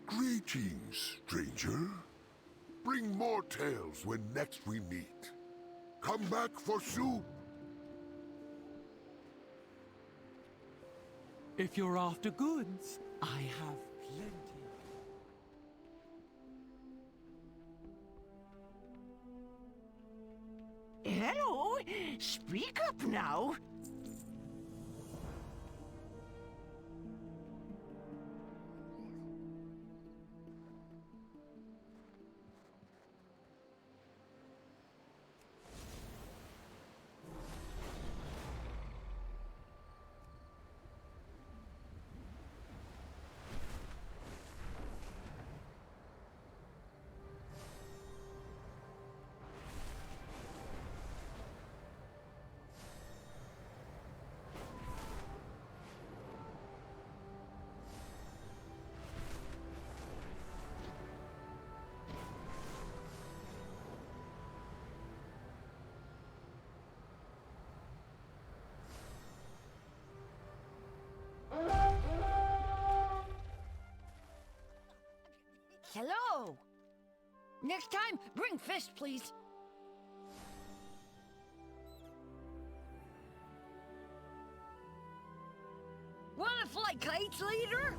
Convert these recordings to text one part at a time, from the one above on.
Greetings, stranger. Bring more tales when next we meet. Come back for soup. If you're after goods, I have plenty. Hello, speak up now. Hello. Next time, bring fist, please. Wanna fly kites, leader?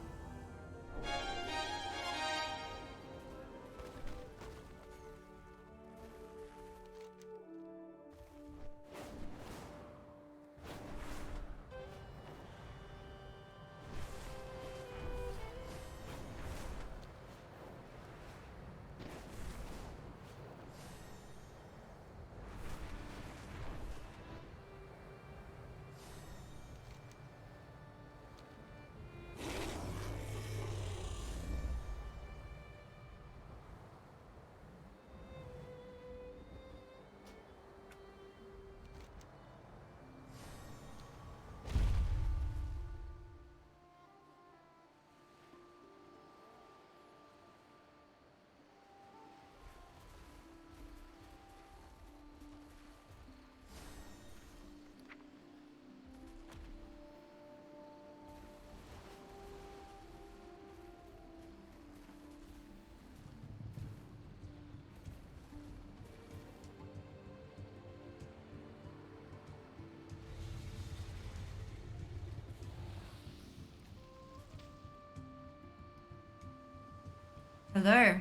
Hello.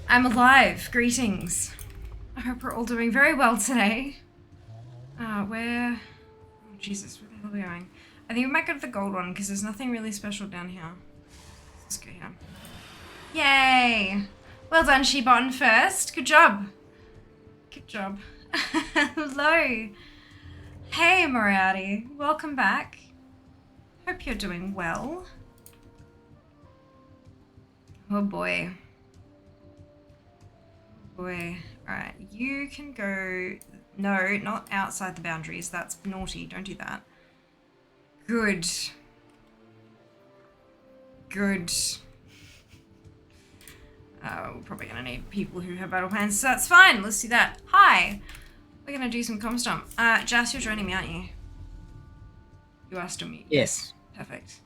I'm alive. Greetings. I hope we're all doing very well today. Where... Oh, Jesus, where the hell are we going? I think we might go to the gold one because there's nothing really special down here. Let's go here. Yay! Well done, Shebon first. Good job. Good job. Hello. Hey, Moriarty. Welcome back. Hope you're doing well. Oh boy. Oh boy. Alright, you can go... No, not outside the boundaries. That's naughty. Don't do that. Good. Good. We're probably going to need people who have battle plans, so that's fine. Let's do that. Hi. We're going to do some Stomp. Jas, you're joining me, aren't you? You are still me. Yes. Perfect.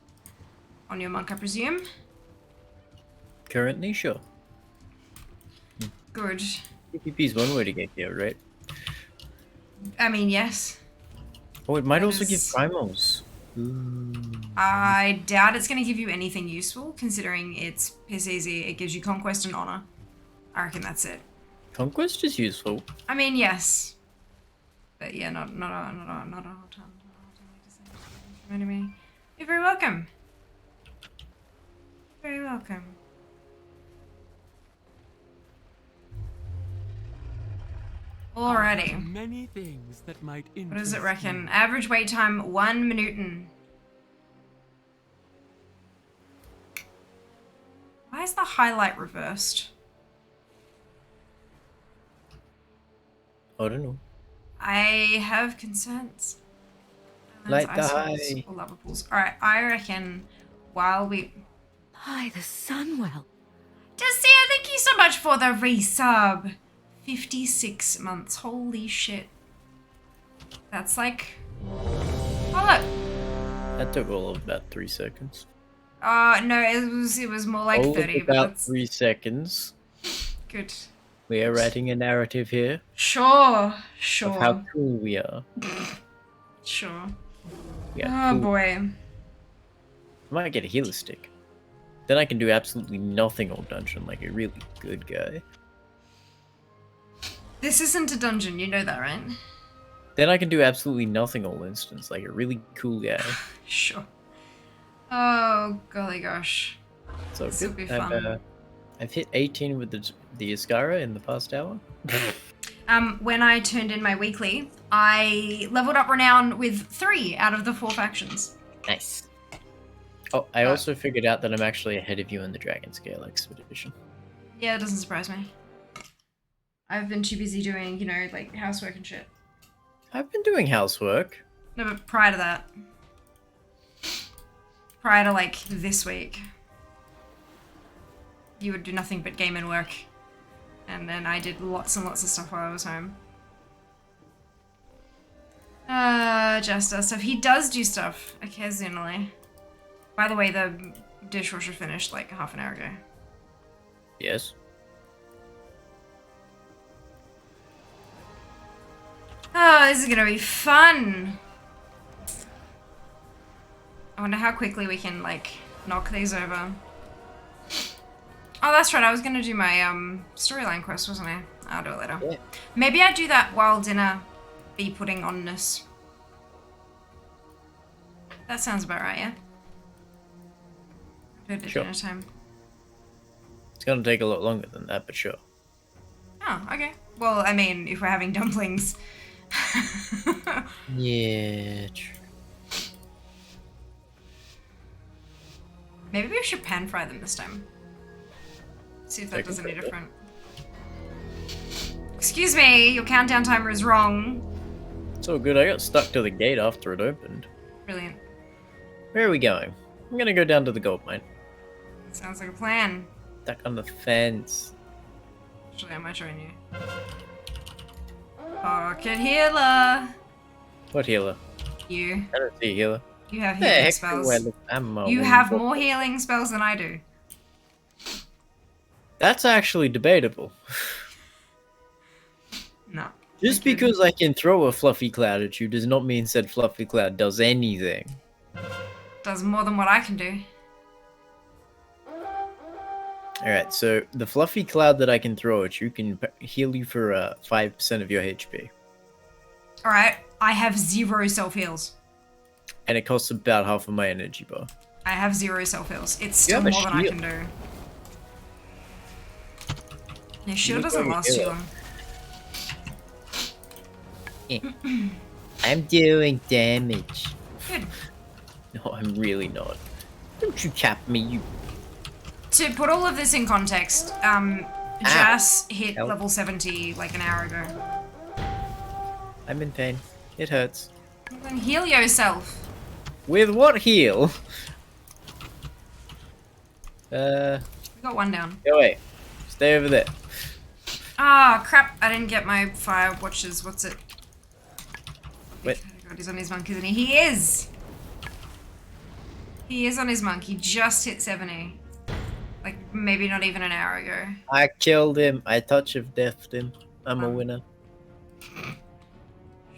On your monk, I presume? Currently, sure. Good. PvP is one way to get here, right? I mean, yes. Oh, it might That also give is- primals. Ooh. I doubt it's going to give you anything useful, considering it's piss easy. It gives you Conquest and Honor. I reckon that's it. Conquest is useful. I mean, yes. But yeah, not a whole ton. Enemy. You're very welcome. Very welcome. Alrighty. Many things that might What does it interest reckon? you. Average wait time 1 minute. Why is the highlight reversed? I don't know. I have concerns. Light the Ice high. holes or lava pools. Alright, I reckon while we... By the Sunwell. Desir, thank you so much for the resub. 56 months. Holy shit. That's like... Oh, look. That took all of about 3 seconds. No, it was more like All 30, of but about that's 3 seconds. good. We are writing a narrative here Sure, of sure, how cool we are. sure. Yeah, Oh cool. boy. I might get a healer stick. Then I can do absolutely nothing all dungeon like a really good guy. This isn't a dungeon, you know that, right? Then I can do absolutely nothing all instance like a really cool guy. Sure. Oh, golly gosh. So This will good. be fun. I've hit 18 with the Iskara in the past hour. When I turned in my weekly, I leveled up Renown with 3 out of the 4 factions. Nice. Oh, I also figured out that I'm actually ahead of you in the Dragon Scale expedition. Yeah, it doesn't surprise me. I've been too busy doing, you know, like housework and shit. I've been doing housework. No, but prior to that. Prior to, like, this week. You would do nothing but game and work. And then I did lots and lots of stuff while I was home. Just does stuff. He does do stuff occasionally. By the way, the dishwasher finished like half an hour ago. Yes. Oh, this is gonna be fun. I wonder how quickly we can, like, knock these over. Oh, that's right. I was gonna do my storyline quest, wasn't I? I'll do it later. Yeah. Maybe I'd do that while dinner be putting onness. That sounds about right, yeah? Good at Sure. dinner time. It's gonna take a lot longer than that, but sure. Oh, okay. Well, I mean, if we're having dumplings. Yeah, true. Maybe we should pan fry them this time. See if that does any different. Excuse me, your countdown timer is wrong. It's all good. I got stuck to the gate after it opened. Brilliant. Where are we going? I'm gonna go down to the gold mine. Sounds like a plan. Stuck on the fence. Actually, I might join you. Pocket healer. What healer? You. I don't see a healer. You have The healing heck spells. do I look ammo You when have you- more healing spells than I do. That's actually debatable. No. Just Okay. because I can throw a fluffy cloud at you does not mean said fluffy cloud does anything. Does more than what I can do. Alright, so the fluffy cloud that I can throw at you can heal you for 5% of your HP. Alright, I have 0 self-heals. And it costs about half of my energy bar. I have 0 self-heals. It's You still have a more than I shield. can do. Your shield look doesn't like a last too healer. long. I'm doing damage. Good. No, I'm really not. Don't you cap me, you... To put all of this in context, Jas hit Help. level 70 like an hour ago. I'm in pain. It hurts. Then heal yourself. With what heal? We got one down. Go away. Stay over there. Ah, crap. I didn't get my fire watches. What's it? Wait. Oh God, he's on his monkey, isn't he? He is! He is on his monkey. Just hit 70. Like, maybe not even an hour ago. I killed him. I touch of deathed him. I'm a winner.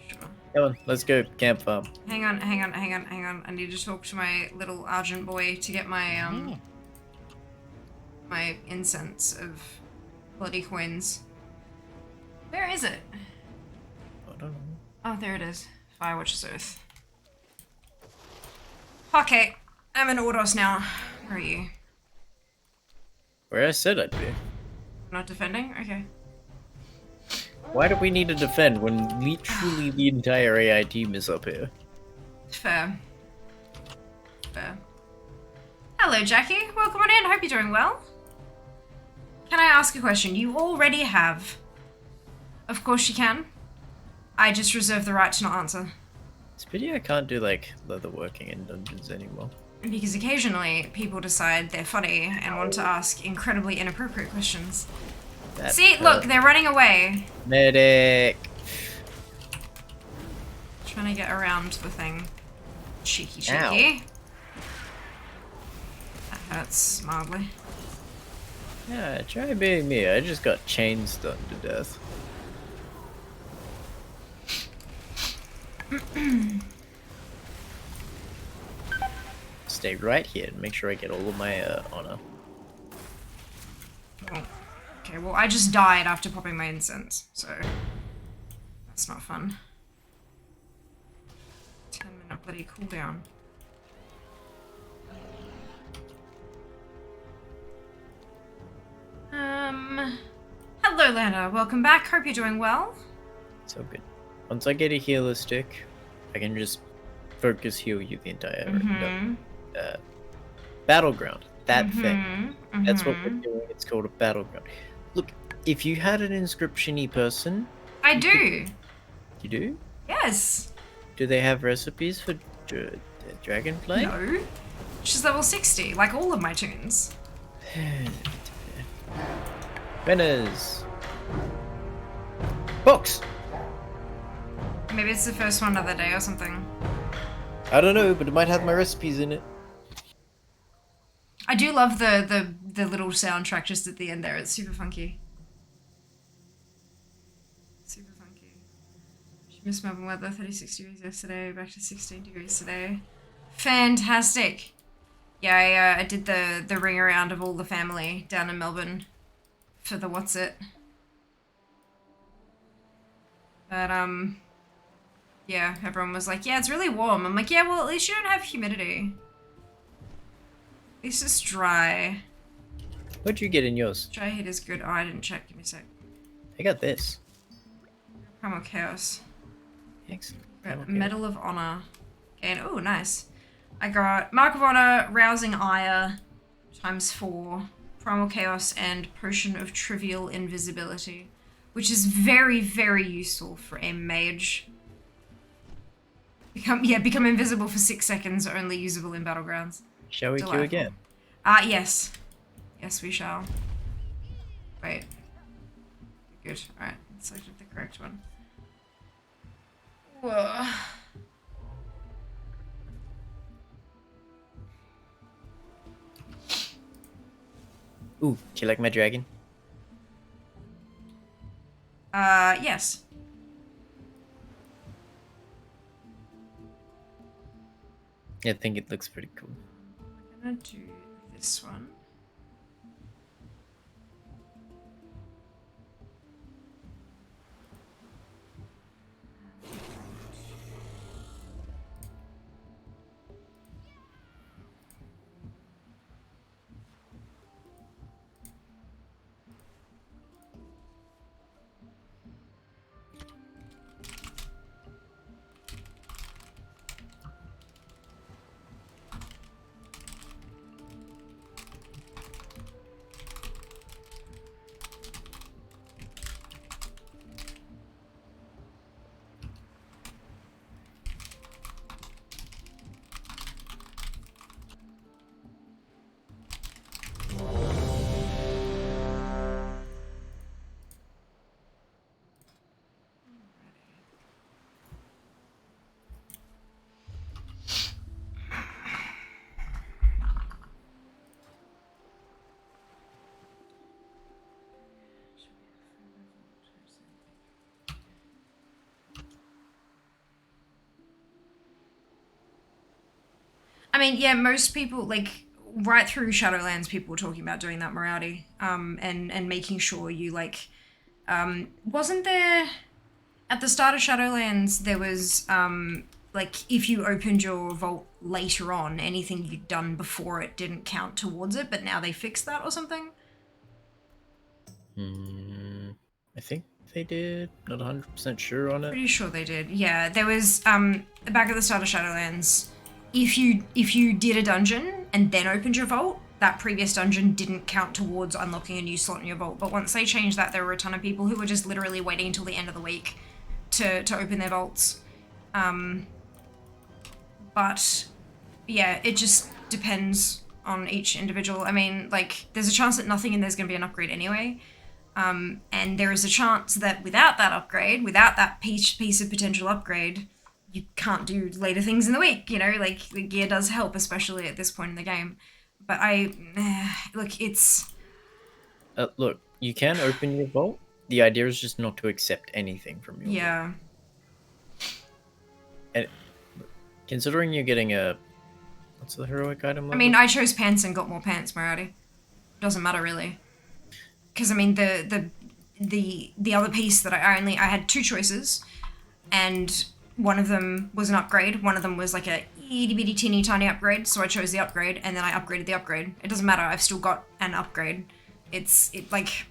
Sure. Come on, let's go camp farm. Hang on. I need to talk to my little Argent boy to get my, my incense of bloody coins. Where is it? I don't know. Oh, there it is. Firewatch's Oath. Okay, I'm in Ordos now. Where are you? Where I said I'd be. Not defending? Okay. Why do we need to defend when literally the entire AI team is up here? Fair. Fair. Hello, Jackie. Welcome on in. Hope you're doing well. Can I ask a question? You already have. Of course you can. I just reserve the right to not answer. This video can't do like leather working in dungeons anymore. Because occasionally people decide they're funny and want to ask incredibly inappropriate questions. That See, look, they're running away. Medic. Trying to get around the thing. Cheeky, Ow. cheeky. That hurts mildly. Yeah, try being me. I just got chain stunned to death. Stay right here and make sure I get all of my honor. Oh. Okay, well, I just died after popping my incense, so that's not fun. 10-minute bloody cooldown. Hello, Lana. Welcome back. Hope you're doing well. So good. Once I get a healer stick, I can just focus heal you the entire battleground. That thing. That's what we're doing. It's called a battleground. Look, if you had an inscription-y person... I do. You do? Yes. Do they have recipes for dragonfly? No. She's level 60, like all of my tunes. Banners. Box. Maybe it's the first one of the day or something. I don't know, but it might have my recipes in it. I do love the little soundtrack just at the end there. It's super funky. Super funky. She missed Melbourne weather, 36 degrees yesterday, back to 16 degrees today. Fantastic. Yeah, I did the ring around of all the family down in Melbourne for the what's it. But yeah, everyone was like, yeah, it's really warm. I'm like, yeah, well, at least you don't have humidity. At least it's dry. What'd you get in yours? Dry heat is good. Oh, I didn't check. Give me a sec. I got this. Primal Chaos. Excellent. Got Medal of Honor. And oh, nice. I got Mark of Honor, Rousing Ire, ×4, Primal Chaos, and Potion of Trivial Invisibility, which is very, very useful for a mage. Become invisible for 6 seconds, only usable in battlegrounds. Shall we Delightful. queue again? Yes. Yes, we shall. Wait. Good. Alright, selected the correct one. Whoa. Ooh, do you like my dragon? Yes. Yeah, I think it looks pretty cool. I'm gonna do this one. I mean, yeah, most people, like, right through Shadowlands, people were talking about doing that morality, and making sure you, like, wasn't there, at the start of Shadowlands, there was, like, if you opened your vault later on, anything you'd done before it didn't count towards it, but now they fixed that or something? I think they did. Not 100% sure on it. Pretty sure they did. Yeah, there was, back at the start of Shadowlands, if you did a dungeon and then opened your vault, that previous dungeon didn't count towards unlocking a new slot in your vault. But once they changed that, there were a ton of people who were just literally waiting until the end of the week to open their vaults. But yeah, it just depends on each individual. I mean, like, there's a chance that nothing in there's going to be an upgrade anyway. And there is a chance that without that upgrade, without that piece of potential upgrade, you can't do later things in the week, you know, like the gear does help, especially at this point in the game. But look, it's... Look, you can open your vault. The idea is just not to accept anything from your vault. Yeah. And considering you're getting a... What's the heroic item level? I mean, I chose pants and got more pants, Moriarty. Doesn't matter, really. Because, I mean, the other piece that I had two choices, and one of them was an upgrade, one of them was like a itty bitty teeny tiny upgrade, so I chose the upgrade, and then I upgraded the upgrade. It doesn't matter, I've still got an upgrade. Like,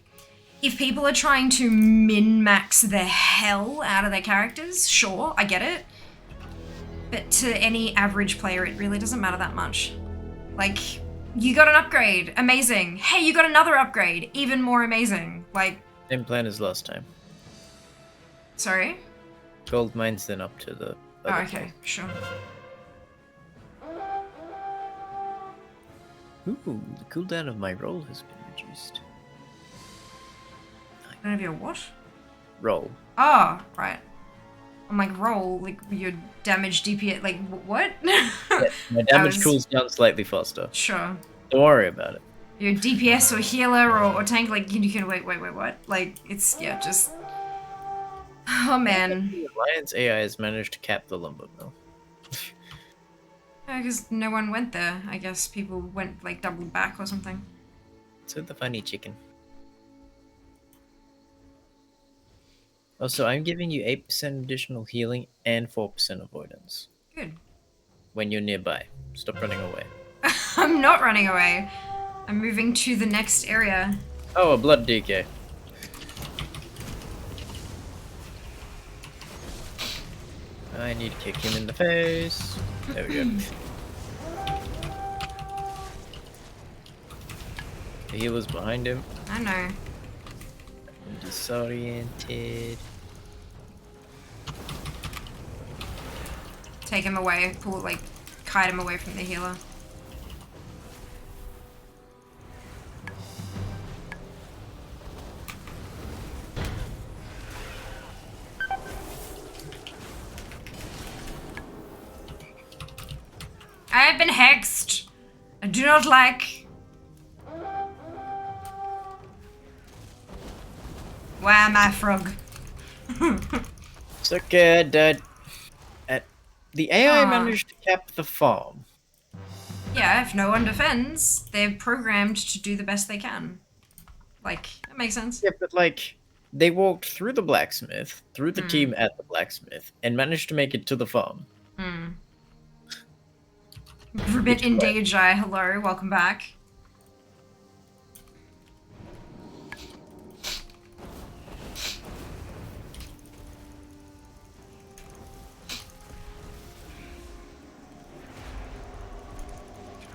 if people are trying to min-max the hell out of their characters, sure, I get it. But to any average player, it really doesn't matter that much. Like, you got an upgrade, amazing. Hey, you got another upgrade, even more amazing. Like... Same plan as last time. Sorry? Gold mines then up to the... Oh, okay, sure. Ooh, the cooldown of my roll has been reduced. None of your what? Roll. Oh, right. I'm like, roll, like, your damage DPS, like, what? Yeah, my damage cools down slightly faster. Sure. Don't worry about it. Your DPS or healer or tank, like, you can wait, what? Like, it's, yeah, just... Oh, man. The Alliance AI has managed to cap the lumber mill. Because no one went there. I guess people went, like, doubled back or something. So the funny chicken. Also, I'm giving you 8% additional healing and 4% avoidance. Good. When you're nearby. Stop running away. I'm not running away. I'm moving to the next area. Oh, a blood DK. I need to kick him in the face. There we go. The healer's behind him. I know. I'm disoriented. Take him away. Pull, like, kite him away from the healer. I have been hexed. I do not like. Where am I, frog? It's okay, Dad. The AI Ah. managed to cap the farm. Yeah, if no one defends, they're programmed to do the best they can. Like, that makes sense. Yeah, but like, they walked through the blacksmith, through the team at the blacksmith, and managed to make it to the farm. Ribbit in Deja, hello, welcome back.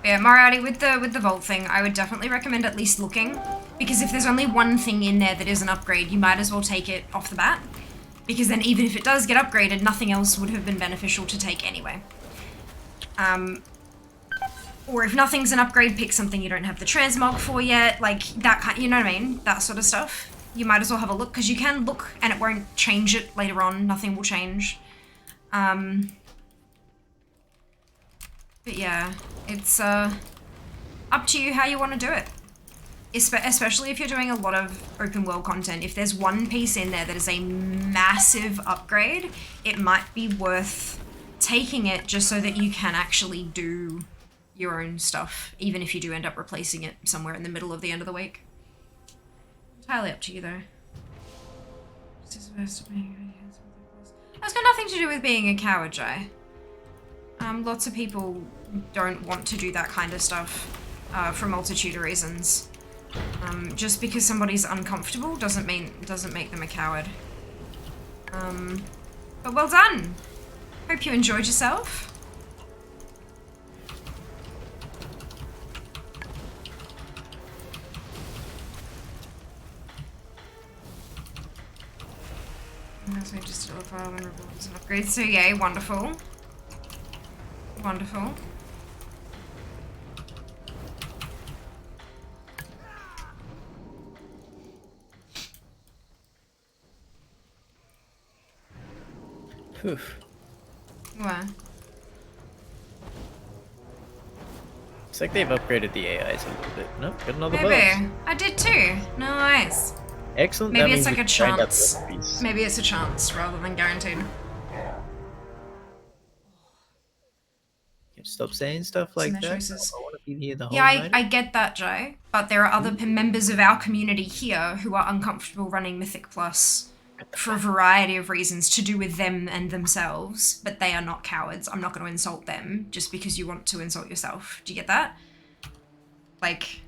Yeah, Moriarty, with the vault thing, I would definitely recommend at least looking, because if there's only one thing in there that is an upgrade, you might as well take it off the bat, because then even if it does get upgraded, nothing else would have been beneficial to take anyway. Or if nothing's an upgrade, pick something you don't have the transmog for yet, like that kind, you know what I mean? That sort of stuff. You might as well have a look, because you can look and it won't change it later on, nothing will change. But yeah, it's up to you how you want to do it. Especially if you're doing a lot of open world content. If there's one piece in there that is a massive upgrade, it might be worth taking it just so that you can actually do your own stuff, even if you do end up replacing it somewhere in the middle of the end of the week. Entirely up to you though. That's got nothing to do with being a coward, Jai. Lots of people don't want to do that kind of stuff for a multitude of reasons. Just because somebody's uncomfortable doesn't make them a coward. But well done! Hope you enjoyed yourself. So just a file and rewards and upgrades. So yay, wonderful. Wonderful. Poof. What? It's like they've upgraded the AIs a little bit. Nope, got another buzz. Maybe. I did too. Nice. Excellent. Maybe that it's means like we a can grind out the chance. recipes. Maybe it's a chance rather than guaranteed. Stop saying stuff Some like of the that. choices. I want to be here the whole Yeah, night. I get that, Jay. But there are other members of our community here who are uncomfortable running Mythic Plus for a variety of reasons to do with them and themselves, but they are not cowards. I'm not going to insult them just because you want to insult yourself. Do you get that? Like,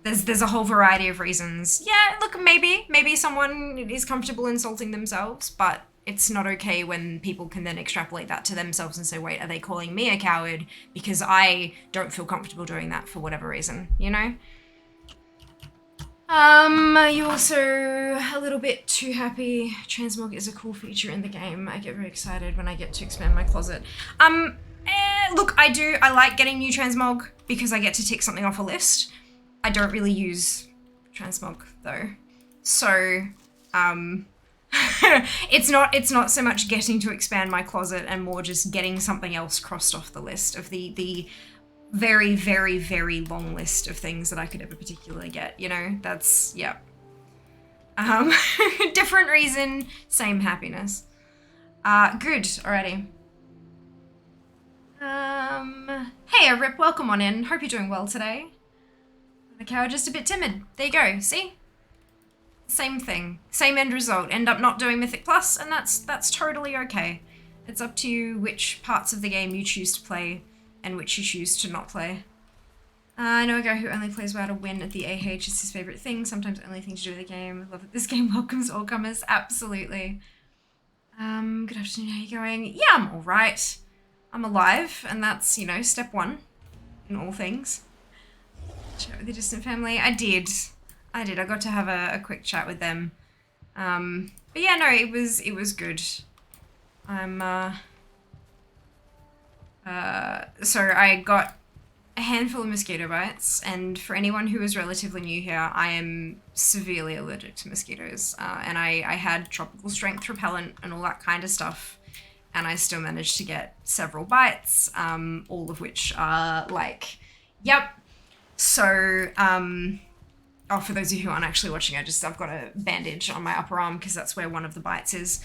there's a whole variety of reasons. Yeah, look, maybe someone is comfortable insulting themselves, but it's not okay when people can then extrapolate that to themselves and say, wait, are they calling me a coward because I don't feel comfortable doing that for whatever reason, you know? You also a little bit too happy. Transmog is a cool feature in the game. I get very excited when I get to expand my closet. Look, I like getting new transmog because I get to tick something off a list. I don't really use transmog though. So, it's not so much getting to expand my closet and more just getting something else crossed off the list of the very, very, very long list of things that I could ever particularly get, you know? That's, yeah. Different reason, same happiness. Good, alrighty. Hey, Rip, welcome on in. Hope you're doing well today. The cow just a bit timid. There you go, see? Same thing, same end result. End up not doing Mythic Plus, and that's totally okay. It's up to you which parts of the game you choose to play and which you choose to not play. I know a guy who only plays WoW to win at the AH. It's his favorite thing. Sometimes only thing to do with the game. I love that this game welcomes all comers. Absolutely. Good afternoon. How you going? Yeah, I'm all right. I'm alive, and that's, you know, step one in all things. Chat with the distant family. I did. I got to have a quick chat with them. But yeah, no, it was good. So I got a handful of mosquito bites, and for anyone who is relatively new here, I am severely allergic to mosquitoes. And I had tropical strength repellent and all that kind of stuff, and I still managed to get several bites, all of which are like, yep. So, for those of you who aren't actually watching, I've got a bandage on my upper arm because that's where one of the bites is.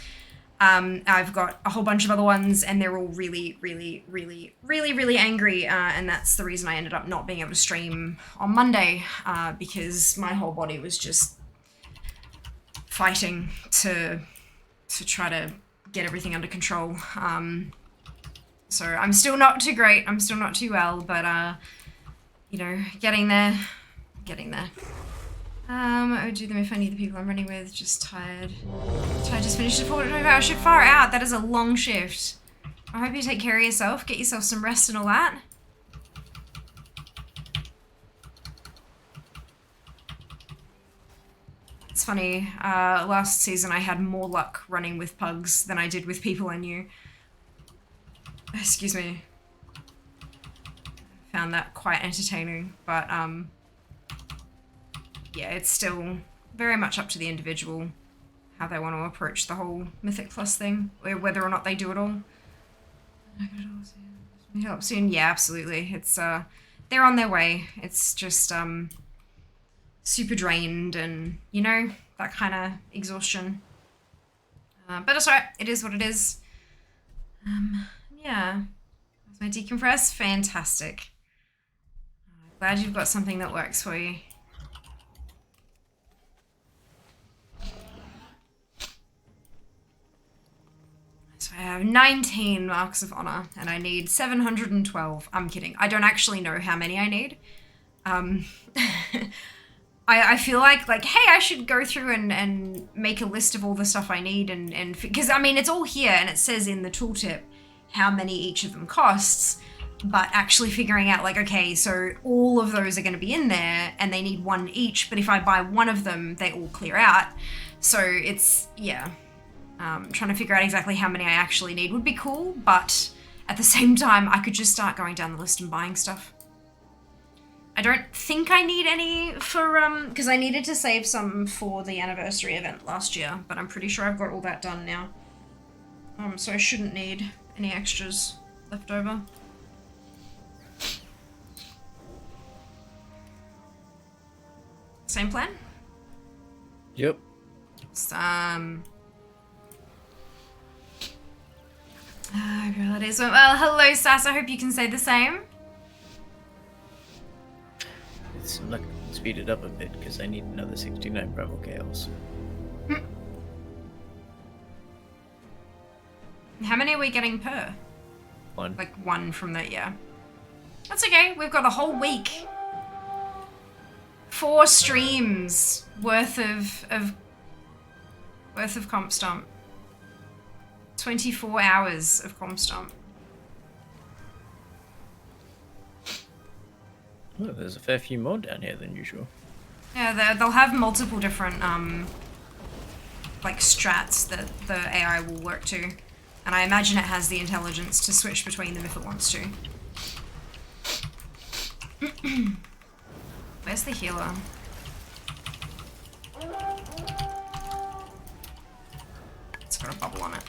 I've got a whole bunch of other ones, and they're all really, really, really, really, really angry, and that's the reason I ended up not being able to stream on Monday, because my whole body was just fighting to try to get everything under control. So I'm still not too great, I'm still not too well, but, you know, getting there. I would do them if I knew the people I'm running with. Just tired. I just finished a 4-hour shift. Far out. That is a long shift. I hope you take care of yourself. Get yourself some rest and all that. It's funny. Last season I had more luck running with pugs than I did with people I knew. Excuse me. Found that quite entertaining, but yeah, it's still very much up to the individual how they want to approach the whole Mythic Plus thing, or whether or not they do it all. Help soon? Yeah, absolutely. It's they're on their way. It's just super drained and, you know, that kind of exhaustion. But it's alright. It is what it is. Yeah. That's my decompress. Fantastic. Glad you've got something that works for you. So I have 19 marks of honor, and I need 712. I'm kidding. I don't actually know how many I need. I feel like, hey, I should go through and make a list of all the stuff I need, and because, I mean, it's all here, and it says in the tooltip how many each of them costs, but actually figuring out, like, okay, so all of those are going to be in there, and they need one each, but if I buy one of them, they all clear out. So it's, yeah. Trying to figure out exactly how many I actually need would be cool, but at the same time, I could just start going down the list and buying stuff. I don't think I need any for, because I needed to save some for the anniversary event last year, but I'm pretty sure I've got all that done now. So I shouldn't need any extras left over. Same plan? Yep. Abilities went well. Hello, Sass. I hope you can say the same. It's not speed it up a bit because I need another 69 Bravo Chaos. How many are we getting per? One. Like one from that, yeah. That's okay. We've got a whole week. 4 streams worth of Comp Stomp. 24 hours of Comp Stomp. Oh, there's a fair few more down here than usual. Yeah, they'll have multiple different like strats that the AI will work to. And I imagine it has the intelligence to switch between them if it wants to. Where's the healer? It's got a bubble on it.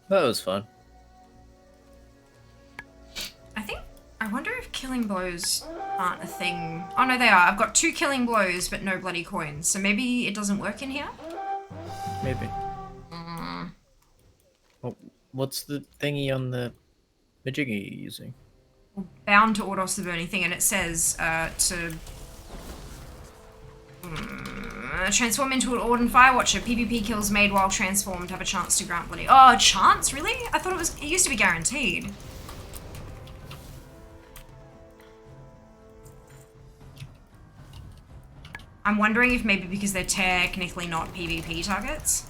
That was fun. I wonder if killing blows aren't a thing. Oh no, they are. I've got 2 killing blows, but no bloody coins. So maybe it doesn't work in here? Maybe. Oh, what's the thingy on the majiggy you're using? Bound to Ordos the Burning Thing, and it says to transform into an Orden Firewatcher. PvP kills made while transformed have a chance to grant bloody. Oh, chance? Really? I thought it used to be guaranteed. I'm wondering if maybe because they're technically not PvP targets.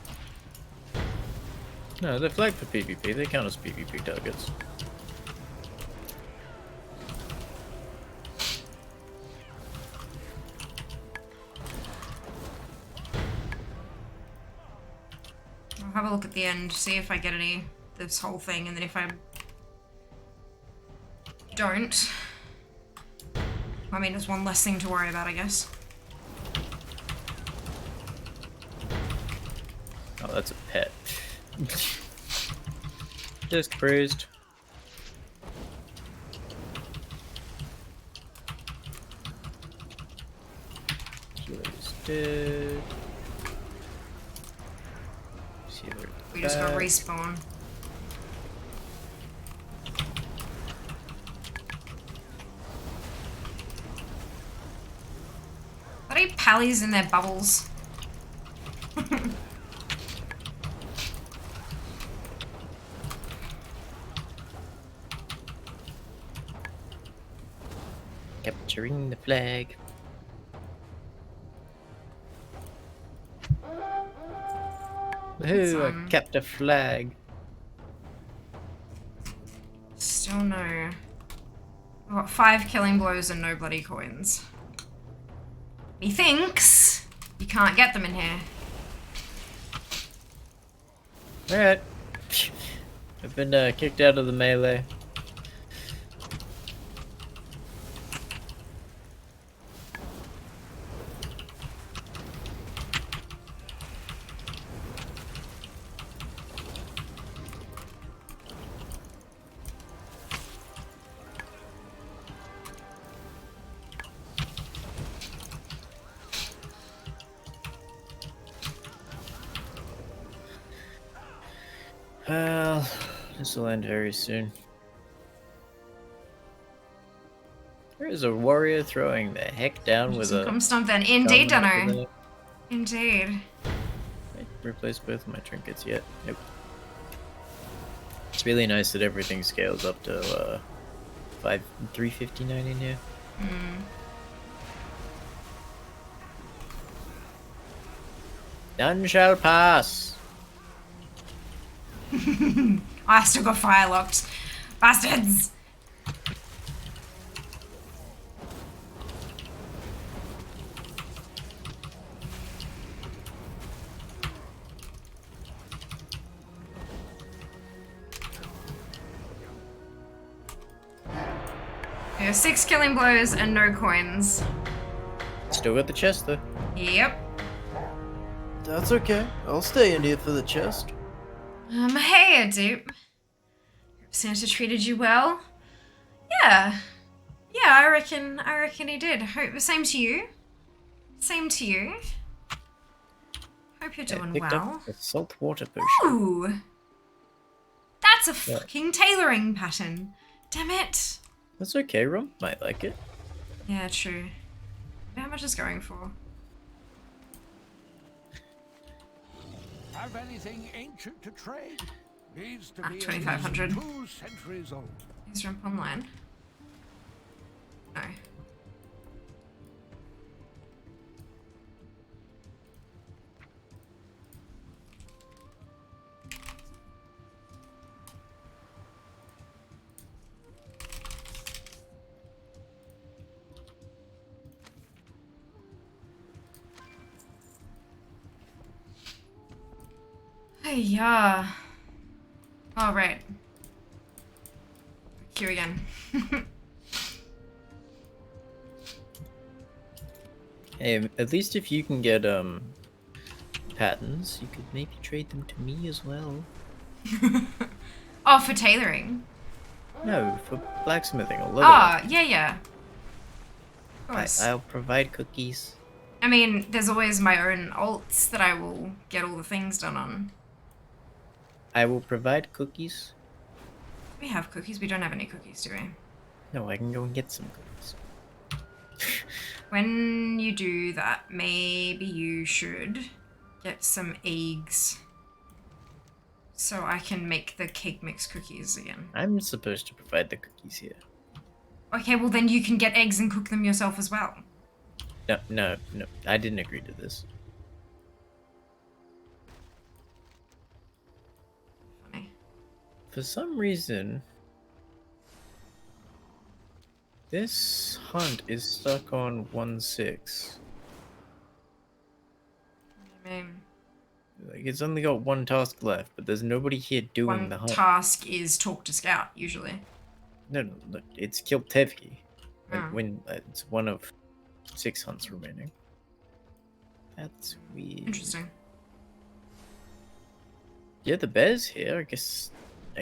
No, they're flagged for PvP. They count as PvP targets. I'll have a look at the end, see if I get this whole thing, and then if I don't, I mean, it's one less thing to worry about, I guess. Oh, that's a pet. Just bruised. Healer's dead. Healer We just got back. respawn. Bloody pallies in their bubbles. Capturing the flag. Woohoo, I kept a flag. Still no. I've got 5 killing blows and no bloody coins. He thinks you can't get them in here. Alright. I've been kicked out of the melee. Well, this will end very soon. There is a warrior throwing the heck down with a... Come stomp then. Indeed, gun Dunno. with a- Indeed. I replaced both of my trinkets yet. Nope. It's really nice that everything scales up to 359 in here. None shall pass. I still got fire locked. Bastards! We have 6 killing blows and no coins. Still got the chest though. Yep. That's okay. I'll stay in here for the chest. Hey, dude. Santa treated you well? Yeah. Yeah, I reckon he did. Hope same to you. Same to you. Hope you're doing Picked well. up a salt water potion. Ooh. That's a fucking tailoring pattern. Damn it. That's okay, Rom. Might like it. Yeah, true. How much is going for? Have anything ancient to trade? Needs to be 2,500. 2 centuries old. Is jump online? No. Hey, yeah. Oh, right. Queue again. Hey, at least if you can get patterns, you could maybe trade them to me as well. Oh, for tailoring? No, for blacksmithing or leather. Ah, yeah, yeah. Of course. I'll provide cookies. I mean, there's always my own alts that I will get all the things done on. I will provide cookies. We have cookies. We don't have any cookies, do we? No, I can go and get some cookies. When you do that, maybe you should get some eggs so I can make the cake mix cookies again. I'm supposed to provide the cookies here. Okay, well then you can get eggs and cook them yourself as well. No, I didn't agree to this. Funny. For some reason, this hunt is stuck on 1-6. I mean, Like, it's only got one task left, but there's nobody here doing the one hunt. task is talk to Scout, usually. No, look, it's kill Tevki. Like, Oh. when it's one of 6 hunts remaining. That's weird. Interesting. Yeah, the bear's here. I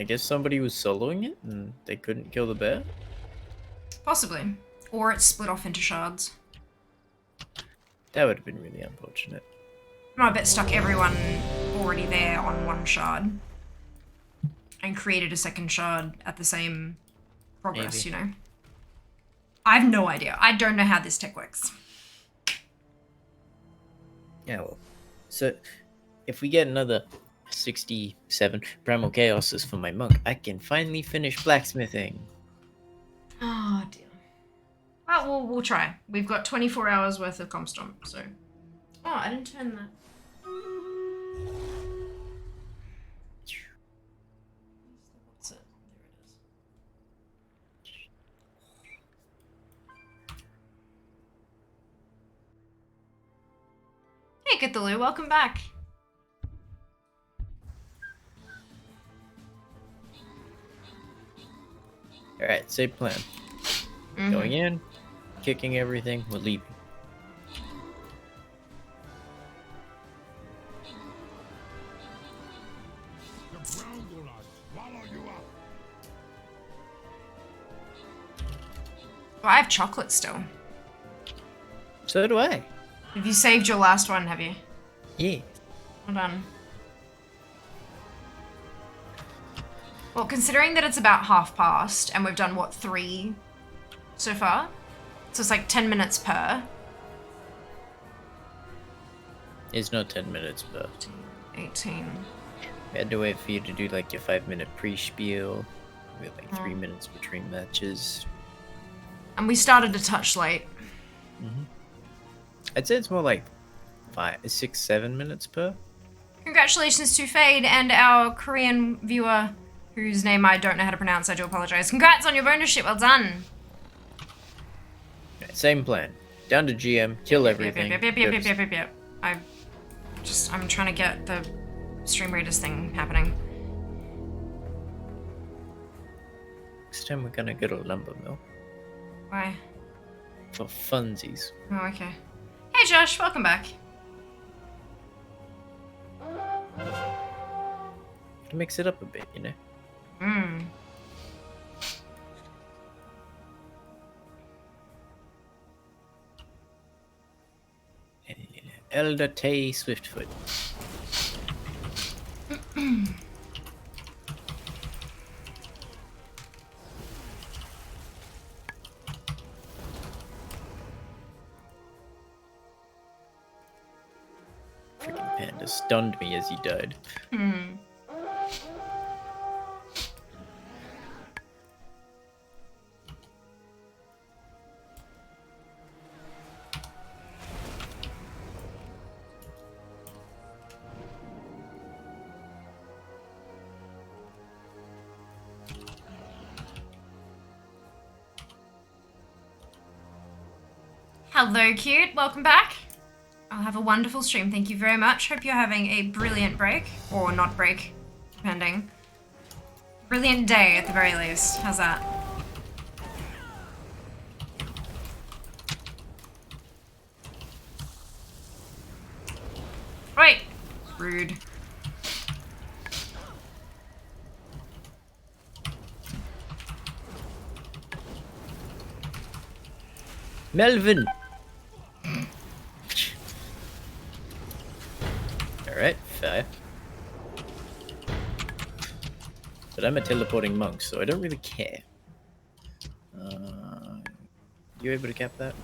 guess somebody was soloing it and they couldn't kill the bear. Possibly. Or it's split off into shards. That would have been really unfortunate. No, I bet stuck everyone already there on one shard. And created a second shard at the same progress, Maybe. you know? I have no idea. I don't know how this tech works. Yeah, well. So, if we get another 67 primal chaoses for my monk, I can finally finish blacksmithing. Oh, dear. Well, we'll try. We've got 24 hours worth of Stomp, so... Oh, I didn't turn that. What's it? There it is. Hey, Cthulhu, welcome back. Alright, same plan. Going in, kicking everything, we're leaving. The ground will not swallow you up. Oh, I have chocolate still. So do I. Have you saved your last one, have you? Yeah. Well done. Well, considering that it's about half past, and we've done, what, 3 so far? So it's like 10 minutes per. It's not 10 minutes, but 18. we had to wait for you to do like your 5-minute pre-spiel. We had like 3 minutes between matches. And we started a touch late. I'd say it's more like 5, 6, 7 minutes per. Congratulations to Fade and our Korean viewer, whose name I don't know how to pronounce, I do apologize. Congrats on your bonus ship, well done. Right, same plan. Down to GM, kill everything. Yep. I'm trying to get the Stream Raiders thing happening. Next time we're gonna go to Lumber Mill. Why? For funsies. Oh, okay. Hey Josh, welcome back. To mix it up a bit, you know? Hmm. Elder Tay Swiftfoot. Freaking panda stunned me as he died. Hmm. Hello, cute. Welcome back. I'll have a wonderful stream. Thank you very much. Hope you're having a brilliant break. Or not break, depending. Brilliant day, at the very least. How's that? Wait! Rude. Melvin! Alright, fair. But I'm a teleporting monk, so I don't really care. You able to cap that?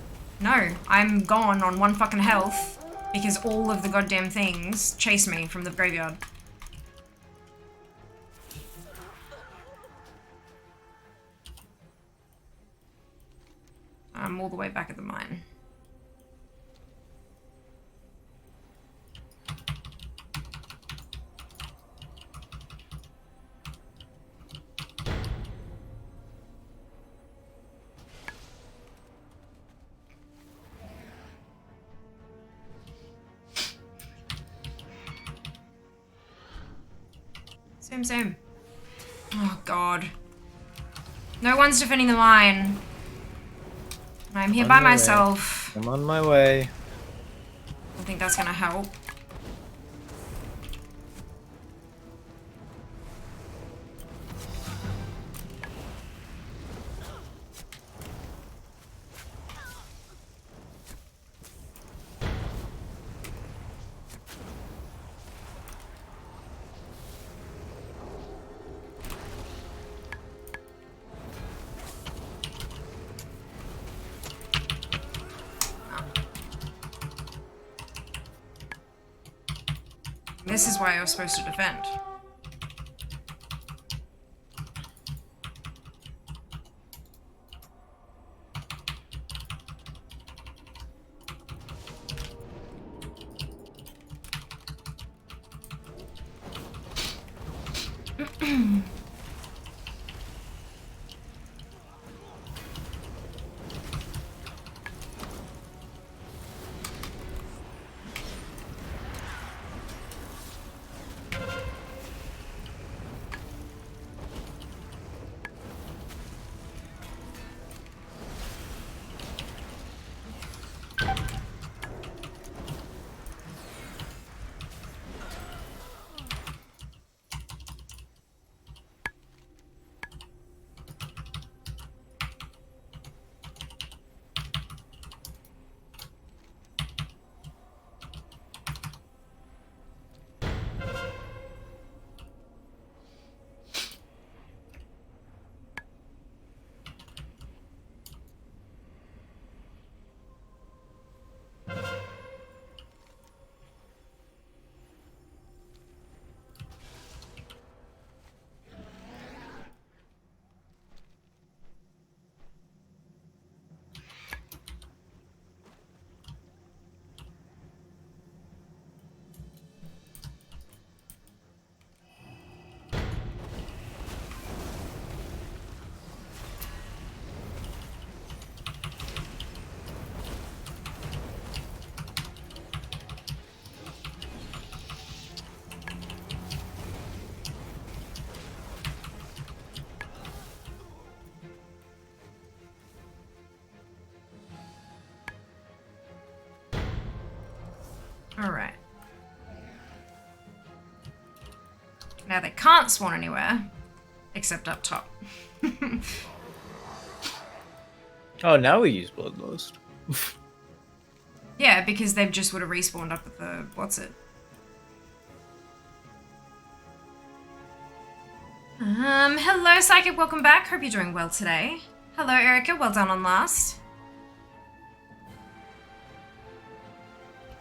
No, I'm gone on one fucking health because all of the goddamn things chase me from the graveyard. I'm all the way back at the mine. Same. Oh god. No one's defending the mine. I'm here by myself. I'm on my way. I don't think that's gonna help. This is why I was supposed to defend. Alright. Now they can't spawn anywhere, except up top. Oh, now we use Bloodlust. Yeah, because they just would have respawned up at the... what's it? Hello Psychic, welcome back. Hope you're doing well today. Hello Erica, well done on last.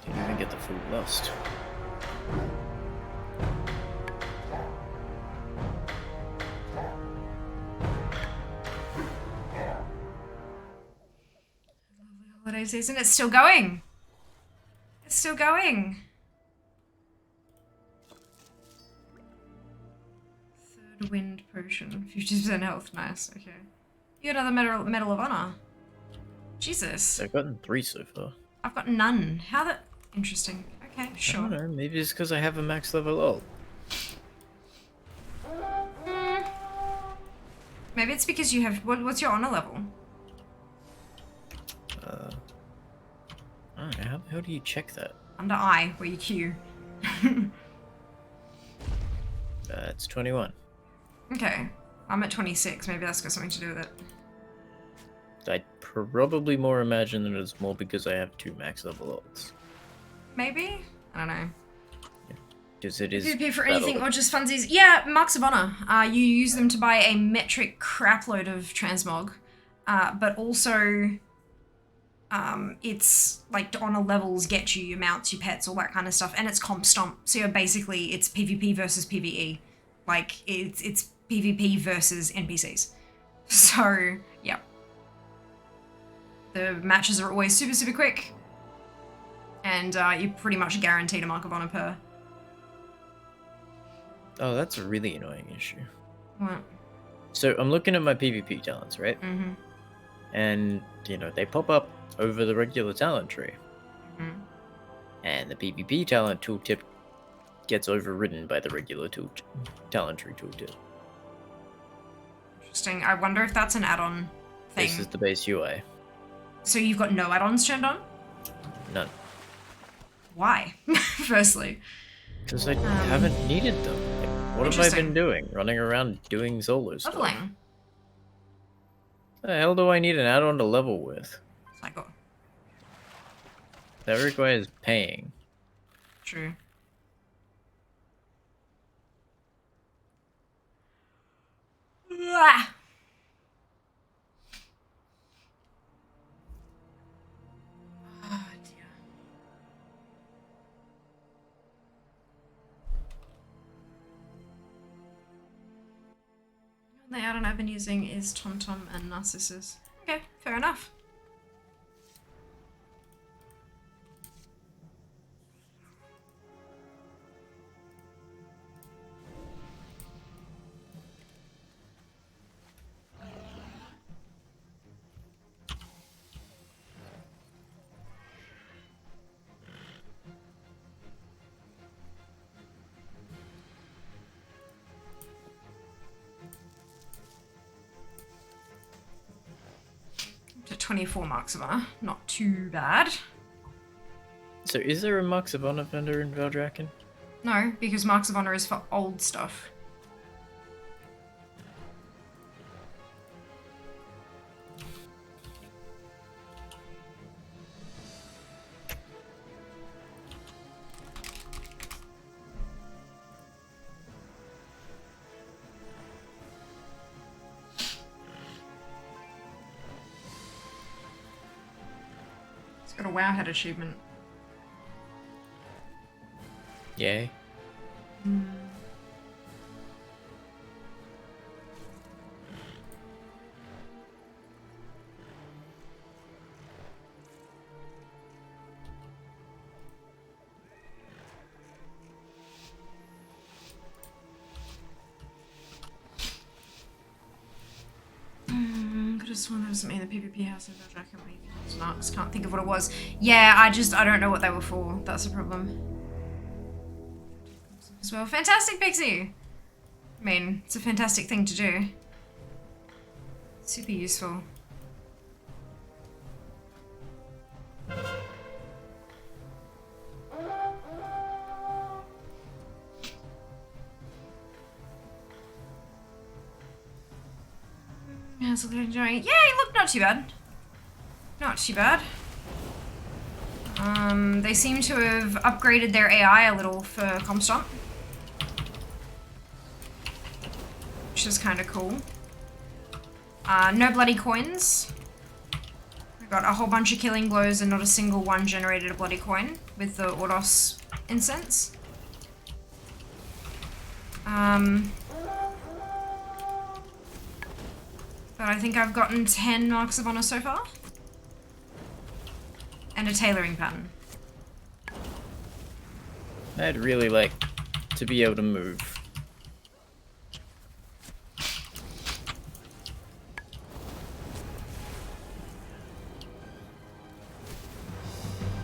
Didn't even get the full lust. Holiday season, it's still going. It's still going. Third wind potion, 50% health, nice, okay. You got another medal of honor. Jesus. I've gotten 3 so far. I've got none. How the... Interesting. Okay, I sure. don't know, maybe it's because I have a max level ult. Maybe it's because you have... What's your honor level? I don't know, how do you check that? Under I, where you queue. It's 21. Okay. I'm at 26. Maybe that's got something to do with it. I'd probably more imagine that it's more because I have 2 max level ults. Maybe? I don't know. Because it is... PvP for battle- anything or just funsies? Yeah, Marks of Honor. You use them to buy a metric crapload of transmog. But also... it's like honor levels get you your mounts, your pets, all that kind of stuff, and it's comp stomp. So you're basically it's PvP versus PvE, like it's PvP versus NPCs. So yeah, the matches are always super quick, and you're pretty much guaranteed a mark of honor per. Oh, that's a really annoying issue. What? So I'm looking at my PvP talents, right? Mm-hmm. And, you know, they pop up over the regular talent tree. Mm-hmm. And the PvP talent tooltip gets overridden by the regular talent tree tooltip. Interesting. I wonder if that's an add-on thing. This is the base UI. So you've got no add-ons turned on? None. Why? Firstly. Because I haven't needed them. Like, what have I been doing? Running around doing solo stuff. Leveling. The hell do I need an add-on to level with? Cycle. That requires paying. True. Ah! Oh dear. The add-on I've been using is TomTom and Narcissus. Okay, fair enough. To 24 marks of honor. Not too bad. So is there a Marks of Honor vendor in Valdraken? No, because marks of honor is for old stuff. It's got a WoW head achievement. Yay. Could have sworn there was something in the PvP house in Valdraken where you could use marks. Can't think of what it was. Yeah, I don't know what they were for. That's the problem. As well. Fantastic, Pixie! I mean, it's a fantastic thing to do. Super useful. How's it enjoying? Yeah, look, not too bad. Not too bad. They seem to have upgraded their AI a little for Stomp, which is kind of cool. No bloody coins. I got a whole bunch of killing blows and not a single one generated a bloody coin with the Ordos incense. But I think I've gotten 10 marks of honor so far. And a tailoring pattern. I'd really like to be able to move.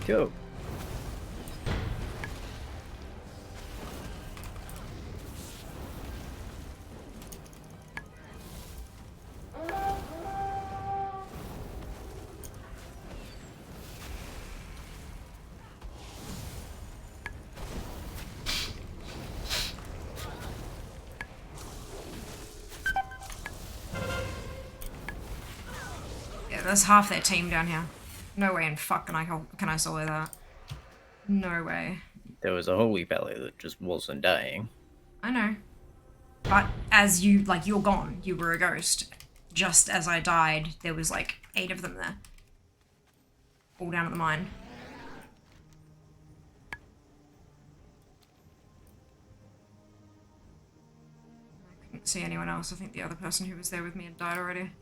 Go. There's half their team down here. No way in fuck can I solo that. No way. There was a holy valley that just wasn't dying. I know. But as you, like, you're gone. You were a ghost. Just as I died, there was like 8 of them there. All down at the mine. I couldn't see anyone else. I think the other person who was there with me had died already.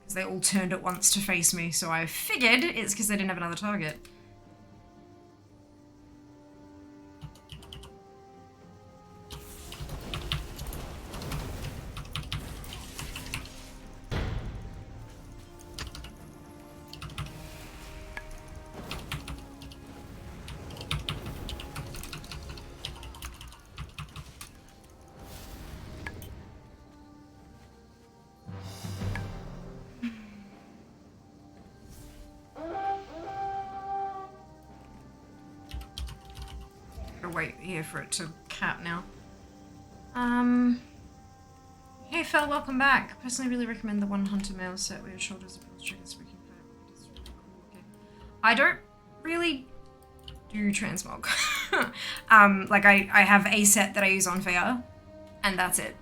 Because they all turned at once to face me, so I figured it's because they didn't have another target. Wait here for it to cap now. Hey Fel, welcome back. Personally really recommend the one hunter male set where your shoulders are pulled triggers freaking fat. It's really cool looking. I don't really do transmog. Like I have a set that I use on Fea, and that's it.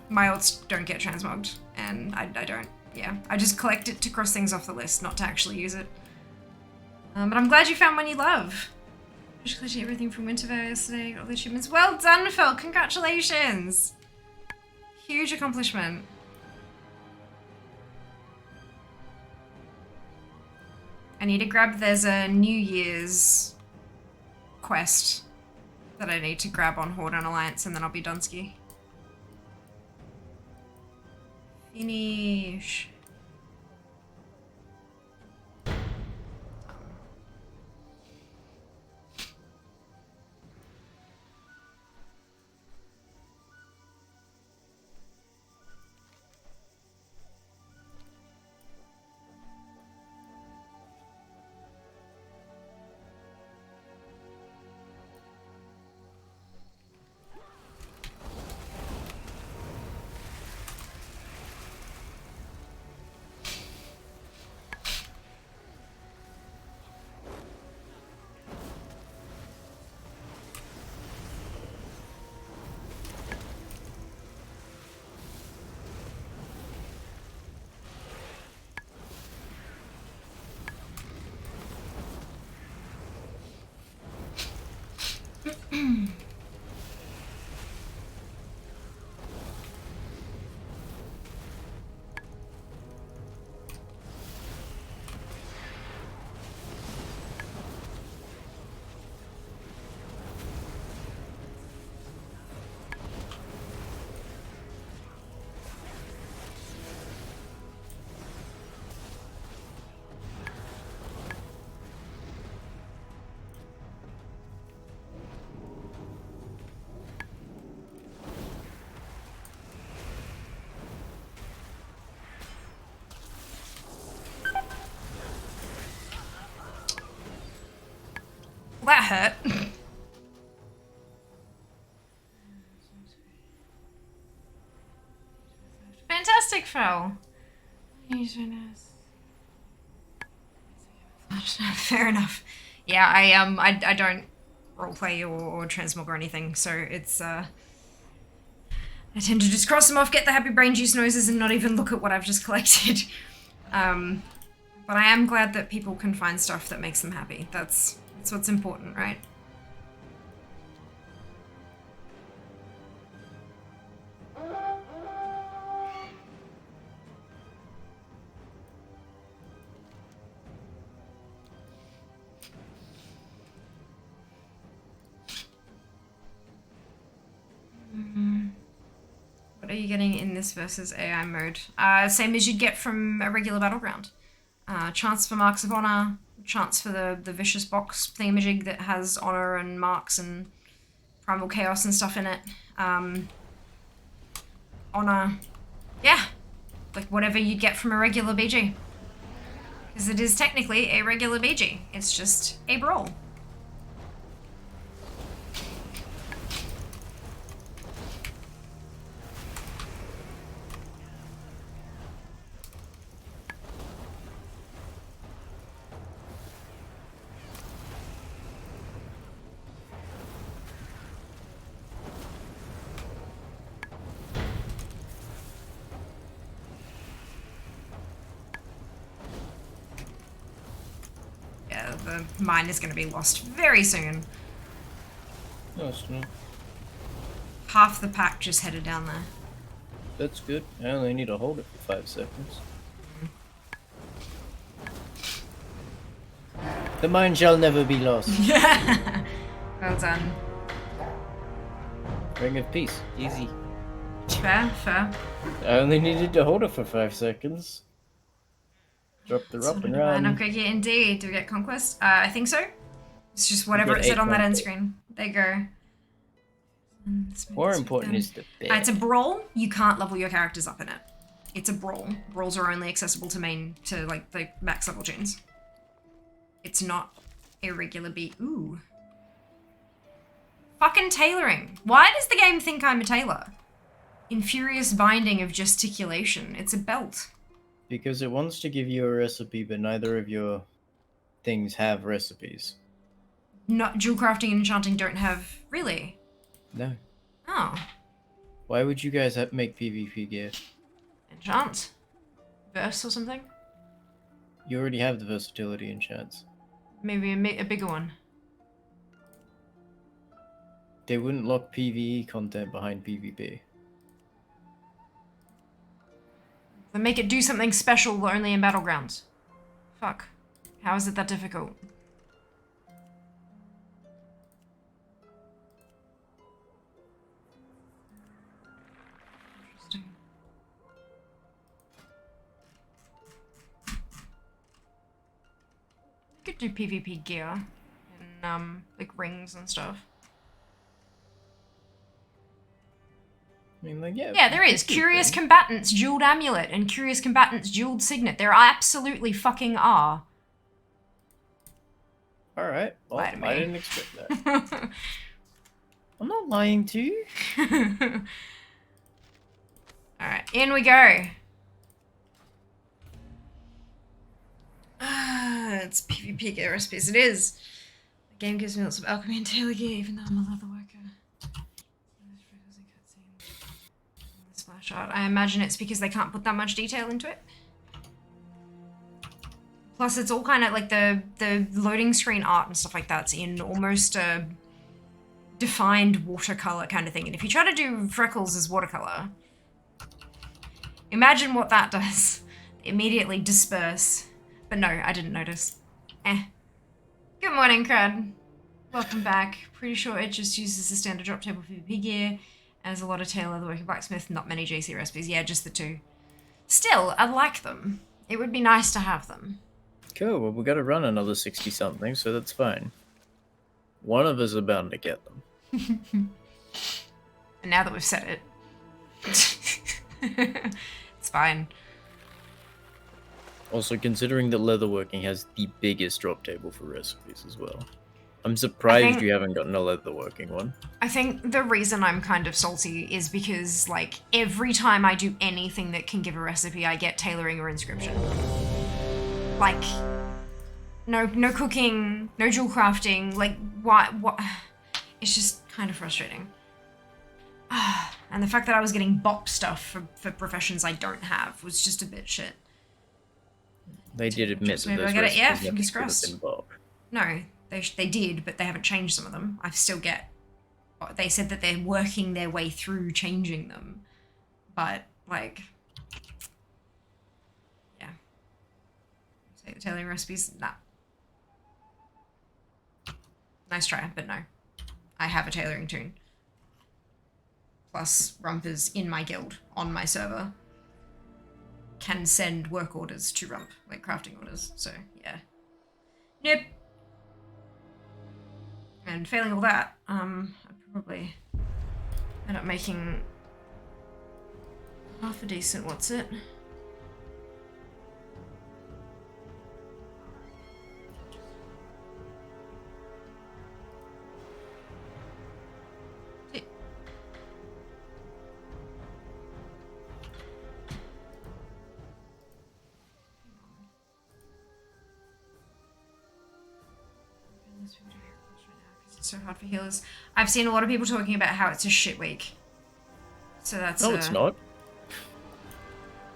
My ults don't get transmogged, and I don't, yeah. I just collect it to cross things off the list, not to actually use it. But I'm glad you found one you love. Just collected everything from Winterfell yesterday, got all the achievements. Well done, Phil! Congratulations! Huge accomplishment. I need to grab, there's a New Year's quest that I need to grab on Horde and Alliance, and then I'll be Dunsky. Finish. That hurt. Fantastic, Phil. Fair enough. Yeah, I don't roleplay or transmog or anything, so it's I tend to just cross them off, get the happy brain juice noises, and not even look at what I've just collected. But I am glad that people can find stuff that makes them happy. That's what's important, right? What are you getting in this versus AI mode? Same as you'd get from a regular battleground. Chance for marks of honor, chance for the vicious box thingamajig that has honor and marks and primal chaos and stuff in it. Honor, yeah, like whatever you'd get from a regular BG. Because it is technically a regular BG. It's just a brawl. The mine is going to be lost very soon. That's no. Half the pack just headed down there. That's good. I only need to hold it for 5 seconds. The mine shall never be lost. Well done. Ring of peace. Easy. Fair, fair. I only needed to hold it for 5 seconds. Drop the rope and run. Okay, yeah, indeed. Do we get conquest? I think so. It's just whatever it said on that end screen. There you go. More important is the bed. It's a brawl. You can't level your characters up in it. It's a brawl. Brawls are only accessible to like the max level tunes. It's not a regular beat. Ooh. Fucking tailoring. Why does the game think I'm a tailor? Infurious binding of gesticulation. It's a belt. Because it wants to give you a recipe, but neither of your things have recipes. Not jewel crafting and enchanting don't have... Really? No. Oh. Why would you guys make PvP gear? Enchant? Verse or something? You already have the versatility enchants. Maybe a bigger one. They wouldn't lock PvE content behind PvP. Then make it do something special only in Battlegrounds. Fuck. How is it that difficult? Interesting. You could do PvP gear and like rings and stuff. I mean, like, yeah. Yeah, there is. Curious Combatants, Jeweled Amulet, and Curious Combatants, Jeweled Signet. There absolutely fucking are. Alright, well, Lie to me. I didn't expect that. I'm not lying to you. Alright, in we go. It's PvP gear recipes. It is. The game gives me lots of alchemy and tailor gear, even though I'm a leather worker. Splash art. I imagine it's because they can't put that much detail into it. Plus, it's all kind of like the loading screen art and stuff like that's in almost a defined watercolor kind of thing. And if you try to do freckles as watercolor, imagine what that does. Immediately disperse. But no, I didn't notice. Good morning, Crud. Welcome back. Pretty sure it just uses the standard drop table PvP gear. As a lot of tailor, the working blacksmith, not many JC recipes. Yeah, just the 2. Still, I like them. It would be nice to have them. Cool, well, we gotta run another 60-something, so that's fine. One of us are bound to get them. And now that we've said it, it's fine. Also, considering that leatherworking has the biggest drop table for recipes as well. I'm surprised think- you haven't gotten a leather-working one. I think the reason I'm kind of salty is because, like, every time I do anything that can give a recipe, I get tailoring or inscription. Like, no cooking, no jewel crafting, like, what? It's just kind of frustrating. And the fact that I was getting bop stuff for professions I don't have was just a bit shit. They did admit that Maybe those I get it. Yeah, recipes never fingers should have crossed. been bop. No, they did, but they haven't changed some of them. I still get... They said that they're working their way through changing them. But, like... Yeah. Say the tailoring recipes? Nah. Nice try, but no. I have a tailoring toon. Plus, Rumpers in my guild, on my server, can send work orders to Rump, like crafting orders, so yeah. Nope. And failing all that, I'd probably end up making half a decent what's it. It's so hard for healers. I've seen a lot of people talking about how it's a shit week. So that's No, it's not.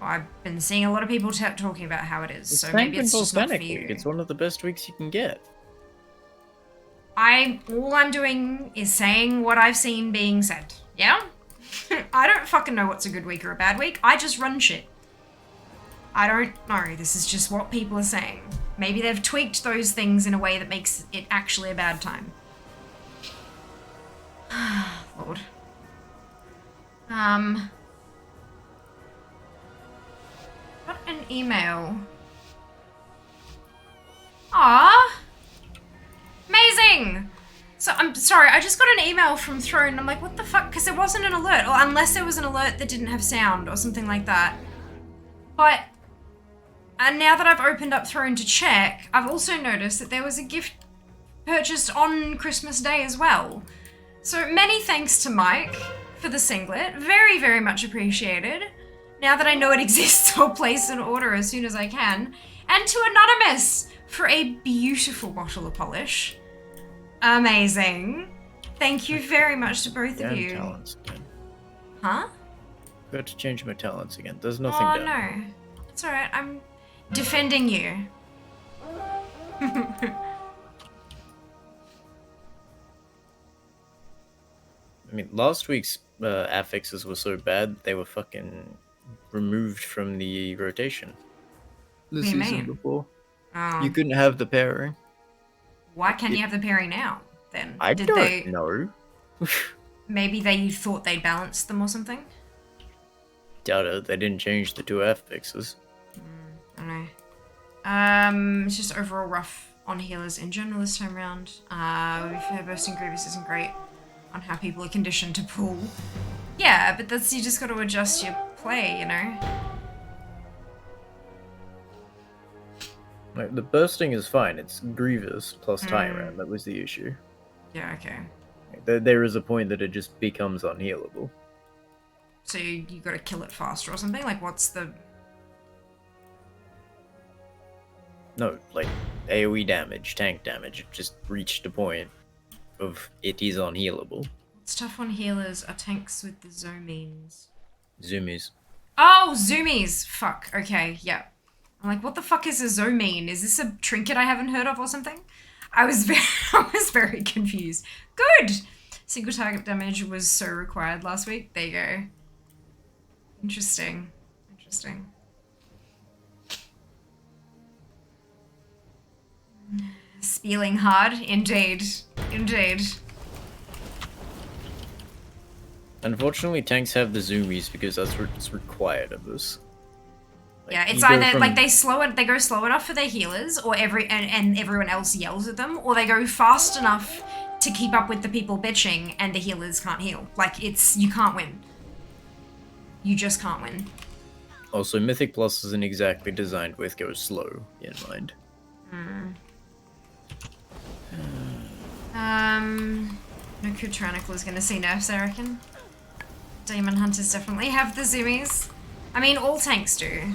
I've been seeing a lot of people talking about how it is. It's So maybe it's just not for volcanic you. week. It's one of the best weeks you can get. All I'm doing is saying what I've seen being said. Yeah? I don't fucking know what's a good week or a bad week. I just run shit. I don't know. This is just what people are saying. Maybe they've tweaked those things in a way that makes it actually a bad time. Lord. Got an email. Ah, amazing! So I'm sorry, I just got an email from Throne. I'm like, what the fuck? Because there wasn't an alert, or unless there was an alert that didn't have sound or something like that. But, and now that I've opened up Throne to check, I've also noticed that there was a gift purchased on Christmas Day as well. So many thanks to Mike for the singlet. Very, very much appreciated. Now that I know it exists, I'll place an order as soon as I can. And to Anonymous for a beautiful bottle of polish. Amazing. Thank you very much to both of you. Talents again. Huh? Got to change my talents again. There's nothing Oh done. no. It's alright, I'm defending you. I mean, last week's affixes were so bad, they were fucking removed from the rotation. The What do you season mean? before. Oh. You couldn't have the pairing. Why can't you have the pairing now, then? I Did don't they... know. Maybe they thought they balanced them or something? Doubt it. They didn't change the two affixes. I don't know. It's just overall rough on healers in general this time around. We've heard Bursting Grievous isn't great on how people are conditioned to pull. Yeah, but that's, you just gotta adjust your play, you know? Like, the bursting is fine. It's Grievous plus Tyrant that was the issue. Yeah, okay. There is a point that it just becomes unhealable. So you gotta kill it faster or something? Like, what's the... No, like, AoE damage, tank damage, it just reached a point of it is unhealable. What's tough on healers are tanks with the zoomies. Zoomies. Oh, zoomies! Fuck, okay, yeah. I'm like, what the fuck is a zoomine? Is this a trinket I haven't heard of or something? I was very confused. Good! Single target damage was so required last week. There you go. Interesting. Interesting. Spieling hard, indeed. Indeed. Unfortunately, tanks have the zoomies because that's what's required of us. Like, Yeah, it's you go either from- like they go slow enough for their healers, or and everyone else yells at them, or they go fast enough to keep up with the people bitching and the healers can't heal. Like, you can't win. You just can't win. Also, Mythic Plus isn't exactly designed with go slow in mind. No Coup Tyrannical is gonna see nerfs, I reckon. Demon Hunters definitely have the zoomies. I mean, all tanks do.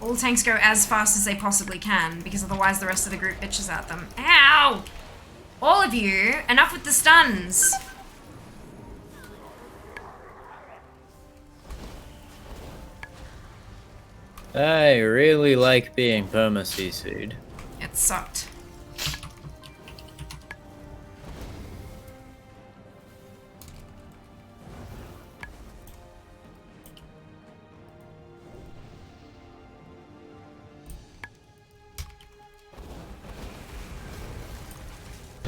All tanks go as fast as they possibly can, because otherwise the rest of the group bitches at them. Ow! All of you, enough with the stuns! I really like being perma-CC'd. It sucked.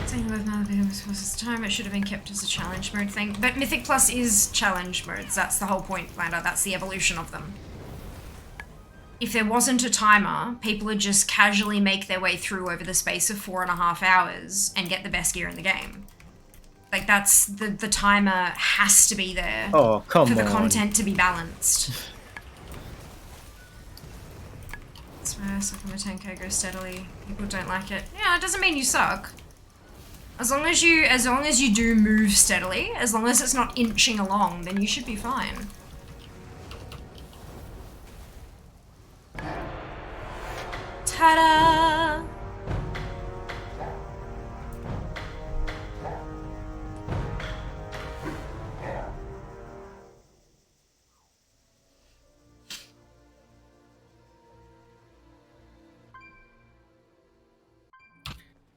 Saying with now versus time, it should have been kept as a challenge mode thing. But Mythic Plus is challenge modes. That's the whole point, Lander. That's the evolution of them. If there wasn't a timer, people would just casually make their way through over the space of 4.5 hours and get the best gear in the game. Like, that's the timer has to be there Oh, come for the on. content to be balanced. That's why I suck on the 10k, go steadily. People don't like it. Yeah, it doesn't mean you suck. As long as you do move steadily, as long as it's not inching along, then you should be fine. Ta-da!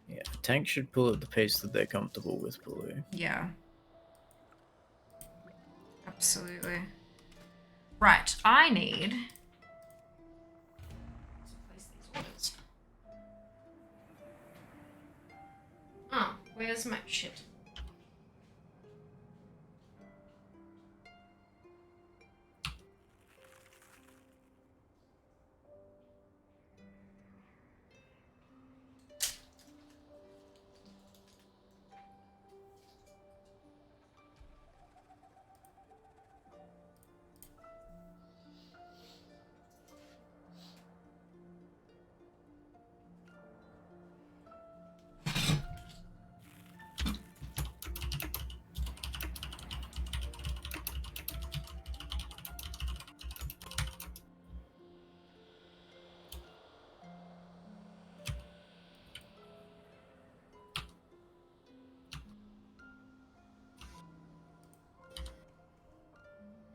Yeah, tanks should pull at the pace that they're comfortable with, Blue. Yeah. Absolutely. Right, I need to place these orders. Oh, where's my shit?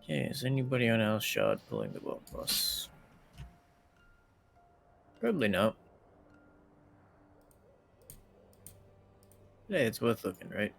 Okay, is anybody on else shard pulling the bot boss? Probably not. Hey, it's worth looking, right?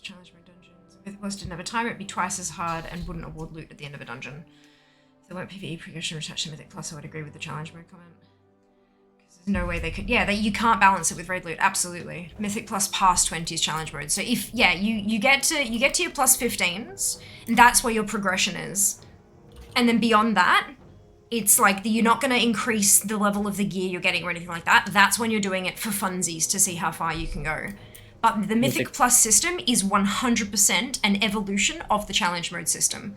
Challenge mode dungeons. Mythic Plus didn't have a timer, it'd be twice as hard and wouldn't award loot at the end of a dungeon. If there weren't PvE progression attached to Mythic Plus, I would agree with the challenge mode comment. Because there's no way they could. Yeah, you can't balance it with raid loot. Absolutely. Mythic Plus past 20 is challenge mode. So if you get to your plus 15s, and that's where your progression is. And then beyond that, it's like you're not going to increase the level of the gear you're getting or anything like that. That's when you're doing it for funsies to see how far you can go. But the Mythic Plus system is 100% an evolution of the challenge mode system.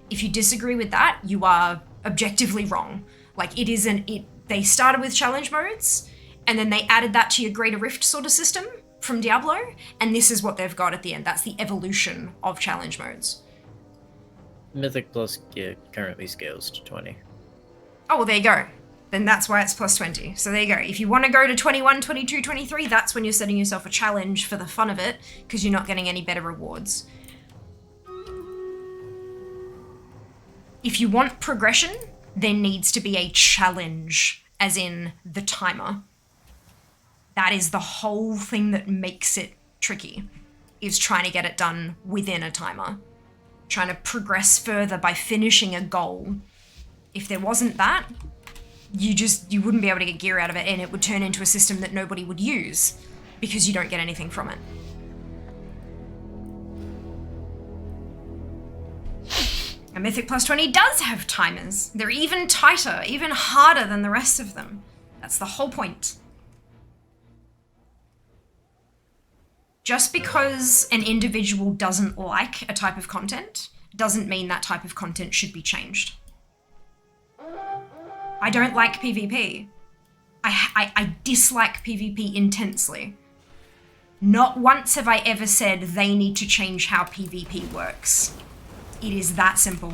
If you disagree with that, you are objectively wrong. Like, they started with challenge modes, and then they added that to your Greater Rift sort of system from Diablo, and this is what they've got at the end. That's the evolution of challenge modes. Mythic Plus gear currently scales to 20. Oh, well, there you go. Then that's why it's plus 20. So there you go. If you want to go to 21, 22, 23, that's when you're setting yourself a challenge for the fun of it, because you're not getting any better rewards. If you want progression, there needs to be a challenge, as in the timer. That is the whole thing that makes it tricky, is trying to get it done within a timer. Trying to progress further by finishing a goal. If there wasn't that, you wouldn't be able to get gear out of it, and it would turn into a system that nobody would use because you don't get anything from it. A Mythic Plus 20 does have timers. They're even tighter, even harder than the rest of them. That's the whole point. Just because an individual doesn't like a type of content doesn't mean that type of content should be changed. I don't like PvP. I dislike PvP intensely. Not once have I ever said they need to change how PvP works. It is that simple.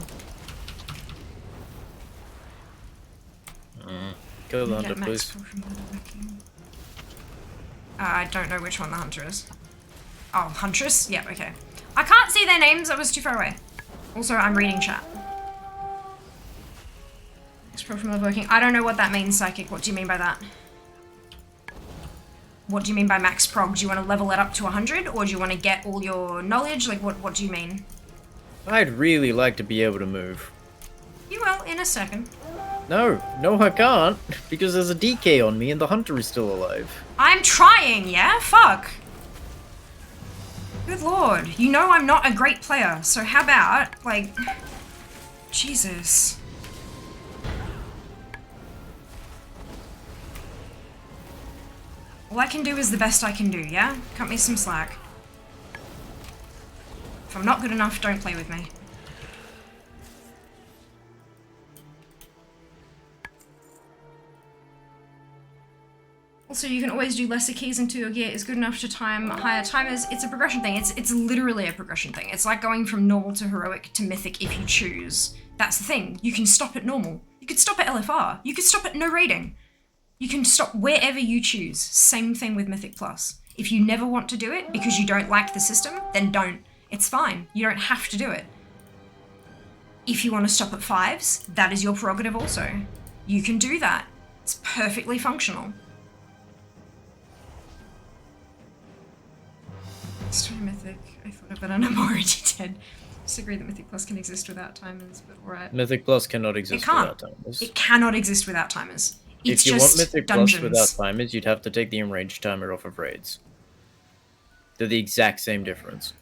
Kill the hunter, please. I don't know which one the hunter is. Oh, Huntress? Yep, okay. I can't see their names, I was too far away. Also, I'm reading chat. Max Prog from level working. I don't know what that means, Psychic. What do you mean by that? What do you mean by max prog? Do you want to level it up to 100? Or do you want to get all your knowledge? Like, what do you mean? I'd really like to be able to move. You will, in a second. No, I can't. Because there's a DK on me and the hunter is still alive. I'm trying, yeah? Fuck. Good lord. You know I'm not a great player, so how about, like... Jesus. All I can do is the best I can do, yeah? Cut me some slack. If I'm not good enough, don't play with me. Also, you can always do lesser keys until your gear is good enough to time higher timers. It's a progression thing. It's literally a progression thing. It's like going from normal to heroic to mythic if you choose. That's the thing. You can stop at normal. You could stop at LFR. You could stop at no rating. You can stop wherever you choose. Same thing with Mythic Plus. If you never want to do it because you don't like the system, then don't. It's fine. You don't have to do it. If you want to stop at 5s, that is your prerogative also. You can do that. It's perfectly functional. Story Mythic. I thought of it and I'm already dead. Disagree that Mythic Plus can exist without timers, but alright. Mythic Plus cannot exist without timers. It cannot exist without timers. It's if you just want Mythic dungeons. Plus without timers, you'd have to take the enraged timer off of raids. They're the exact same difference.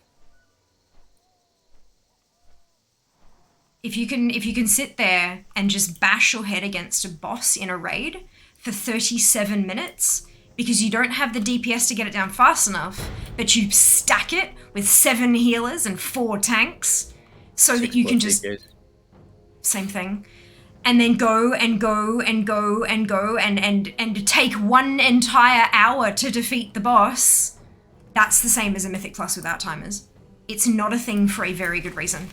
If you can sit there and just bash your head against a boss in a raid for 37 minutes because you don't have the DPS to get it down fast enough, but you stack it with 7 healers and 4 tanks so that you can just... Same thing. And then go and go and go and go and take 1 entire hour to defeat the boss, that's the same as a Mythic Plus without timers. It's not a thing for a very good reason.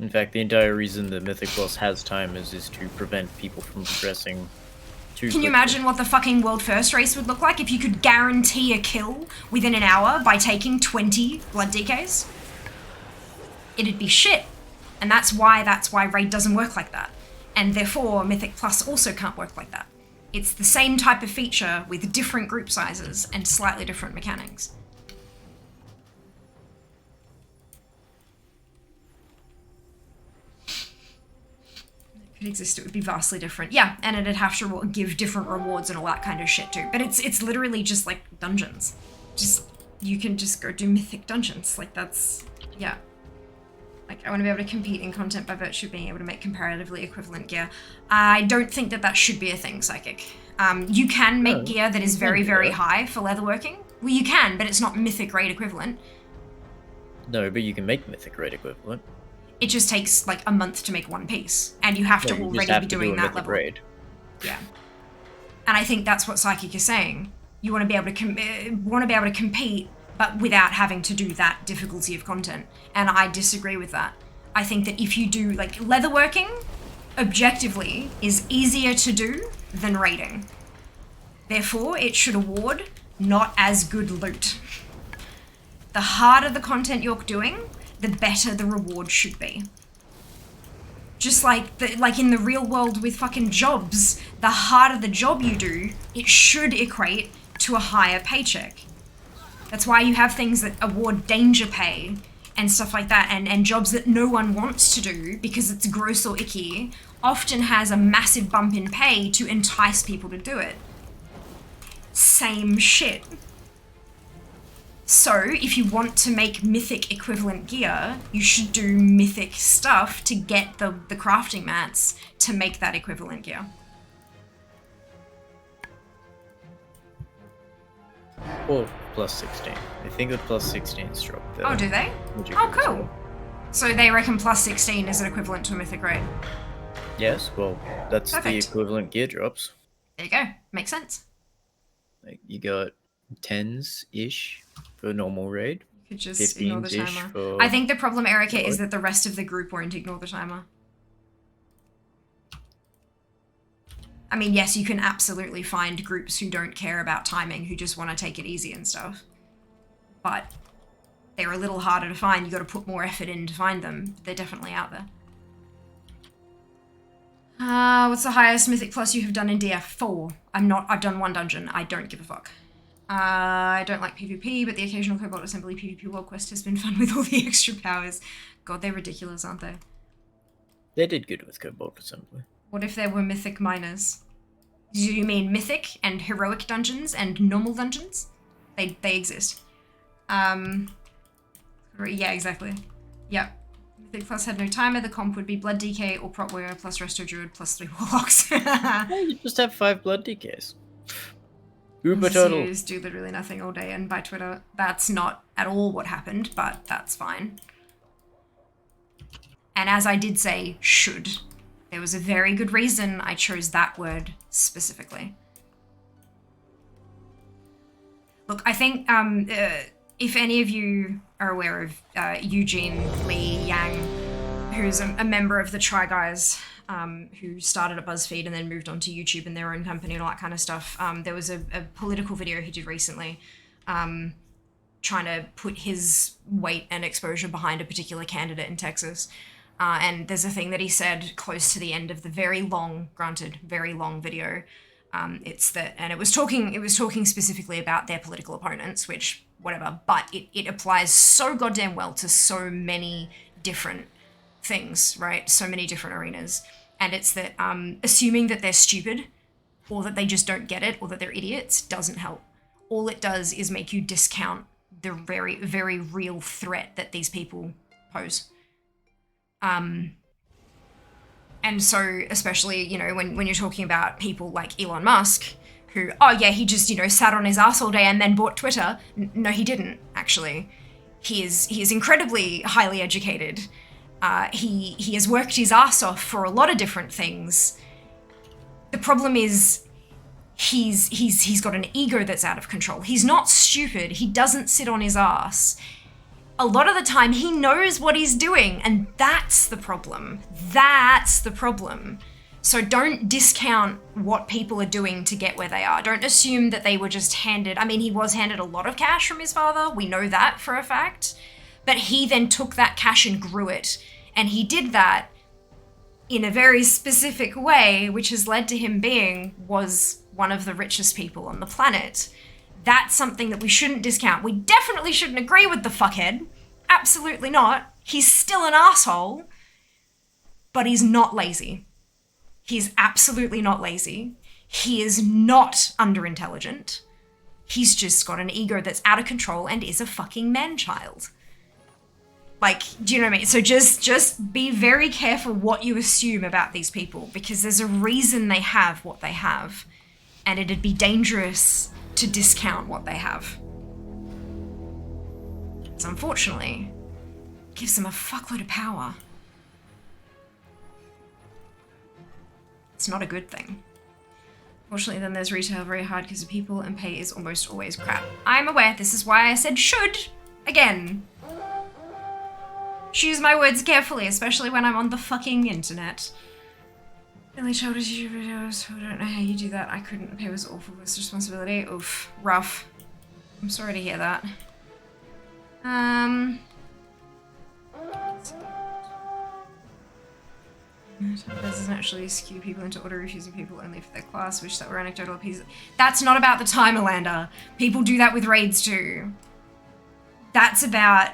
In fact, the entire reason that Mythic Plus has timers is to prevent people from progressing too quickly. Can you imagine what the fucking world first race would look like if you could guarantee a kill within an hour by taking 20 blood DKs? It'd be shit. And that's why raid doesn't work like that. And therefore, Mythic Plus also can't work like that. It's the same type of feature with different group sizes and slightly different mechanics. If it existed, it would be vastly different. Yeah, and it'd have to give different rewards and all that kind of shit too. But it's literally just like dungeons. You can just go do mythic dungeons. Like that's, yeah. Like I want to be able to compete in content by virtue of being able to make comparatively equivalent gear. I don't think that should be a thing, Psychic. You can make gear that is very, very high for leatherworking. Well, you can, but it's not mythic raid equivalent. No, but you can make mythic raid equivalent. It just takes like a month to make 1 piece, and you have to already be doing that level. Raid. Yeah, and I think that's what Psychic is saying. You want to be able to compete, but without having to do that difficulty of content. And I disagree with that. I think that if you do like leatherworking, objectively is easier to do than raiding. Therefore, it should award not as good loot. The harder the content you're doing, the better the reward should be. Just like in the real world with fucking jobs, the harder the job you do, it should equate to a higher paycheck. That's why you have things that award danger pay and stuff like that, and jobs that no one wants to do because it's gross or icky often has a massive bump in pay to entice people to do it. Same shit. So, if you want to make mythic equivalent gear, you should do mythic stuff to get the crafting mats to make that equivalent gear. Or plus 16. I think with plus 16 drop. Oh, do they? Oh, cool. So they reckon plus 16 is an equivalent to a mythic raid. Yes, well, that's Perfect. the equivalent gear drops. There you go. Makes sense. Like, you got 10s-ish for normal raid. You could just ignore the 15-ish timer. for... I think the problem, Erica, is what? that the rest of the group won't ignore the timer. I mean, yes, you can absolutely find groups who don't care about timing, who just want to take it easy and stuff. But they're a little harder to find. You got to put more effort in to find them. They're definitely out there. What's the highest Mythic Plus you have done in DF? 4. I've done 1 dungeon. I don't give a fuck. I don't like PvP, but the occasional Cobalt Assembly PvP World Quest has been fun with all the extra powers. God, they're ridiculous, aren't they? They did good with Cobalt Assembly. What if there were mythic miners? Do you mean mythic and heroic dungeons and normal dungeons? They exist. Yeah, exactly. Yep. Mythic Plus had no timer. The comp would be Blood DK or Prot Warrior plus Resto Druid plus 3 Warlocks. Yeah, you just have 5 blood DKs. Uber total. Zoos do literally nothing all day, and by Twitter, that's not at all what happened, but that's fine. And as I did say, should. There was a very good reason I chose that word specifically. Look, I think if any of you are aware of Eugene Lee Yang, who's a member of the Try Guys, who started at BuzzFeed and then moved on to YouTube and their own company and all that kind of stuff, there was a political video he did recently trying to put his weight and exposure behind a particular candidate in Texas. And there's a thing that he said close to the end of the very long, granted, very long video. It's that, and it was talking specifically about their political opponents, which, whatever, but it applies so goddamn well to so many different things, right? So many different arenas. And it's that assuming that they're stupid or that they just don't get it or that they're idiots doesn't help. All it does is make you discount the very, very real threat that these people pose. And so, especially, you know, when you're talking about people like Elon Musk, who, oh yeah, he just, you know, sat on his ass all day and then bought Twitter. No, he didn't, actually. He is incredibly highly educated. He has worked his ass off for a lot of different things. The problem is he's got an ego that's out of control. He's not stupid. He doesn't sit on his ass. A lot of the time, he knows what he's doing, and that's the problem. That's the problem. So don't discount what people are doing to get where they are. Don't assume that they were just handed... I mean, he was handed a lot of cash from his father. We know that for a fact. But he then took that cash and grew it. And he did that in a very specific way, which has led to him was one of the richest people on the planet. That's something that we shouldn't discount. We definitely shouldn't agree with the fuckhead. Absolutely not. He's still an asshole, but he's not lazy. He's absolutely not lazy. He is not underintelligent. He's just got an ego that's out of control and is a fucking man-child. Like, do you know what I mean? So just be very careful what you assume about these people, because there's a reason they have what they have, and it'd be dangerous to discount what they have. So unfortunately, it gives them a fuckload of power. It's not a good thing. Fortunately, then there's retail very hard because of people, and pay is almost always crap. I'm aware, this is why I said should. Again. Choose my words carefully, especially when I'm on the fucking internet. Really childish YouTube videos. I don't know how you do that. I couldn't. Pay was awful. This responsibility. Oof. Rough. I'm sorry to hear that. Doesn't actually skew people into auto-refusing people only for their class, which that were anecdotal pieces. That's not about the timer, Lander. People do that with raids too. That's about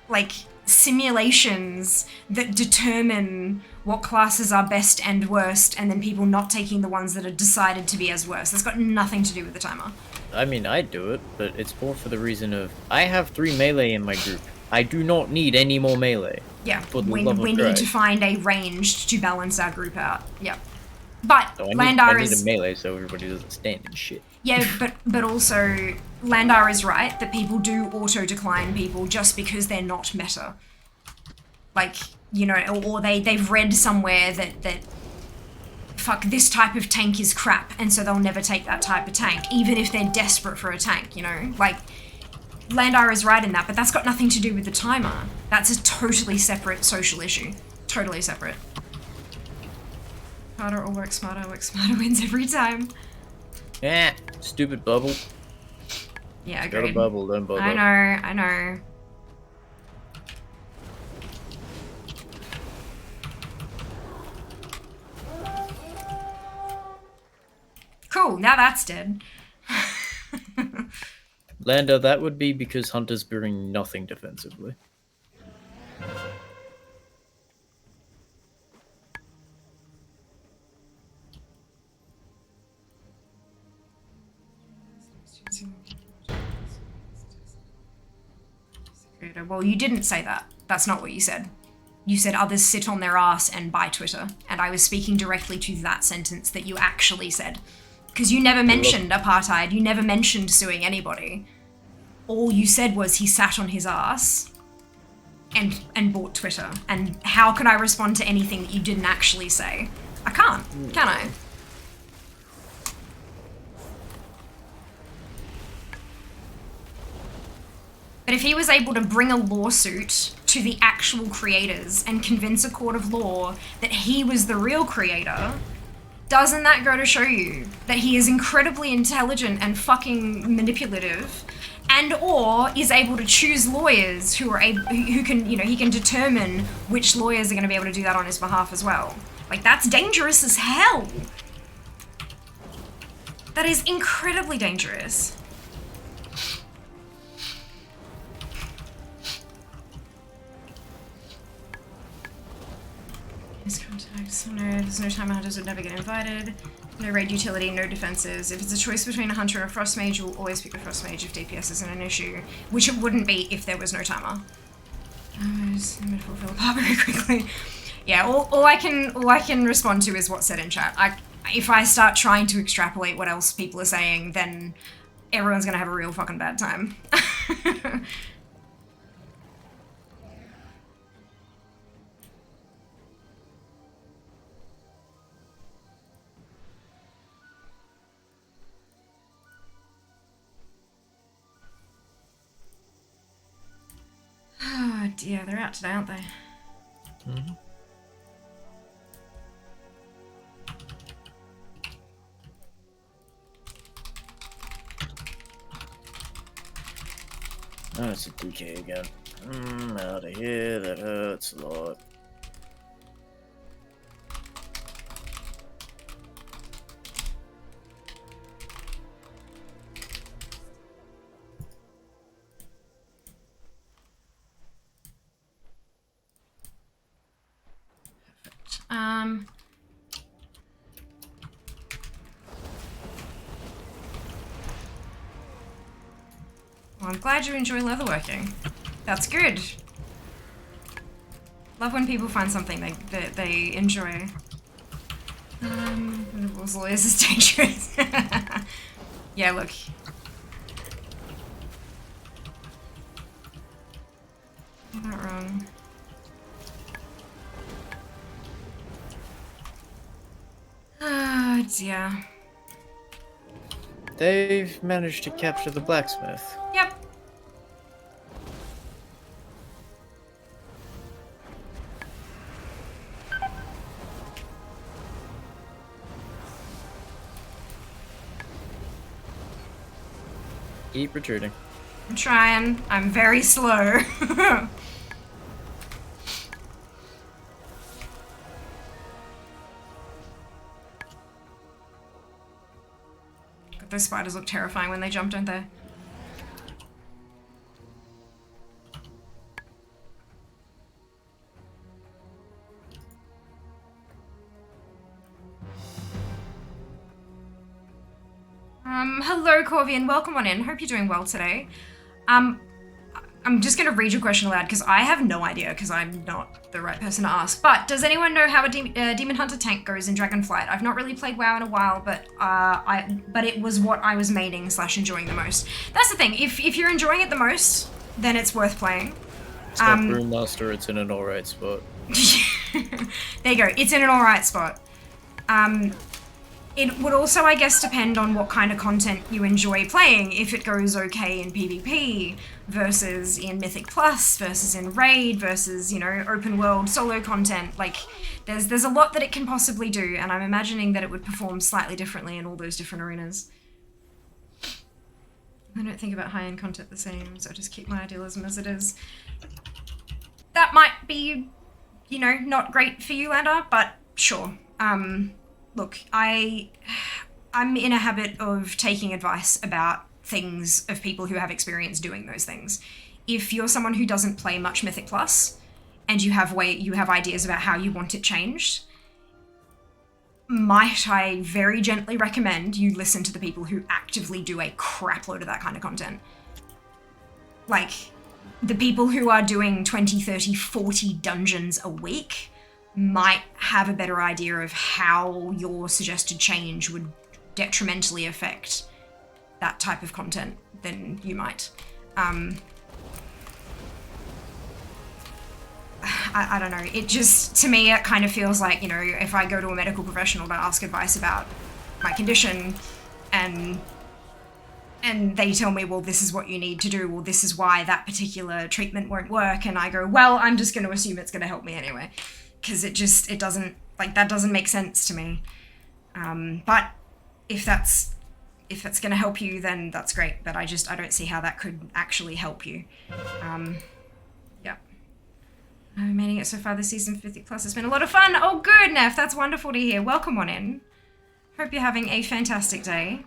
like simulations that determine what classes are best and worst, and then people not taking the ones that are decided to be as worst. That's got nothing to do with the timer. I mean, I do it, but it's more for the reason of I have 3 melee in my group. I do not need any more melee. Yeah, For the we love of need Christ. to find a ranged to balance our group out. Yeah. But So I Landar need is... a melee so everybody doesn't stand and shit. Yeah, but also, Landar is right that people do auto-decline people just because they're not meta. Like, you know, or they've read somewhere that fuck, this type of tank is crap, and so they'll never take that type of tank, even if they're desperate for a tank, you know? Like, Landar is right in that, but that's got nothing to do with the timer. That's a totally separate social issue. Totally separate. Harder or work smarter wins every time. Yeah, stupid bubble. Yeah, Got a agreed. bubble, don't bubble. I know. Cool, now that's dead. Lander, that would be because hunters bring nothing defensively. Well, you didn't say that. That's not what you said. You said others sit on their ass and buy Twitter, and I was speaking directly to that sentence that you actually said. Because you never mentioned apartheid, you never mentioned suing anybody. All you said was he sat on his ass and bought Twitter. And how could I respond to anything that you didn't actually say? I can't, can I? But if he was able to bring a lawsuit to the actual creators and convince a court of law that he was the real creator, doesn't that go to show you that he is incredibly intelligent and fucking manipulative, and or is able to choose lawyers who are able, who can, you know, he can determine which lawyers are going to be able to do that on his behalf as well. Like, that's dangerous as hell. That is incredibly dangerous. Contacts. No, there's no timer. Hunters would never get invited. No raid utility, no defenses. If it's a choice between a hunter and a frost mage, you'll always pick the frost mage if DPS isn't an issue, which it wouldn't be if there was no timer. I'm gonna fulfill apart very quickly. Yeah, all I can respond to is what's said in chat. If I start trying to extrapolate what else people are saying, then everyone's gonna have a real fucking bad time. Oh dear, they're out today, aren't they? Mm-hmm. Oh, it's a 2K again. Out of here, that hurts a lot. Well, I'm glad you enjoy leatherworking. That's good. Love when people find something that they enjoy. Rules lawyers is dangerous. Yeah, look. You're not wrong. Oh dear. They've managed to capture the blacksmith. Yep. Keep retreating. I'm trying. I'm very slow. those spiders look terrifying when they jump, don't they? Hello, Corvian. Welcome on in. Hope you're doing well today. I'm just going to read your question aloud because I have no idea because I'm not the right person to ask. But does anyone know how a Demon Hunter tank goes in Dragonflight? I've not really played WoW in a while, but but it was what I was maining / enjoying the most. That's the thing. If you're enjoying it the most, then it's worth playing. It's not Brewmaster, it's in an alright spot. There you go. It's in an alright spot. It would also, I guess, depend on what kind of content you enjoy playing. If it goes okay in PvP versus in Mythic Plus versus in Raid versus, you know, open world solo content. Like, there's a lot that it can possibly do, and I'm imagining that it would perform slightly differently in all those different arenas. I don't think about high-end content the same, so I just keep my idealism as it is. That might be, you know, not great for you, Lander, but sure. Look, I'm in a habit of taking advice about things of people who have experience doing those things. If you're someone who doesn't play much Mythic Plus and you have ideas about how you want it changed, might I very gently recommend you listen to the people who actively do a crap load of that kind of content. Like, the people who are doing 20, 30, 40 dungeons a week might have a better idea of how your suggested change would detrimentally affect that type of content than you might. I don't know, it just, to me, it kind of feels like, you know, if I go to a medical professional to ask advice about my condition and they tell me, well, this is what you need to do, or this is why that particular treatment won't work, and I go, well, I'm just going to assume it's going to help me anyway. Because it doesn't, like, that doesn't make sense to me. But if that's going to help you, then that's great. But I don't see how that could actually help you. Yeah. I'm making it so far this season, 50 plus. It's been a lot of fun. Oh, good, Neff. That's wonderful to hear. Welcome on in. Hope you're having a fantastic day.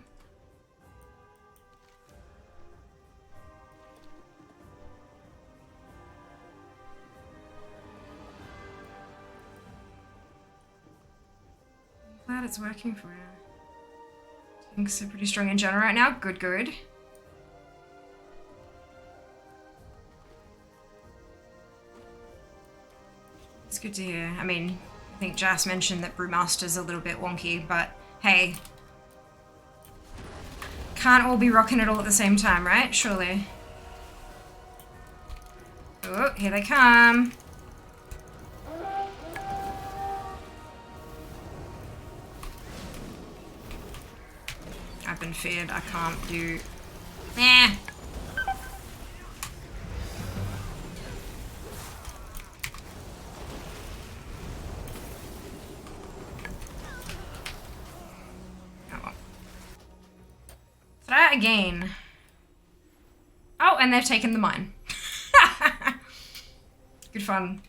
Glad it's working for you. Things are pretty strong in general right now. Good, good. It's good to hear. I mean, I think Jas mentioned that Brewmaster's a little bit wonky, but hey. Can't all be rocking it all at the same time, right? Surely. Oh, here they come. I've been feared, I can't do... Eh. Oh well. Try it again. Oh, and they've taken the mine. Good fun.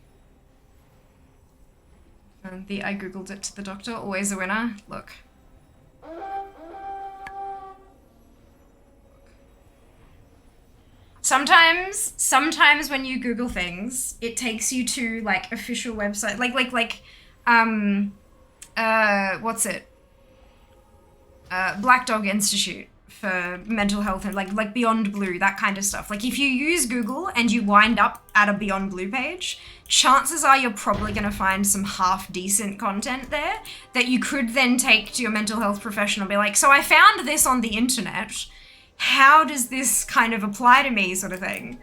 The I googled it to the doctor, always a winner. Look. Sometimes when you Google things, it takes you to like official website, what's it? Black Dog Institute for mental health and like Beyond Blue, that kind of stuff. Like if you use Google and you wind up at a Beyond Blue page, chances are you're probably going to find some half decent content there that you could then take to your mental health professional and be like, so I found this on the internet. How does this kind of apply to me, sort of thing?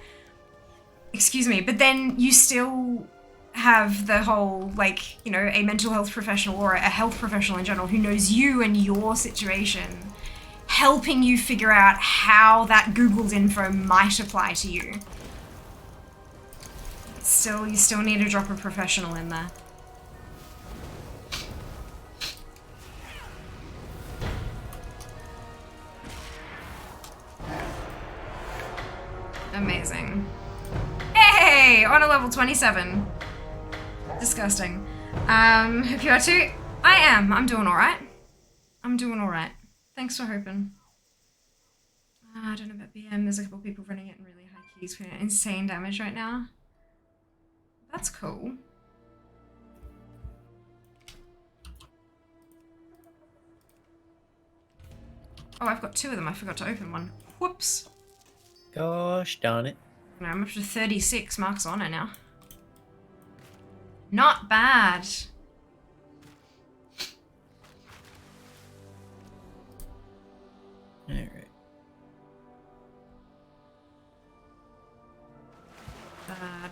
Excuse me, but then you still have the whole, like, you know, a mental health professional or a health professional in general who knows you and your situation, helping you figure out how that Googled info might apply to you. You still need to drop a professional in there. Amazing. Hey! On a level 27. Disgusting. Hope you are too. I am. I'm doing alright. I'm doing alright. Thanks for hoping. I don't know about BM. There's a couple people running it in really high keys for insane damage right now. That's cool. Oh, I've got 2 of them. I forgot to open one. Whoops. Gosh darn it. No, I'm up to 36 marks on it now. Not bad. Alright. Bad.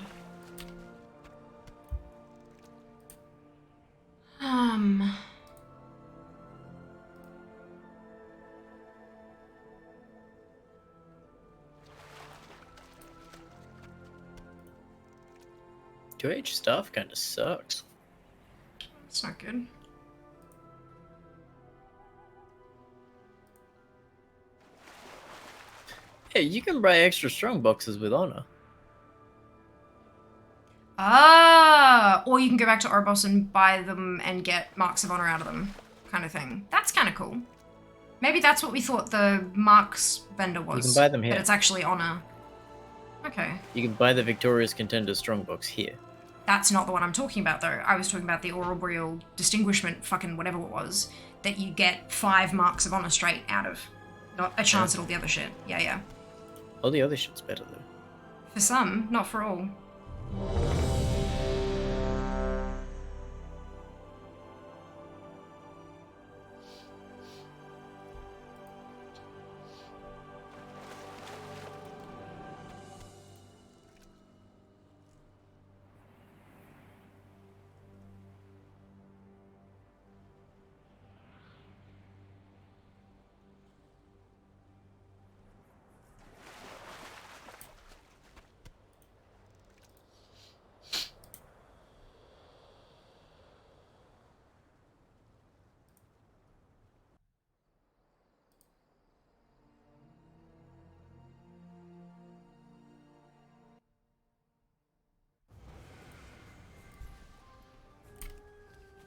Two-H stuff kind of sucks. It's not good. Hey, you can buy extra strong boxes with honor. Ah, or you can go back to Oribos and buy them and get marks of honor out of them, kind of thing. That's kind of cool. Maybe that's what we thought the marks vendor was. You can buy them here. But it's actually honor. Okay. You can buy the Victorious Contender strongbox here. That's not the one I'm talking about, though. I was talking about the Auroboreal Distinguishment, fucking whatever it was, that you get 5 marks of honor straight out of. Not a chance at all the other shit. Yeah, yeah. All the other shit's better, though. For some, not for all.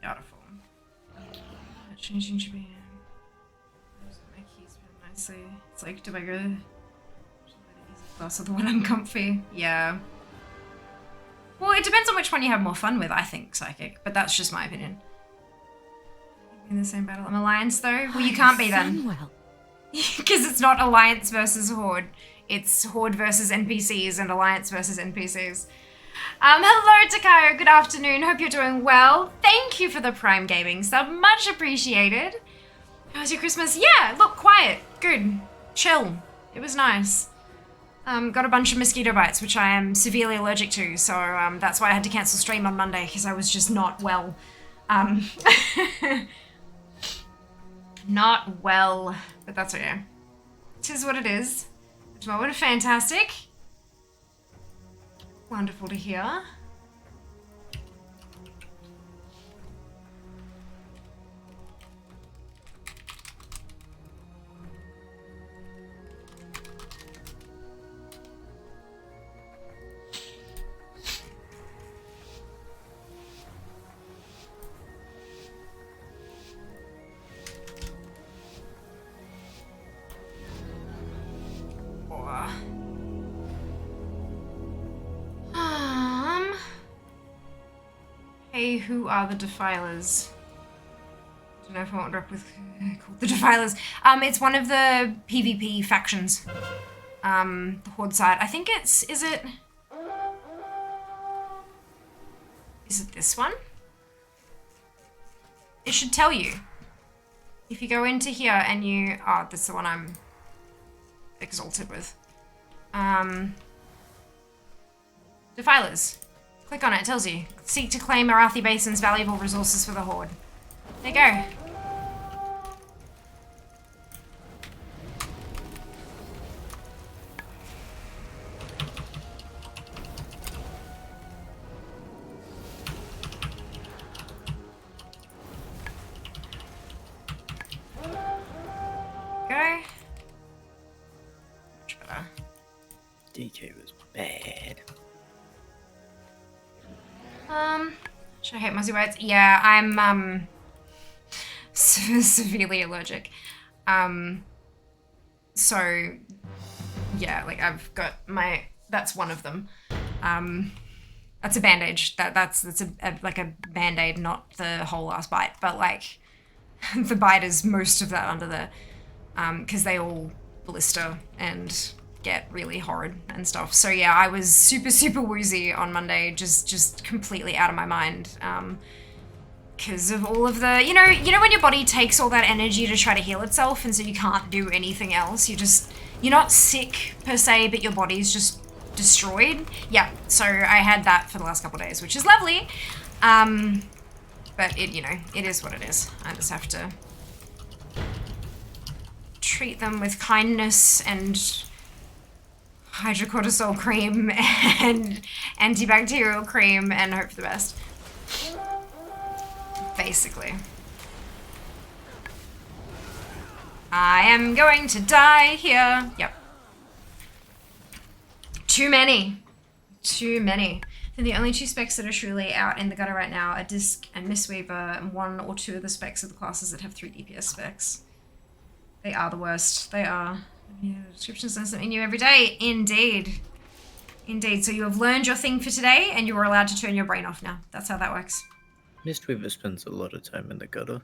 Beautiful. Changing to be. My keys very nicely. It's like, do I go the easy class or the one I'm comfy? Yeah. Well, it depends on which one you have more fun with, I think, Psychic, but that's just my opinion. In the same battle. I'm Alliance, though? Well, you can't be then. Well. Because it's not Alliance versus Horde. It's Horde versus NPCs and Alliance versus NPCs. Hello, Takayo. Good afternoon. Hope you're doing well. Thank you for the Prime Gaming sub. Much appreciated. How was your Christmas? Yeah, look, quiet. Good. Chill. It was nice. Got a bunch of mosquito bites, which I am severely allergic to, so that's why I had to cancel stream on Monday, because I was just not well. Not well, but that's okay. Tis what it is. Tomorrow, fantastic. Wonderful to hear. Hey, who are the Defilers? I don't know if I want to rep with called the Defilers. It's one of the PvP factions. The Horde side. I think it's, is it this one? It should tell you. If you go into here and you, oh, this is the one I'm exalted with. Defilers. Click on it, it tells you. Seek to claim Arathi Basin's valuable resources for the Horde. There you go. Go. Much better. DK was bad. Should I hate muzzy bites? Yeah, I'm severely allergic. So yeah, like I've got that's one of them. That's a bandage. That's like a band-aid, not the whole last bite, but like the bite is most of that under there. Because they all blister and get really horrid and stuff. So yeah, I was super, super woozy on Monday, just completely out of my mind. Because of all of the, you know when your body takes all that energy to try to heal itself and so you can't do anything else, you're not sick per se, but your body's just destroyed. Yeah, so I had that for the last couple of days, which is lovely. But it is what it is. I just have to treat them with kindness and hydrocortisol cream and antibacterial cream and hope for the best. Basically. I am going to die here. Yep. Too many. And the only 2 specs that are truly out in the gutter right now are Disc and Mistweaver, and 1 or 2 of the specs of the classes that have 3 DPS specs. They are the worst. They are. Yeah, descriptions learn something new every day. Indeed. So you have learned your thing for today, and you are allowed to turn your brain off now. That's how that works. Mistweaver spends a lot of time in the gutter.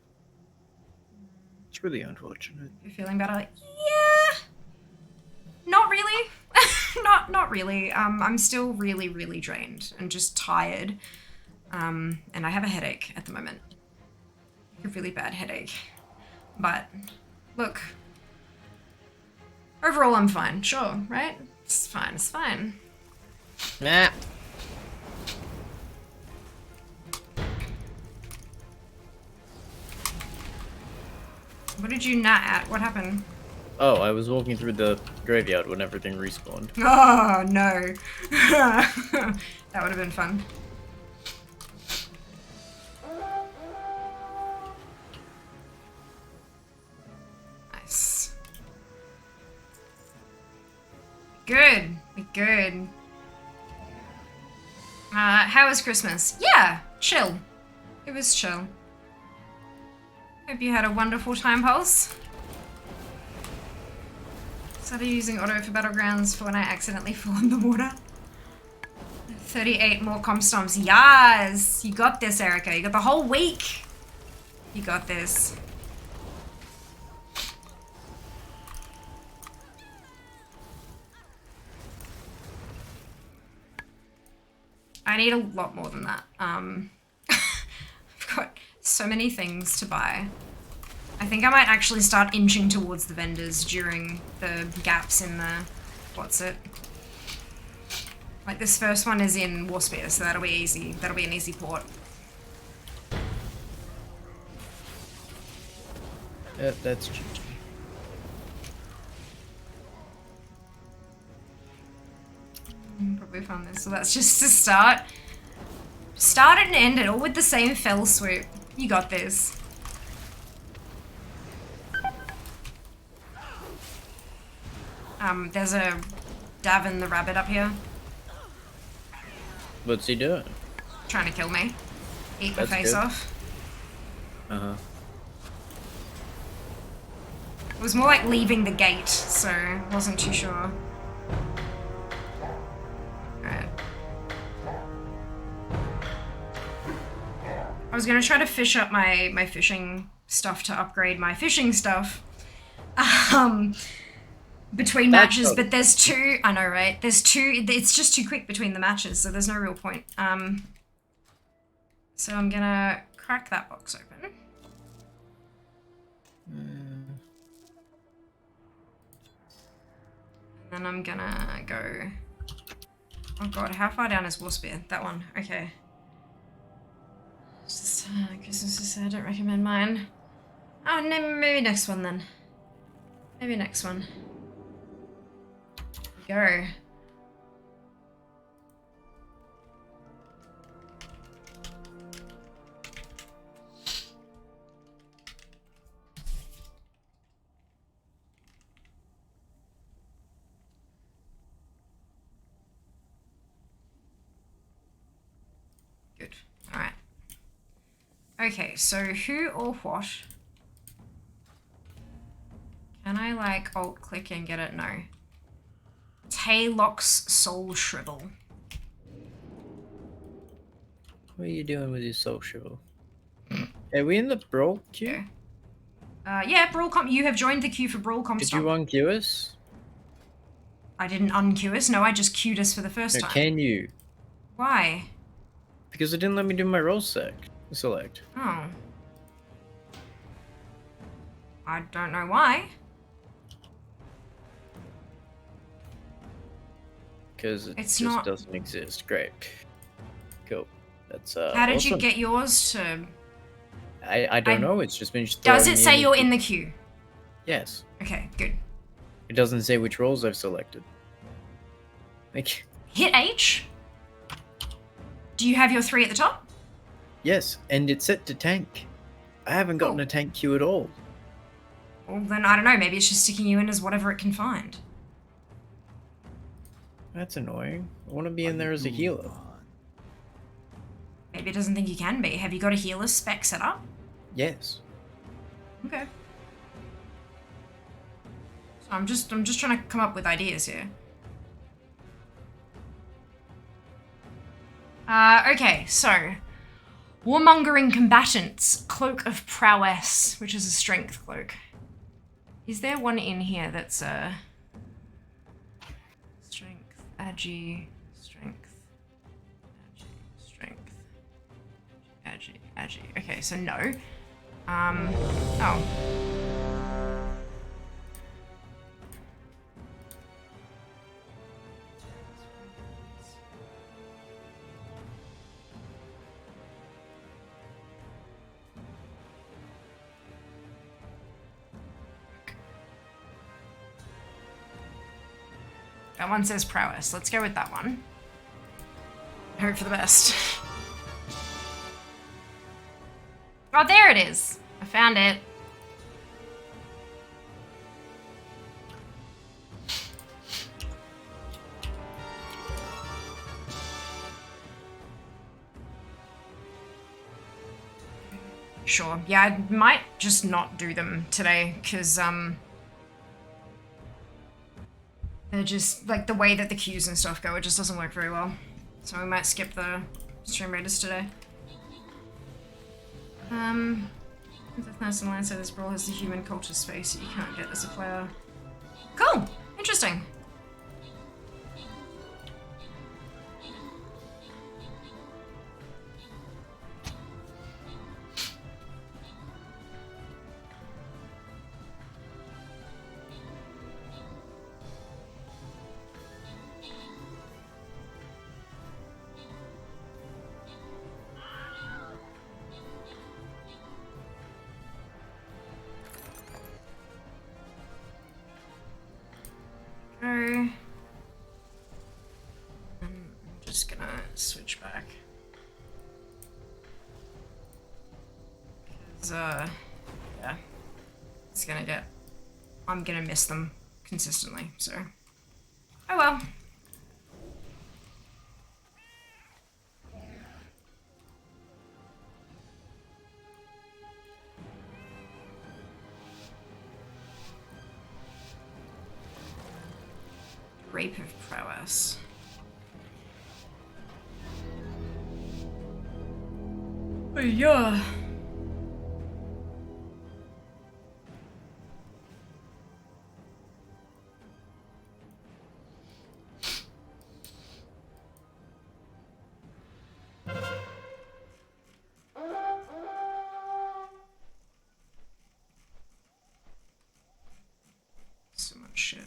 It's really unfortunate. You're feeling better? Yeah. Not really. not really. I'm still really, really drained and just tired. And I have a headache at the moment. A really bad headache. But look. Overall, I'm fine. Sure, right? It's fine. Nah. What did you nut at? What happened? Oh, I was walking through the graveyard when everything respawned. Oh, no. That would have been fun. Nice. Good. How was Christmas? Yeah, chill. It was chill. Hope you had a wonderful time, Pulse. Started using auto for Battlegrounds for when I accidentally fall in the water. 38 more comp stomps. Yes! You got this, Erica. You got the whole week. You got this. I need a lot more than that. I've got so many things to buy. I think I might actually start inching towards the vendors during the gaps in the... what's it? Like this first one is in Warspear, so that'll be easy. That'll be an easy port. Yep, that's GG. Probably found this. So that's just to start. Start it and end it all with the same fell swoop. You got this. There's a Davin the rabbit up here. What's he doing? Trying to kill me. Eat my That's face good. off. Uh-huh. It was more like leaving the gate, so wasn't too sure. Alright. I was gonna try to fish up my fishing stuff to upgrade my fishing stuff. Between matches, but there's 2, I know, right? There's 2, it's just too quick between the matches, so there's no real point. So I'm gonna crack that box open. And then I'm gonna go... Oh god, how far down is Warspear? That one, okay. It's just, Christmas is sad, I don't recommend mine. Oh, no, maybe next one then. Maybe next one. Go. Good. All right. Okay, so who or what can I I like alt click and get it? No. Taylock's Soul Shrivel. What are you doing with your soul shrivel? Are we in the brawl queue? Yeah, Brawl Comp. You have joined the queue for Brawl Comp. Did you unqueue us? I didn't unqueue us. No, I just queued us for the first No, time. can you? Why? Because it didn't let me do my role select. Oh. I don't know why. Because it It's just not- doesn't exist. Great. Cool. That's How did you awesome. get yours to... I don't know. It's just been. Does throwing it me say in you're in the queue? Yes. Okay, good. It doesn't say which roles I've selected. Like, Hit H? Do you have your 3 at the top? yes, and it's set to tank. I haven't gotten Oh. a tank queue at all. Well, then, I don't know. Maybe it's just sticking you in as whatever it can find. That's annoying. I want to be in there as a healer. Maybe it doesn't think you can be. Have you got a healer spec set up? Yes. Okay. So I'm just trying to come up with ideas here. Okay, so Warmongering Combatants, Cloak of Prowess, which is a strength cloak. Is there one in here that's a strength, agi, strength, agi, strength, agi. Okay, so no. Oh. That one says prowess. Let's go with that one. Hope for the best. Oh, there it is. I found it. Sure. Yeah, I might just not do them today, because, they're just, like, the way that the queues and stuff go, it just doesn't work very well. So we might skip the stream raiders today. That's nice and Lancer, this brawl has the human culture space that you can't get as a player. Cool! Interesting. I'm just gonna switch back. 'Cause, yeah. It's gonna get... I'm gonna miss them consistently, so... Oh well. Rape of Prowess. Oh yeah. So much shit.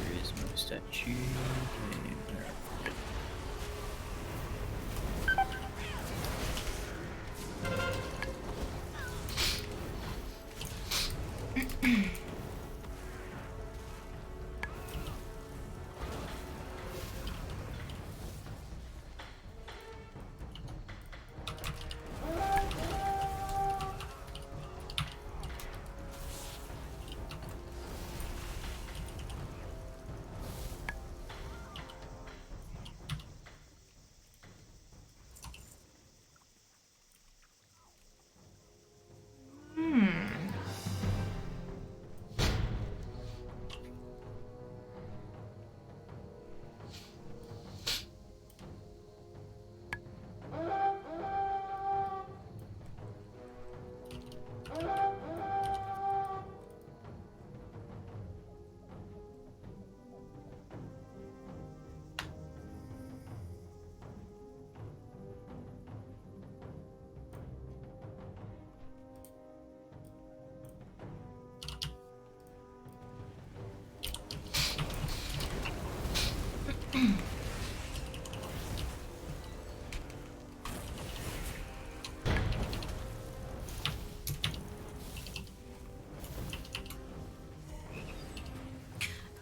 Where is my statue?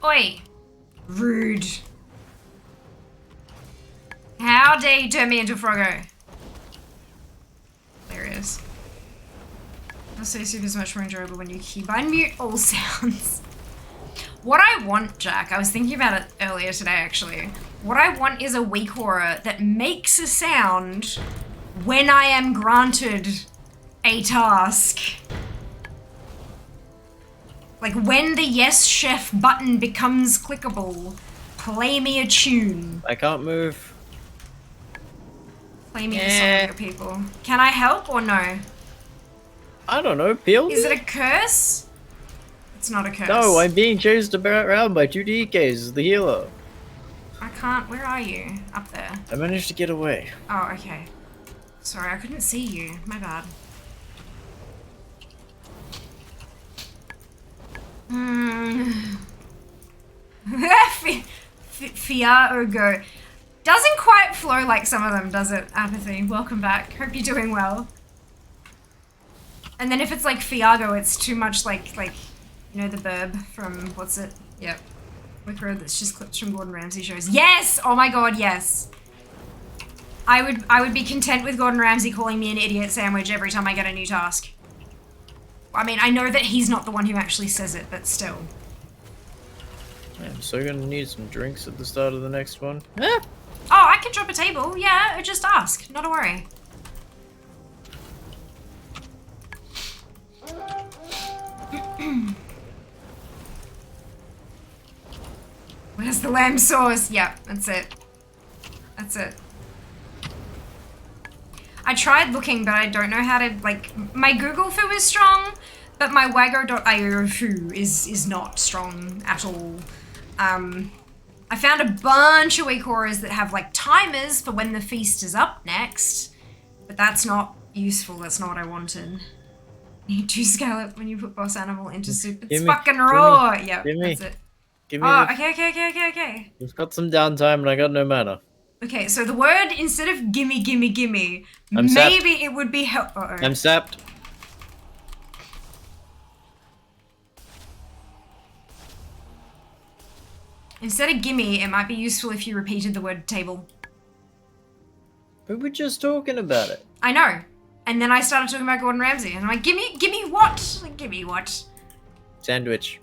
Oi! Rude. How dare you turn me into Froggo? There it is. Also, Soup is much more enjoyable when you keybind mute all sounds. What I want, Jack, I was thinking about it earlier today actually. What I want is a weak horror that makes a sound when I am granted a task. Like when the yes chef button becomes clickable, play me a tune. I can't move. Play me a song of your people. Can I help or no? I don't know, Peel? Is it a curse? It's not a curse. No, I'm being chased around by 2 DKs, the healer. I can't. Where are you? Up there. I managed to get away. Oh, okay. Sorry, I couldn't see you. My bad. Fiago. Doesn't quite flow like some of them, does it? Apathy. Welcome back. Hope you're doing well. And then if it's like Fiago, it's too much like you know the burb from what's it? Yep. Wicker that's just clips from Gordon Ramsay shows. Yes! Oh my god, yes. I would be content with Gordon Ramsay calling me an idiot sandwich every time I get a new task. I mean, I know that he's not the one who actually says it, but still. I'm so gonna need some drinks at the start of the next one. Oh, I can drop a table. Yeah, just ask. Not a worry. Where's the lamb sauce? Yeah, that's it. That's it. I tried looking, but I don't know how to, like, my Google foo is strong, but my waggo.io foo is not strong at all. I found a bunch of weak horrors that have, like, timers for when the feast is up next, but that's not useful. That's not what I wanted. Need to scale it when you put boss animal into soup. It's fucking raw. Yeah, that's it. Give me Oh, okay. We've got some downtime and I got no mana. Okay, so the word, instead of gimme, I'm maybe sapped. it would be help. Uh-oh. I'm sapped. Instead of gimme, it might be useful if you repeated the word table. We were just talking about it. I know. And then I started talking about Gordon Ramsay, and I'm like, gimme what? Like, gimme what? Sandwich.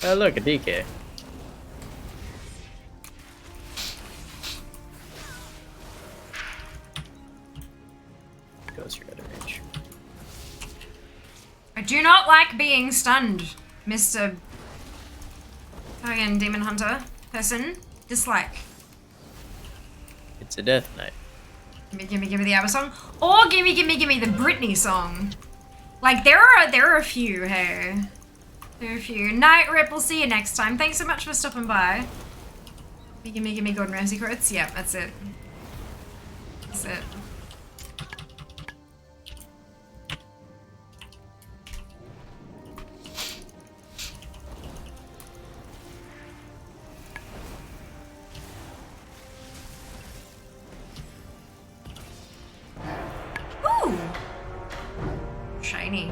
Oh look, a DK. Goes your other range. I do not like being stunned, Mr. Again, Demon Hunter person. Dislike. It's a death knight. Gimme the ABBA song. Or gimme the Britney song. Like, there are a few, hey. There are a few. Night Rip, we'll see you next time. Thanks so much for stopping by. Gimme Gordon Ramsay quotes. Yeah, that's it. That's it. Ooh! Shiny.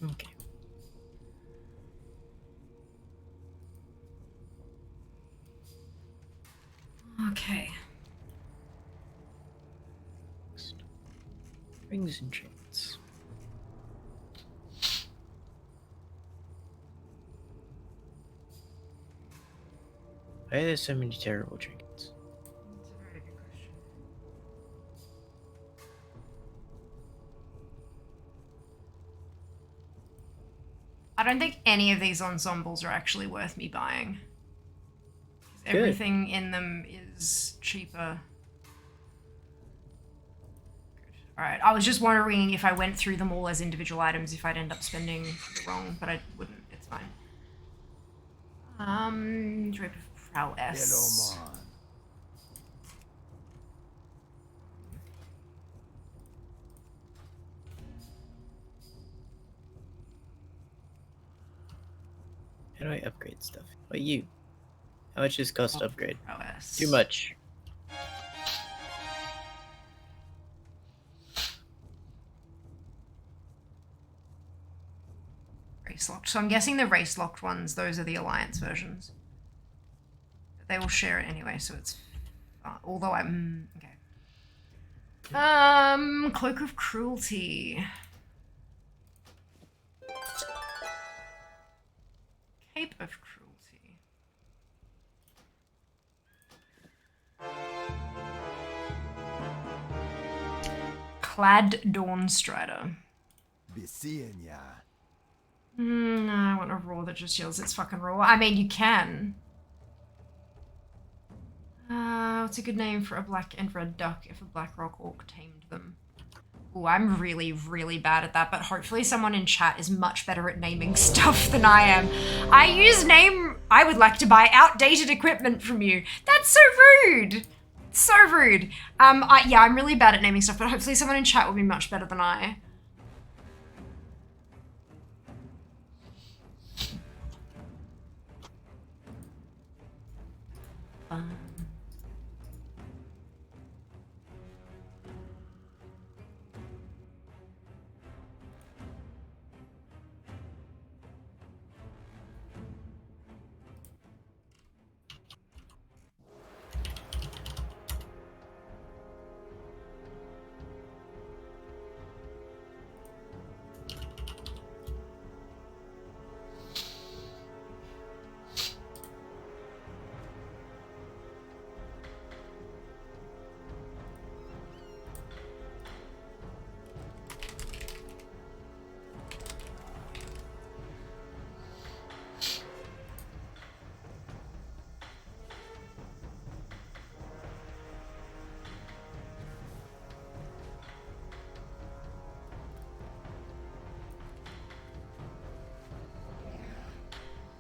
Okay. Okay. Rings and chains. Why are there so many terrible trinkets? That's a very good question. I don't think any of these ensembles are actually worth me buying. Good. Everything in them is cheaper. Alright, I was just wondering if I went through them all as individual items, if I'd end up spending the wrong, but I wouldn't. It's fine. Drape of Prowess. Hello, man. How do I upgrade stuff? Oh, you. How much does cost to upgrade? Prowess. Too much. Race locked. So I'm guessing the race locked ones, those are the alliance versions. But they will share it anyway, so it's although I'm okay. Cloak of Cruelty. Cape of Cruelty. Clad Dawnstrider. Be seeing ya. No, I want a raw that just yells it's fucking raw. I mean, you can. What's a good name for a black and red duck if a black rock orc tamed them? Ooh, I'm really, really bad at that, but hopefully someone in chat is much better at naming stuff than I am. I would like to buy outdated equipment from you. That's so rude. So rude. Yeah, I'm really bad at naming stuff, but hopefully someone in chat will be much better than I.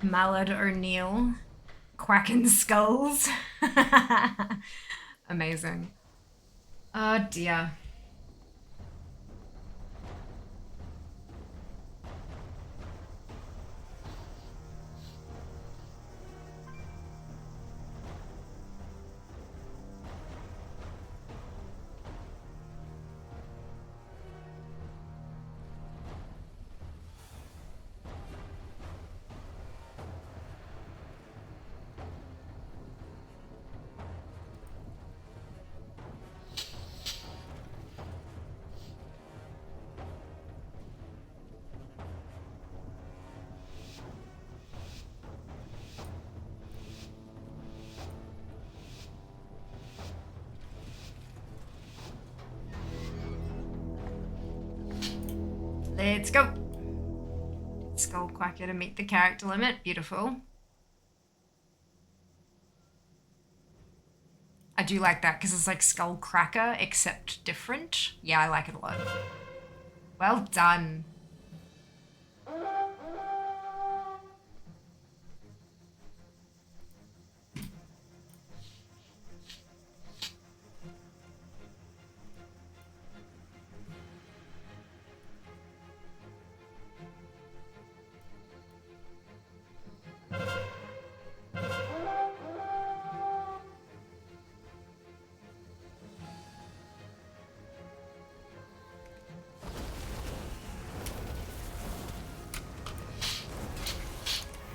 Mallard O'Neill. Quacking skulls. Amazing. Oh dear. Let's go. Skullquacker to meet the character limit. Beautiful. I do like that because it's like Skullcracker except different. Yeah, I like it a lot. Well done.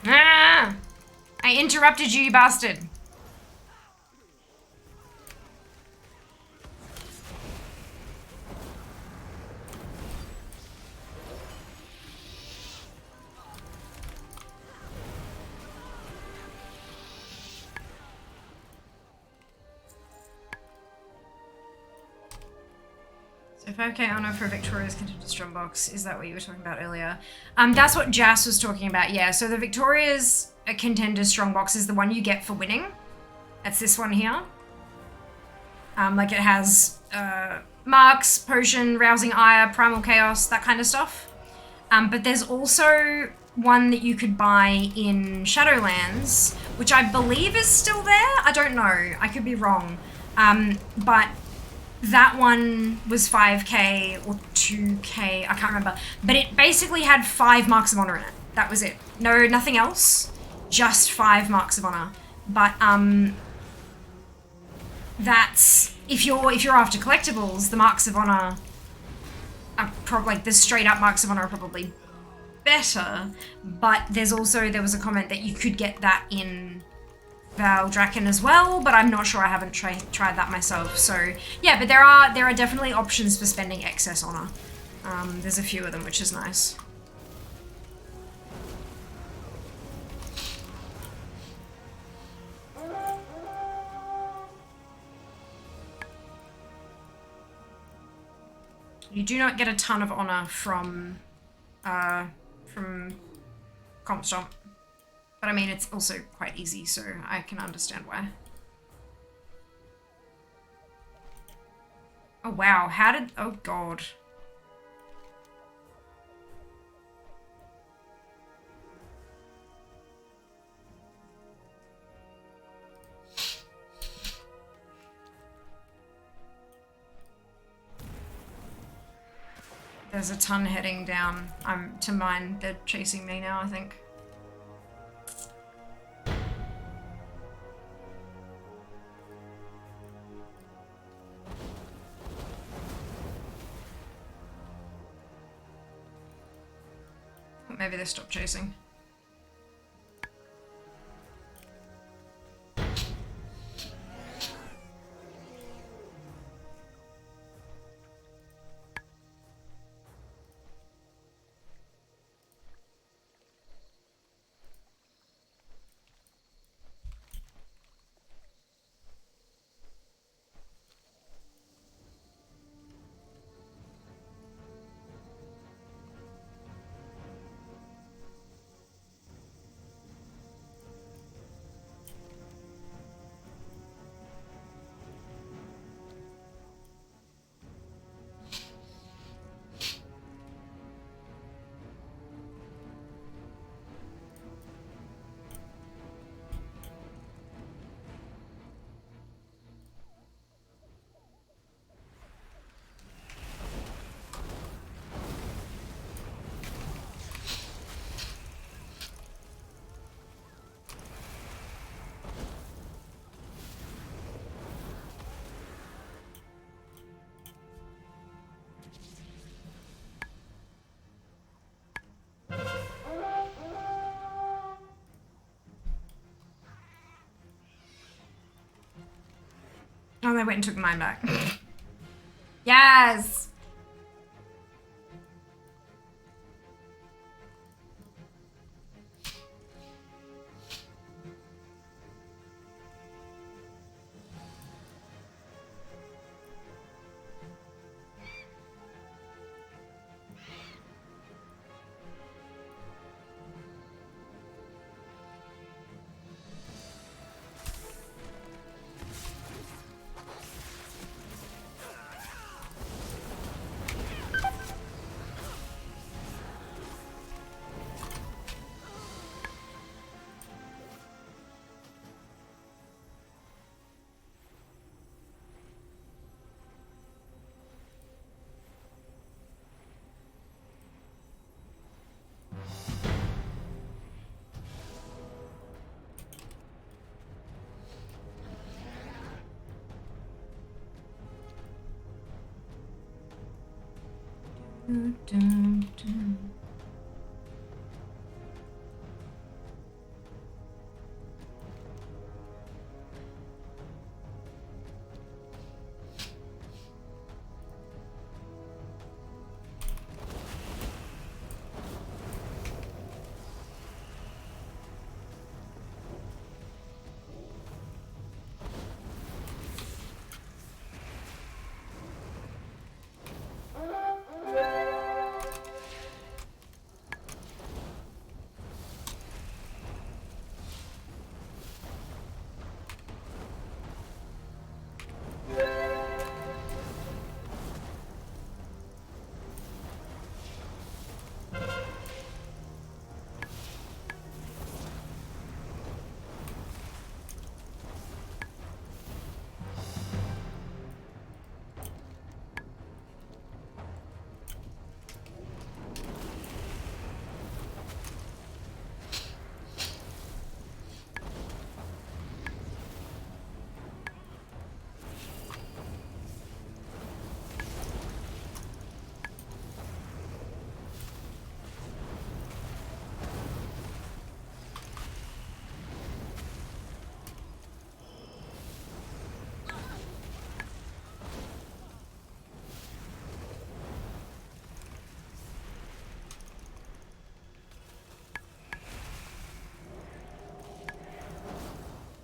Ah! I interrupted you, you bastard. So 5k honor for Victoria's Contender Strongbox. Is that what you were talking about earlier? That's what Jas was talking about, yeah. So the Victoria's Contender Strongbox is the one you get for winning. That's this one here. Like it has marks, potion, rousing ire, primal chaos, that kind of stuff. But there's also one that you could buy in Shadowlands, which I believe is still there. I don't know. I could be wrong. But that one was 5k or 2k. I can't remember. But it basically had 5 marks of honor in it. That was it. No, nothing else. Just 5 marks of honor. But that's if you're after collectibles, the marks of honor are probably like the straight up marks of honor are probably better. But there was a comment that you could get that in Val Draken as well, but I'm not sure. I haven't tried that myself. So yeah, but there are definitely options for spending excess honor. There's a few of them, which is nice. You do not get a ton of honor from Comp Stomp. But I mean, it's also quite easy, so I can understand why. Oh wow, oh god. There's a ton heading down. I'm to mine. They're chasing me now, I think. Maybe they stopped chasing. Oh, they went and took mine back. Yes!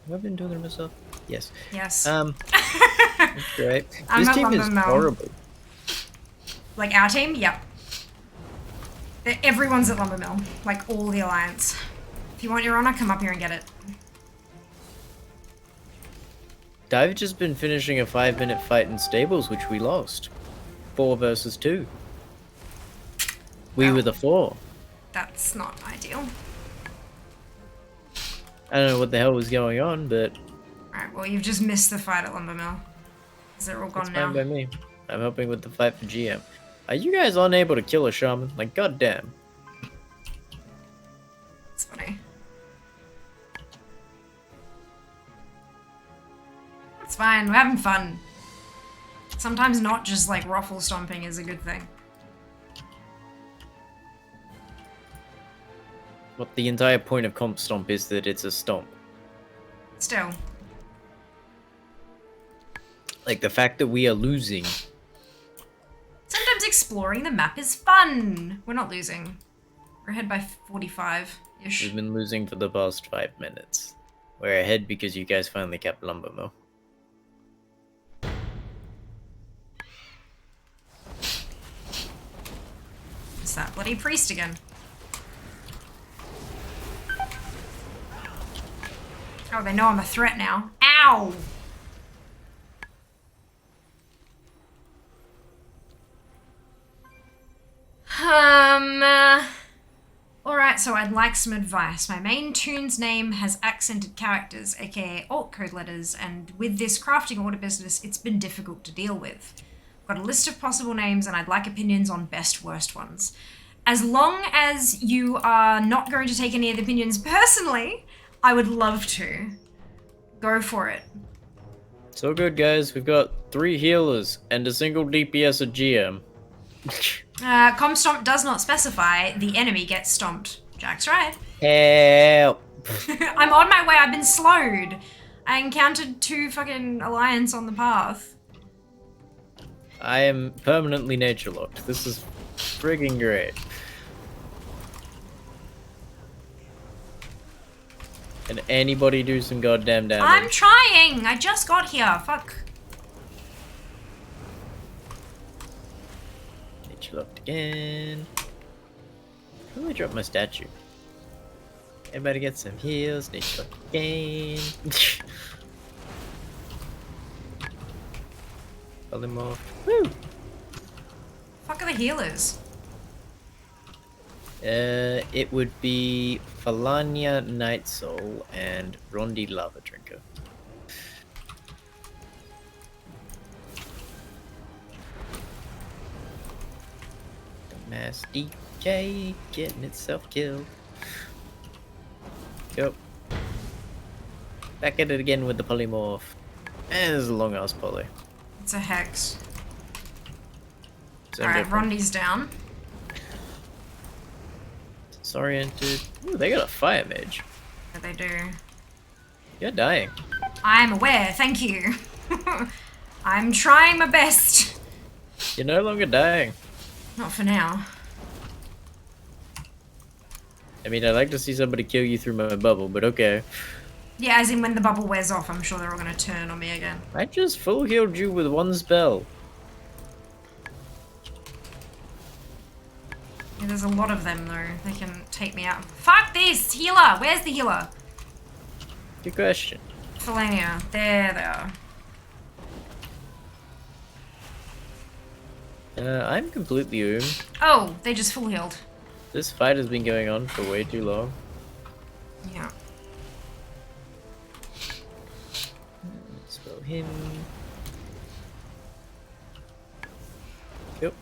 Have I been talking to myself? Yes. Yes. That's great. I'm This at team is Lumber Mill. horrible. Like our team? Yep. Everyone's at Lumber Mill. Like all the Alliance. If you want your honor, come up here and get it. I've just been finishing a 5-minute fight in stables, which we lost. 4 versus 2. We Wow. were the 4. That's not ideal. I don't know what the hell was going on, but Alright, well you've just missed the fight at Lumber Mill. Because they're all it's gone fine now. by me. I'm helping with the fight for GM. Are you guys unable to kill a shaman? Like, goddamn. It's funny. It's fine, we're having fun. Sometimes not just like ruffle stomping is a good thing. What the entire point of Comp Stomp is that it's a stomp. Still. Like, the fact that we are losing. Sometimes exploring the map is fun. We're not losing. We're ahead by 45-ish. We've been losing for the past 5 minutes. We're ahead because you guys finally kept Lumber Mill. It's that bloody priest again. Oh, they know I'm a threat now. Ow! Alright, so I'd like some advice. My main tune's name has accented characters, aka alt code letters, and with this crafting order business, it's been difficult to deal with. I've got a list of possible names, and I'd like opinions on best worst ones. As long as you are not going to take any of the opinions personally, I would love to. Go for it. So good, guys. We've got 3 healers and a single DPS at GM. Comstomp does not specify. The enemy gets stomped. Jack's right. Help! I'm on my way. I've been slowed. I encountered 2 fucking Alliance on the path. I am permanently nature locked. This is friggin' great. Can anybody do some goddamn damage? I'm trying. I just got here. Fuck. Nature locked again. Where did I drop my statue? Everybody get some heals. Nature locked again. Pull him off. Woo! Fuck are the healers? It would be Falania Night Soul and Rondi Lava Drinker. Mass DK getting itself killed. Yep. Back at it again with the polymorph. And there's a long ass poly. It's a hex. Same Alright, different. Rondi's down. Disoriented. Ooh, they got a fire mage. Yeah, they do. You're dying. I'm aware. Thank you. I'm trying my best. You're no longer dying. Not for now. I mean, I'd like to see somebody kill you through my bubble, but okay. Yeah, as in when the bubble wears off, I'm sure they're all gonna turn on me again. I just full healed you with 1 spell. Yeah, there's a lot of them though. They can take me out. Fuck this! Healer! Where's the healer? Good question. Falania. There they are. I'm completely oomed. Oh, they just full healed. This fight has been going on for way too long. Yeah. Spell him. Yep.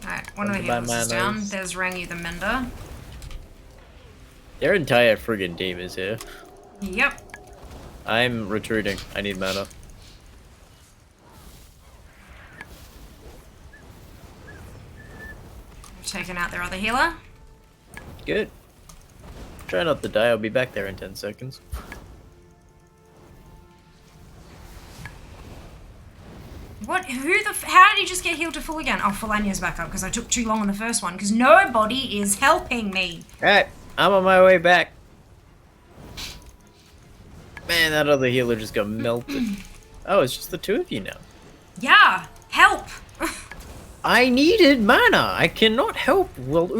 Alright, one of the Under my healers is down. manners. There's Rangy the Mender. Their entire friggin' team is here. Yep. I'm retreating. I need mana. Taking out their other healer. Good. Try not to die. I'll be back there in 10 seconds. What? How did he just get healed to full again? Oh, Felania's back up because I took too long on the first one because nobody is helping me. Alright, I'm on my way back. Man, that other healer just got melted. Oh, it's just the two of you now. Yeah, help. I needed mana. I cannot help. Well,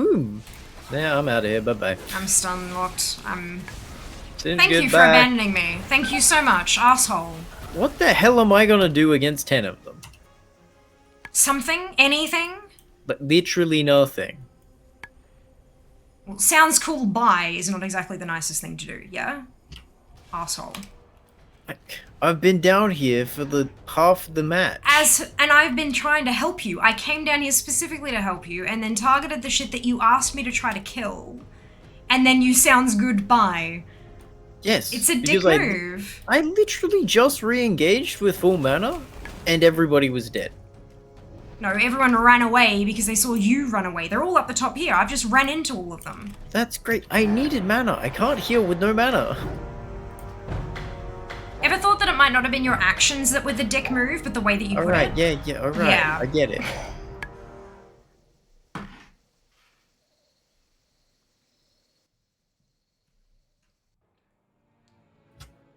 Yeah, I'm out of here. Bye-bye. I'm stun locked. Singe, Thank you for goodbye. abandoning me. Thank you so much, asshole. What the hell am I gonna do against 10 of them? Something? Anything? But literally nothing. Well, sounds cool, bye is not exactly the nicest thing to do, yeah? Asshole. I've been down here for the half of the match. And I've been trying to help you. I came down here specifically to help you and then targeted the shit that you asked me to try to kill. And then you sounds good, bye. Yes. It's a dick because move. I literally just re-engaged with full mana and everybody was dead. No, everyone ran away because they saw you run away. They're all up the top here. I've just ran into all of them. That's great. I needed mana. I can't heal with no mana. Ever thought that it might not have been your actions that were the dick move, but the way that you put it? Alright, yeah, alright. Yeah. I get it.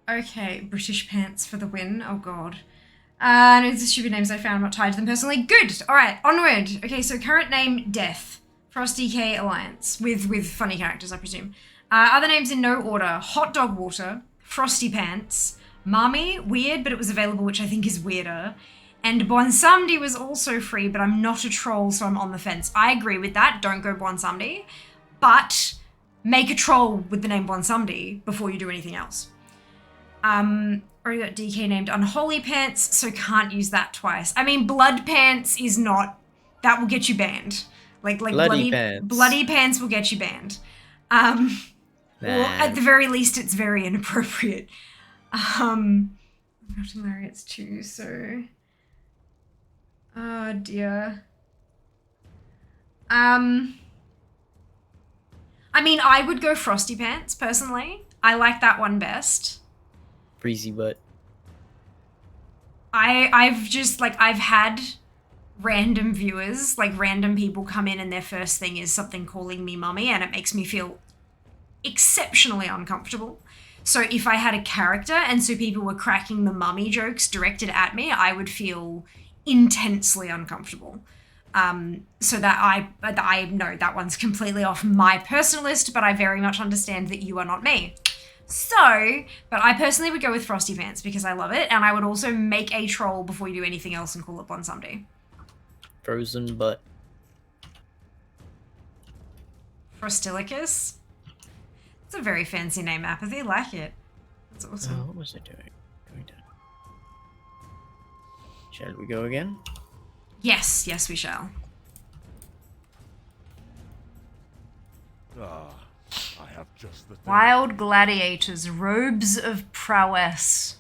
Okay, British pants for the win. Oh god. No, it's the stupid names I found. I'm not tied to them personally. Good. All right, onward. Okay, so current name Death, Frosty K Alliance with funny characters, I presume. Other names in no order: Hot Dog Water, Frosty Pants, Mami, weird, but it was available, which I think is weirder. And Bonsamdi was also free, but I'm not a troll, so I'm on the fence. I agree with that. Don't go Bonsamdi, but make a troll with the name Bonsamdi before you do anything else. Already got DK named Unholy Pants, so can't use that twice. I mean, Blood Pants is not... That will get you banned. Like bloody pants. Bloody Pants will get you banned. Or at the very least, it's very inappropriate. I've got Lariats too, so... Oh, dear. I mean, I would go Frosty Pants, personally. I like that one best. Breezy butt. I've had random viewers, like random people come in and their first thing is something calling me mummy, and it makes me feel exceptionally uncomfortable. So if I had a character and so people were cracking the mummy jokes directed at me, I would feel intensely uncomfortable. So that I know that one's completely off my personal list, but I very much understand that you are not me. So, but I personally would go with Frosty Pants because I love it, and I would also make a troll before you do anything else and call it Bonsamdi. Frozen butt. Frostilicus? It's a very fancy name, Apathy. Like it. That's awesome. What was I doing? Going down. Shall we go again? Yes, we shall. Ah, I have just the thing. Wild gladiators, robes of prowess.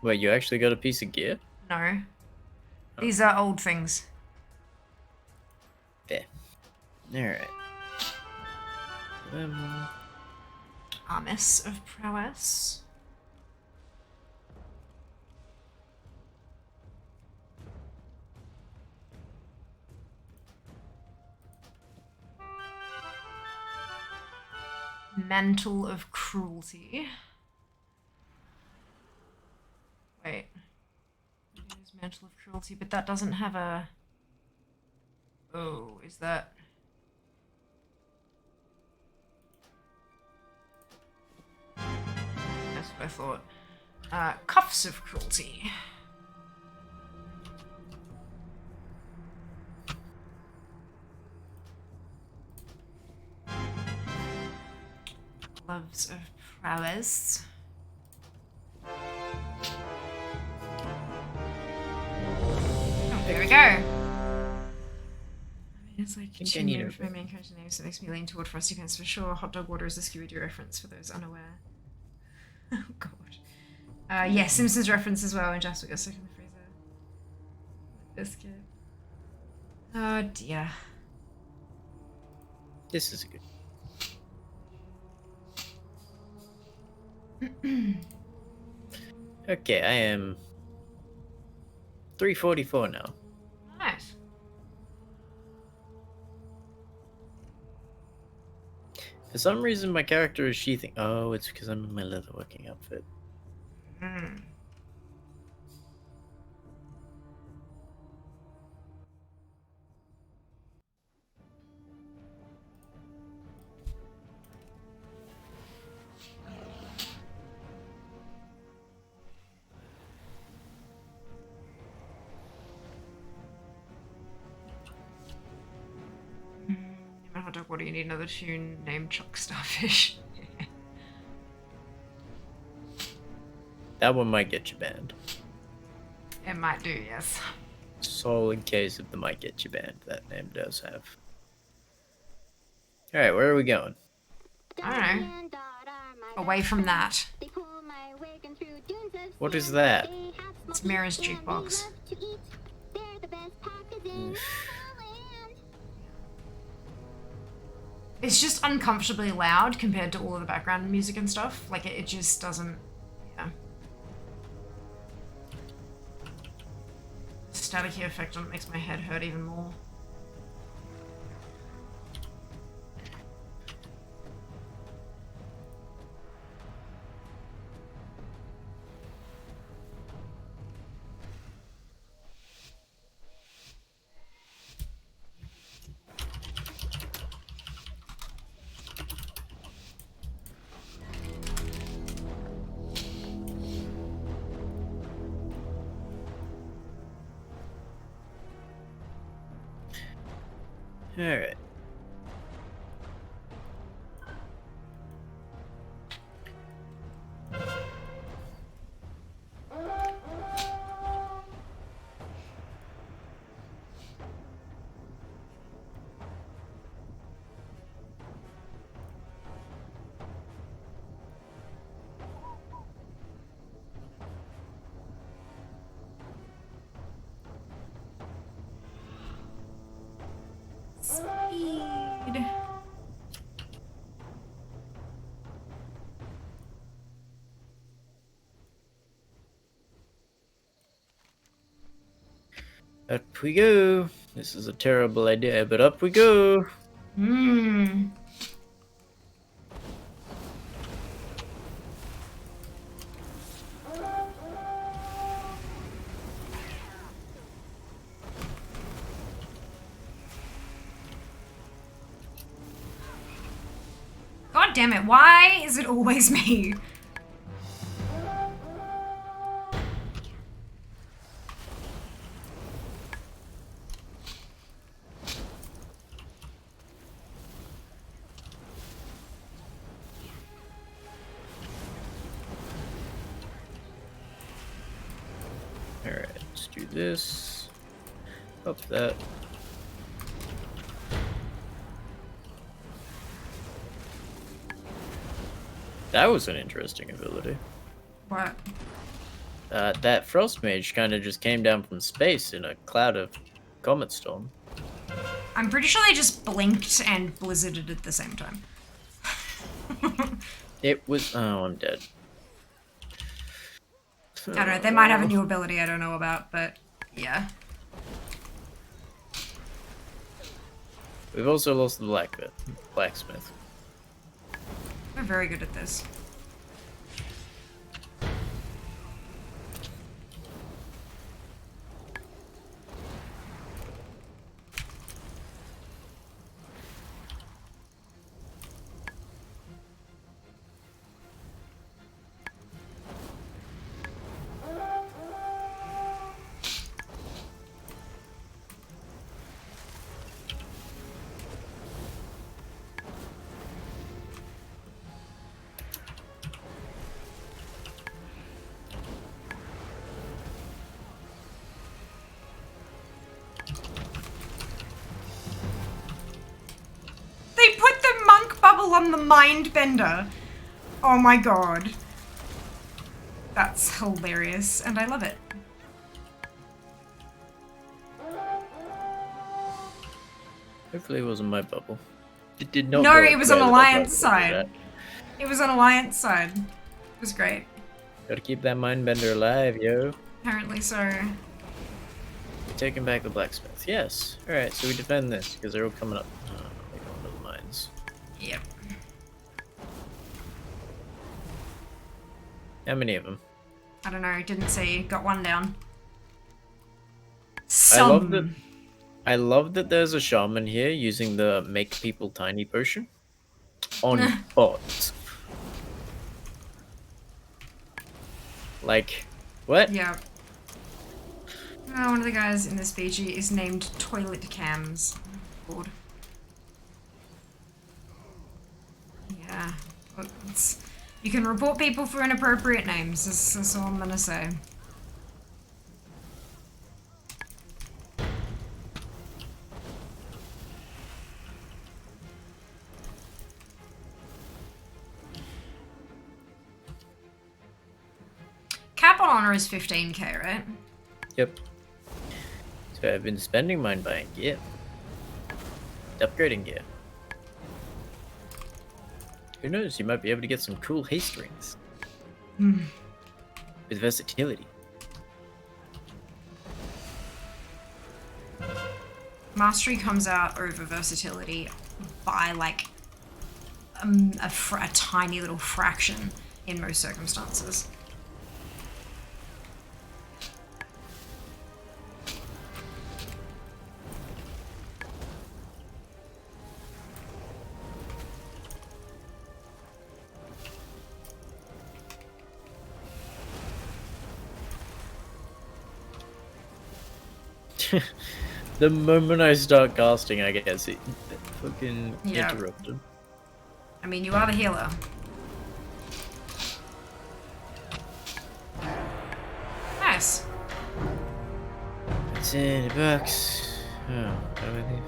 Wait, you actually got a piece of gear? No. These are old things. Yeah. Alright. Armis of prowess. Mantle of cruelty. Wait. It is mantle of cruelty, but that doesn't have a... Oh, is that... That's what I thought. Cuffs of cruelty. Gloves of prowess. Oh, there we go. I mean, it's like think I two need names a for my main character name, so it makes me lean toward Frosty Pants for sure. Hot Dog Water is a Scooby-Doo reference for those unaware. Oh god. Yeah, Simpsons reference as well, and Jasper got stuck in the freezer. Biscuit. Oh dear. This is good. Okay, I am 344 now. Nice. For some reason, my character is sheathing. Oh, it's because I'm in my leatherworking outfit. Mm. Hot dog, what do you need? Another tune named Chuck Starfish. That one might get you banned. It might do, yes. Solid case of the might get you banned. That name does have. Alright, where are we going? I don't know. Away from that. What is that? It's Mira's jukebox. It's just uncomfortably loud compared to all of the background music and stuff. Like, it just doesn't... Yeah. Staticky effect on it makes my head hurt even more. Alright. Speed. Up we go. This is a terrible idea, but up we go. Hmm. God damn it, why is it always me? Alright, let's do this. Up that. That was an interesting ability. What? That Frost Mage kind of just came down from space in a cloud of Comet Storm. I'm pretty sure they just blinked and blizzarded at the same time. It was... Oh, I'm dead. I don't know, they might have a new ability I don't know about, but yeah. We've also lost the blacksmith. We're very good at this. On the mind bender. Oh my god. That's hilarious, and I love it. Hopefully it wasn't my bubble. It did not. No, it was on Alliance side. It was on Alliance side. It was great. Gotta keep that mindbender alive, yo. Apparently so. Taking back the blacksmith. Yes. Alright, so we defend this, because they're all coming up. They go into the mines. Yep. How many of them? I don't know, didn't see. Got one down. I love that there's a shaman here using the make people tiny potion on bots. Like, what? Yeah. One of the guys in this BG is named Toilet Cams. Lord. Yeah. Look, you can report people for inappropriate names, that's all I'm gonna say. Cap on honor is 15k, right? Yep. So I've been spending mine buying gear. Upgrading gear. Who knows, you might be able to get some cool haste rings. With versatility. Mastery comes out over versatility by like a tiny little fraction in most circumstances. The moment I start casting, I guess it fucking interrupted. I mean, you are the healer. Nice. It's in the box. Oh, how do I leave?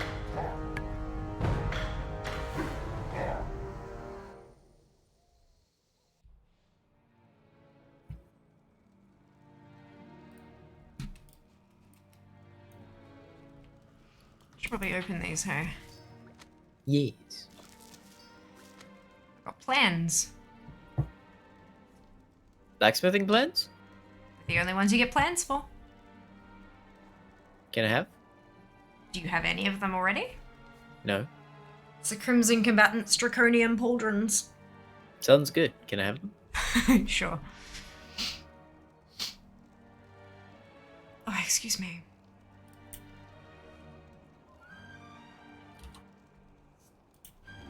Should probably open these, hey? Yes. Got plans. Blacksmithing plans? The only ones you get plans for. Can I have? Do you have any of them already? No. It's the Crimson Combatants Draconian Pauldrons. Sounds good. Can I have them? Sure. Oh, excuse me.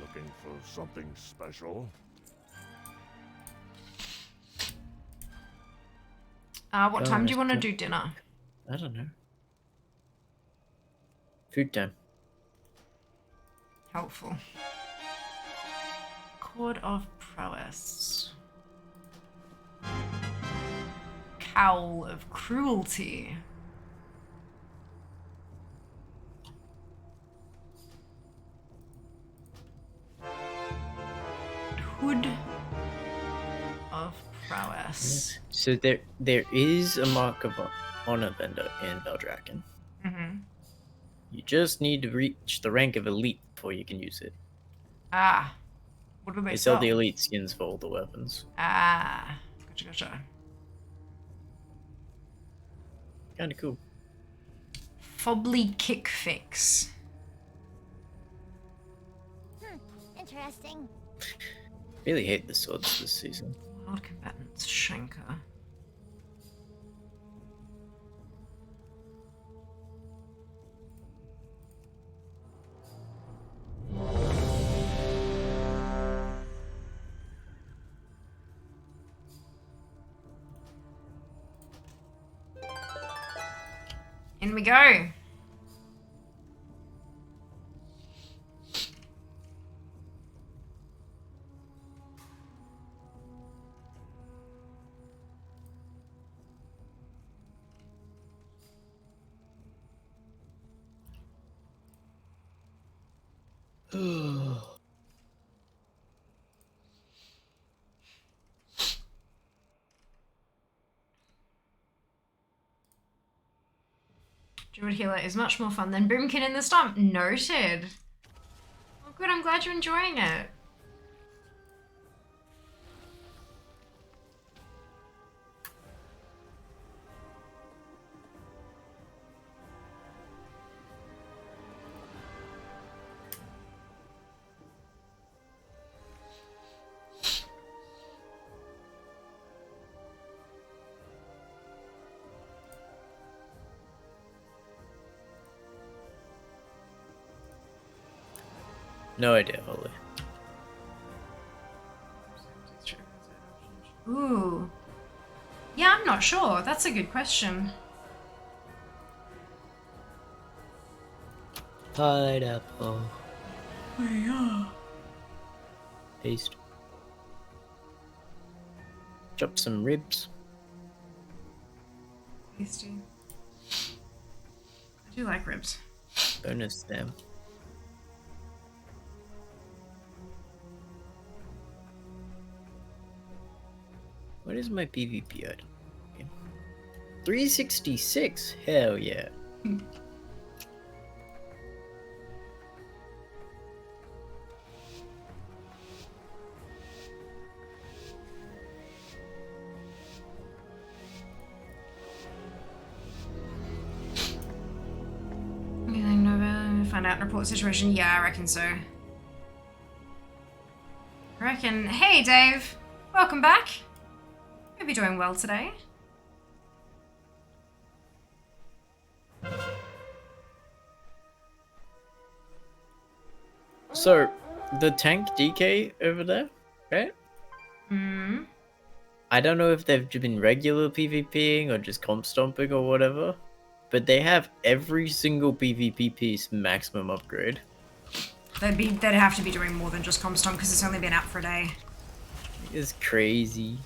Looking for something special? What time do you want to do dinner? I don't know. Food time. Helpful. Cord of Prowess. Cowl of Cruelty. Hood of Prowess. So there is a mark of honor vendor in Beldraken. Mm-hmm. You just need to reach the rank of elite before you can use it. Ah. What do they They sell sell? the elite skins for all the weapons. Ah. Gotcha. Kinda cool. Fobbly Kick Fix. Interesting. Really hate the swords this season. Wild Combatants Shanker. In we go. Druid Healer is much more fun than Boomkin in the Stomp. Noted. Oh good, I'm glad you're enjoying it. No idea, Holly. Ooh. Yeah, I'm not sure. That's a good question. Pineapple. Paste. Chop some ribs. Tasty. I do like ribs. Bonus them. What is my PvP item? 366? Hell yeah. Anything Nova? Find out and report situation? Yeah, I reckon so. I reckon. Hey, Dave. Welcome back. Hope you're doing well today. So, the tank DK over there, right? Hmm. I don't know if they've been regular PvPing or just comp stomping or whatever, but they have every single PvP piece maximum upgrade. They'd have to be doing more than just Comstomp because it's only been out for a day. It's crazy.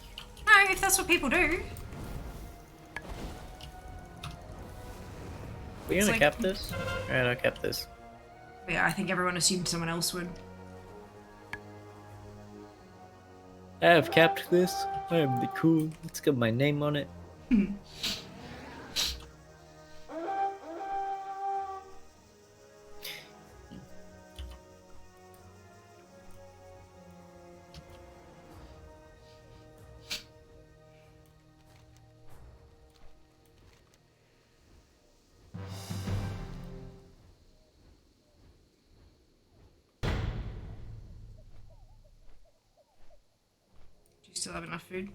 No, if that's what people do. We It's gonna like- cap this? Alright, I'll cap this. Yeah, I think everyone assumed someone else would. I have capped this. I am the cool. It's got my name on it. Do you still have enough food?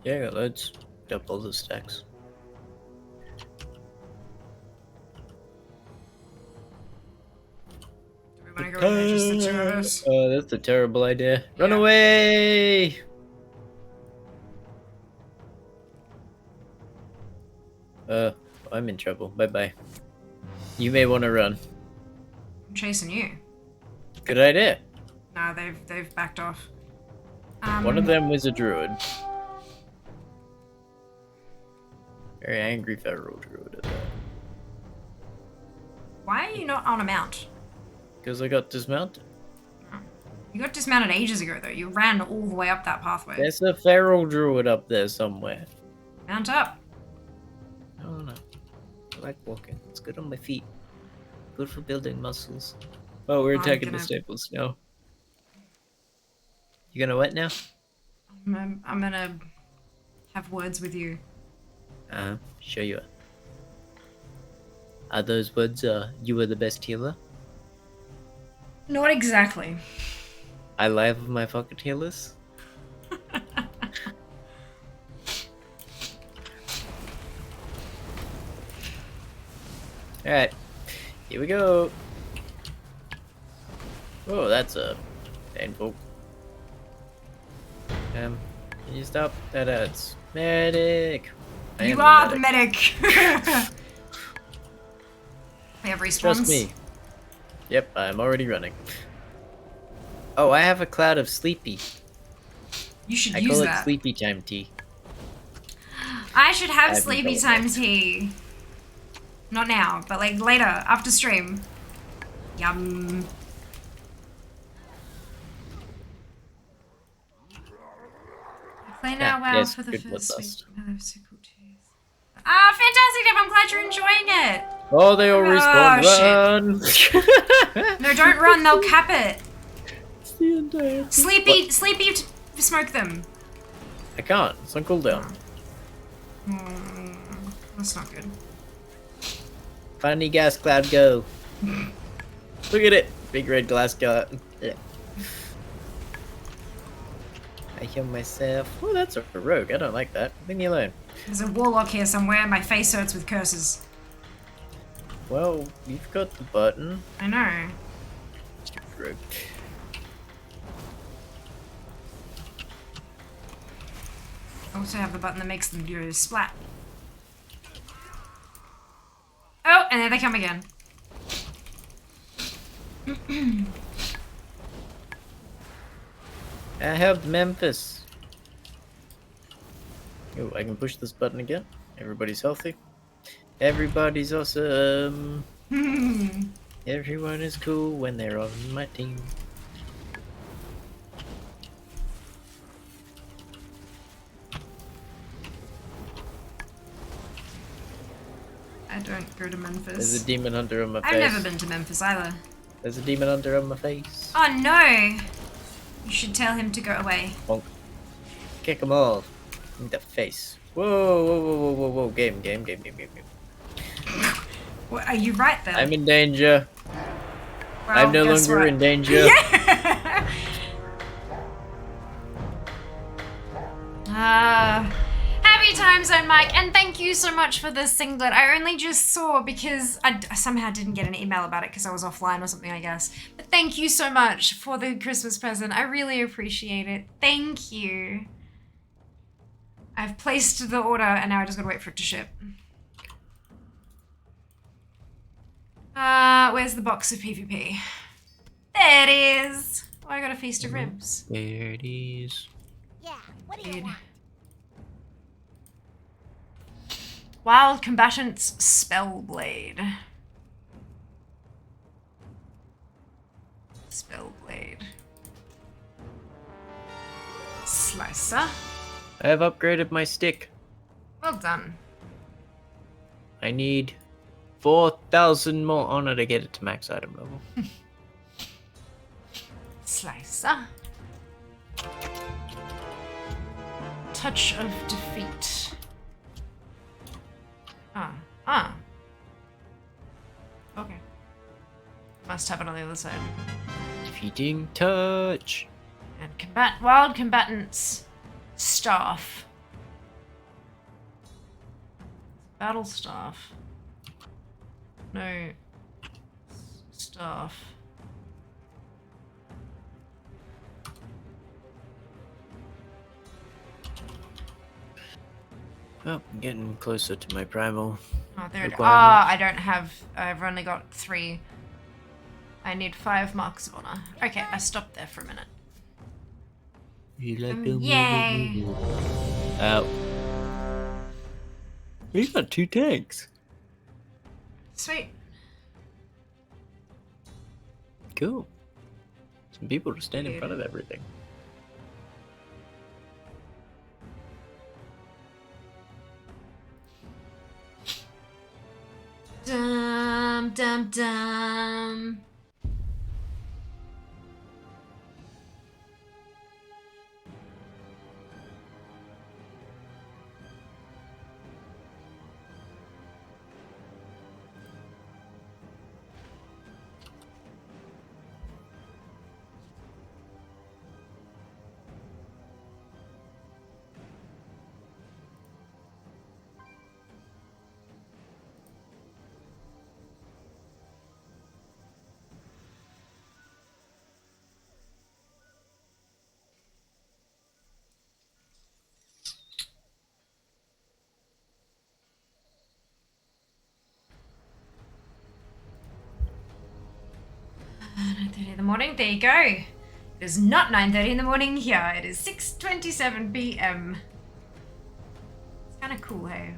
Yeah, I got loads. Got all the stacks. Do we want to go in there, just the two of us? Oh, that's a terrible idea. Run Yeah. away! I'm in trouble. Bye bye. You may want to run. I'm chasing you. Good idea. Nah, they've backed off. One of them was a druid. Very angry feral druid at that. Why are you not on a mount? Because I got dismounted. You got dismounted ages ago, though. You ran all the way up that pathway. There's a feral druid up there somewhere. Mount up. I don't know. I like walking. It's good on my feet. Good for building muscles. Oh, we're I'm attacking the gonna- staples now. You gonna what now? I'm gonna have words with you. Sure you are. Are those words, you are the best healer? Not exactly. I love my pocket healers. Alright, here we go. Oh, that's painful. Can you stop? That hurts. Medic! I You am are the medic. We have respawns. Trust me. Yep, I'm already running. Oh, I have a cloud of sleepy. You should I use call it that. sleepy time tea. I should have haven't sleepy thought of time tea. Not now, but like later, after stream. Yum. Play now, Yeah, wow, yes, for the good first week. bloodlust. Oh, they're so cool too. Ah, fantastic, Deb, I'm glad you're enjoying it. Oh, they all Oh, respawn. Run! No, don't run, they'll cap it. It's the entire Sleepy, smoke them. I can't. It's on cooldown. That's not good. Funny gas cloud, go. Look at it. Big red glass cloud. Yeah. I heal myself. Oh, that's a rogue. I don't like that. Leave me alone. There's a warlock here somewhere, my face hurts with curses. Well, you've got the button. I know. Right. I also have the button that makes them do splat. Oh, and there they come again. I helped Memphis. Oh, I can push this button again. Everybody's healthy. Everybody's awesome. Everyone is cool when they're on my team. I don't go to Memphis. There's a demon hunter on my face. I've never been to Memphis either. There's a demon hunter on my face. Oh no! You should tell him to go away. Bonk. Kick them all in the face. Whoa, whoa, whoa, whoa, whoa, whoa. Game. Well, are you right there? I'm in danger. Well, I'm no guess longer what? in danger. Happy time zone, Mike, and thank you so much for this singlet. I only just saw because I somehow didn't get an email about it because I was offline or something, I guess. But thank you so much for the Christmas present. I really appreciate it. Thank you. I've placed the order and now I just gotta wait for it to ship. Where's the box of PvP? There it is. Oh, I got a feast of ribs. There it is. Yeah, what do you Dude. want? Wild Combatants Spellblade. Spellblade. Slicer. I have upgraded my stick. Well done. I need 4,000 more honor to get it to max item level. Slicer. Touch of Defeat. Okay. Must have it on the other side. Defeating touch. And Wild Combatants Staff. Battle Staff. No. Staff. Oh, I'm getting closer to my primal. Oh, there it is. requirements. I don't have. I've only got 3. I need 5 marks of honor. Okay, I stopped there for a minute. You like Yay! Ow. We got 2 tanks. Sweet. Cool. Some people to stand in front of everything. Dum dum dum. In the morning, there you go. It is not 9:30 in the morning here. It is 6:27 p.m. It's kind of cool, hey?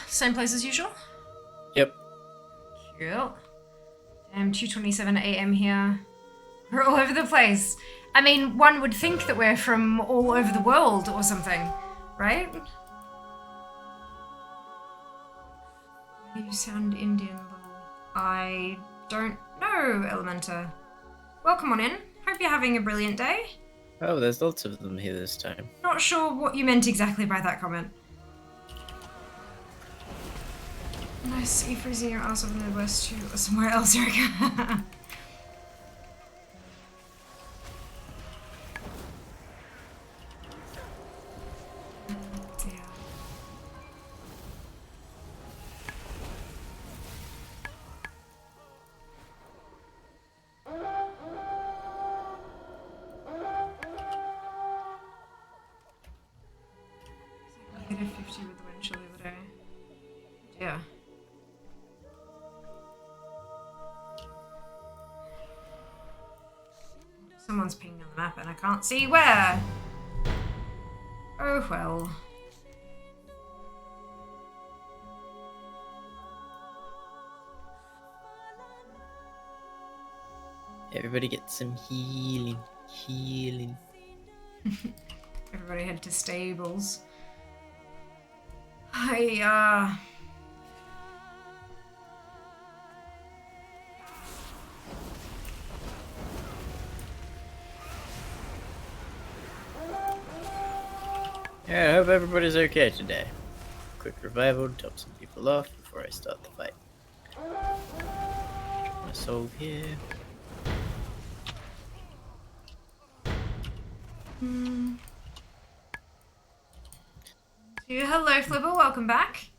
Same place as usual? Yep. Cool. Damn, 2:27 a.m. here. We're all over the place. I mean, one would think that we're from all over the world or something, right? You sound Indian, lol. I don't know, Elementa. Welcome on in. Hope you're having a brilliant day. Oh, there's lots of them here this time. Not sure what you meant exactly by that comment. Nice, you freezing your ass off in the Midwest too, or somewhere else, Erica. -50 with the wind chill the other day. Yeah. Someone's pinging on the map and I can't see where. Oh well. Everybody get some healing. Healing. Everybody head to stables. I Yeah, I hope everybody's okay today. Quick revival to top some people off before I start the fight. Get my soul here. Hello, Flipper. Welcome back.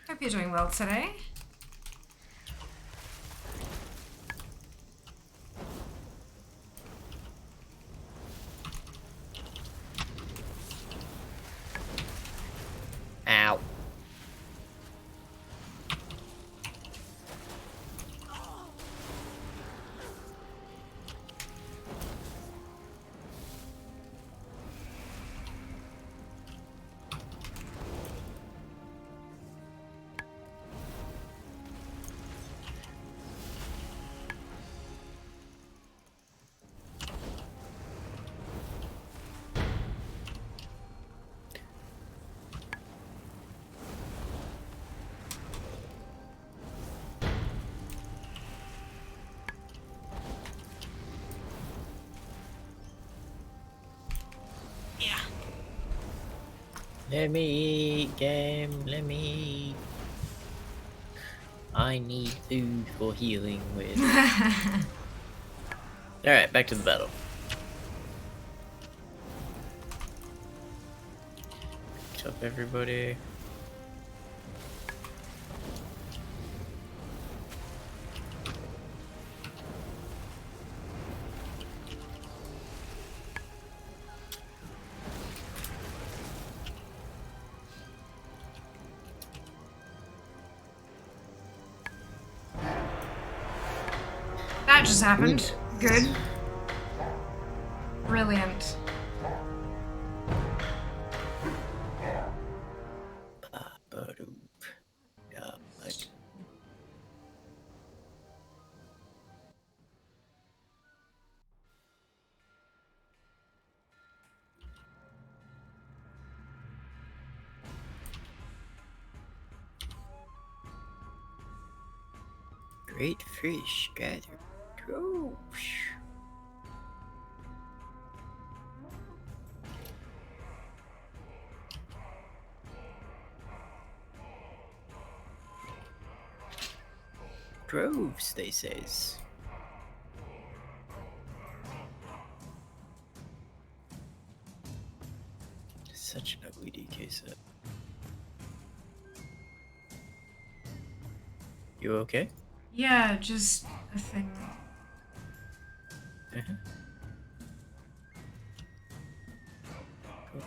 Hope you're doing well today. Ow. Let me eat, game. Let me eat. I need food for healing with. Alright, back to the battle. What's up, everybody? That just happened. Good. Brilliant. Great fish gather droves. Droves, they says. Such an ugly DK set. You okay? Yeah, just a thing. Cool.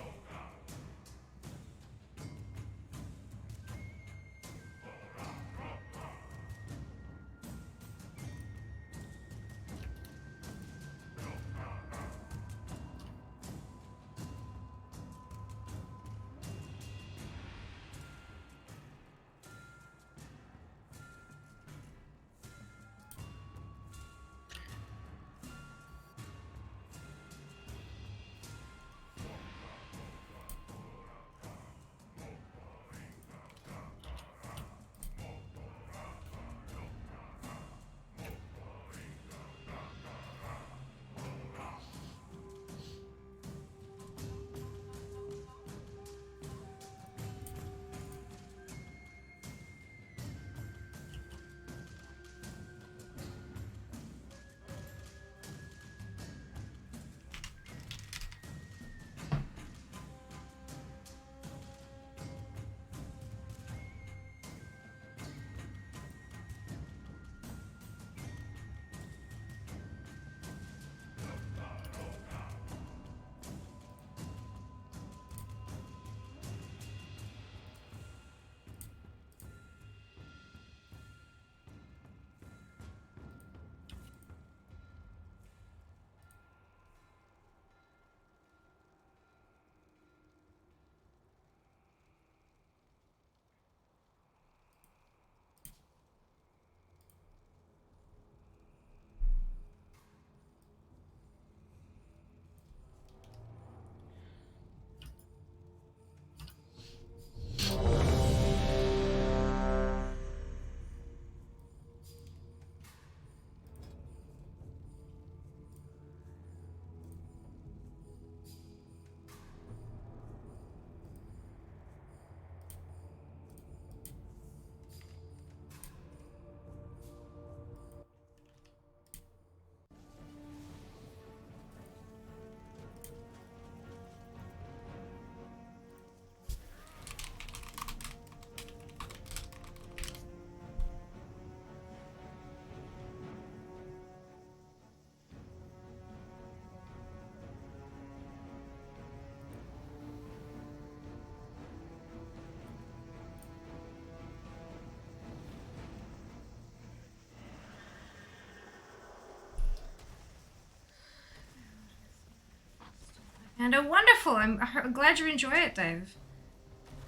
And wonderful. I'm glad you enjoy it, Dave.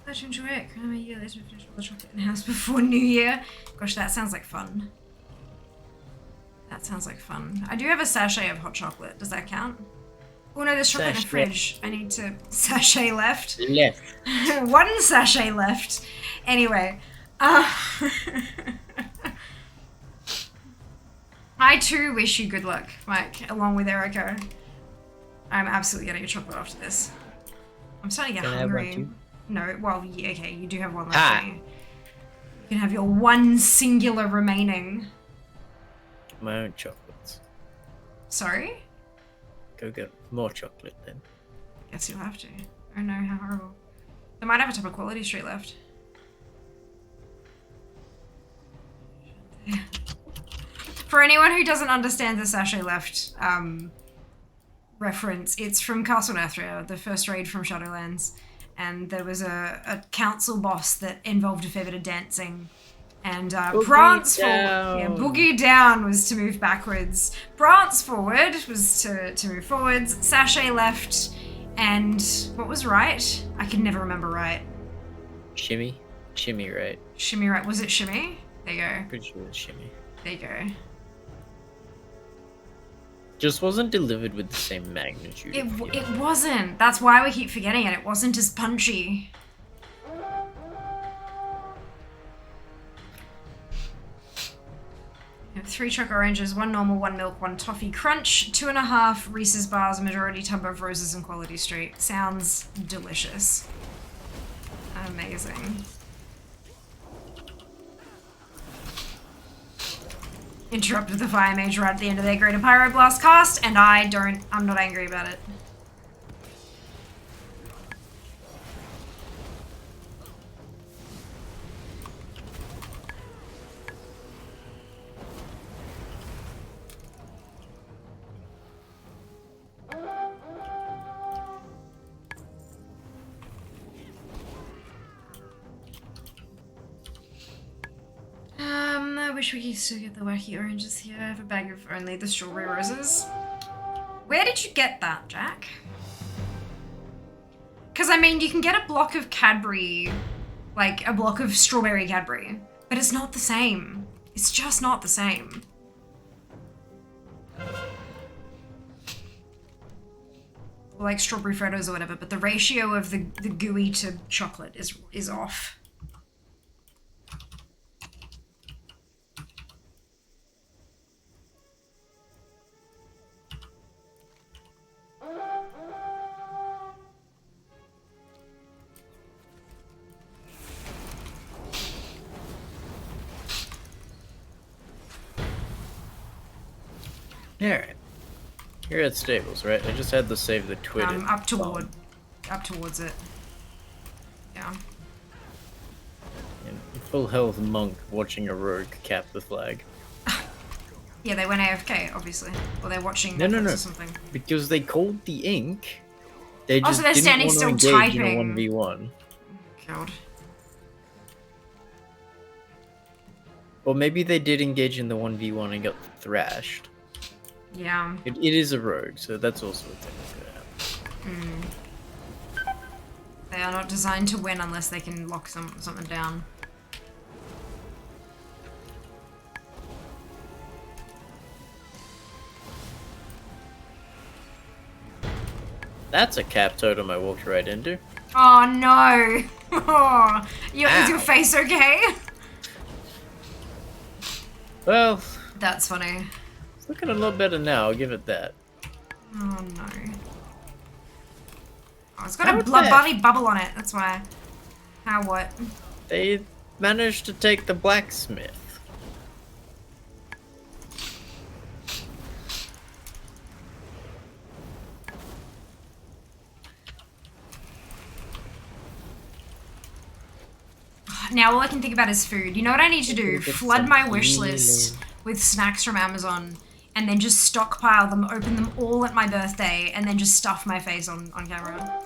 Glad you enjoy it. Can I make you later finish all the chocolate in the house before New Year? Gosh, that sounds like fun. That sounds like fun. I do have a sachet of hot chocolate. Does that count? Oh no, there's chocolate in the fridge. I need to... Sachet left? Left. One sachet left. Anyway. I too wish you good luck, Mike, along with Erica. I'm absolutely getting a chocolate after this. I'm starting to get hungry. No, well, yeah, okay, you do have one left. You can have your one singular remaining. My own chocolates. Sorry? Go get more chocolate then. Guess you'll have to. Oh no, how horrible. They might have a top of Quality Street left. For anyone who doesn't understand the sachet left reference, it's from Castle Nathria, the first raid from Shadowlands. And there was a council boss that involved a fair bit of dancing. And prance forward. Yeah, boogie down was to move backwards. Prance forward was to move forwards. Sachet left. And what was right? I can never remember right. Shimmy? Shimmy, right? Shimmy right. Was it shimmy? There you go. Pretty sure it's shimmy. There you go. Just wasn't delivered with the same magnitude. It wasn't. That's why we keep forgetting it. It wasn't as punchy. We have 3 choco oranges, 1 normal, 1 milk, 1 toffee crunch, 2.5 Reese's bars, a majority tub of roses and Quality Street. Sounds delicious. Amazing. Interrupted the fire mage right at the end of their Greater Pyroblast cast, and I'm not angry about it. I wish we could still get the wacky oranges here. I have a bag of only the strawberry roses. Where did you get that, Jack? Because, I mean, you can get a block of Cadbury, like a block of strawberry Cadbury, but it's not the same. It's just not the same. Or like strawberry Freddos or whatever, but the ratio of the gooey to chocolate is off. Alright. You're at stables, right? I just had to save the Twitter. Up towards it. Yeah. And full health monk watching a rogue cap the flag. Yeah, they went AFK, obviously. Or they're watching No. or something. Because they called the ink. They just so they're didn't standing want to still engage typing. in a 1v1. God. Or maybe they did engage in the 1v1 and got thrashed. Yeah. It is a rogue, so that's also a thing that's gonna happen. They are not designed to win unless they can lock something down. That's a cap totem I walked right into. Oh no! Oh, is your face okay? Well, That's funny. it's looking a lot better now, I'll give it that. Oh no. Oh, it's got a bloody bubble on it, that's why. How what? They managed to take the blacksmith. Now all I can think about is food. You know what I need to do? Flood my wish list with snacks from Amazon and then just stockpile them, open them all at my birthday, and then just stuff my face on camera.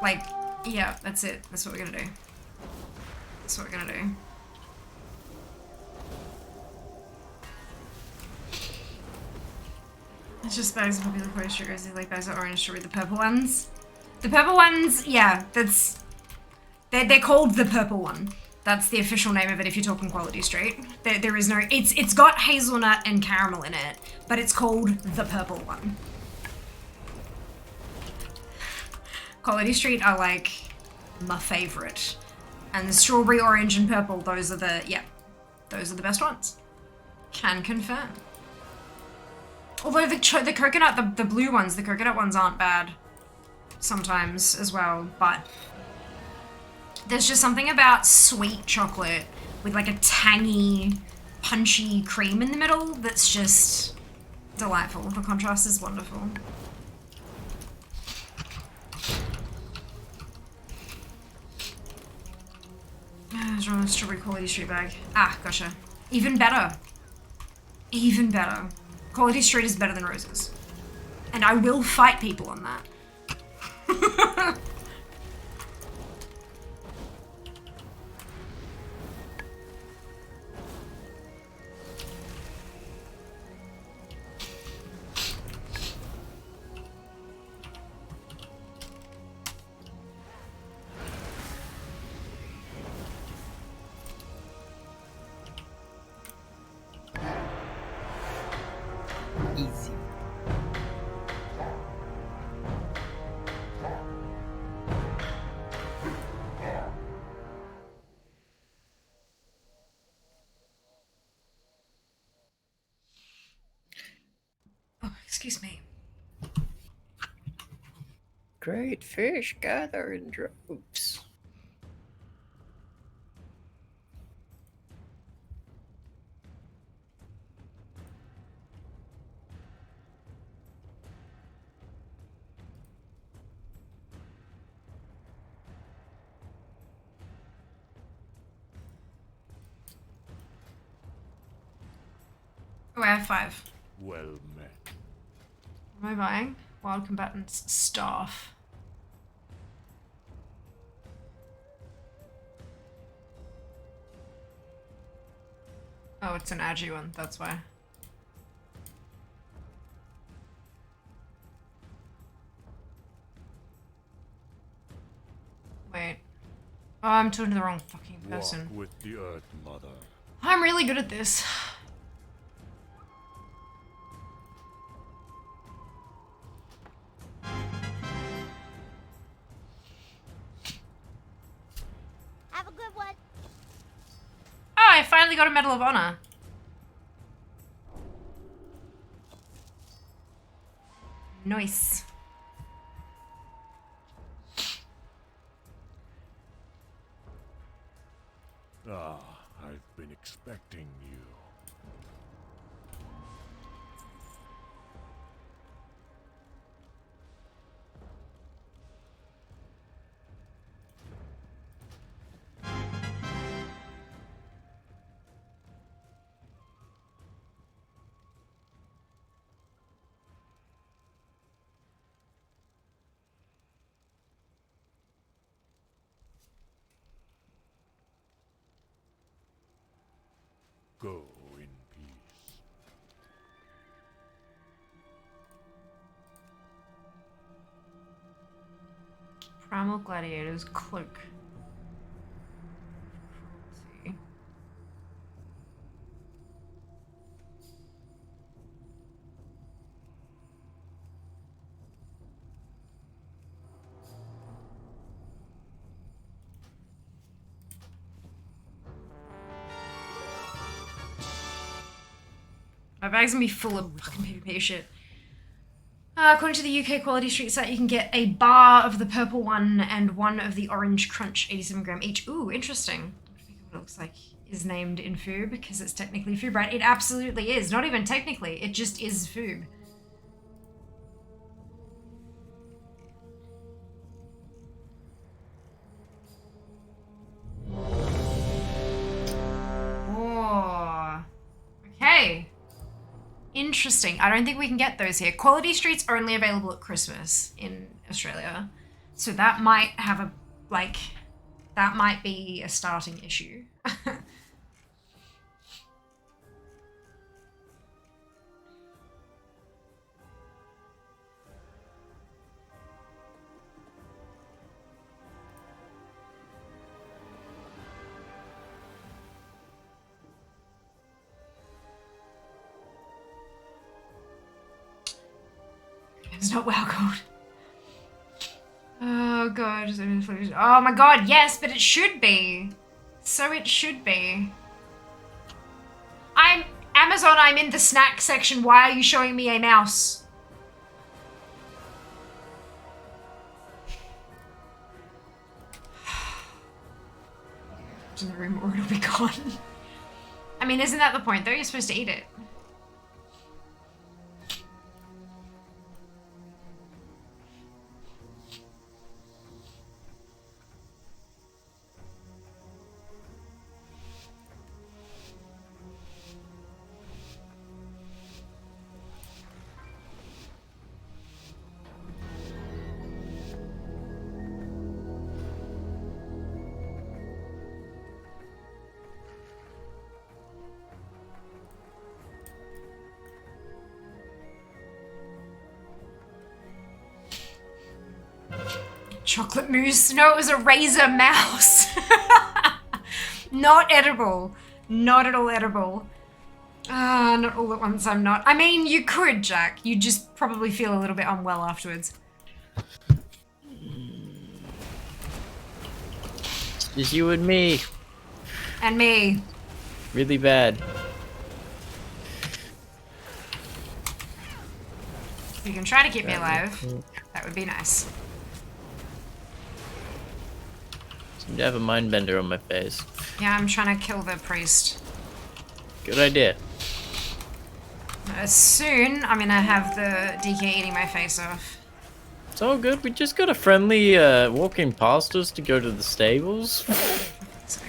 Like, yeah, that's it. That's what we're gonna do. That's what we're gonna do. It's just bags of popular pastry, like bags of orange strawberry, the purple ones. The purple ones, yeah, they're called the purple one. That's the official name of it if you're talking Quality Street. There is no, it's got hazelnut and caramel in it, but it's called the purple one. Quality Street are like my favorite. And the strawberry, orange, and purple, those are the best ones. Can confirm. Although the coconut, the blue ones, the coconut ones aren't bad sometimes as well, but there's just something about sweet chocolate with like a tangy, punchy cream in the middle that's just delightful. The contrast is wonderful. There's a strawberry Quality Street bag. Ah, gotcha. Even better. Even better. Quality Street is better than Roses. And I will fight people on that. Easy. Oh, excuse me. Great fish gather in droves. Oh, I have 5. Well met. What am I buying? Wild Combatant's Staff. Oh, it's an agi one, that's why. Wait. Oh, I'm talking to the wrong fucking person. Walk with the Earth Mother. I'm really good at this. Have a good one. Oh, I finally got a Medal of Honor. Nice. Ah, I've been expecting you. Go in peace. Primal Gladiator's Cloak. Let's see. My bag's gonna be full of fucking PvP shit. According to the UK Quality Street site, you can get a bar of the purple one and one of the orange crunch, 87 gram each. Ooh, interesting. I think what it looks like is named in Foob because it's technically Foob, right? It absolutely is. Not even technically, it just is Foob. Oh, okay. Interesting. I don't think we can get those here. Quality Street's only available at Christmas in Australia. So that might have a, like, that might be a starting issue. It's not WoW Gold. Oh god. Oh my god, yes, but it should be. So it should be. Amazon, I'm in the snack section. Why are you showing me a mouse? It's in the room or it'll be gone. I mean, isn't that the point though? You're supposed to eat it. Chocolate mousse? No, it was a razor mouse. Not edible. Not at all edible. Not all at once, I'm not. I mean, you could, Jack. You just probably feel a little bit unwell afterwards. It's just you and me. And me. Really bad. You can try to keep me alive. That would be nice. Seem to have a mind bender on my face. Yeah, I'm trying to kill the priest. Good idea. Soon, I'm gonna have the DK eating my face off. It's all good. We just got a friendly walking past us to go to the stables. So.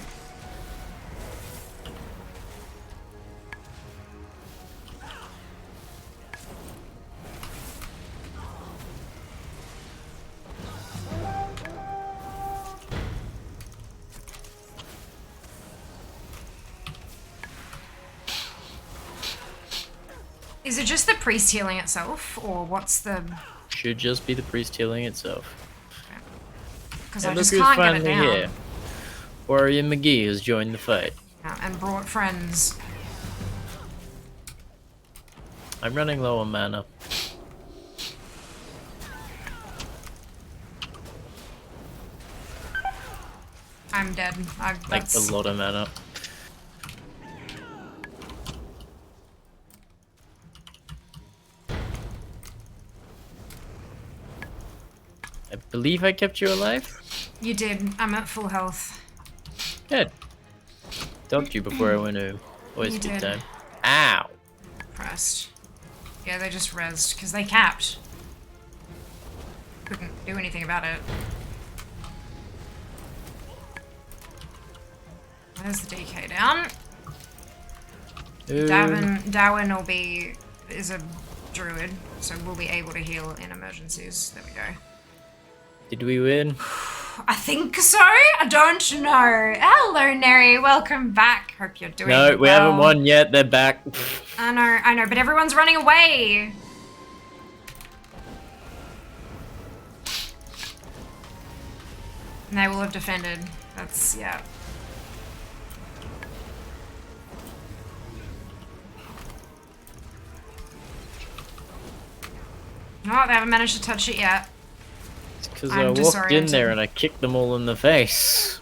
Is it just the priest healing itself, or what's the... Should just be the priest healing itself. Because And I look just who's can't get it finally down. here. Warrior McGee has joined the fight. Yeah, and brought friends. I'm running low on mana. I'm dead. Like That's... a lot of mana. I believe I kept you alive? You did. I'm at full health. Good. Dumped you before I went home. Always You a good did. time. Ow! Pressed. Yeah, they just rezzed, because they capped. Couldn't do anything about it. There's the DK down. Ooh. Darwin is a druid, so we'll be able to heal in emergencies. There we go. Did we win? I think so. I don't know. Hello, Neri. Welcome back. Hope you're doing well. No, we haven't won yet. They're back. I know, but everyone's running away. And they will have defended. That's, yeah. No, they haven't managed to touch it yet. Because I'm I walked in disoriented. there and I kicked them all in the face.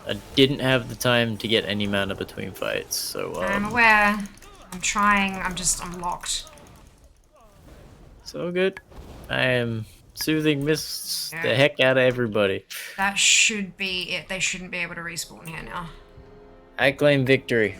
I didn't have the time to get any mana between fights, so I'm aware. I'm trying. I'm locked. it's all good. I am soothing mists Yeah. the heck out of everybody. That should be it. They shouldn't be able to respawn here now. I claim victory.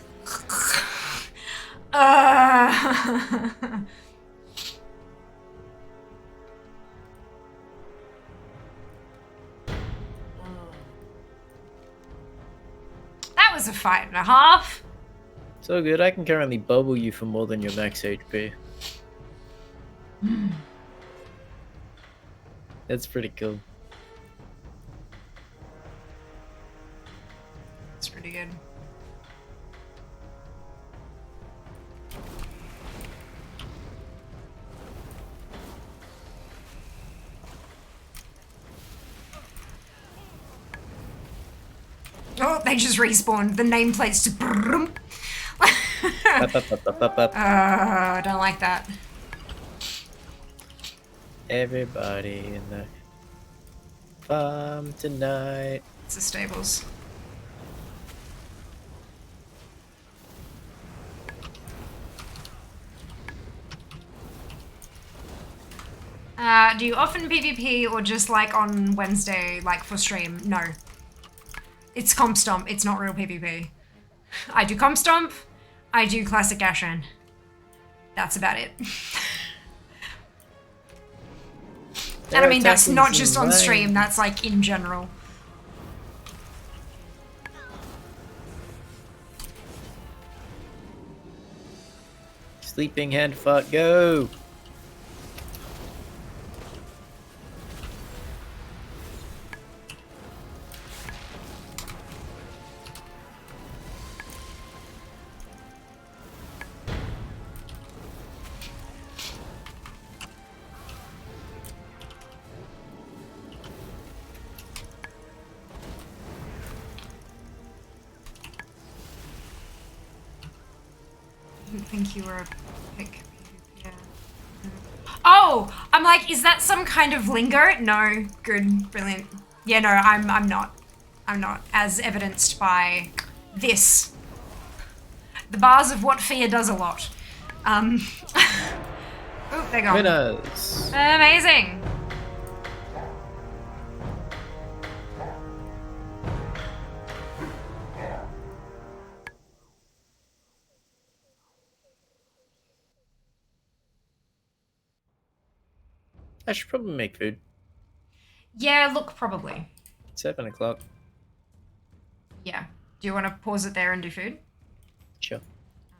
That was a fight and a half. So good, I can currently bubble you for more than your max HP. That's pretty cool. It's pretty good. Oh, they just respawned. The nameplate's just... I don't like that. Everybody in the farm tonight. It's the stables. Do you often PvP or just like on Wednesday, like for stream? No. It's comp stomp, it's not real PvP. I do comp stomp, I do classic Ashen. That's about it. And I mean, that's not just on stream, that's like in general. Sleeping hand fuck, go! I didn't think you were a pick. Yeah. Oh! I'm like, is that some kind of lingo? No. Good. Brilliant. Yeah, no, I'm not. I'm not. As evidenced by this. The bars of what fear does a lot. Oh, they're gone. Winners! Amazing! I should probably make food. Yeah, look, probably. 7 o'clock. Yeah. Do you want to pause it there and do food? Sure.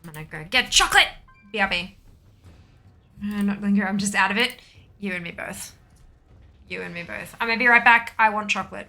I'm gonna go get chocolate! BRB. Not linger, I'm just out of it. You and me both. You and me both. I'm gonna be right back. I want chocolate.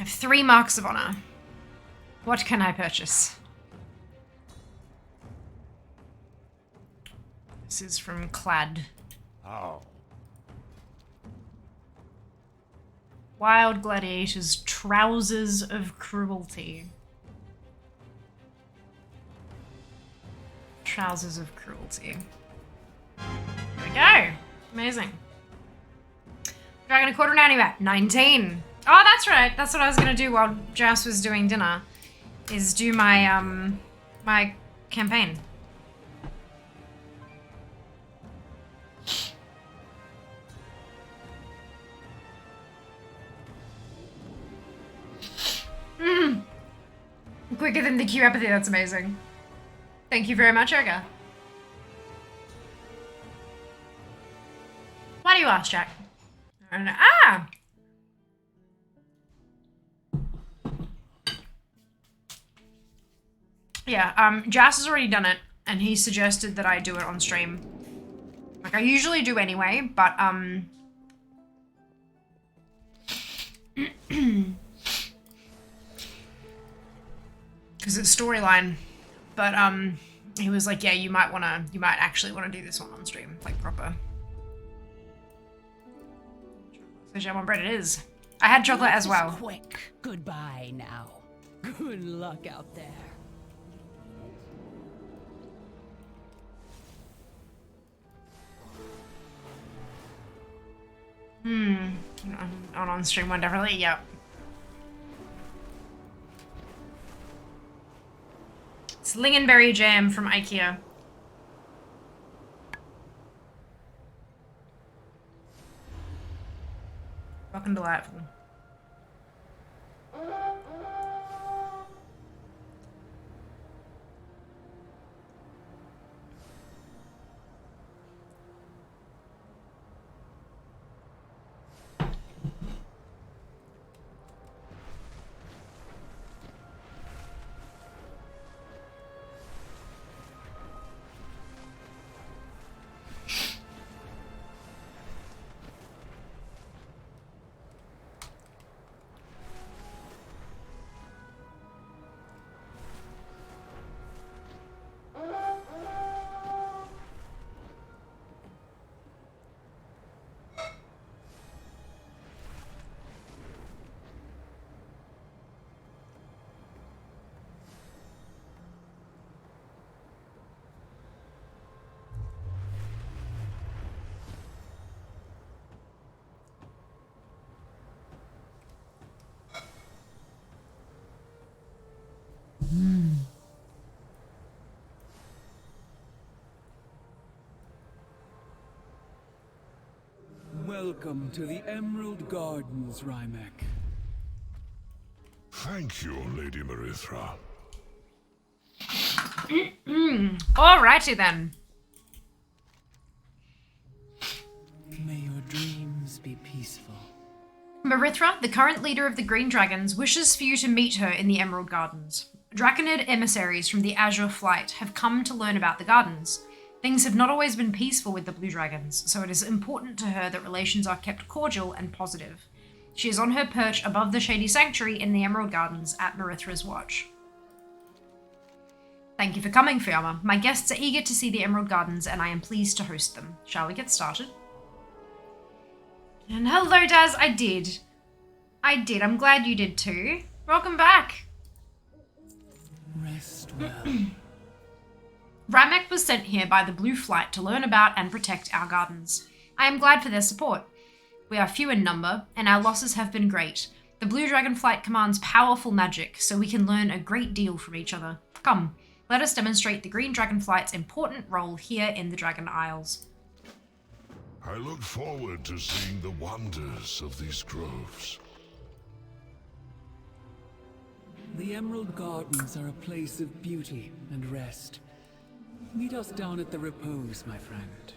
have 3 marks of honor. What can I purchase? This is from Clad. Oh. Wild Gladiators, Trousers of Cruelty. Trousers of Cruelty. There we go. Amazing. Dragon a quarter now, you're at 19. Oh, that's right. That's what I was gonna do while Jas was doing dinner. Is do my my campaign. Quicker than the queue apathy, that's amazing. Thank you very much, Erga. Why do you ask, Jack? I don't know. Ah! Yeah, Jas has already done it, and he suggested that I do it on stream. Like, I usually do anyway, but, because it's storyline, but, he was like, yeah, you might actually wanna do this one on stream, like, proper. So jam on bread it is. I had chocolate as well. Quick. Goodbye now. Good luck out there. On stream one, definitely, yep. It's lingonberry jam from IKEA. Fucking delightful. Welcome to the Emerald Gardens, Rymek. Thank you, Lady Marithra. Alrighty then. May your dreams be peaceful. Marithra, the current leader of the Green Dragons, wishes for you to meet her in the Emerald Gardens. Draconid emissaries from the Azure Flight have come to learn about the gardens. Things have not always been peaceful with the Blue Dragons, so it is important to her that relations are kept cordial and positive. She is on her perch above the Shady Sanctuary in the Emerald Gardens at Marithra's watch. Thank you for coming, Fiamma. My guests are eager to see the Emerald Gardens, and I am pleased to host them. Shall we get started? And hello, Daz. I did. I'm glad you did too. Welcome back. Rest well. Rymek was sent here by the Blue Flight to learn about and protect our gardens. I am glad for their support. We are few in number, and our losses have been great. The Blue Dragon Flight commands powerful magic, so we can learn a great deal from each other. Come, let us demonstrate the Green Dragon Flight's important role here in the Dragon Isles. I look forward to seeing the wonders of these groves. The Emerald Gardens are a place of beauty and rest. Meet us down at the Repose, my friend.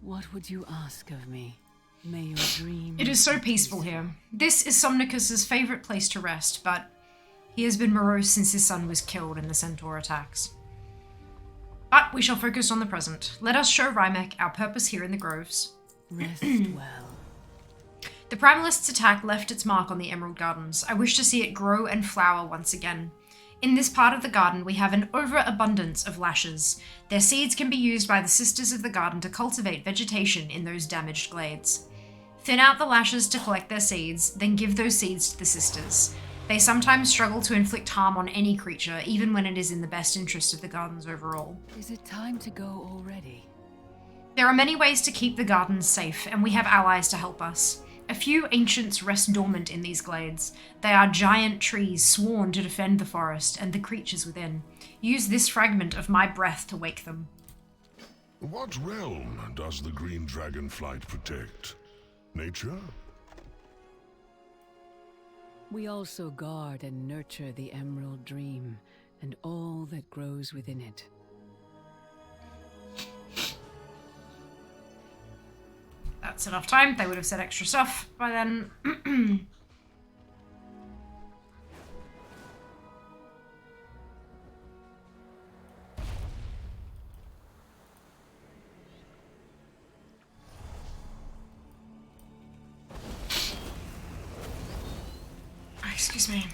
What would you ask of me? May your dreams It is so peaceful here. This is Somnicus's favourite place to rest, but he has been morose since his son was killed in the centaur attacks. But we shall focus on the present. Let us show Rymek our purpose here in the groves. rest well. The Primalist's attack left its mark on the Emerald Gardens. I wish to see it grow and flower once again. In this part of the garden, we have an overabundance of lashes. Their seeds can be used by the Sisters of the Garden to cultivate vegetation in those damaged glades. Thin out the lashes to collect their seeds, then give those seeds to the Sisters. They sometimes struggle to inflict harm on any creature, even when it is in the best interest of the gardens overall. Is it time to go already? There are many ways to keep the gardens safe, and we have allies to help us. A few ancients rest dormant in these glades. They are giant trees sworn to defend the forest and the creatures within. Use this fragment of my breath to wake them. What realm does the green dragonflight protect? Nature? We also guard and nurture the Emerald Dream and all that grows within it. That's enough time. They would have said extra stuff by then. Excuse me.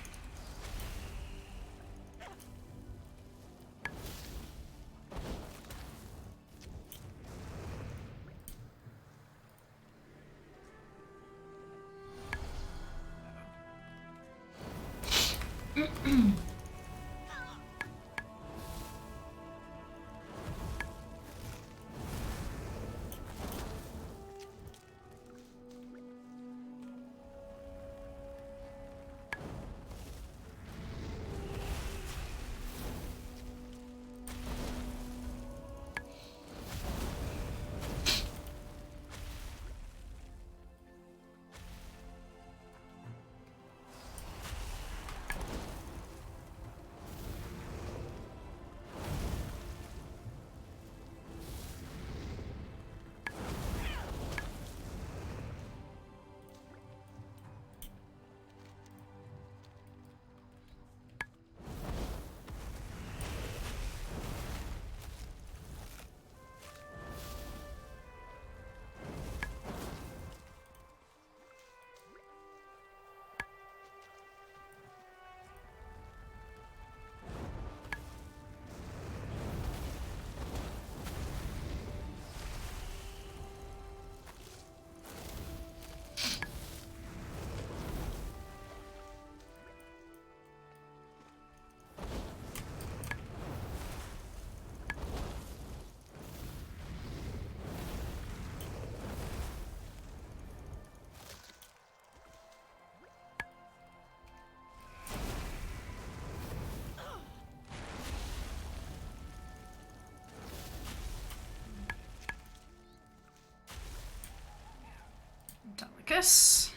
Delicus.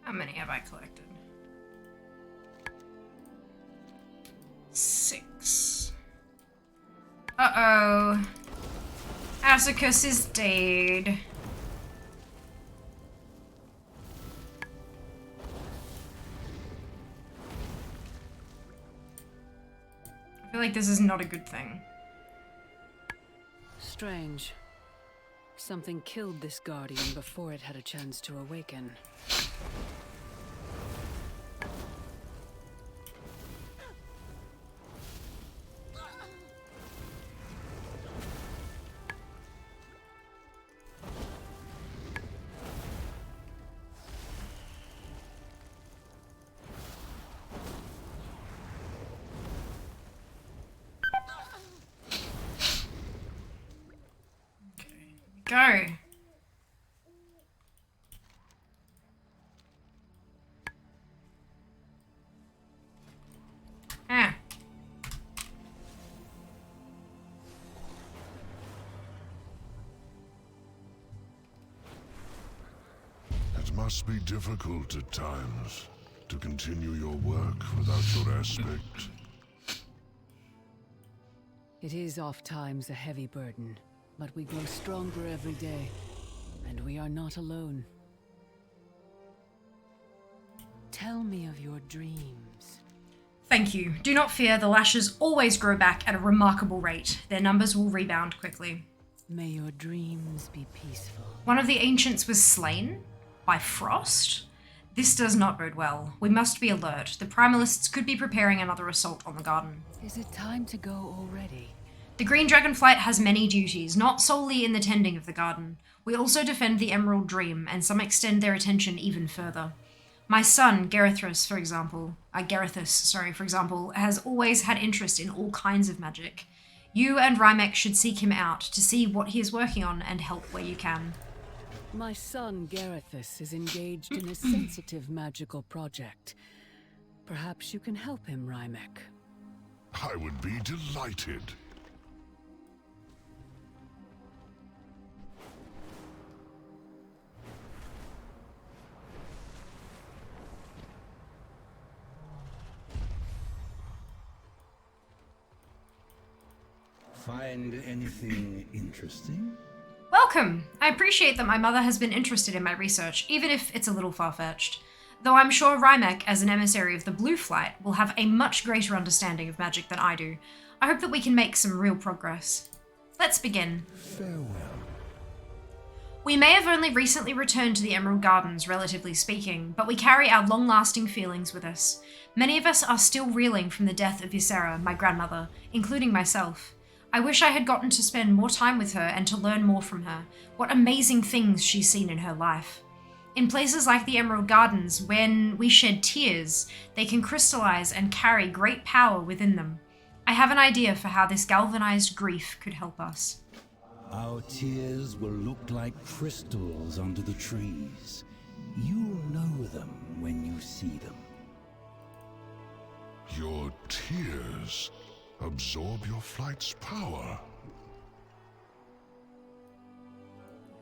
How many have I collected? 6. Uh-oh. Asicus is dead. I feel like this is not a good thing. Strange. Something killed this guardian before it had a chance to awaken. Go. must be difficult at times to continue your work without your aspect. It is oft times a heavy burden, but we grow stronger every day, and we are not alone. Tell me of your dreams. Thank you. Do not fear, the lashes always grow back at a remarkable rate. Their numbers will rebound quickly. May your dreams be peaceful. One of the ancients was slain by frost. This does not bode well. We must be alert. The primalists could be preparing another assault on the garden. Is it time to go already? The Green Dragonflight has many duties, not solely in the tending of the garden. We also defend the Emerald Dream, and some extend their attention even further. My son, Garethus, for example, has always had interest in all kinds of magic. You and Rymek should seek him out to see what he is working on and help where you can. My son, Garethus, is engaged in a sensitive magical project. Perhaps you can help him, Rymek. I would be delighted. Find anything interesting? Welcome! I appreciate that my mother has been interested in my research, even if it's a little far-fetched. Though I'm sure Rymek, as an emissary of the Blue Flight, will have a much greater understanding of magic than I do. I hope that we can make some real progress. Let's begin. Farewell. We may have only recently returned to the Emerald Gardens, relatively speaking, but we carry our long-lasting feelings with us. Many of us are still reeling from the death of Ysera, my grandmother, including myself. I wish I had gotten to spend more time with her and to learn more from her. What amazing things she's seen in her life. In places like the Emerald Gardens, when we shed tears, they can crystallize and carry great power within them. I have an idea for how this galvanized grief could help us. Our tears will look like crystals under the trees. You'll know them when you see them. Your tears absorb your flight's power.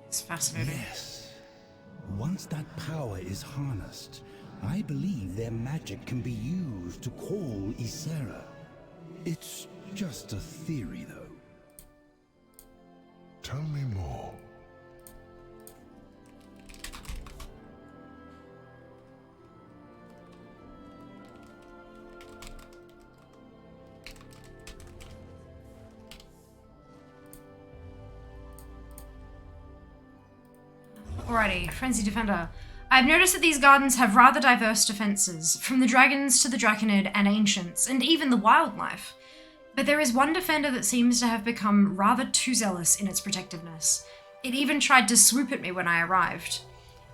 It's fascinating. Yes. Once that power is harnessed, I believe their magic can be used to call Ysera. It's just a theory, though. Tell me more. Alrighty, Frenzy Defender. I've noticed that these gardens have rather diverse defenses, from the dragons to the Draconid and ancients, and even the wildlife. But there is one defender that seems to have become rather too zealous in its protectiveness. It even tried to swoop at me when I arrived.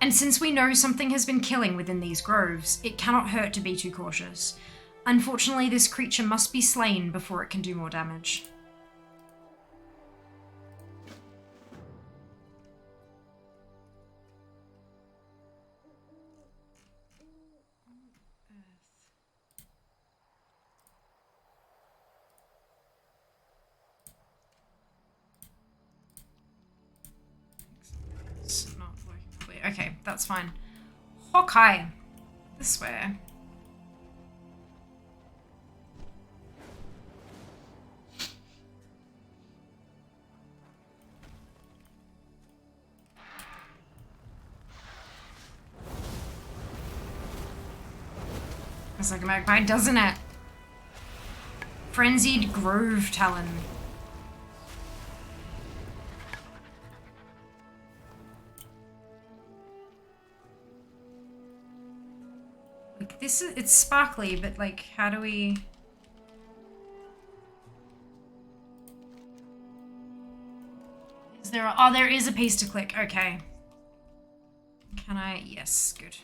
And since we know something has been killing within these groves, it cannot hurt to be too cautious. Unfortunately, this creature must be slain before it can do more damage. It's not working properly. Okay, that's fine. Hawkeye. This way. It's like a magpie, doesn't it? Frenzied Grove Talon. Like, this is, it's sparkly, but like, how do we... Is there a, oh, there is a piece to click, okay. Can I, yes, good.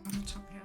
On the top here.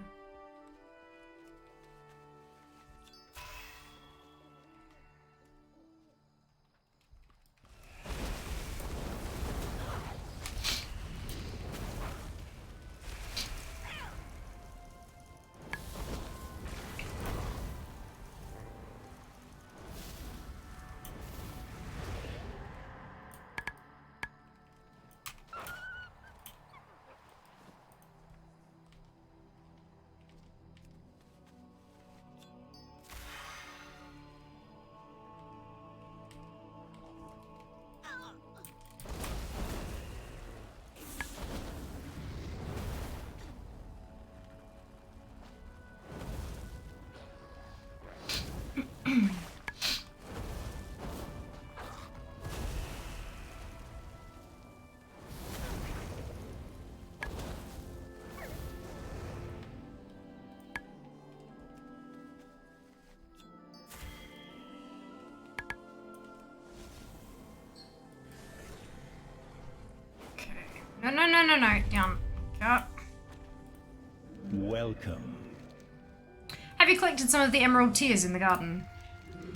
No, down. Up. Welcome. Have you collected some of the emerald tears in the garden?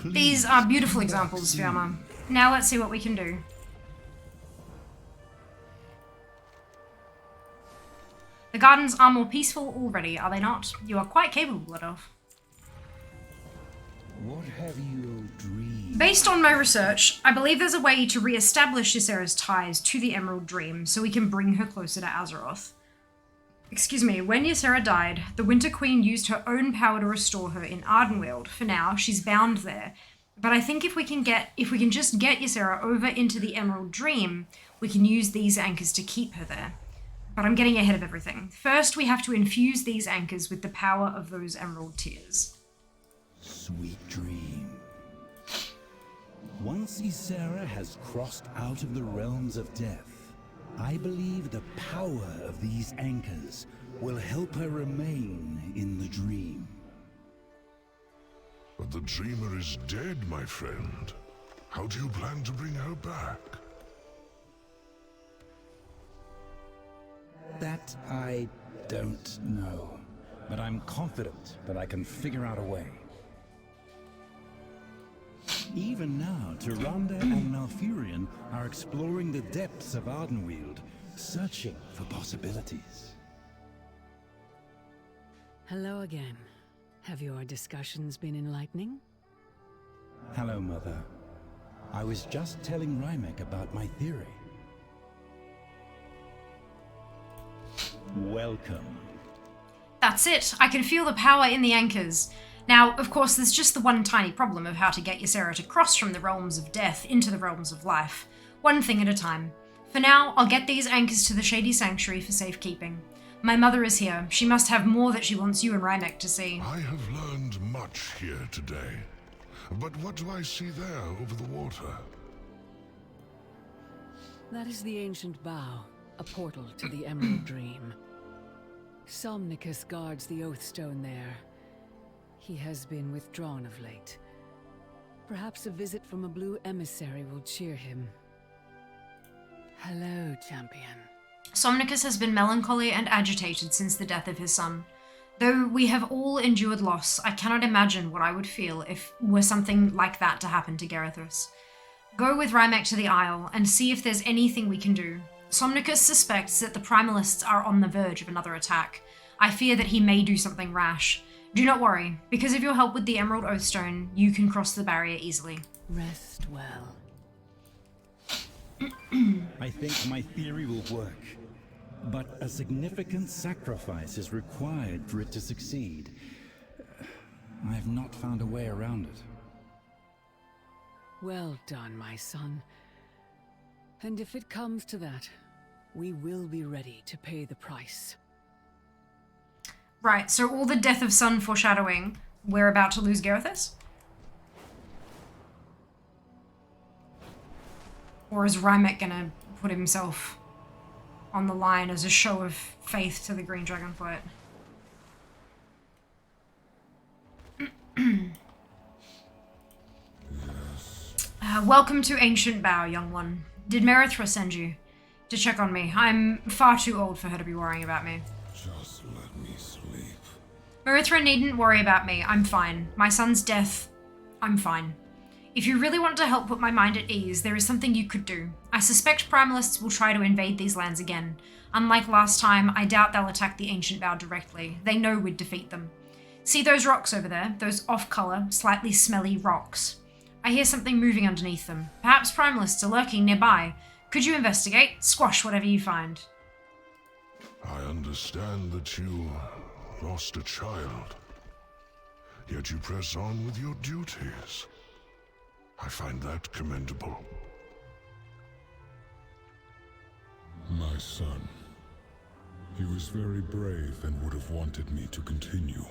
These are beautiful examples, Fiamma. Now let's see what we can do. The gardens are more peaceful already, are they not? You are quite capable of. What have you dreamed? Based on my research, I believe there's a way to re-establish Ysera's ties to the Emerald Dream so we can bring her closer to Azeroth. Excuse me, when Ysera died, the Winter Queen used her own power to restore her in Ardenweald. For now, she's bound there. But I think if we can just get Ysera over into the Emerald Dream, we can use these anchors to keep her there. But I'm getting ahead of everything. First, we have to infuse these anchors with the power of those Emerald Tears. Sweet dream. Once Ysera has crossed out of the realms of death, I believe the power of these anchors will help her remain in the dream. But the dreamer is dead, my friend. How do you plan to bring her back? That I don't know, but I'm confident that I can figure out a way. Even now, Tyrande and Malfurion are exploring the depths of Ardenweald, searching for possibilities. Hello again. Have your discussions been enlightening? Hello, Mother. I was just telling Rymek about my theory. Welcome. That's it. I can feel the power in the anchors. Now, of course, there's just the one tiny problem of how to get Ysera to cross from the realms of death into the realms of life. One thing at a time. For now, I'll get these anchors to the Shady Sanctuary for safekeeping. My mother is here. She must have more that she wants you and Rymek to see. I have learned much here today. But what do I see there over the water? That is the ancient bow, a portal to the Emerald Dream. Somnicus guards the Oathstone there. He has been withdrawn of late. Perhaps a visit from a blue emissary will cheer him. Hello, champion. Somnicus has been melancholy and agitated since the death of his son. Though we have all endured loss, I cannot imagine what I would feel if were something like that to happen to Garethus. Go with Rymek to the Isle and see if there's anything we can do. Somnicus suspects that the Primalists are on the verge of another attack. I fear that he may do something rash. Do not worry. Because of your help with the Emerald Oathstone, you can cross the barrier easily. Rest well. I think my theory will work. But a significant sacrifice is required for it to succeed. I have not found a way around it. Well done, my son. And if it comes to that, we will be ready to pay the price. Right, so all the death of son foreshadowing, we're about to lose Garethus? Or is Rymek gonna put himself on the line as a show of faith to the Green Dragonflight? Welcome to Ancient Bow, young one. Did Merithra send you? to check on me. I'm far too old for her to be worrying about me. Just let me sleep. Marithra needn't worry about me. I'm fine. My son's death, I'm fine. If you really want to help put my mind at ease, there is something you could do. I suspect Primalists will try to invade these lands again. Unlike last time, I doubt they'll attack the Ancient Vow directly. They know we'd defeat them. See those rocks over there? Those off-color, slightly smelly rocks. I hear something moving underneath them. Perhaps Primalists are lurking nearby. Could you investigate? Squash whatever you find. I understand that you lost a child, yet you press on with your duties. I find that commendable. My son. He was very brave and would have wanted me to continue.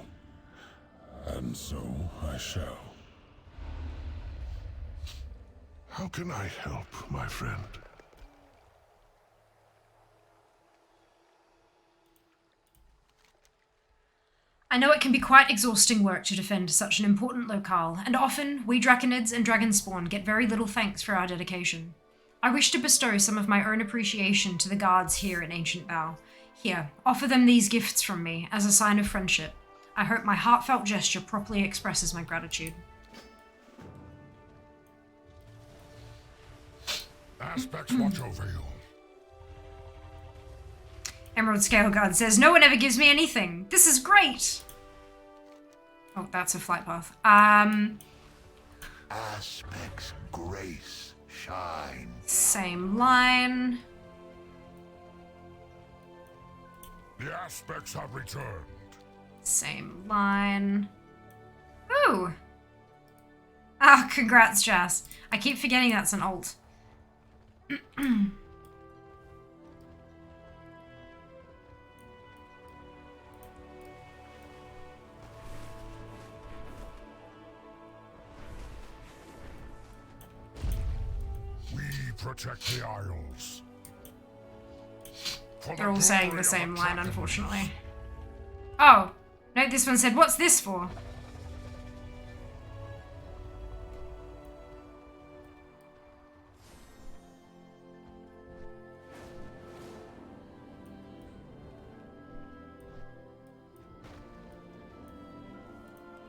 And so I shall. How can I help, my friend? I know it can be quite exhausting work to defend such an important locale, and often we Draconids and Dragonspawn get very little thanks for our dedication. I wish to bestow some of my own appreciation to the guards here in Ancient Vow. Here, offer them these gifts from me as a sign of friendship. I hope my heartfelt gesture properly expresses my gratitude. Aspects watch over you. Emerald Scale Guard says, no one ever gives me anything. This is great. Oh, that's a flight path. Aspects grace shine. Same line. The aspects have returned. Same line. Ooh. Ah, congrats, Jas. I keep forgetting that's an alt. We protect the Isles. They're all saying the same line, unfortunately. Oh, no, this one said, what's this for?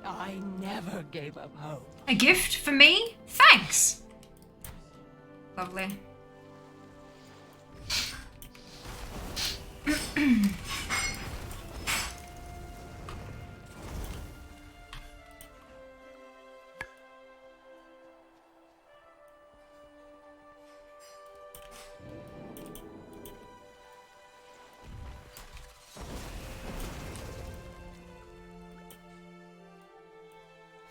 I never gave up hope. A gift for me? Thanks. Lovely.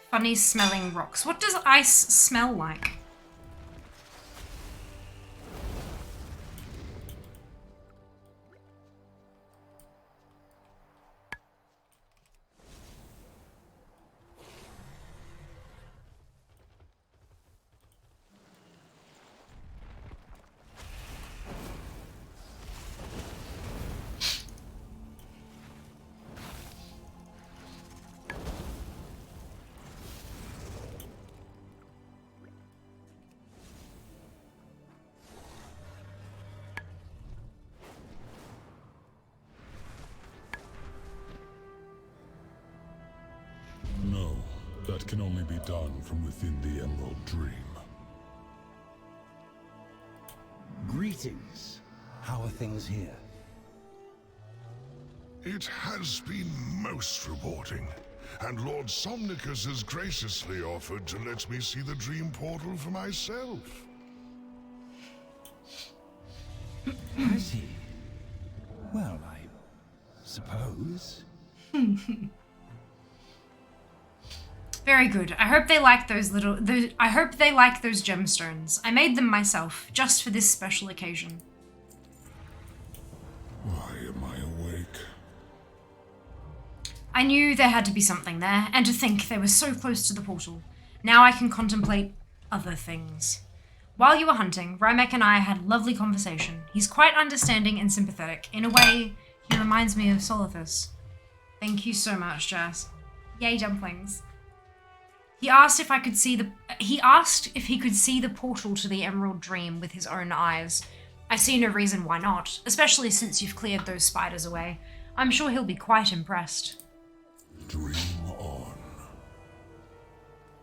Funny smelling rocks. What does ice smell like? No, that can only be done from within the Emerald Dream. Greetings. How are things here? It has been most rewarding, and Lord Somnicus has graciously offered to let me see the dream portal for myself. Has he? Well, I suppose. Very good. I hope they like those I hope they like those gemstones. I made them myself, just for this special occasion. Why am I awake? I knew there had to be something there, and to think they were so close to the portal. Now I can contemplate other things. While you were hunting, Rymek and I had a lovely conversation. He's quite understanding and sympathetic. In a way, he reminds me of Solithus. Thank you so much, Jas. Yay, dumplings. He asked if he could see the portal to the Emerald Dream with his own eyes. I see no reason why not, especially since you've cleared those spiders away. I'm sure he'll be quite impressed. Dream on.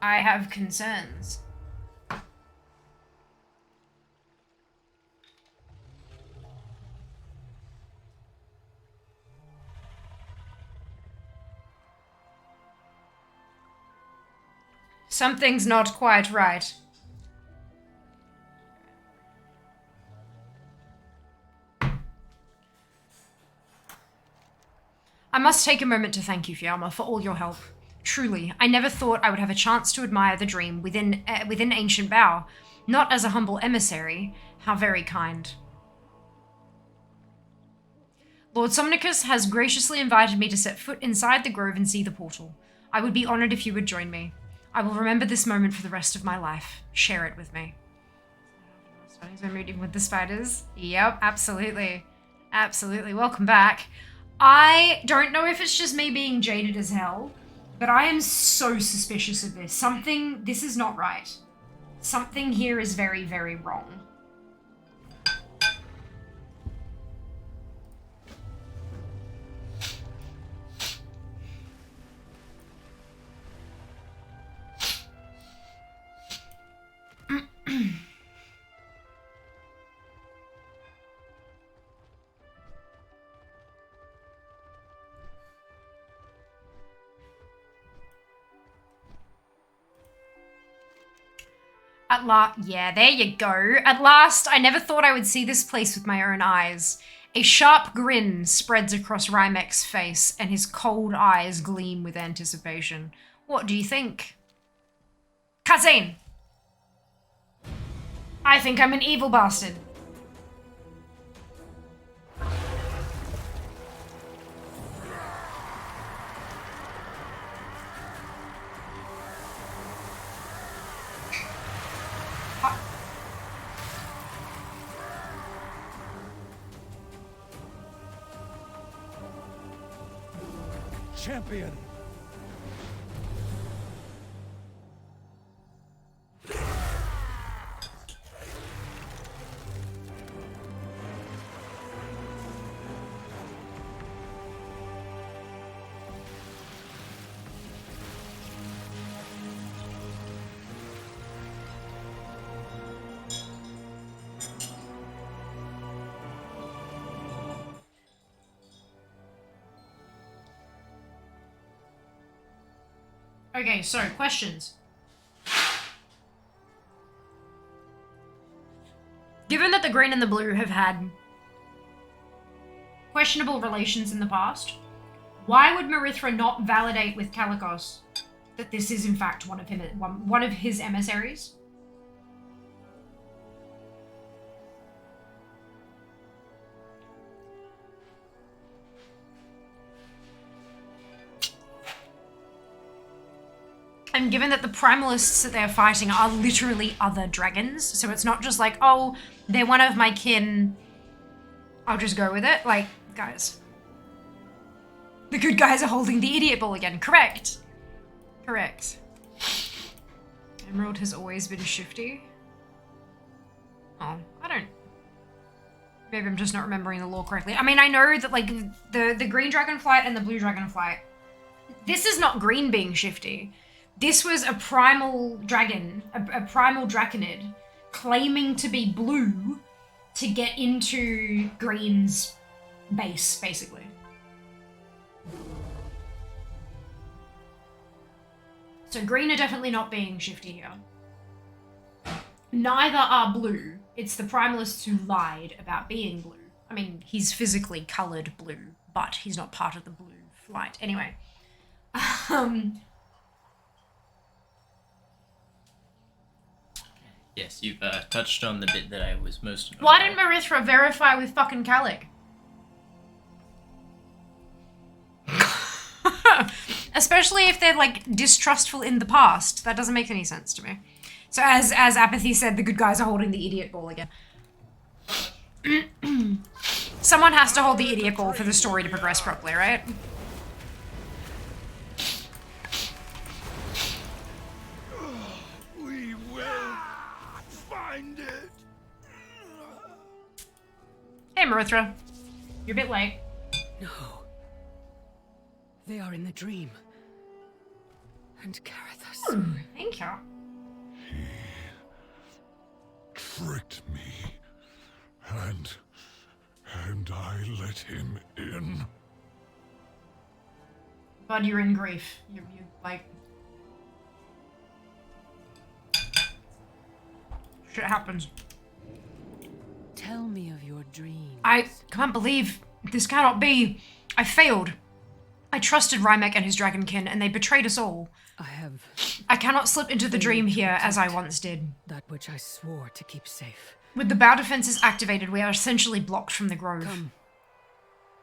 I have concerns. Something's not quite right. I must take a moment to thank you, Fiamma, for all your help. Truly, I never thought I would have a chance to admire the dream within Ancient Bow, not as a humble emissary. How very kind. Lord Somnicus has graciously invited me to set foot inside the grove and see the portal. I would be honored if you would join me. I will remember this moment for the rest of my life. Share it with me. I'm reading with the spiders. Yep, absolutely. Absolutely. Welcome back. I don't know if it's just me being jaded as hell, but I am so suspicious of this. This is not right. Something here is very, very wrong. Yeah, there you go. At last, I never thought I would see this place with my own eyes. A sharp grin spreads across Rymek's face, and his cold eyes gleam with anticipation. What do you think? Cutscene! I think I'm an evil bastard. Champion! Okay, so questions. Given that the green and the blue have had questionable relations in the past, why would Marithra not validate with Calicos that this is in fact one of his emissaries? And given that the primalists that they're fighting are literally other dragons, so it's not just like, oh, they're one of my kin, I'll just go with it. Like, guys. The good guys are holding the idiot ball again. Correct. Correct. Emerald has always been shifty. Oh, I don't... Maybe I'm just not remembering the lore correctly. I mean, I know that, like, the green dragonflight and the blue dragonflight, this is not green being shifty. This was a primal dragon, a primal draconid, claiming to be blue to get into green's base, basically. So green are definitely not being shifty here. Neither are blue. It's the primalists who lied about being blue. I mean, he's physically coloured blue, but he's not part of the blue flight. Anyway. Yes, you've touched on the bit that I was most annoyed Why by. didn't Marithra verify with fucking Calic? Especially if they're, like, distrustful in the past. That doesn't make any sense to me. So as Apathy said, the good guys are holding the idiot ball again. Someone has to hold the idiot ball for the story to progress properly, right? We will find it. Rothra. You're a bit late. No. They are in the dream. And Garethus. Thank you. Tricked me. And I let him in. God, you're in grief. You like... Shit happens. Tell me of your dreams. I can't believe this cannot be. I failed. I trusted Rymek and his dragonkin, and they betrayed us all. I cannot slip into the dream here as I once did. That which I swore to keep safe. With the bow defenses activated, we are essentially blocked from the grove. Come.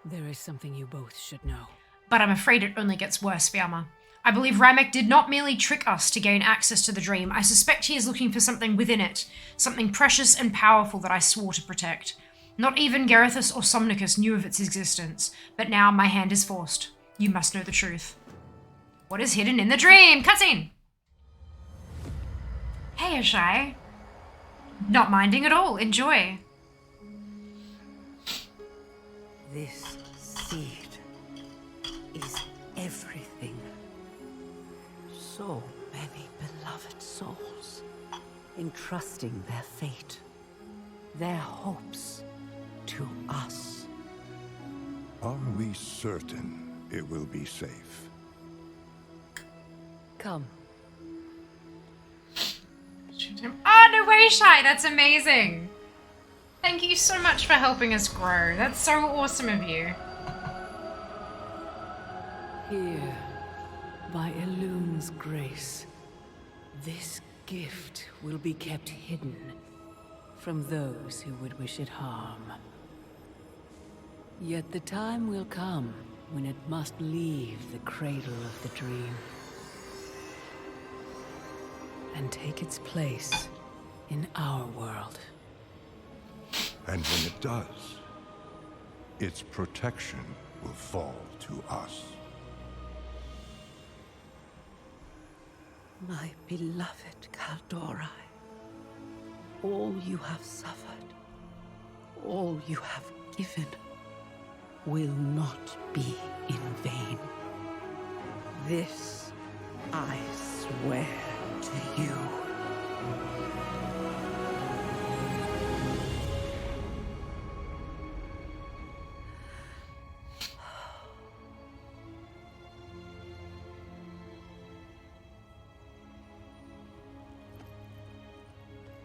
There is something you both should know. But I'm afraid it only gets worse, Fiamma. I believe Rymek did not merely trick us to gain access to the dream. I suspect he is looking for something within it. Something precious and powerful that I swore to protect. Not even Garethus or Somnicus knew of its existence. But now my hand is forced. You must know the truth. What is hidden in the dream? Cutscene! Hey, Ashai. Not minding at all. Enjoy. This seed is everything. So many beloved souls entrusting their fate, their hopes to us. Are we certain it will be safe? Come. Oh, no way, Shai. That's amazing. Thank you so much for helping us grow. That's so awesome of you. Here, by Elun's grace, this gift will be kept hidden from those who would wish it harm. Yet the time will come when it must leave the cradle of the dream and take its place in our world. And when it does, its protection will fall to us. My beloved Kaldorai, all you have suffered, all you have given, will not be in vain. This I swear to you.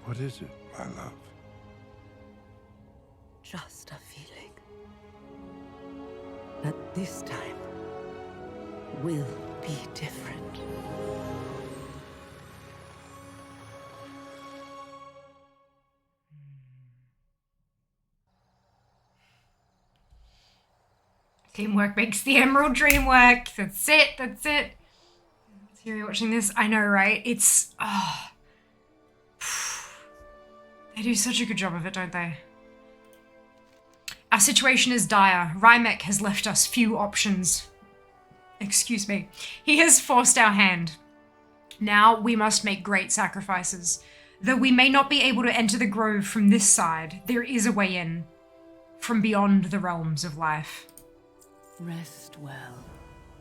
What is it, my love? Just a feeling that this time will be different. Teamwork makes the Emerald Dream work. That's it. That's it. You're watching this. I know, right? It's... Oh. They do such a good job of it, don't they? Our situation is dire. Rymek has left us few options. Excuse me. He has forced our hand. Now we must make great sacrifices. Though we may not be able to enter the grove from this side, there is a way in. From beyond the realms of life. Rest well.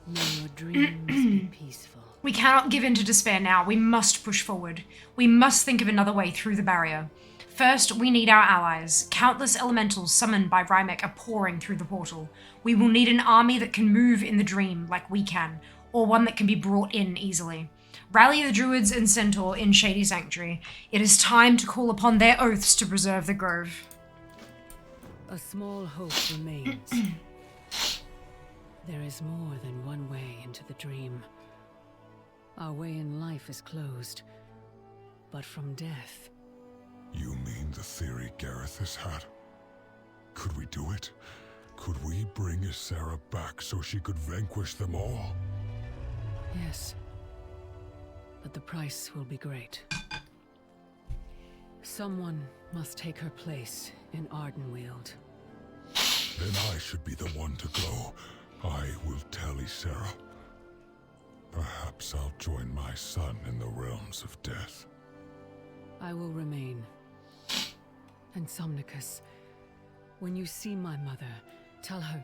May your dreams be peaceful. We cannot give in to despair now. We must push forward. We must think of another way through the barrier. First, we need our allies. Countless elementals summoned by Rymek are pouring through the portal. We will need an army that can move in the dream like we can, or one that can be brought in easily. Rally the druids and centaur in Shady Sanctuary. It is time to call upon their oaths to preserve the grove. A small hope remains. There is more than one way into the dream. Our way in life is closed, but from death... You mean the theory Garethus had? Could we do it? Could we bring Ysera back so she could vanquish them all? Yes. But the price will be great. Someone must take her place in Ardenweald. Then I should be the one to go. I will tell Ysera. Perhaps I'll join my son in the realms of death. I will remain. And Somnicus, When you see my mother, tell her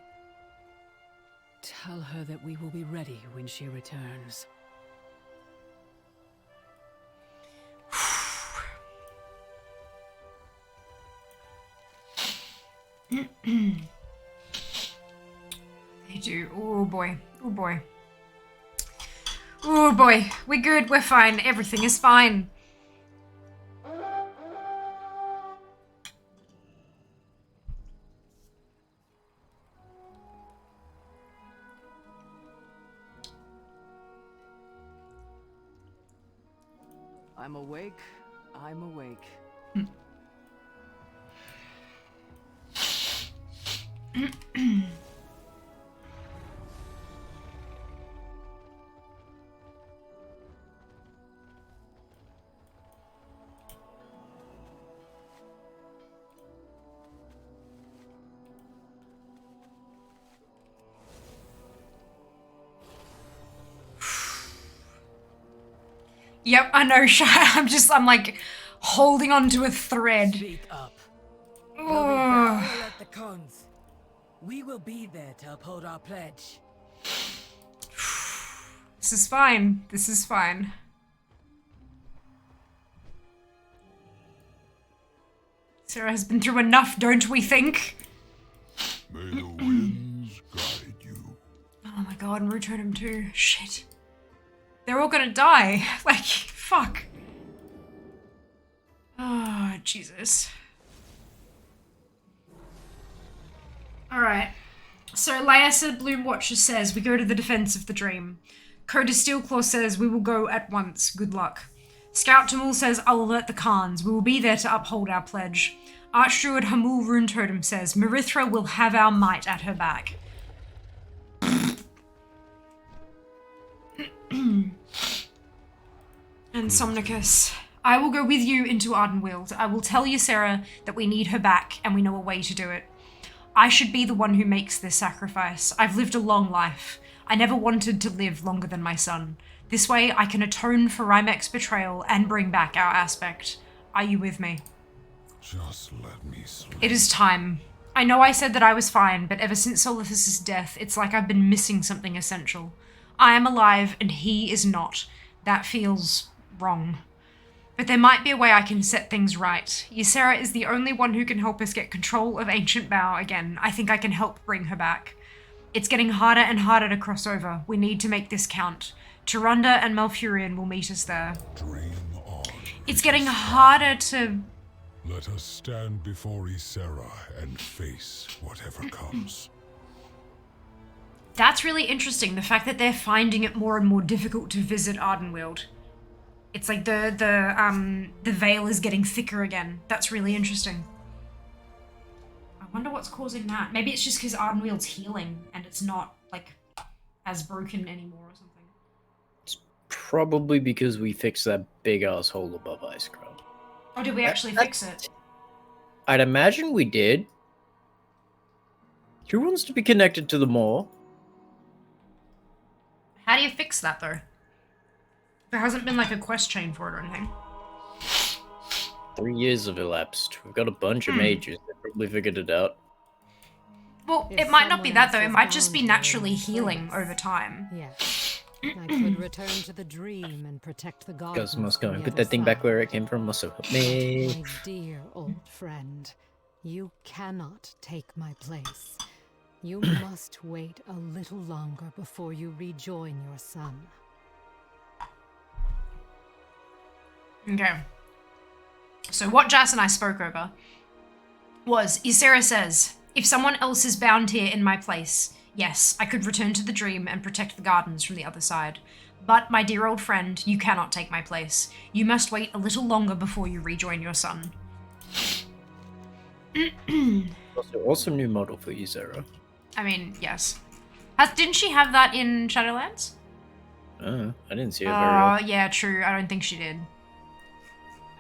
that we will be ready when she returns. They do. Oh boy. Oh boy. Oh boy. We're good. We're fine. Everything is fine. I'm awake. I'm awake. Yep, I know, Shy. I'm like holding on to a thread. Speak up. Oh. At the cons. We will be there to uphold our pledge. This is fine. This is fine. Sarah has been through enough, don't we think? May the winds guide you. Oh my god, and Root Totem too. Shit. They're all gonna die. Like, fuck. Oh, Jesus. Alright. So, Lyessa Bloom Watcher says, we go to the defense of the dream. Coda Steelclaw says, we will go at once. Good luck. Scout Tamul says, I'll alert the Khans. We will be there to uphold our pledge. Archdruid Hamul Rune Totem says, Marithra will have our might at her back. And Somnicus, I will go with you into Ardenweald. I will tell Ysera that we need her back and we know a way to do it. I should be the one who makes this sacrifice. I've lived a long life. I never wanted to live longer than my son. This way I can atone for Rymek's betrayal and bring back our aspect. Are you with me? Just let me sleep. It is time. I know I said that I was fine, but ever since Solithus's death, it's like I've been missing something essential. I am alive and he is not. That feels wrong. But there might be a way I can set things right. Ysera is the only one who can help us get control of Ancient Bow again. I think I can help bring her back. It's getting harder and harder to cross over. We need to make this count. Tyrande and Malfurion will meet us there. Dream on. It's getting harder to... Let us stand before Ysera and face whatever comes. That's really interesting, the fact that they're finding it more and more difficult to visit Ardenweald. It's like the veil is getting thicker again. That's really interesting. I wonder what's causing that. Maybe it's just because Ardenweald's healing and it's not, like, as broken anymore or something. It's probably because we fixed that big-ass hole above Icecrown. Oh, did we actually fix it? I'd imagine we did. Who wants to be connected to the mall? How do you fix that, though? There hasn't been, like, a quest chain for it or anything. 3 years have elapsed. We've got a bunch of mages that probably figured it out. Well, If it might not be someone that, though. else It is might just be bound naturally in healing place. over time. Yes. I could return to the dream and protect the gods. Cosmos going, put that thing back where it came from, must have helped me. My dear old friend, you cannot take my place. You must wait a little longer before you rejoin your son. Okay. So what Jas and I spoke over was, Ysera says, if someone else is bound here in my place, yes, I could return to the dream and protect the gardens from the other side. But, my dear old friend, you cannot take my place. You must wait a little longer before you rejoin your son. Also, awesome new model for Ysera. I mean, yes. Didn't she have that in Shadowlands? I didn't see it very often. Yeah, true. I don't think she did.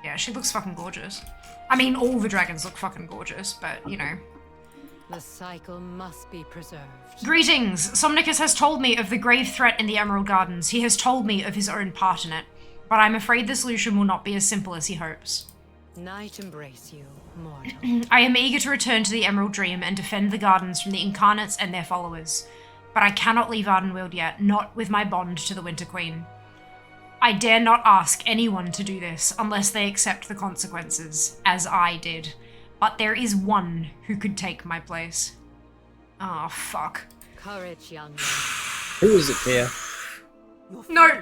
Yeah, she looks fucking gorgeous. I mean, all the dragons look fucking gorgeous, but, you know. The cycle must be preserved. Greetings! Somnicus has told me of the grave threat in the Emerald Gardens. He has told me of his own part in it. But I'm afraid the solution will not be as simple as he hopes. Night embrace you, mortal. I am eager to return to the Emerald Dream and defend the gardens from the Incarnates and their followers. But I cannot leave Ardenweald yet, not with my bond to the Winter Queen. I dare not ask anyone to do this unless they accept the consequences, as I did. But there is one who could take my place. Oh, fuck. Courage, young man. Who is it, Pia? No.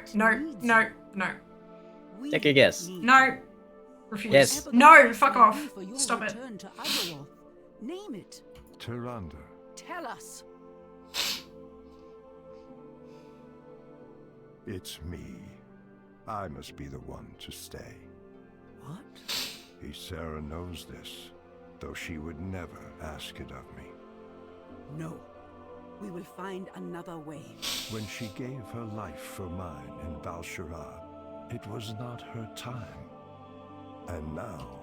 Take a guess. No. Refuse. Yes. No, fuck off. Stop it. Name it. Tyrande. Tell us. It's me. I must be the one to stay. What? Ysera knows this, though she would never ask it of me. No. We will find another way. When she gave her life for mine in Val'sharad, it was not her time. And now,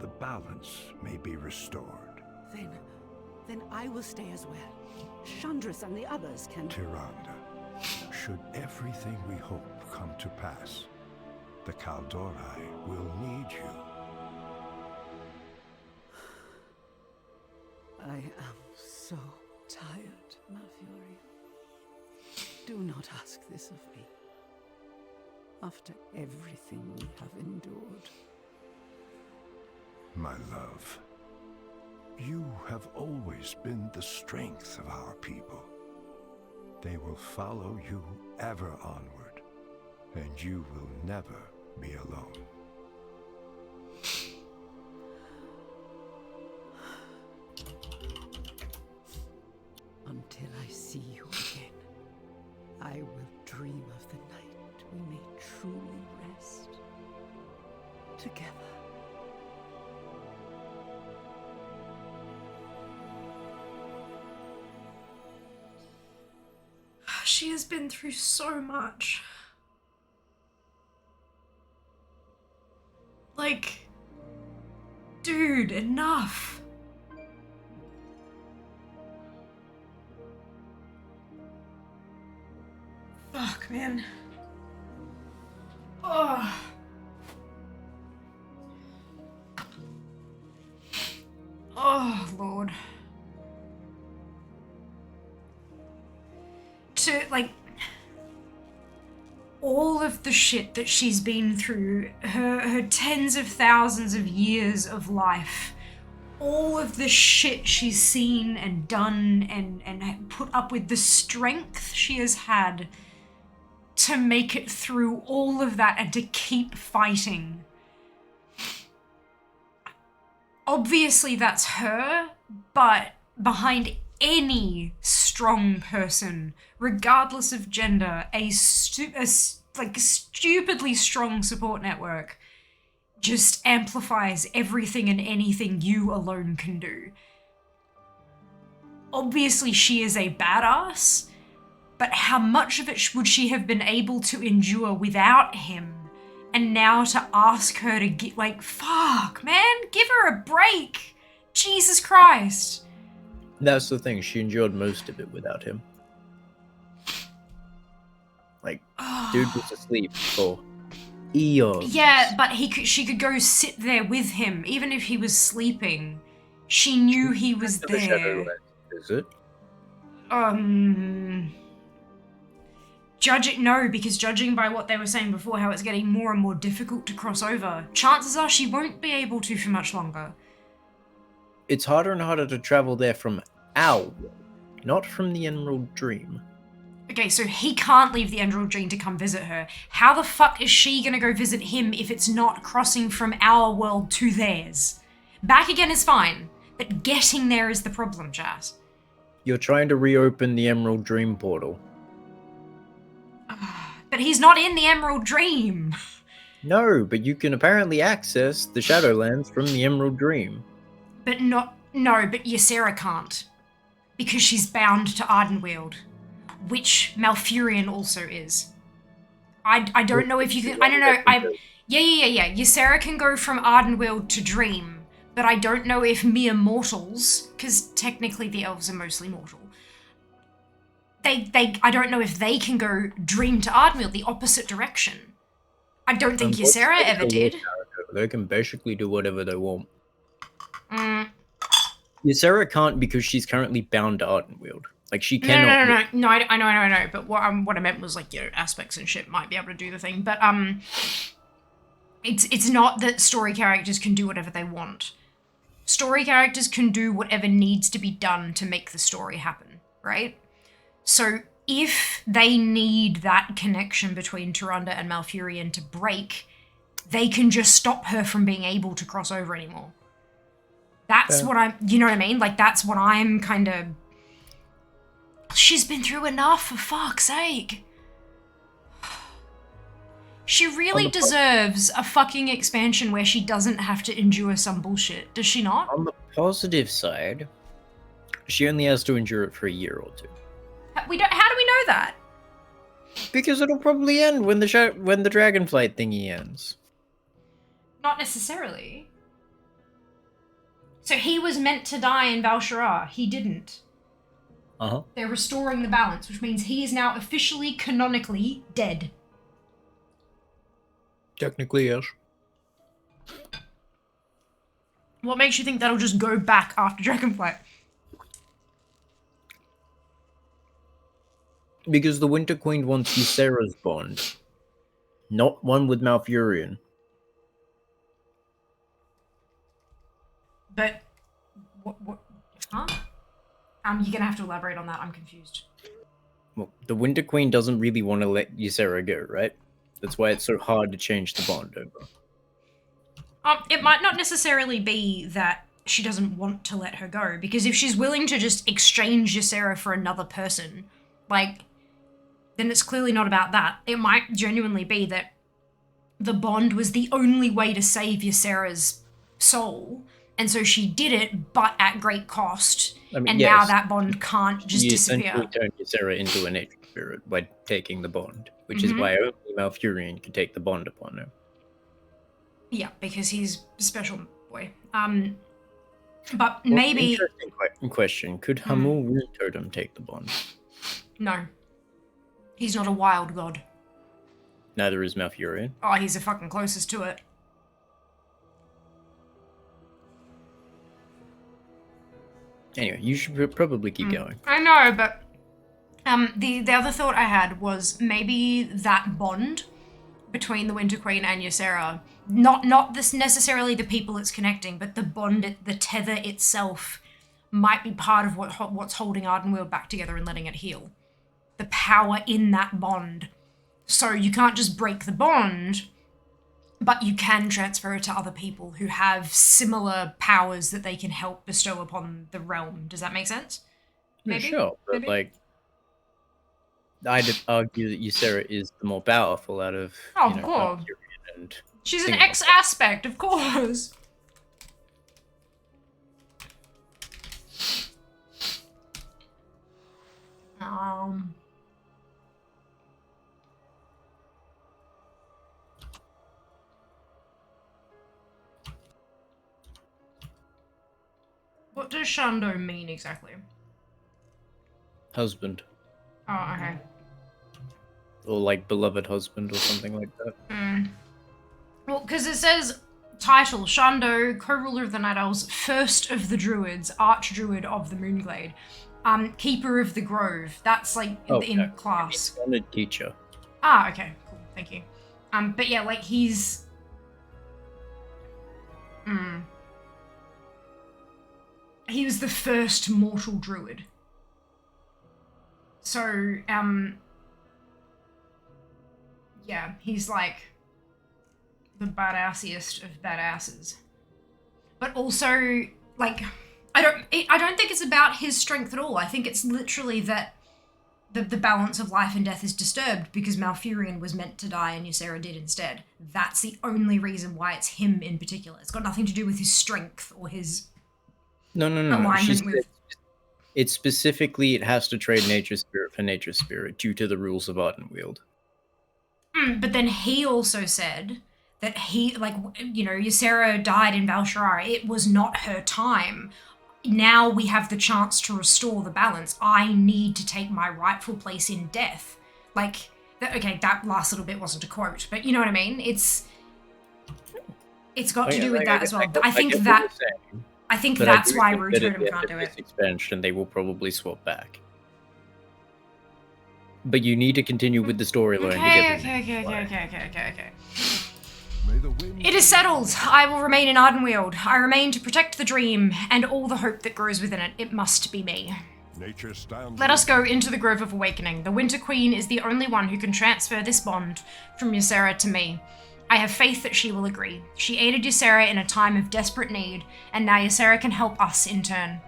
the balance may be restored. Then I will stay as well. Chandris and the others can... Tyrande, should everything we hope come to pass, the Kaldorei will need you. I am so tired, Malfurion. Do not ask this of me. After everything we have endured. My love, you have always been the strength of our people. They will follow you ever onward, and you will never be alone. Until I see you again, I will dream of the night we may truly rest together. She has been through so much. Like, dude, enough. Fuck, man. Oh. Oh, Lord. To, like, all of the shit that she's been through, her tens of thousands of years of life, all of the shit she's seen and done and put up with, the strength she has had to make it through all of that and to keep fighting. Obviously that's her, but behind any strong person, regardless of gender, a stupidly strong support network just amplifies everything and anything you alone can do. Obviously she is a badass, but how much of it would she have been able to endure without him? And now to ask her to get, like, fuck, man, give her a break. Jesus Christ. That's the thing, she endured most of it without him. Like, dude was asleep for eons. Yeah, but she could go sit there with him, even if he was sleeping. She knew he was The Shadowlands, is it? No, because judging by what they were saying before, how it's getting more and more difficult to cross over, chances are she won't be able to for much longer. It's harder and harder to travel there from our world, not from the Emerald Dream. Okay, so he can't leave the Emerald Dream to come visit her. How the fuck is she gonna go visit him if it's not crossing from our world to theirs? Back again is fine, but getting there is the problem, Jazz. You're trying to reopen the Emerald Dream portal. But he's not in the Emerald Dream. No, but you can apparently access the Shadowlands from the Emerald Dream. But Ysera can't. Because she's bound to Ardenweald. Which Malfurion also is. I don't know if you can... I don't know. Yeah. Ysera can go from Ardenweald to Dream. But I don't know if mere mortals... Because technically the elves are mostly mortal. I don't know if they can go Dream to Ardenweald, the opposite direction. I don't think Ysera ever did. They can basically do whatever they want. Ysera can't because she's currently bound to Ardenweald. Like, she cannot... No, I know. But what I meant was, like, aspects and shit might be able to do the thing. But, it's not that story characters can do whatever they want. Story characters can do whatever needs to be done to make the story happen, right? So if they need that connection between Tyrande and Malfurion to break, they can just stop her from being able to cross over anymore. That's what you know what I mean? Like, that's what I'm kind of... She's been through enough, for fuck's sake. She really deserves a fucking expansion where she doesn't have to endure some bullshit, does she not? On the positive side, she only has to endure it for a year or two. How do we know that? Because it'll probably end when the Dragonflight thingy ends. Not necessarily. So he was meant to die in Val'sharah. He didn't. Uh-huh. They're restoring the balance, which means he is now officially, canonically dead. Technically, yes. What makes you think that'll just go back after Dragonflight? Because the Winter Queen wants Ysera's bond, not one with Malfurion. But, what, huh? You're gonna have to elaborate on that, I'm confused. Well, the Winter Queen doesn't really want to let Ysera go, right? That's why it's so hard to change the bond over. It might not necessarily be that she doesn't want to let her go, because if she's willing to just exchange Ysera for another person, like, then it's clearly not about that. It might genuinely be that the bond was the only way to save Ysera's soul, and so she did it, but at great cost, and now that bond can't just disappear. You essentially turned Ysera into a nature spirit by taking the bond, which is why only Malfurion can take the bond upon her. Yeah, because he's a special boy. But maybe... Interesting question. Could Hamul Rune Totem take the bond? No. He's not a wild god. Neither is Malfurion. Oh, he's the fucking closest to it. Anyway, you should probably keep going. I know, but the other thought I had was maybe that bond between the Winter Queen and Ysera, not this necessarily the people it's connecting, but the bond, the tether itself, might be part of what's holding Ardenweald back together and letting it heal. The power in that bond. So you can't just break the bond, but you can transfer it to other people who have similar powers that they can help bestow upon the realm. Does that make sense? Maybe? Sure, but like, I'd argue that Ysera is the more powerful out of of course. And she's an X-aspect, of course. What does Shando mean exactly? Husband. Oh, okay. Or like beloved husband or something like that. Well, because it says title, Shando, co-ruler of the Night Owls, first of the druids, archdruid of the Moonglade, keeper of the Grove. That's like in class. Honored teacher. Ah, okay, cool, thank you. But yeah, like he's... He was the first mortal druid. So, yeah, he's like the badassiest of badasses. But also, like, I don't think it's about his strength at all. I think it's literally that the balance of life and death is disturbed because Malfurion was meant to die and Ysera did instead. That's the only reason why it's him in particular. It's got nothing to do with his strength or his alignment with... It's specifically, it has to trade nature spirit for nature spirit due to the rules of Ardenweald. But then he also said that Ysera died in Val'sharah. It was not her time. Now we have the chance to restore the balance. I need to take my rightful place in death. Like, that last little bit wasn't a quote, but you know what I mean? It's It's got to Like- do with like, that as well. I think get what that you're saying, I think but I that's do why think Root that at Totem the end can't of do this it. expansion, they will probably swap back. But you need to continue with the storyline to get Okay. It is settled. I will remain in Ardenweald. I remain to protect the dream and all the hope that grows within it. It must be me. Nature stands. Let us go into the Grove of Awakening. The Winter Queen is the only one who can transfer this bond from Ysera to me. I have faith that she will agree. She aided Ysera in a time of desperate need, and now Ysera can help us in turn.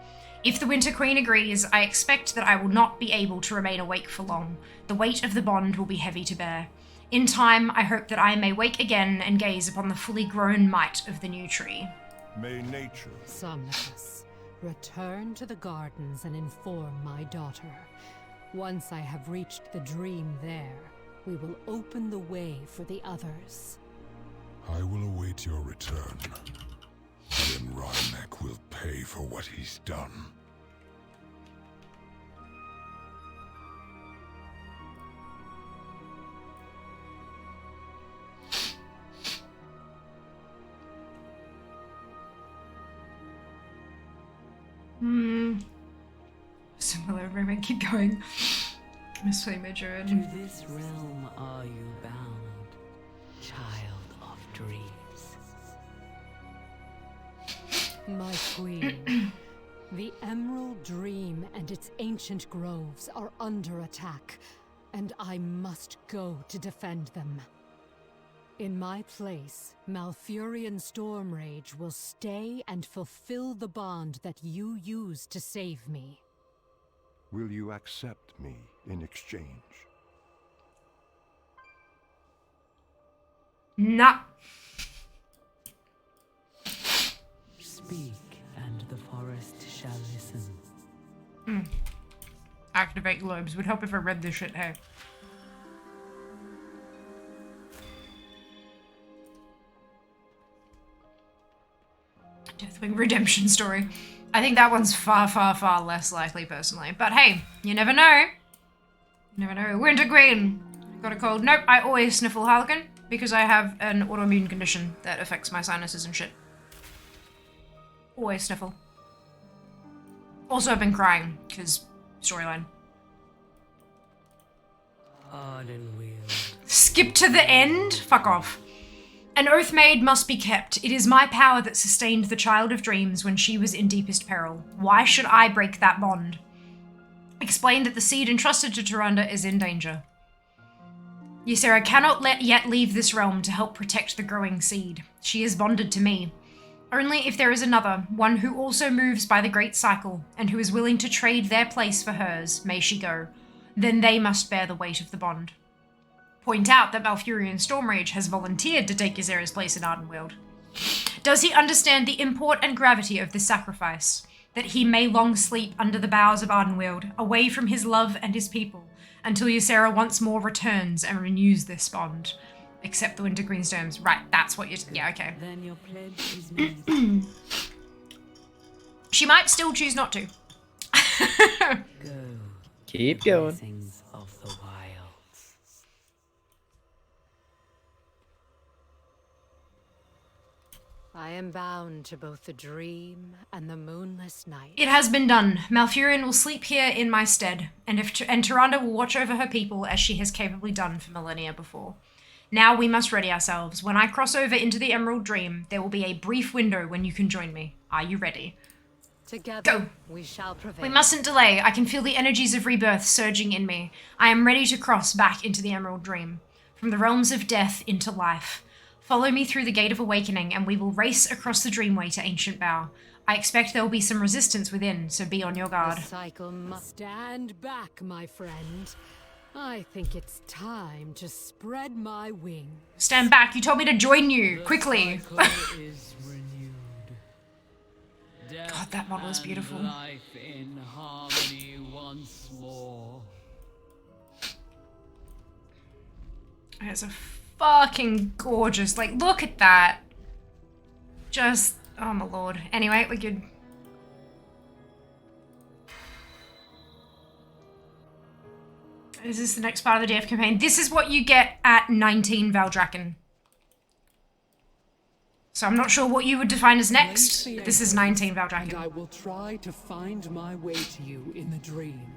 If the Winter Queen agrees, I expect that I will not be able to remain awake for long. The weight of the bond will be heavy to bear. In time, I hope that I may wake again and gaze upon the fully grown might of the new tree. May nature. Somnicus, return to the gardens and inform my daughter. Once I have reached the dream there, we will open the way for the others. I will await your return. Then Rymek will pay for what he's done. Similar agreement, keep going. Miss Major. To this realm are you bound, child of dreams? My queen, the Emerald Dream and its ancient groves are under attack, and I must go to defend them. In my place, Malfurion Stormrage will stay and fulfill the bond that you used to save me. Will you accept me in exchange? Nah. Speak, and the forest shall listen. Activate globes. Would help if I read this shit, hey. Deathwing Redemption Story. I think that one's far, far, far less likely, personally. But hey, you never know. You never know. Winter Queen. Got a cold. Nope, I always sniffle Harlequin because I have an autoimmune condition that affects my sinuses and shit. Always sniffle. Also, I've been crying because storyline. Ardenweald. Skip to the end? Fuck off. An oath made must be kept. It is my power that sustained the Child of Dreams when she was in deepest peril. Why should I break that bond? Explain that the seed entrusted to Tyrande is in danger. Ysera cannot yet leave this realm to help protect the growing seed. She is bonded to me. Only if there is another, one who also moves by the great cycle, and who is willing to trade their place for hers, may she go. Then they must bear the weight of the bond. Point out that Malfurion Stormrage has volunteered to take Ysera's place in Ardenweald. Does he understand the import and gravity of this sacrifice? That he may long sleep under the boughs of Ardenweald, away from his love and his people, until Ysera once more returns and renews this bond. Accept the Winter Queen's terms. Right, that's what you're... Yeah, okay. Then your pledge is made. She might still choose not to. Go. Keep going. Blessings of the wilds. I am bound to both the dream and the moonless night. It has been done. Malfurion will sleep here in my stead, and Tyrande will watch over her people as she has capably done for millennia before. Now we must ready ourselves. When I cross over into the Emerald Dream, there will be a brief window when you can join me. Are you ready? Together, Go. we shall prevail. We mustn't delay. I can feel the energies of rebirth surging in me. I am ready to cross back into the Emerald Dream. From the realms of death into life. Follow me through the Gate of Awakening, and we will race across the Dreamway to Ancient Bough. I expect there will be some resistance within, so be on your guard. The cycle must stand back, my friend. I think it's time to spread my wings. Stand back. You told me to join you. Quickly. Is renewed. God, that model is beautiful. Life in harmony once more. It's a fucking gorgeous. Like, look at that. Just, oh my lord. Anyway, we're good. Is this the next part of the DF campaign? This is what you get at 19 Valdrakken. So I'm not sure what you would define as next. This is 19 Valdrakken. And I will try to find my way to you in the dream.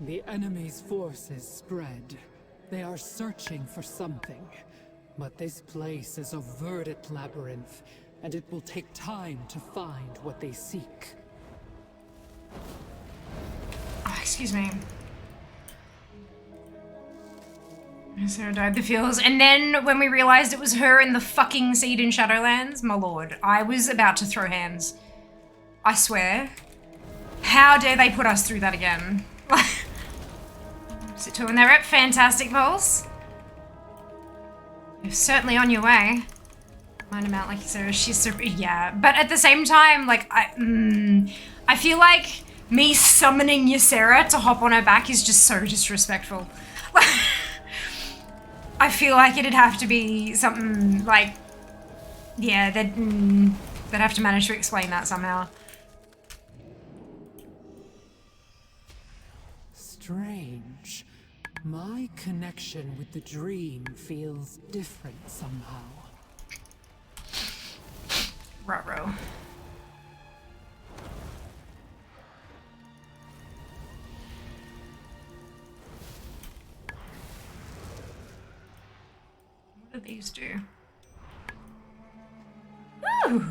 The enemy's forces spread. They are searching for something. But this place is a verdant labyrinth, and it will take time to find what they seek. Oh, excuse me. Sarah died the feels. And then when we realized it was her in the fucking seed in Shadowlands, my lord, I was about to throw hands. I swear. How dare they put us through that again? Sit to when they're at fantastic balls. You're certainly on your way. Mind him out like you said, she's super, yeah. But at the same time, like, I feel like me summoning Ysera to hop on her back is just so disrespectful. I feel like it'd have to be something like, yeah, they'd have to manage to explain that somehow. Strange. My connection with the dream feels different somehow. Ruh-roh. What do these do? Ooh!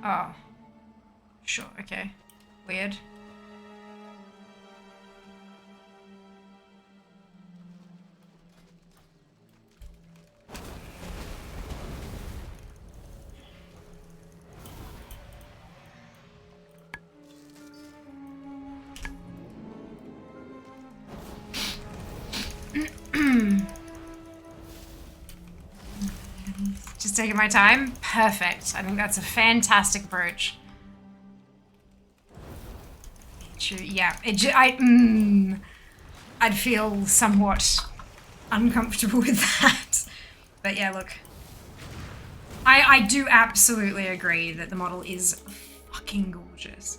Oh. Sure, okay. Weird. Just taking my time? Perfect. I think that's a fantastic approach. True, yeah. I'd feel somewhat uncomfortable with that. But yeah, look. I do absolutely agree that the model is fucking gorgeous.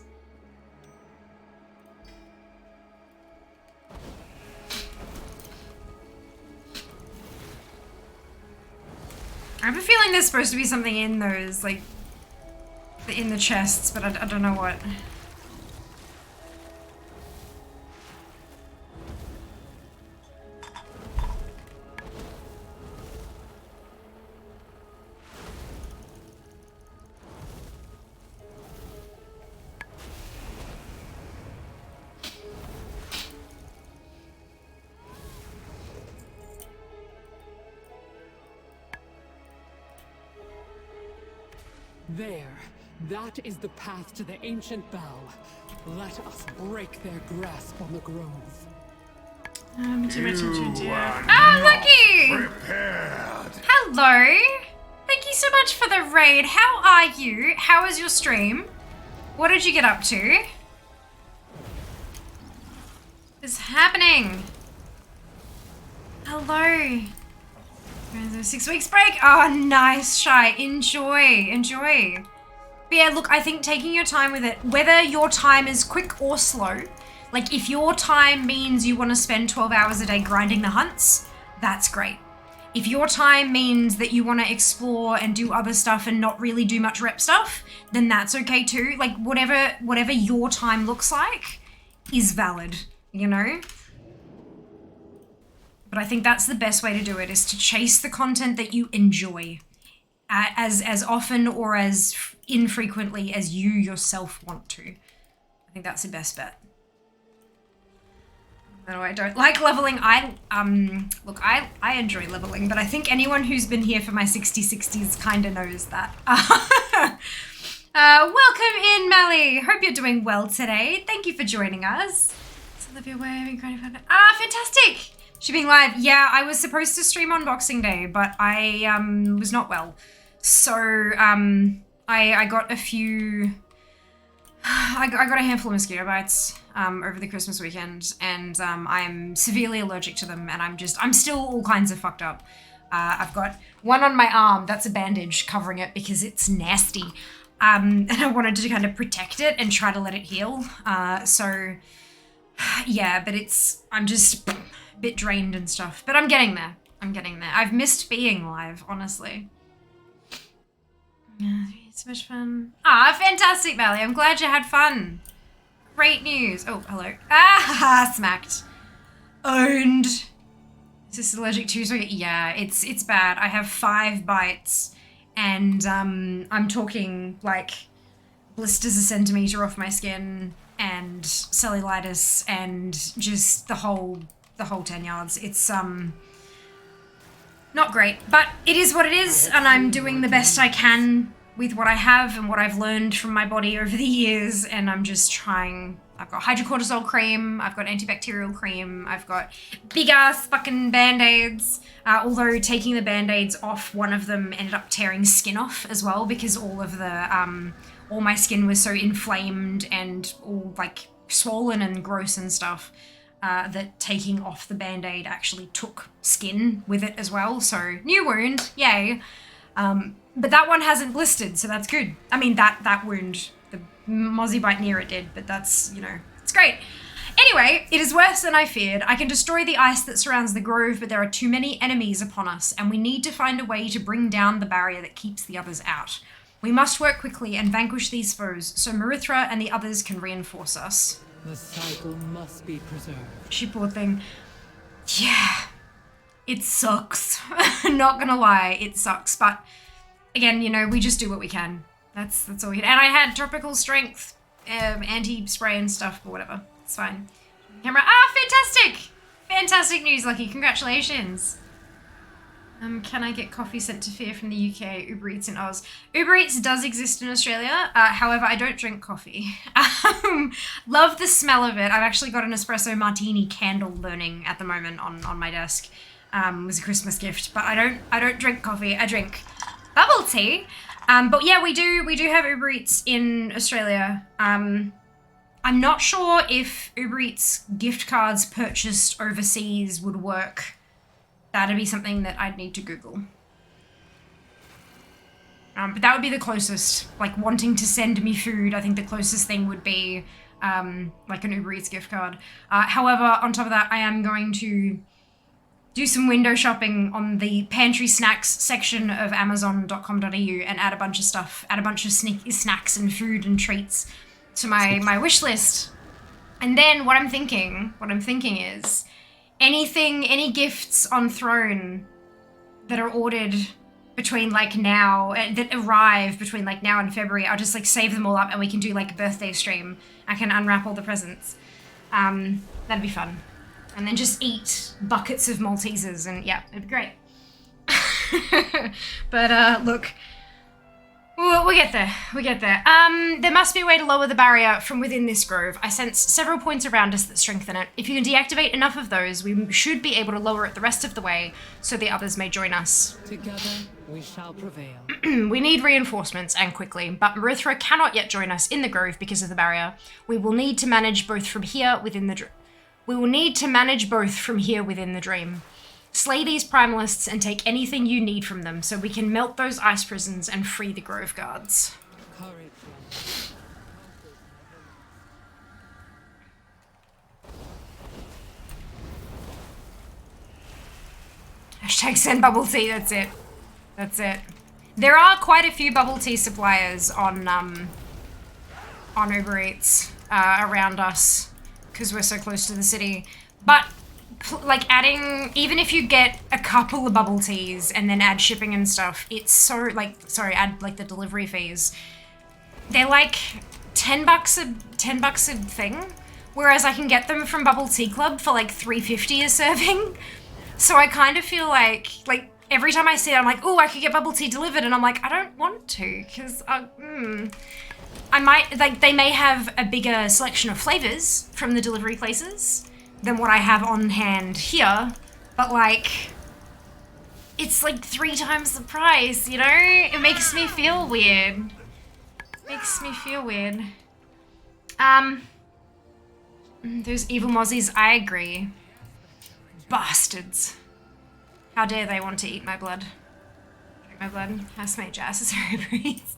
I have a feeling there's supposed to be something in those, like, in the chests, but I don't know what. There. That is the path to the ancient bell. Let us break their grasp on the grove. Lucky! Prepared. Hello! Thank you so much for the raid. How are you? How was your stream? What did you get up to? What's happening? Hello. 6 weeks break. Oh, nice, Shy. Enjoy. But yeah, look, I think taking your time with it, whether your time is quick or slow, like if your time means you want to spend 12 hours a day grinding the hunts, that's great. If your time means that you want to explore and do other stuff and not really do much rep stuff, then that's okay too. Like whatever your time looks like is valid, you know? But I think that's the best way to do it, is to chase the content that you enjoy as often or as infrequently as you yourself want to. I think that's the best bet. No, I don't like leveling. Look, I enjoy leveling, but I think anyone who's been here for my 60/60s kind of knows that. Welcome in, Melly. Hope you're doing well today. Thank you for joining us. Olivia, where are you going to find it? Fantastic. Shipping live. Yeah, I was supposed to stream on Boxing Day, but I was not well. So I got a few I got a handful of mosquito bites over the Christmas weekend, and I'm severely allergic to them, and I'm still all kinds of fucked up. I've got one on my arm, that's a bandage covering it because it's nasty. And I wanted to kind of protect it and try to let it heal. So, yeah, but I'm just a bit drained and stuff. But I'm getting there. I've missed being live, honestly. So much fun. Ah, fantastic, Valley. I'm glad you had fun. Great news. Oh, hello. Ah, smacked. Owned. Is this allergic to? So yeah, it's bad. I have 5 bites, and I'm talking like blisters a centimeter off my skin, and cellulitis, and just the whole 10 yards. It's not great, but it is what it is, and I'm doing the best I can with what I have and what I've learned from my body over the years, and I'm just trying. I've got hydrocortisone cream, I've got antibacterial cream, I've got big ass fucking band-aids, although taking the band-aids off, one of them ended up tearing skin off as well, because all my skin was so inflamed and all like swollen and gross and stuff, that taking off the band-aid actually took skin with it as well. So new wound, yay. But that one hasn't blistered, so that's good. I mean, that wound, the mozzie bite near it did, but that's, it's great. Anyway, it is worse than I feared. I can destroy the ice that surrounds the grove, but there are too many enemies upon us, and we need to find a way to bring down the barrier that keeps the others out. We must work quickly and vanquish these foes, so Marithra and the others can reinforce us. The cycle must be preserved. She poor thing. Yeah, it sucks. Not gonna lie, it sucks, but again, we just do what we can. That's all we can. And I had tropical strength, anti-spray and stuff, but whatever. It's fine. Camera. Ah, fantastic! Fantastic news, Lucky. Congratulations. Can I get coffee sent to Fear from the UK? Uber Eats in Oz. Uber Eats does exist in Australia. However, I don't drink coffee. Love the smell of it. I've actually got an espresso martini candle burning at the moment on my desk. It was a Christmas gift, but I don't drink coffee. I drink bubble tea. But yeah, we do have Uber Eats in Australia. I'm not sure if Uber Eats gift cards purchased overseas would work. That'd be something that I'd need to Google. But that would be the closest, like wanting to send me food. I think the closest thing would be like an Uber Eats gift card. However, on top of that, I am going to do some window shopping on the pantry snacks section of Amazon.com.au and add a bunch of stuff, add a bunch of snacks and food and treats to my wish list. And then what I'm thinking is any gifts on Throne that are ordered between like now, that arrive between like now and February, I'll just like save them all up and we can do like a birthday stream. I can unwrap all the presents. That'd be fun. And then just eat buckets of Maltesers, and yeah, it'd be great. But look, we'll get there. There must be a way to lower the barrier from within this grove. I sense several points around us that strengthen it. If you can deactivate enough of those, we should be able to lower it the rest of the way, so the others may join us. Together, we shall prevail. We need reinforcements, and quickly, but Marithra cannot yet join us in the grove because of the barrier. We will need to manage both from here within the dream. Slay these primalists and take anything you need from them so we can melt those ice prisons and free the grove guards. Hashtag send bubble tea, that's it. There are quite a few bubble tea suppliers on Uber Eats around us, because we're so close to the city. But like adding, even if you get a couple of bubble teas and then add shipping and stuff, it's so like, add like the delivery fees. They're like $10 a thing, whereas I can get them from Bubble Tea Club for like $3.50 a serving. So I kind of feel like every time I see it, I'm like, oh, I could get bubble tea delivered, and I'm like, I don't want to, because I might, like, they may have a bigger selection of flavors from the delivery places than what I have on hand here, but like, it's like 3 times the price, you know? It makes me feel weird. Those evil mozzies, I agree. Bastards. How dare they want to eat my blood? Drink my blood. Housemate Jazz is very breeze.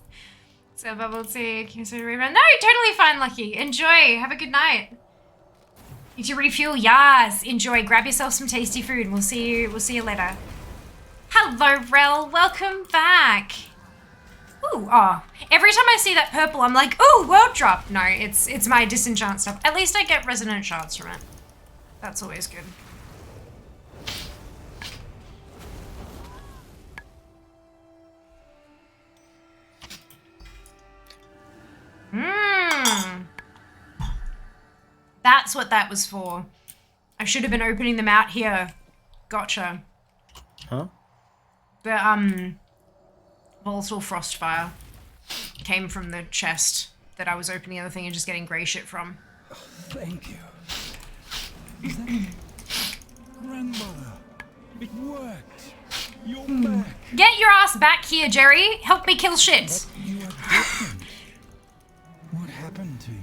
So bubble tea, can you say rebound? No, totally fine, Lucky. Enjoy. Have a good night. Need to refuel? Yes. Enjoy. Grab yourself some tasty food. We'll see you later. Hello, Rel. Welcome back. Ooh, oh. Every time I see that purple, I'm like, ooh, world drop. No, it's my disenchant stuff. At least I get resonant shards from it. That's always good. That's what that was for. I should have been opening them out here. Gotcha. Huh? The, volatile frostfire came from the chest that I was opening the other thing and just getting grey shit from. Thank you. Grandmother, it worked. You're back. Get your ass back here, Jerry. Help me kill shit. But you are different. What happened to you?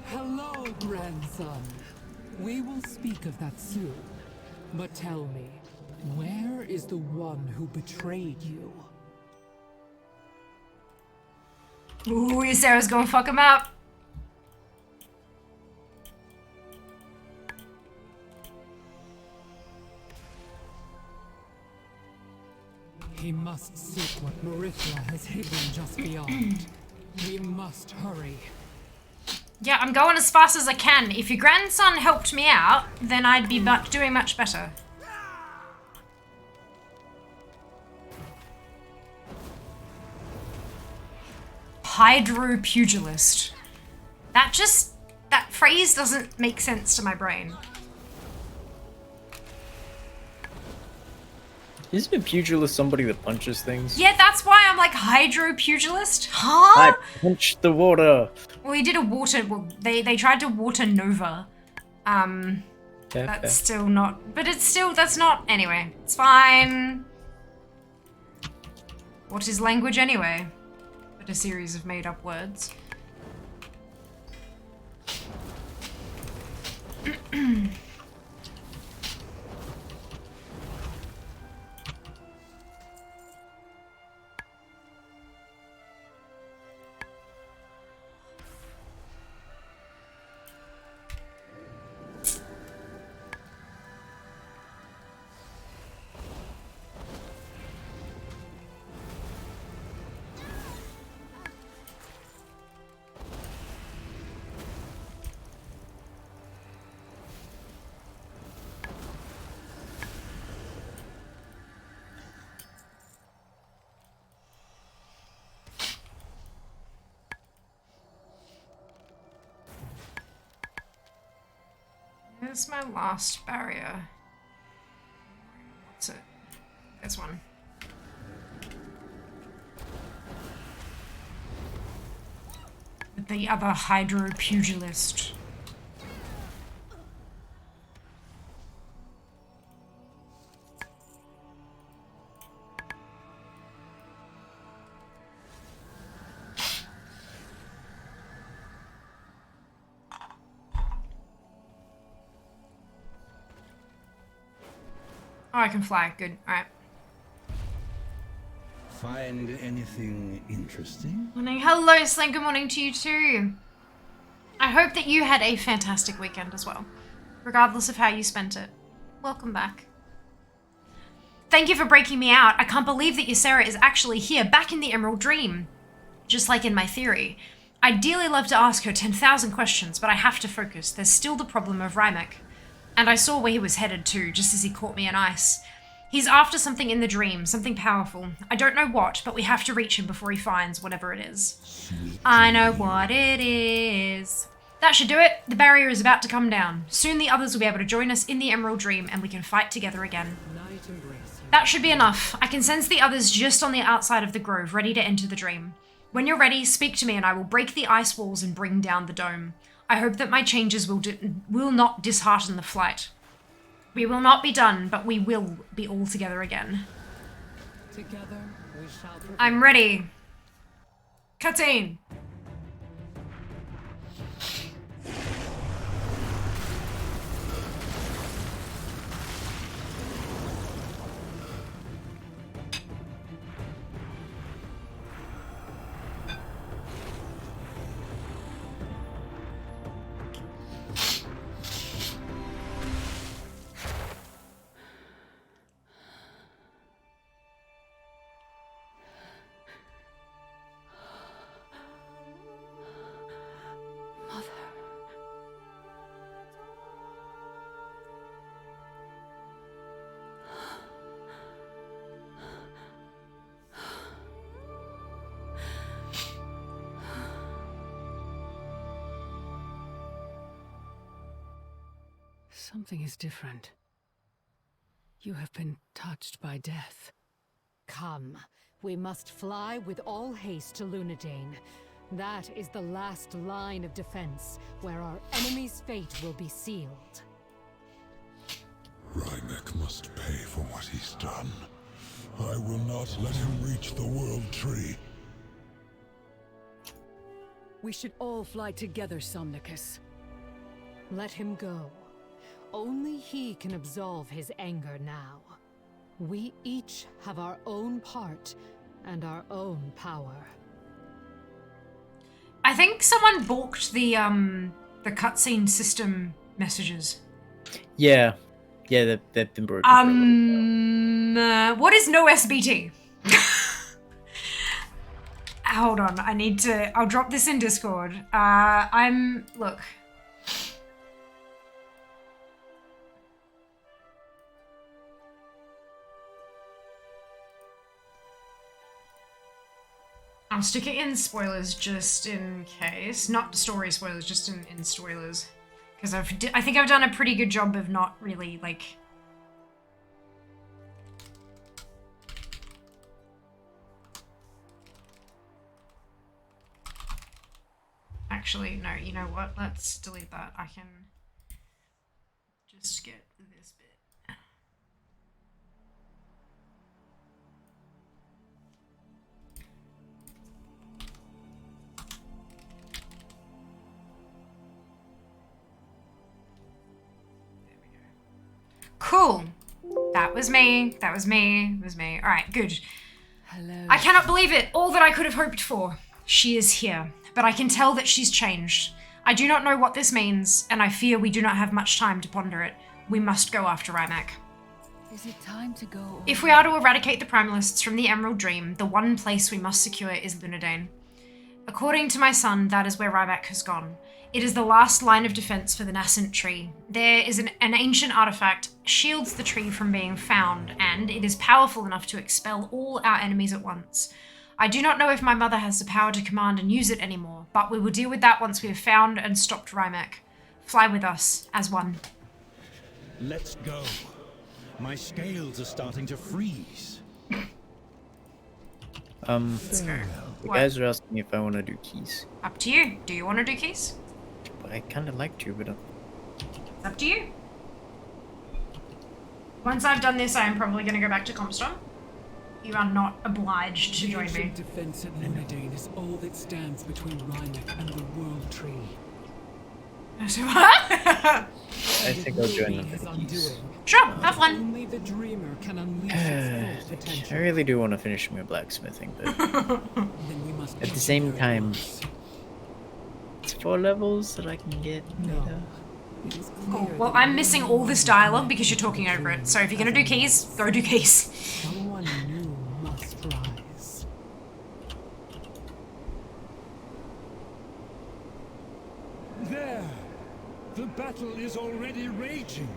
Hello, grandson. We will speak of that soon. But tell me, where is the one who betrayed you? Ooh, Sarah's gonna fuck him up. He must seek what Marithla has hidden just beyond. We must hurry. Yeah, I'm going as fast as I can. If your grandson helped me out, then I'd be doing much better. Hydropugilist. That phrase doesn't make sense to my brain. Isn't a pugilist somebody that punches things? Yeah, that's why I'm like hydropugilist. Huh? I punched the water. Well, he did a water. Well, they tried to water Nova. Yeah, That's fair. still not. But it's still. That's not. Anyway, it's fine. What is language anyway? But a series of made-up words. Where's my last barrier? What's it? There's one. With the other hydropugilist. Oh, I can fly. Good. Alright. Find anything interesting? Morning. Hello, Sling. Good morning to you too. I hope that you had a fantastic weekend as well, regardless of how you spent it. Welcome back. Thank you for breaking me out. I can't believe that Ysera is actually here, back in the Emerald Dream. Just like in my theory. I'd dearly love to ask her 10,000 questions, but I have to focus. There's still the problem of Rymek. And I saw where he was headed to, just as he caught me in ice. He's after something in the dream, something powerful. I don't know what, but we have to reach him before he finds whatever it is. Sweet I know what it is. That should do it. The barrier is about to come down. Soon the others will be able to join us in the Emerald Dream and we can fight together again. That should be enough. I can sense the others just on the outside of the grove, ready to enter the dream. When you're ready, speak to me and I will break the ice walls and bring down the dome. I hope that my changes will not dishearten the flight. We will not be done, but we will be all together again. Together we shall prevail. I'm ready. Cutscene. Something is different. You have been touched by death. Come, we must fly with all haste to Lunadane. That is the last line of defense, where our enemy's fate will be sealed. Rymek must pay for what he's done. I will not let him reach the World Tree. We should all fly together, Somnicus. Let him go. Only he can absolve his anger now. We each have our own part and our own power. I think someone balked the cutscene system messages. Yeah. Yeah, they've been broken. What is no SBT? Hold on, I'll drop this in Discord. Look. I'll stick it in spoilers just in case. Not story spoilers, just in spoilers. Because I think I've done a pretty good job of not really, like... Actually, no, you know what? Let's delete that. I can just get this bit. Cool. That was me. That was me. It was me. All right, good. Hello. I cannot believe it. All that I could have hoped for. She is here, but I can tell that she's changed. I do not know what this means, and I fear we do not have much time to ponder it. We must go after Rymek. Is it time to go? If we are to eradicate the Primalists from the Emerald Dream, the one place we must secure is Lunadane. According to my son, that is where Rymek has gone. It is the last line of defense for the nascent tree. There is an ancient artifact shields the tree from being found, and it is powerful enough to expel all our enemies at once. I do not know if my mother has the power to command and use it anymore, but we will deal with that once we have found and stopped Rymek. Fly with us, as one. Let's go. My scales are starting to freeze. Let's go. You guys are asking if I want to do keys. Up to you. Do you want to do keys? I kind of like to, but... It's up to you. Once I've done this, I am probably going to go back to Compstomp. You are not obliged to join me. The defense at Lunadane is all that stands between Rymek and the World Tree. So what? I think I'll join them for the keys. Sure, have fun. Only the dreamer can unleash its full I potential. really do want to finish my blacksmithing, but Then we must at the same time, it's 4 levels that I can get. No. Cool. Well, I'm missing all this dialogue because you're talking over it. So if you're going to do keys, go do keys. Someone new must rise. There! The battle is already raging.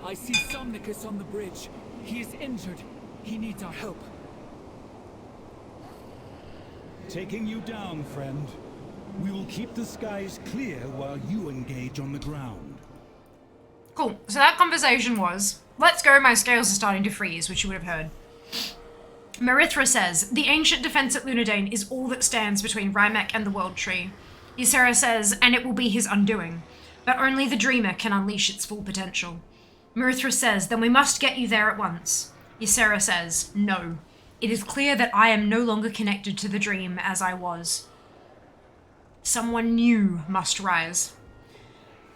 I see Somnicus on the bridge. He is injured. He needs our help. Taking you down, friend. We will keep the skies clear while you engage on the ground. Cool. So that conversation was, let's go, my scales are starting to freeze, which you would have heard. Marithra says, the ancient defense at Lunadane is all that stands between Rymek and the World Tree. Ysera says, and it will be his undoing. But only the Dreamer can unleash its full potential. Marithra says, then we must get you there at once. Ysera says, no. It is clear that I am no longer connected to the dream as I was. Someone new must rise.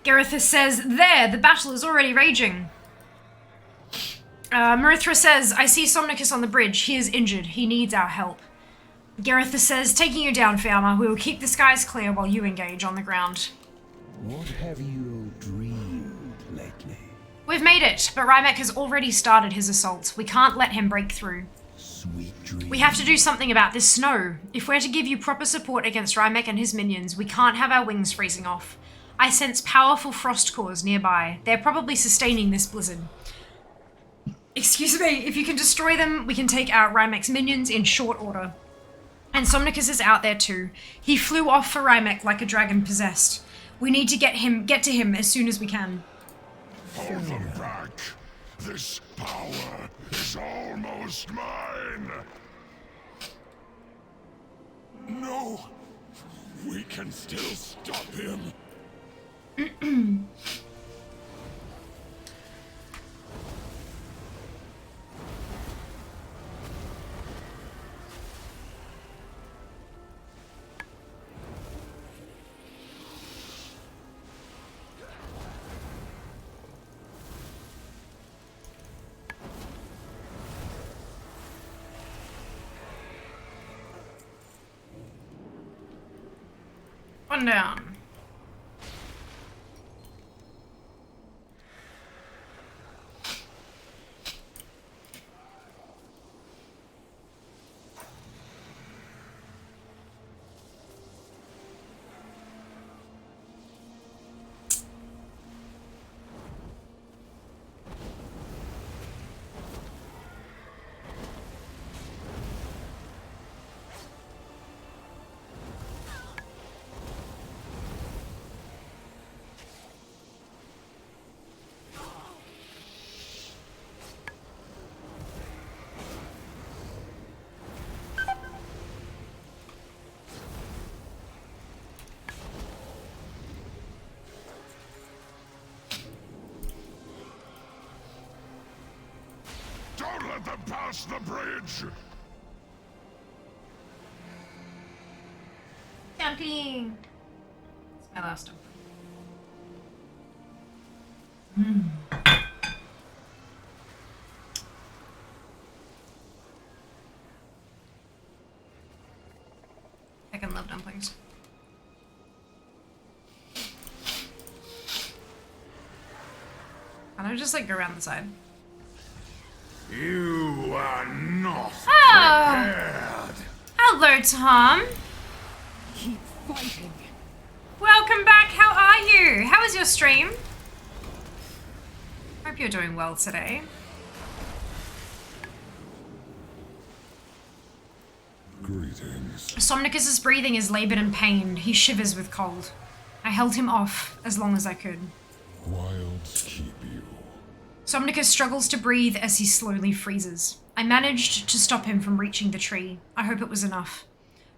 Garethus says, there, the battle is already raging. Marithra says, I see Somnicus on the bridge. He is injured. He needs our help. Garethus says, taking you down, Fiamma. We will keep the skies clear while you engage on the ground. What have you dreamed lately? We've made it, but Rymek has already started his assault. We can't let him break through. Sweet dreams. We have to do something about this snow. If we're to give you proper support against Rymek and his minions, we can't have our wings freezing off. I sense powerful frost cores nearby. They're probably sustaining this blizzard. Excuse me, if you can destroy them, we can take out Rymek's minions in short order. And Somnicus is out there too. He flew off for Rymek like a dragon possessed. We need to get to him as soon as we can. Hold them back! This power is almost mine! No! We can still stop him! One down. Don't let them pass the bridge! Jumping! It's my last one. I can love dumplings. Can I just like go around the side? You are not Oh! Hello, Tom. Keep fighting. Welcome back. How are you? How was your stream? Hope you're doing well today. Greetings. Somnicus's breathing is labored and pained. He shivers with cold. I held him off as long as I could. Wilds keep you. Somnicus struggles to breathe as he slowly freezes. I managed to stop him from reaching the tree. I hope it was enough.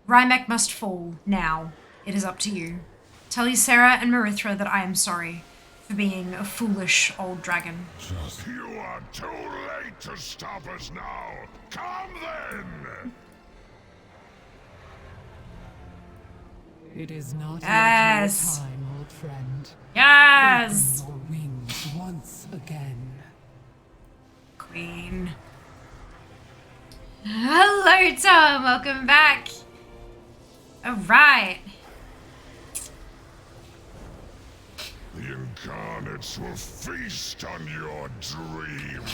Rymek must fall, now. It is up to you. Tell Ysera and Marithra that I am sorry for being a foolish old dragon. You are too late to stop us now! Come then! It is not Yes. yet your time, old friend. Yes! Open your wings once again. Queen. Hello, Tom. Welcome back. All right. The incarnates will feast on your dream.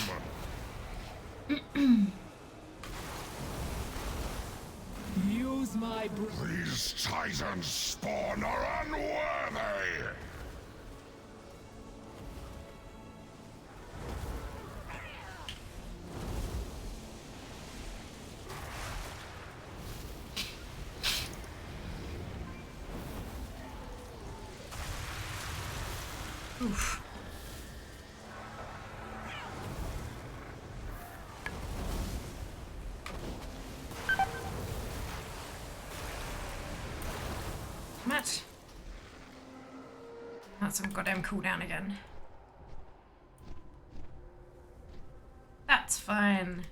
Use my These Titan spawn are unworthy! Oof. Matt. That's some goddamn cooldown again. That's fine.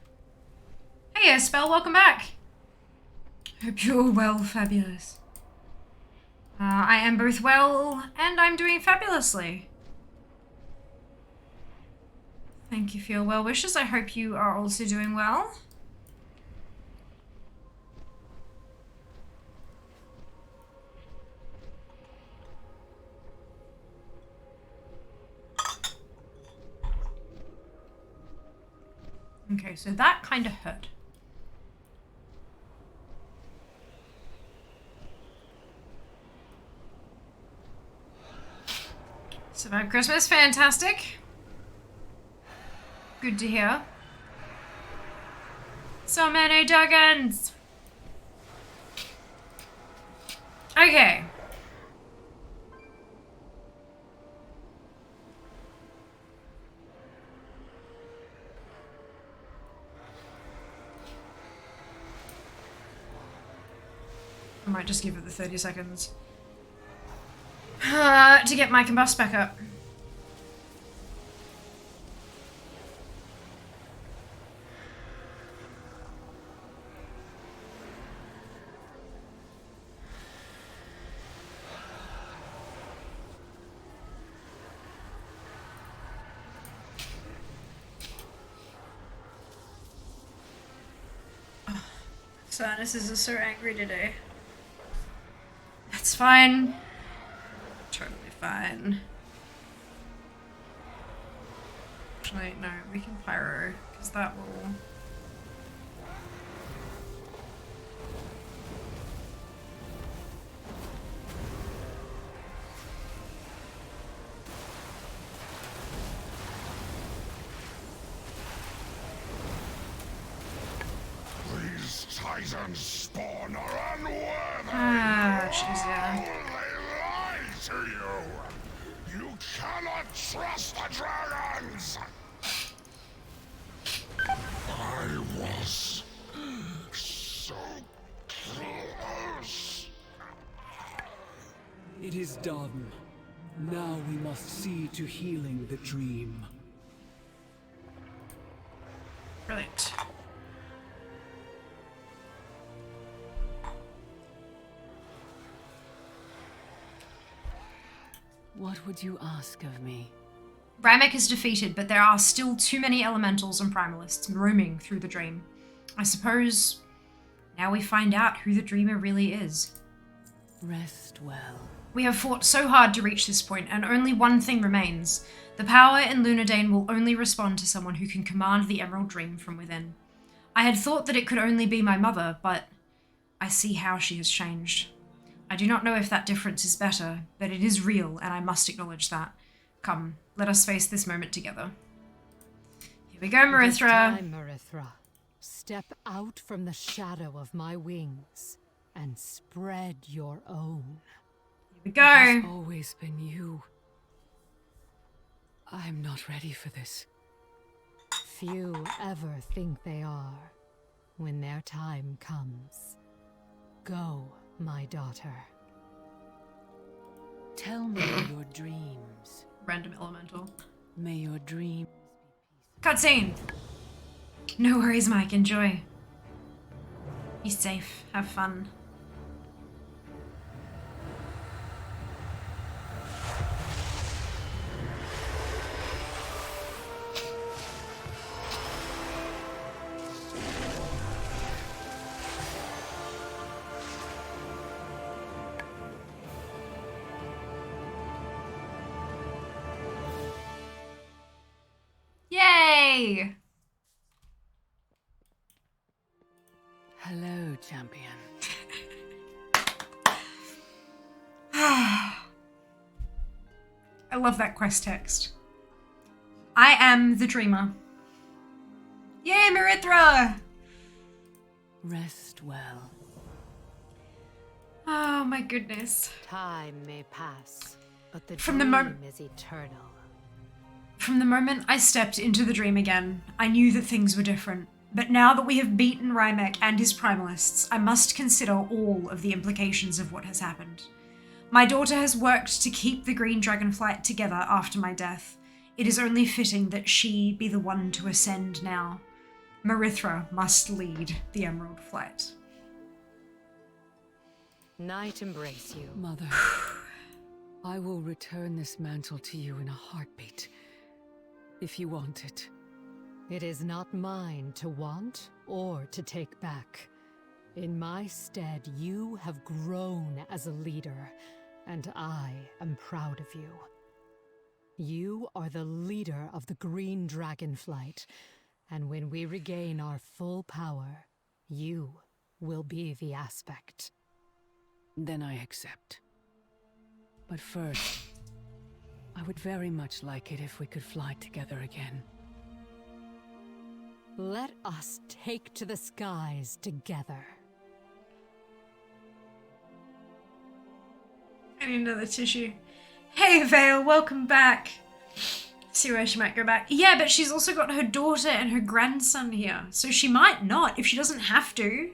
Hey, Spell, welcome back. Hope you're well, fabulous. I am both well, and I'm doing fabulously. Thank you for your well wishes. I hope you are also doing well. Okay, so that kind of hurt. Survived Christmas, fantastic. Good to hear. So many dragons. Okay. I might just give it the 30 seconds. To get my combust back up. Sinuses are so angry today. That's fine. Totally fine. Actually, no, we can pyro, because that will... Titan's spawn are unworthy. Ah, jeez, yeah. They lie to you. You cannot trust the dragons. I was so close. It is done. Now we must see to healing the dream. Brilliant. What would you ask of me? Ramek is defeated, but there are still too many elementals and primalists roaming through the dream. I suppose now we find out who the dreamer really is. Rest well. We have fought so hard to reach this point, and only one thing remains. The power in Lunadane will only respond to someone who can command the Emerald Dream from within. I had thought that it could only be my mother, but I see how she has changed. I do not know if that difference is better, but it is real, and I must acknowledge that. Come, let us face this moment together. Here we go, Marithra. This time, Marithra, step out from the shadow of my wings and spread your own. Here we go. It has always been you. I'm not ready for this. Few ever think they are when their time comes. Go, my daughter. Tell me your dreams. Random elemental. May your dreams Cutscene! No worries, Mike. Enjoy. Be safe. Have fun. Yay! Hello, champion. I love that quest text. I am the dreamer. Yay, Marithra! Rest well. Oh my goodness. Time may pass, but the From the dream is eternal. From the moment I stepped into the dream again, I knew that things were different. But now that we have beaten Ramek and his primalists, I must consider all of the implications of what has happened. My daughter has worked to keep the Green Dragonflight together after my death. It is only fitting that she be the one to ascend now. Marithra must lead the Emerald Flight. Night embrace you. Mother, I will return this mantle to you in a heartbeat, if you want it. It is not mine to want or to take back. In my stead, you have grown as a leader, and I am proud of you. You are the leader of the Green Dragonflight, and when we regain our full power, you will be the aspect. Then I accept. But first, I would very much like it if we could fly together again. Let us take to the skies together. I need another tissue. Hey Vale, welcome back. See where she might go back. Yeah, but she's also got her daughter and her grandson here. So she might not if she doesn't have to.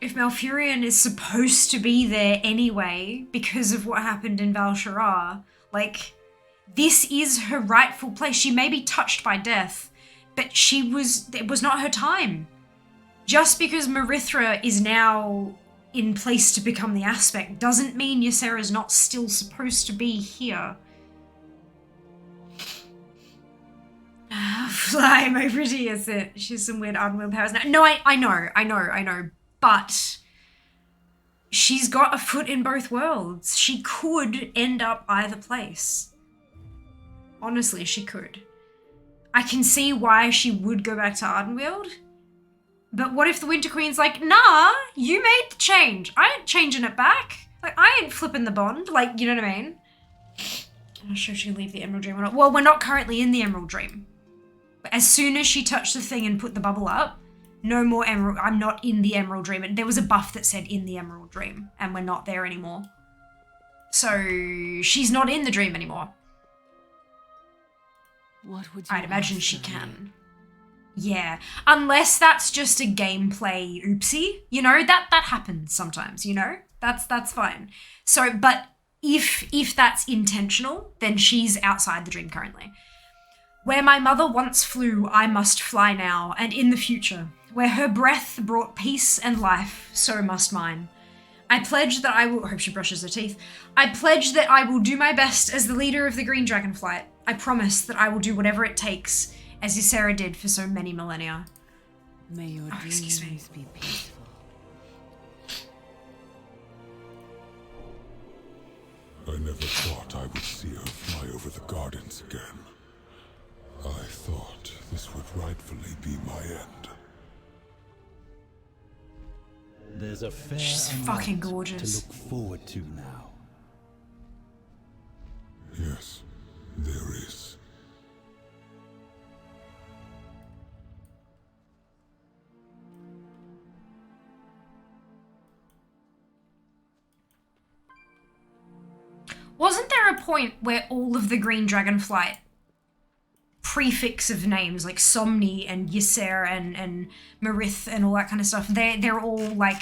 if Malfurion is supposed to be there anyway because of what happened in Val'sharah, like, this is her rightful place. She may be touched by death, but it was not her time. Just because Marithra is now in place to become the aspect doesn't mean Ysera's not still supposed to be here. Fly, my pretty, is it? She's some weird unwield powers now. No, I know. But she's got a foot in both worlds. She could end up either place. Honestly, she could. I can see why she would go back to Ardenweald. But what if the Winter Queen's like, nah, you made the change. I ain't changing it back. Like, I ain't flipping the bond. Like, you know what I mean? I'm not sure if she'll leave the Emerald Dream or not. Well, we're not currently in the Emerald Dream. But as soon as she touched the thing and put the bubble up, no more Emerald. I'm not in the Emerald Dream. And there was a buff that said in the Emerald Dream, and we're not there anymore. So she's not in the dream anymore. What would you I'd imagine she can. Yeah, unless that's just a gameplay oopsie, you know, that happens sometimes, you know, that's fine. So, but if that's intentional, then she's outside the dream currently. Where my mother once flew, I must fly now, and in the future. Where her breath brought peace and life, so must mine. I pledge that I will, I hope she brushes her teeth. I pledge that I will do my best as the leader of the Green Dragon Flight. I promise that I will do whatever it takes, as Ysera did for so many millennia. May your dreams be peaceful. I never thought I would see her fly over the gardens again. I thought this would rightfully be my end. There's a fair She's amount fucking gorgeous. to look forward to now. Yes, there is. Wasn't there a point where all of the Green Dragonflight prefix of names like Somni and Ysera and Marith and all that kind of stuff, they're all like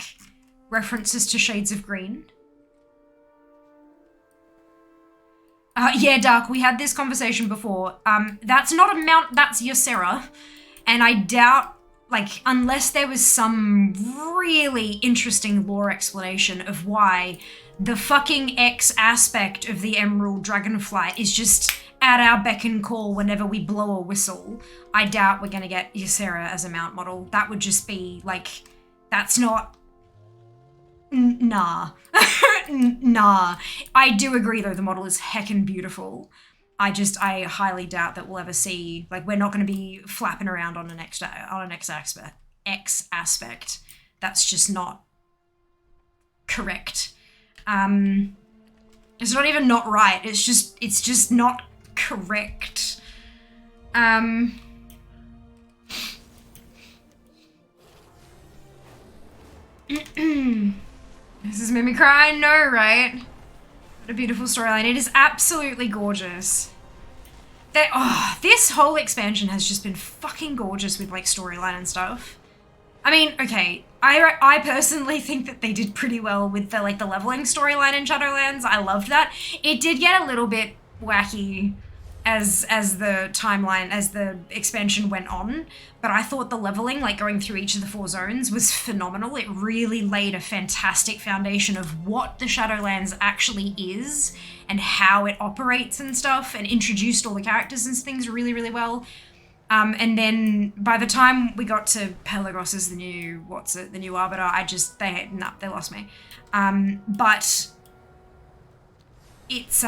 references to shades of green? Yeah, Dark, we had this conversation before. That's not a mount, that's Ysera. And I doubt, like, unless there was some really interesting lore explanation of why the fucking X aspect of the Emerald Dragonflight is just at our beck and call whenever we blow a whistle, I doubt we're gonna get Ysera as a mount model. That would just be, like, that's not... Nah. Nah. I do agree, though, the model is heckin' beautiful. I highly doubt that we'll ever see, like, we're not gonna be flapping around on an X aspect. That's just not correct. It's not even not right, it's just not correct. This is made me cry, I know, right? What a beautiful storyline. It is absolutely gorgeous. This whole expansion has just been fucking gorgeous with, like, storyline and stuff. I mean, okay, I personally think that they did pretty well with the leveling storyline in Shadowlands. I loved that. It did get a little bit wacky as the expansion went on, but I thought the leveling, like going through each of the 4 zones, was phenomenal. It really laid a fantastic foundation of what the Shadowlands actually is and how it operates and stuff, and introduced all the characters and things really, really well. And then by the time we got to Pelagos as the new Arbiter, they lost me. But it's,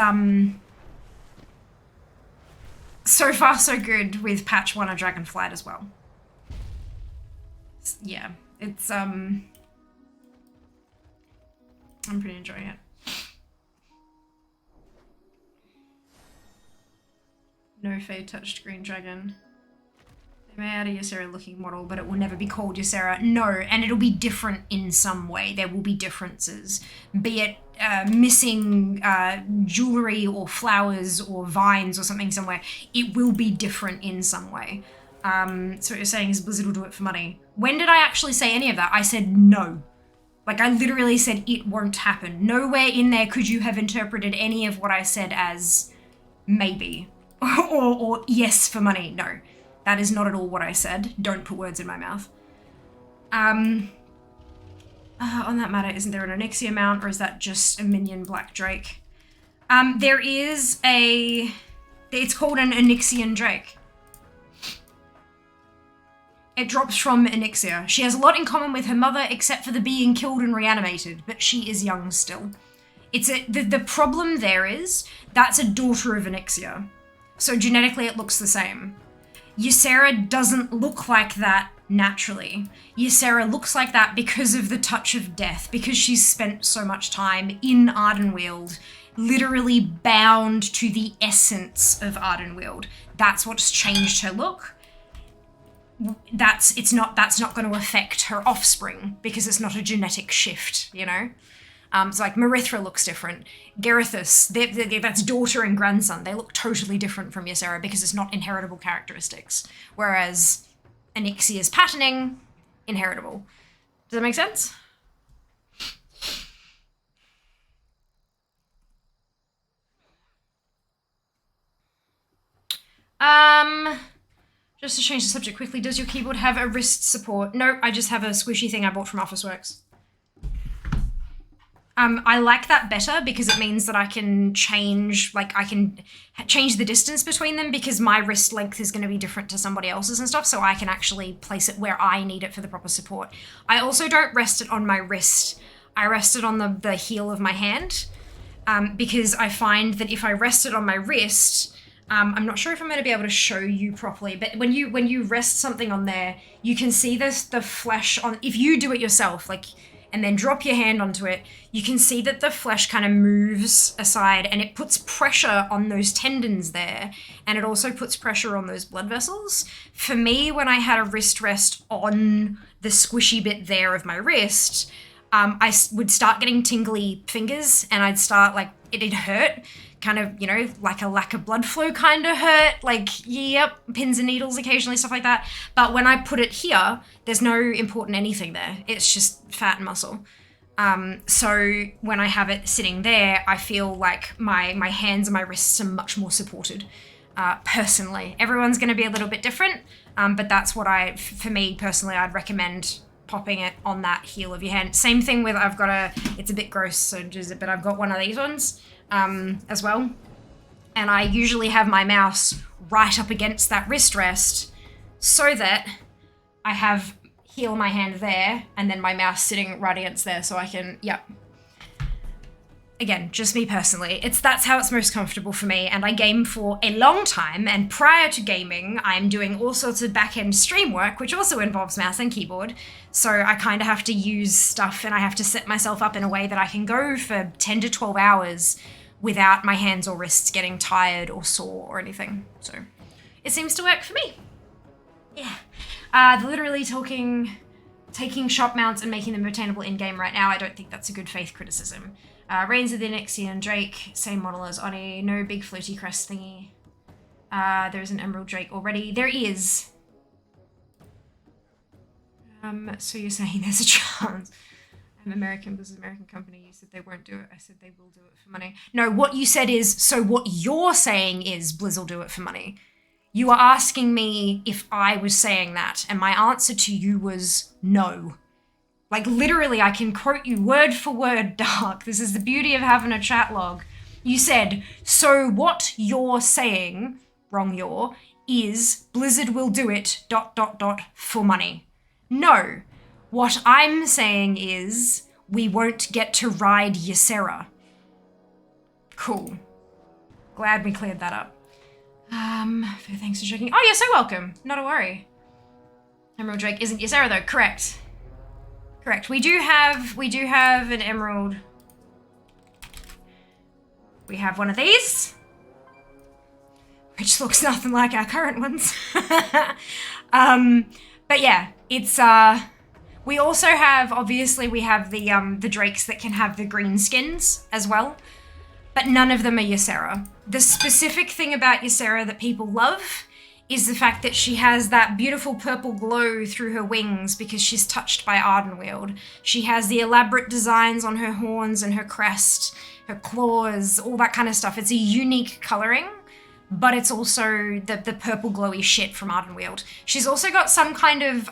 so far so good with patch 1 of Dragonflight as well. Yeah, it's, I'm pretty enjoying it. No Fae touched Green Dragon. They may add a Ysera looking model, but it will never be called Ysera. No, and it'll be different in some way. There will be differences. Be it missing jewelry or flowers or vines or something somewhere. It will be different in some way. So what you're saying is Blizzard will do it for money. When did I actually say any of that? I said no. Like, I literally said it won't happen. Nowhere in there could you have interpreted any of what I said as maybe or yes for money. No, that is not at all what I said. Don't put words in my mouth. On that matter, isn't there an Onyxia mount, or is that just a minion Black Drake? There is it's called an Onyxian Drake. It drops from Onyxia. She has a lot in common with her mother, except for the being killed and reanimated, but she is young still. The problem there is, that's a daughter of Onyxia. So genetically it looks the same. Ysera doesn't look like that naturally. Ysera looks like that because of the touch of death, because she's spent so much time in Ardenweald, literally bound to the essence of Ardenweald. That's what's changed her look. That's not going to affect her offspring because it's not a genetic shift, you know? So like Marithra looks different. Garithus, that's daughter and grandson. They look totally different from Ysera because it's not inheritable characteristics. Whereas Onyxia's patterning, inheritable. Does that make sense? Just to change the subject quickly, does your keyboard have a wrist support? No, I just have a squishy thing I bought from Officeworks. I like that better because it means that I can change the distance between them, because my wrist length is going to be different to somebody else's and stuff, so I can actually place it where I need it for the proper support. I also don't rest it on my wrist. I rest it on the heel of my hand, because I find that if I rest it on my wrist, I'm not sure if I'm going to be able to show you properly, but when you rest something on there, you can see the flesh on, if you do it yourself, like, and then drop your hand onto it, you can see that the flesh kind of moves aside and it puts pressure on those tendons there. And it also puts pressure on those blood vessels. For me, when I had a wrist rest on the squishy bit there of my wrist, I would start getting tingly fingers and I'd start like, it'd hurt. Kind of, you know, like a lack of blood flow kind of hurt, like, yep, pins and needles occasionally, stuff like that. But when I put it here, there's no important anything there. It's just fat and muscle. So when I have it sitting there, I feel like my hands and my wrists are much more supported, personally. Everyone's going to be a little bit different, but that's what for me personally, I'd recommend popping it on that heel of your hand. Same thing with, it's a bit gross, so but I've got one of these ones. As well, and I usually have my mouse right up against that wrist rest so that I have heel of my hand there and then my mouse sitting right against there, so I can, yep. Again, just me personally, that's how it's most comfortable for me, and I game for a long time, and prior to gaming I'm doing all sorts of back-end stream work, which also involves mouse and keyboard, so I kind of have to use stuff and I have to set myself up in a way that I can go for 10 to 12 hours without my hands or wrists getting tired or sore or anything. So it seems to work for me. Yeah. Literally taking shop mounts and making them attainable in-game right now, I don't think that's a good faith criticism. Reigns of the Onyxian Drake, same model as Oni, no big floaty crest thingy. There's an Emerald Drake already. There is. So you're saying there's a chance. I'm American, this is an American company. You said they won't do it. I said they will do it for money. No, what you said is, so what you're saying is Blizz will do it for money. You are asking me if I was saying that, and my answer to you was no. Like, literally, I can quote you word for word, Dark. This is the beauty of having a chat log. You said, so what you're saying, wrong you're, is Blizzard will do it, ... for money. No. What I'm saying is, we won't get to ride Ysera. Cool. Glad we cleared that up. Thanks for checking. Oh, you're so welcome. Not a worry. Emerald Drake isn't Ysera though. Correct. Correct. We do have an Emerald. We have one of these, which looks nothing like our current ones. But yeah, it's we also have, obviously we have the drakes that can have the green skins as well, but none of them are Ysera. The specific thing about Ysera that people love is the fact that she has that beautiful purple glow through her wings because she's touched by Ardenweald. She has the elaborate designs on her horns and her crest, her claws, all that kind of stuff. It's a unique coloring, but it's also the purple glowy shit from Ardenweald. She's also got some kind of,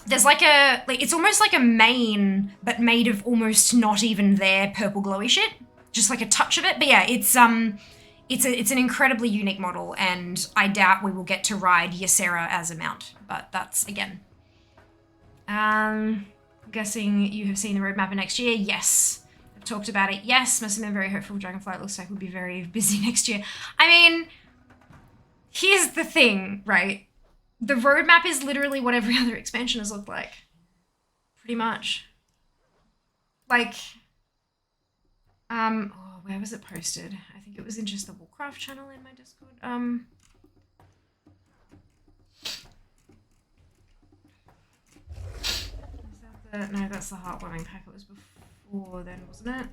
there's like it's almost like a mane, but made of almost not even there purple glowy shit. Just like a touch of it. But yeah, it's an incredibly unique model, and I doubt we will get to ride Ysera as a mount, but that's, again. Guessing you have seen the roadmap for next year? Yes. I've talked about it. Yes. Must have been very hopeful. Dragonflight looks like we'll be very busy next year. I mean, here's the thing, right? The roadmap is literally what every other expansion has looked like. Pretty much. Like, oh, where was it posted? I think it was in just the Warcraft channel in my Discord. Is that no, that's the heartwarming pack. It was before then, wasn't it?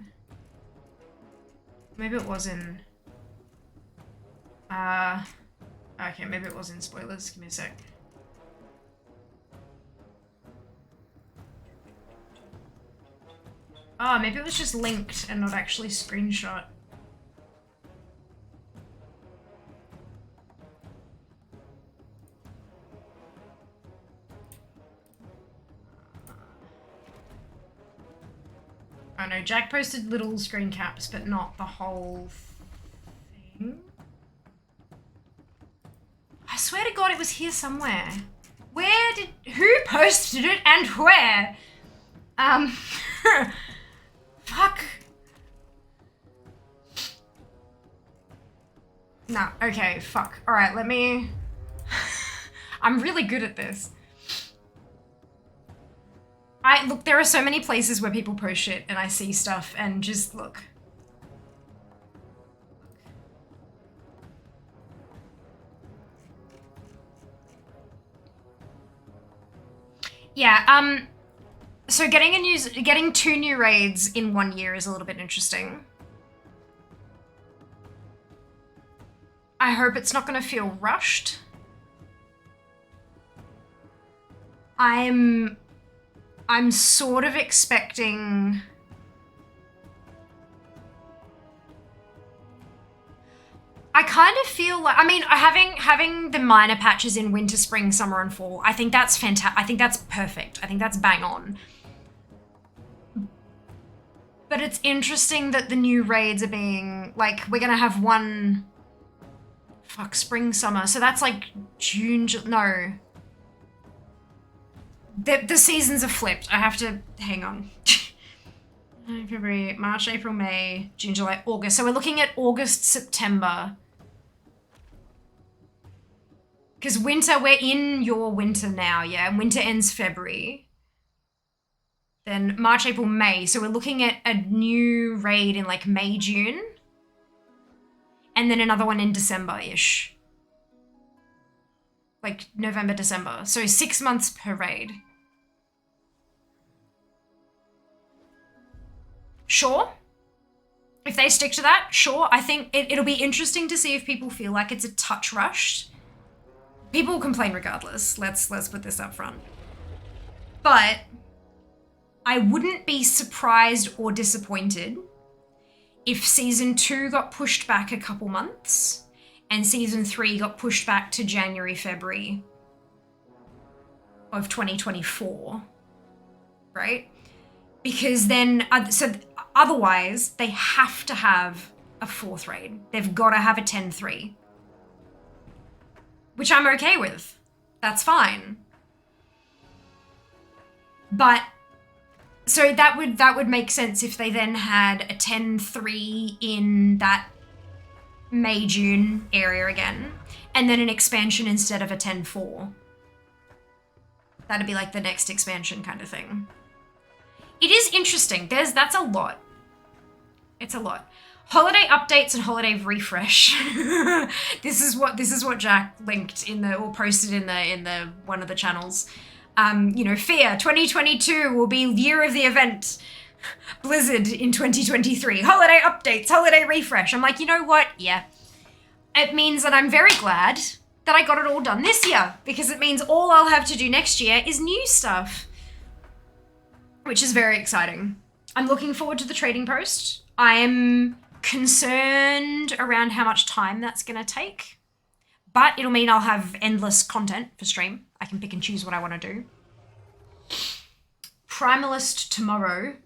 Maybe it was in, okay, maybe it was in spoilers. Give me a sec. Oh, maybe it was just linked and not actually screenshot. Oh no, Jack posted little screen caps, but not the whole thing. I swear to God it was here somewhere. Who posted it and where? Fuck. No, okay, fuck. Alright, let me... I'm really good at this. Look, there are so many places where people post shit and I see stuff and just look. Yeah, so getting 2 new raids in 1 year is a little bit interesting. I hope it's not going to feel rushed. I'm sort of expecting... I kind of feel like, I mean, having the minor patches in winter, spring, summer, and fall, I think that's fantastic. I think that's perfect. I think that's bang on. But it's interesting that the new raids are being, like, we're gonna have one... Fuck, spring, summer. So that's like June, no. The seasons are flipped. I have to, hang on. February, March, April, May, June, July, August. So we're looking at August, September. Because winter, we're in your winter now, yeah? Winter ends February. Then March, April, May. So we're looking at a new raid in like May, June. And then another one in December-ish. Like November, December. So 6 months per raid. Sure. If they stick to that, sure. I think it'll be interesting to see if people feel like it's a touch rushed. People will complain regardless. Let's put this up front. But I wouldn't be surprised or disappointed if Season 2 got pushed back a couple months and Season 3 got pushed back to January, February of 2024, right? Because then, so otherwise, they have to have a 4th raid. They've got to have a 10-3. Which I'm okay with. That's fine. But, so that would make sense if they then had a 10-3 in that May, June area again. And then an expansion instead of a 10-4. That'd be like the next expansion kind of thing. It is interesting. That's a lot. It's a lot. Holiday updates and holiday refresh. This is what Jack linked in the, or posted in the one of the channels. You know, fear 2022 will be year of the event. Blizzard in 2023. Holiday updates, holiday refresh. I'm like, you know what? Yeah. it means that I'm very glad that I got it all done this year, because it means all I'll have to do next year is new stuff, which is very exciting. I'm looking forward to the trading post. I am concerned around how much time that's going to take, but it'll mean I'll have endless content for stream. I can pick and choose what I want to do. Primalist tomorrow.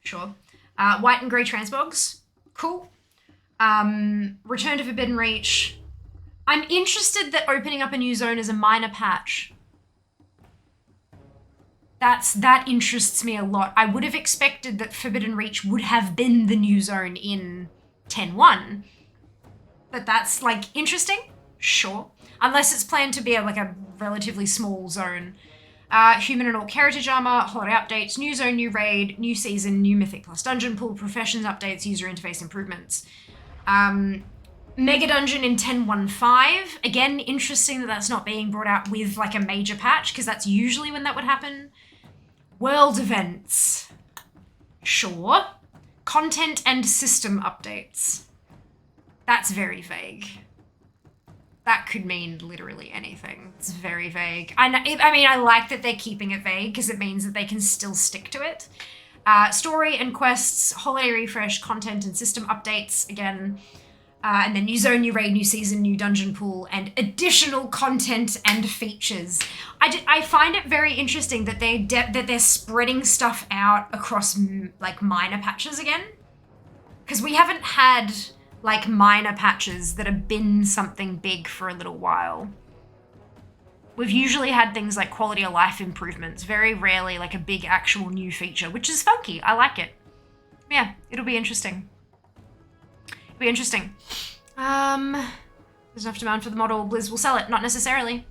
Sure. White and Grey Transbogs. Cool. Return to Forbidden Reach. I'm interested that opening up a new zone is a minor patch. That interests me a lot. I would have expected that Forbidden Reach would have been the new zone in 10.1. But that's, like, interesting? Sure. Unless it's planned to be a relatively small zone. Human and Orc Heritage Armor, holiday updates, new zone, new raid, new season, new Mythic plus Dungeon Pool, Professions updates, user interface improvements. Mega Dungeon in 10.1.5. Again, interesting that that's not being brought out with, like, a major patch, because that's usually when that would happen. World events. Sure. Content and system updates. That's very vague. That could mean literally anything. It's very vague. I mean, I like that they're keeping it vague because it means that they can still stick to it. Story and quests, holiday refresh, content and system updates again. And then new zone, new raid, new season, new dungeon pool, and additional content and features. I find it very interesting that they're spreading stuff out across like minor patches again, because we haven't had like minor patches that have been something big for a little while. We've usually had things like quality of life improvements, very rarely like a big actual new feature, which is funky. I like it. Yeah, it'll be interesting. It'll be interesting. There's enough demand for the model. Blizz will sell it. Not necessarily.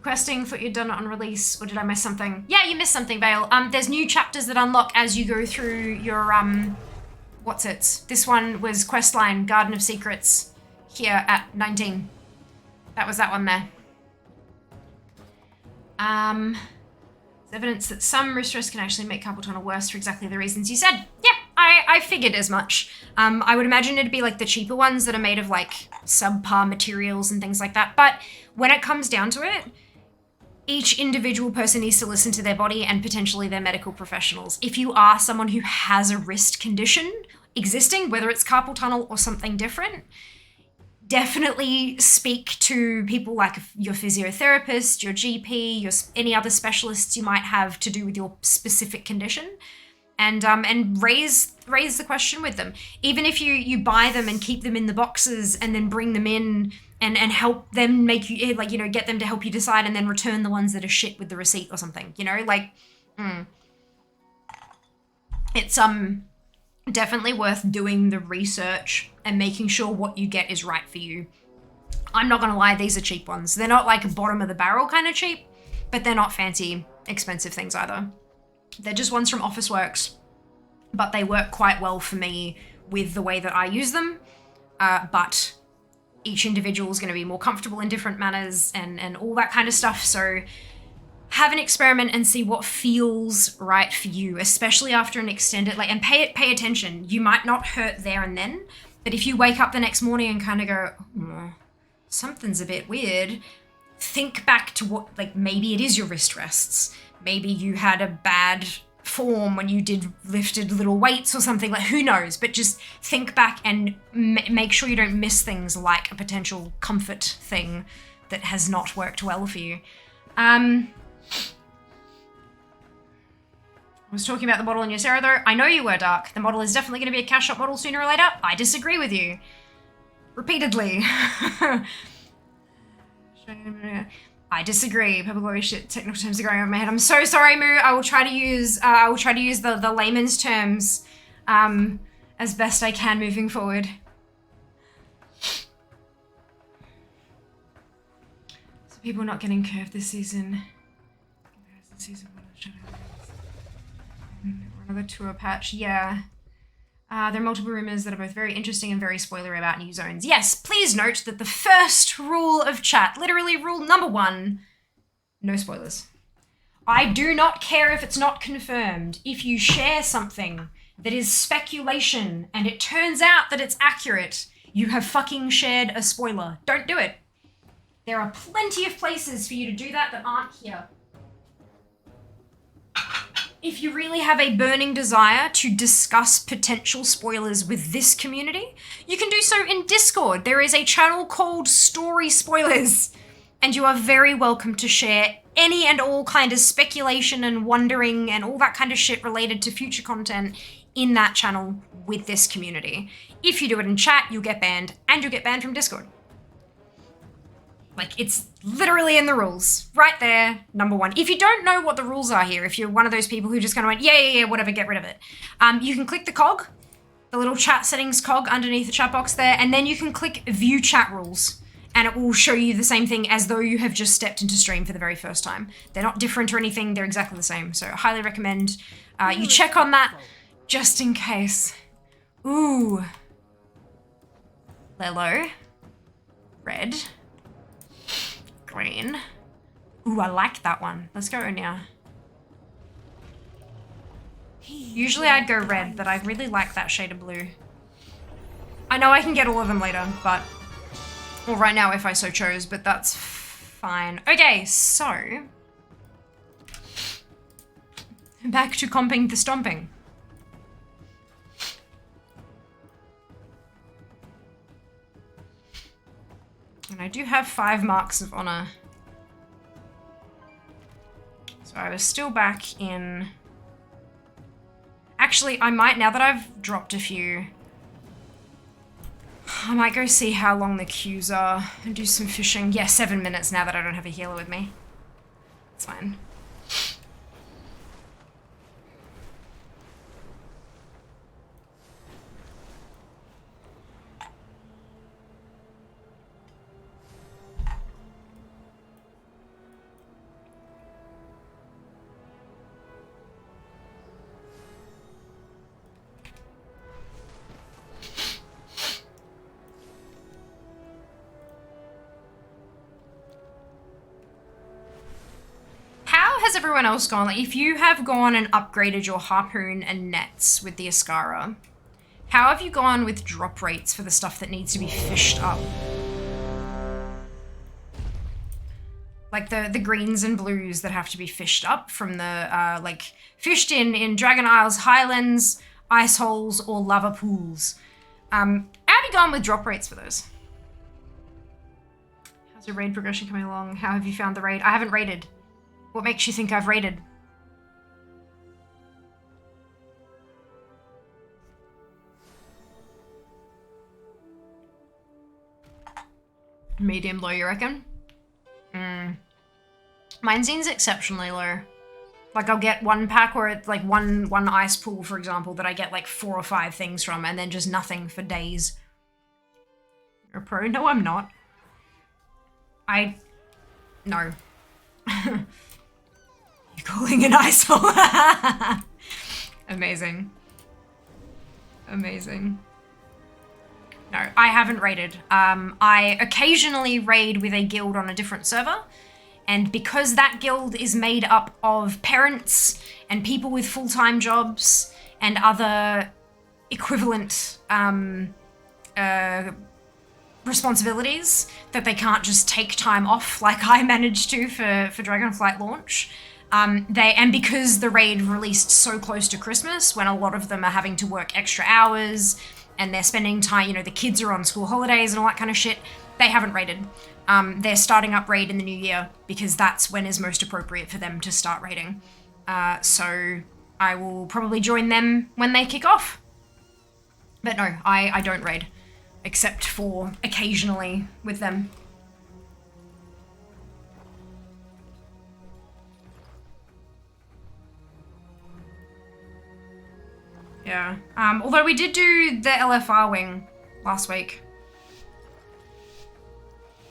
Questing, thought you'd done it on release, or did I miss something? Yeah, you missed something, Vale. There's new chapters that unlock as you go through your, what's it? This one was Questline, Garden of Secrets, here at 19. That was that one there. There's evidence that some wrist can actually make carpal tunnel worse for exactly the reasons you said. Yeah, I figured as much. I would imagine it'd be like the cheaper ones that are made of like subpar materials and things like that. But when it comes down to it, each individual person needs to listen to their body and potentially their medical professionals. If you are someone who has a wrist condition existing, whether it's carpal tunnel or something different, definitely speak to people like your physiotherapist, your GP, any other specialists you might have to do with your specific condition, and raise the question with them. Even if you buy them and keep them in the boxes and then bring them in and help them make you, like, you know, get them to help you decide and then return the ones that are shit with the receipt or something, you know, like, it's definitely worth doing the research and making sure what you get is right for you. I'm not gonna lie, these are cheap ones. They're not like bottom of the barrel kind of cheap, but they're not fancy, expensive things either. They're just ones from Officeworks, but they work quite well for me with the way that I use them. But each individual is gonna be more comfortable in different manners and all that kind of stuff. So have an experiment and see what feels right for you, especially after an extended, like, and pay attention. You might not hurt there and then, but if you wake up the next morning and kind of go, something's a bit weird, think back to what, like, maybe it is your wrist rests. Maybe you had a bad form when you lifted little weights or something, like, who knows, but just think back and make sure you don't miss things like a potential comfort thing that has not worked well for you. I was talking about the model in your Sarah though. I know you were, Dark. The model is definitely going to be a cash shop model sooner or later. I disagree with you. Repeatedly. I disagree. Purple glowy shit. Technical terms are going over my head. I'm so sorry, Moo. I will try to use the layman's terms as best I can moving forward. So people not getting curved this season. Season 1 of Shadow. Another tour patch, yeah. There are multiple rumors that are both very interesting and very spoilery about new zones. Yes, please note that the first rule of chat, literally rule number 1, no spoilers. I do not care if it's not confirmed. If you share something that is speculation and it turns out that it's accurate, You have fucking shared a spoiler. Don't do it. There are plenty of places for you to do that aren't here. If you really have a burning desire to discuss potential spoilers with this community, you can do so in Discord. There is a channel called Story Spoilers, and you are very welcome to share any and all kind of speculation and wondering and all that kind of shit related to future content in that channel with this community. If you do it in chat, you'll get banned, and you'll get banned from Discord. Like, it's literally in the rules. Right there, number one. If you don't know what the rules are here, if you're one of those people who just kind of went, yeah, whatever, get rid of it. You can click the cog, the little chat settings cog underneath the chat box there, and then you can click view chat rules, and it will show you the same thing as though you have just stepped into stream for the very first time. They're not different or anything, they're exactly the same. So I highly recommend you check on that just in case. Ooh. Lelo. Red. Green. Ooh, I like that one. Let's go Onya. Usually I'd go red, but I really like that shade of blue. I know I can get all of them later, but... Well, right now if I so chose, but that's fine. Okay, so... Back to comping the stomping. And I do have 5 marks of honor. So I was still back in... Actually, I might, now that I've dropped a few, I might go see how long the queues are and do some fishing. Yeah, 7 minutes now that I don't have a healer with me. It's fine. Has everyone else gone? Like, if you have gone and upgraded your harpoon and nets with the Ascara, how have you gone with drop rates for the stuff that needs to be fished up? Like the greens and blues that have to be fished up from the, like, fished in Dragon Isles, Highlands, ice holes, or lava pools. How have you gone with drop rates for those? How's your raid progression coming along? How have you found the raid? I haven't raided. What makes you think I've raided? Medium low, you reckon? Mine seems exceptionally low. Like, I'll get one pack where it's like one ice pool, for example, that I get like 4 or 5 things from, and then just nothing for days. You're a pro? No, I'm not. No. You're calling an ice hole. Amazing. Amazing. No, I haven't raided. I occasionally raid with a guild on a different server, and because that guild is made up of parents and people with full-time jobs and other equivalent responsibilities that they can't just take time off like I managed to for Dragonflight launch, and because the raid released so close to Christmas, when a lot of them are having to work extra hours and they're spending time, you know, the kids are on school holidays and all that kind of shit, they haven't raided. They're starting up raid in the new year because that's when is most appropriate for them to start raiding. So I will probably join them when they kick off. But no, I don't raid, except for occasionally with them. Yeah. Although we did do the LFR wing last week.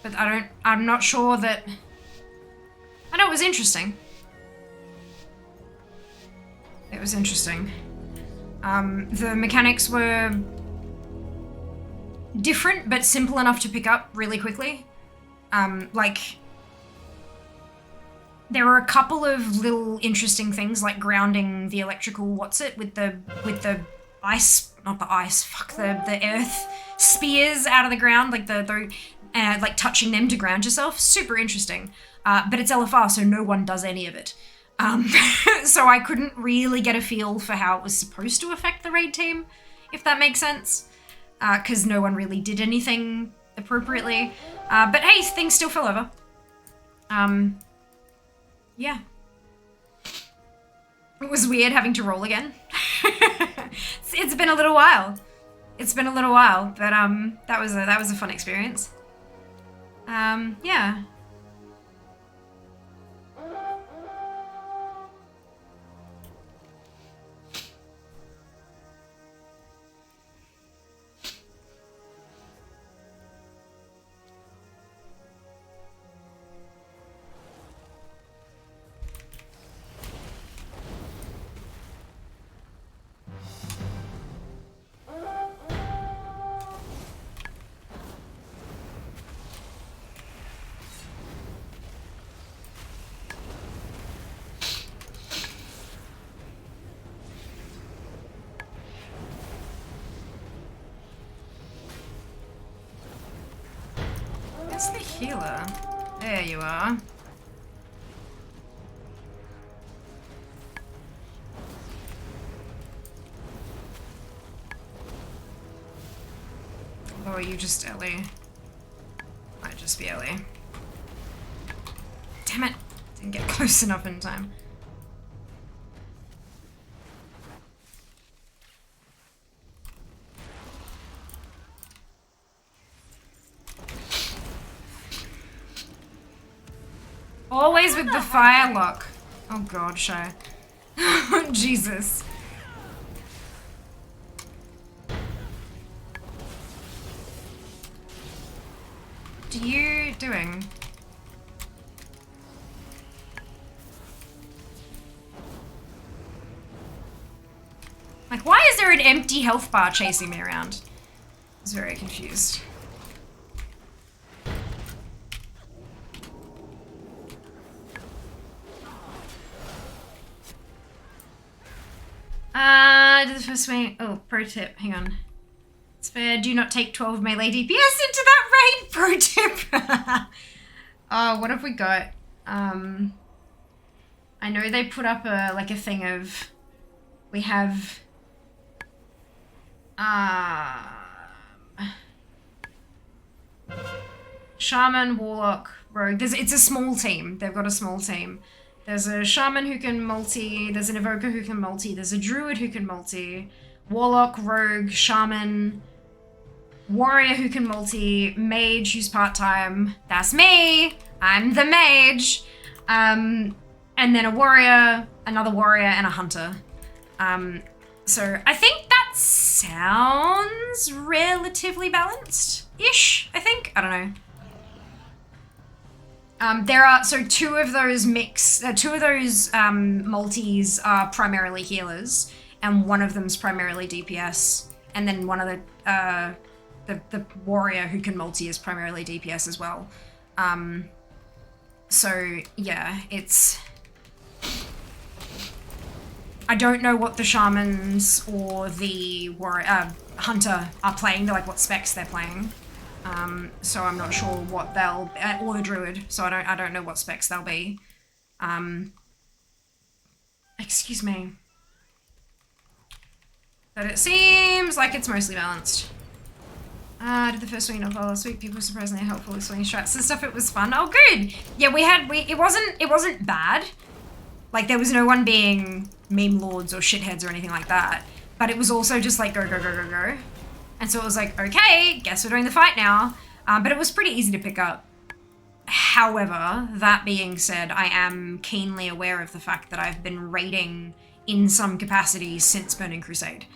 But I'm not sure that... I know it was interesting. It was interesting. The mechanics were different, but simple enough to pick up really quickly. Like, there were a couple of little interesting things, like grounding the electrical with the the earth spears out of the ground, like like touching them to ground yourself. Super interesting. But it's LFR, so no one does any of it. So I couldn't really get a feel for how it was supposed to affect the raid team, if that makes sense. Because no one really did anything appropriately. But hey, things still fell over. Yeah. It was weird having to roll again. It's been a little while. It's been a little while, but that was a fun experience. Yeah. Where's the healer? There you are. Oh, are you just Ellie? Might just be Ellie. Damn it! Didn't get close enough in time. Always with the fire lock. Oh god, Shy. Jesus. What are you doing? Like, why is there an empty health bar chasing me around? I was very confused. Do the first way. Oh, pro tip. Hang on. Spare, do not take 12 melee DPS into that raid. Pro tip. Oh, what have we got? I know they put up a thing of. We have. Shaman, Warlock, Rogue. It's a small team. They've got a small team. There's a Shaman who can multi, there's an Evoker who can multi, there's a Druid who can multi, Warlock, Rogue, Shaman, Warrior who can multi, Mage who's part-time, that's me, I'm the Mage, and then a Warrior, another Warrior, and a Hunter. So I think that sounds relatively balanced-ish, I think, I don't know. There are, so two of those multis are primarily healers, and one of them's primarily DPS, and then one of the warrior who can multi is primarily DPS as well. So yeah, it's, I don't know what the shamans or the warrior, hunter are playing, like what specs they're playing. So I'm not sure what they'll, or the druid, so I don't know what specs they'll be. Excuse me. But it seems like it's mostly balanced. Did the first swing not fall last week? People were surprisingly helpful with swinging strats and stuff. It was fun. Oh, good. Yeah, it wasn't bad. Like, there was no one being meme lords or shitheads or anything like that. But it was also just like, go, go, go, go, go. And so it was like, okay, guess we're doing the fight now. But it was pretty easy to pick up. However, that being said, I am keenly aware of the fact that I've been raiding in some capacity since Burning Crusade.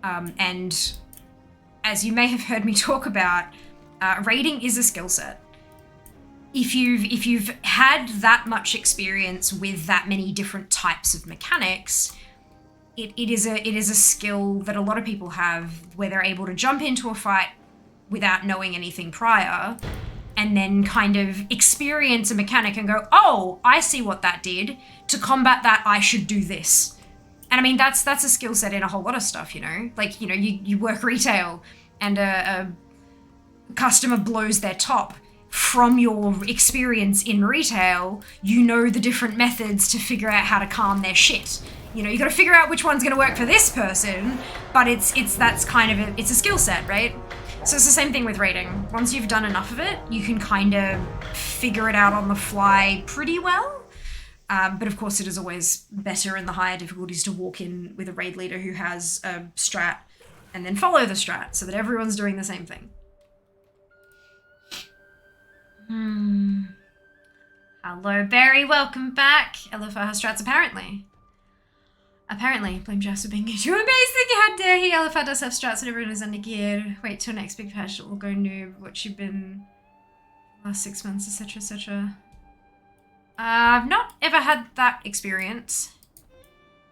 And as you may have heard me talk about, raiding is a skill set. If you've had that much experience with that many different types of mechanics, it is a skill that a lot of people have, where they're able to jump into a fight without knowing anything prior, and then kind of experience a mechanic and go, oh, I see what that did. To combat that, I should do this. And I mean, that's a skill set in a whole lot of stuff, you know? Like, you know, you work retail and a customer blows their top. From your experience in retail, you know the different methods to figure out how to calm their shit. You know, you got to figure out which one's going to work for this person, but it's a skill set, right? So it's the same thing with raiding. Once you've done enough of it, you can kind of figure it out on the fly pretty well. But of course, it is always better in the higher difficulties to walk in with a raid leader who has a strat and then follow the strat so that everyone's doing the same thing. Hello, Barry. Welcome back. LFR has strats, apparently. Blame Jess for being too amazing. How dare he? LFR does have strats and everyone is under geared. Wait till next big patch. It will go noob. What you've been last 6 months, etc., etc. I've not ever had that experience.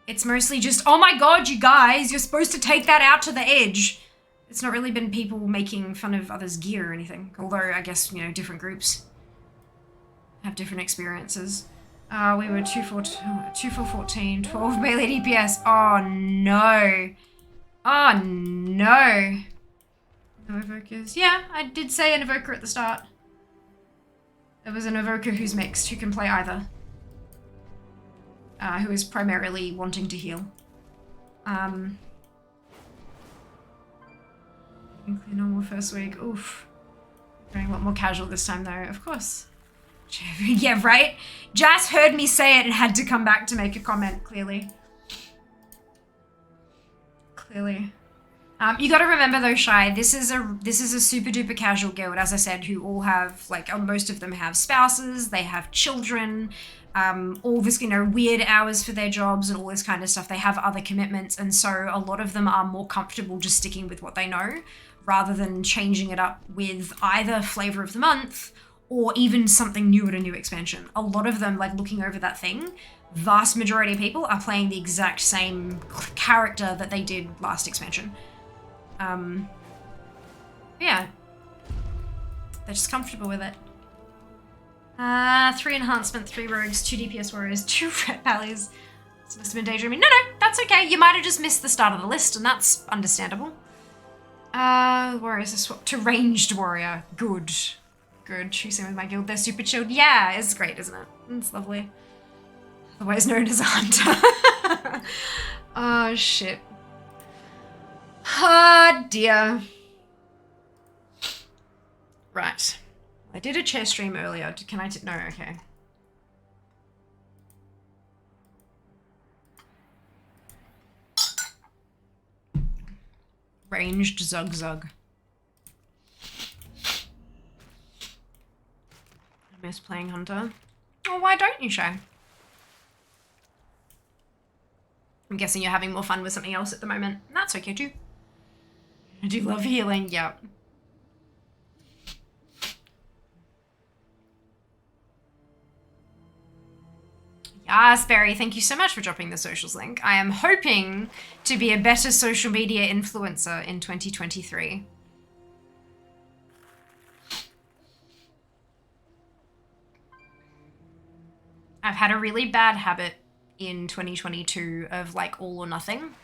It's mostly just, oh my god, you guys, you're supposed to take that out to the edge. It's not really been people making fun of others' gear or anything. Although, I guess, you know, different groups have different experiences. We were 2-4-14, 12 melee DPS. Oh no. Oh no. No evokers. Yeah, I did say an evoker at the start. There was an evoker who's mixed, who can play either. Who is primarily wanting to heal. Normal first week. Oof. Going a lot more casual this time though, of course. Yeah, right? Jazz heard me say it and had to come back to make a comment, clearly. Clearly. You gotta remember though, Shy, this is a super duper casual guild, as I said, who all have, like, most of them have spouses, they have children, all this, you know, weird hours for their jobs and all this kind of stuff. They have other commitments, and so a lot of them are more comfortable just sticking with what they know, rather than changing it up with either flavor of the month or even something new at a new expansion. A lot of them, like, looking over that thing, vast majority of people are playing the exact same character that they did last expansion. Yeah. They're just comfortable with it. 3 enhancement, 3 rogues, 2 DPS warriors, 2 red pallies. This must have been daydreaming. No, that's okay. You might have just missed the start of the list, and that's understandable. Warriors are swapped to ranged warrior. Good. Good. Choosing with my guild. They're super chilled. Yeah, it's great, isn't it? It's lovely. Otherwise known as a hunter. Oh, shit. Oh, dear. Right. I did a chair stream earlier. Can I? No, okay. Ranged Zug Zug. I miss playing Hunter. Oh, why don't you, Shay? I'm guessing you're having more fun with something else at the moment. That's okay too. I do love healing, yeah. Yes, Barry, thank you so much for dropping the socials link. I am hoping to be a better social media influencer in 2023. I've had a really bad habit in 2022 of, like, all or nothing.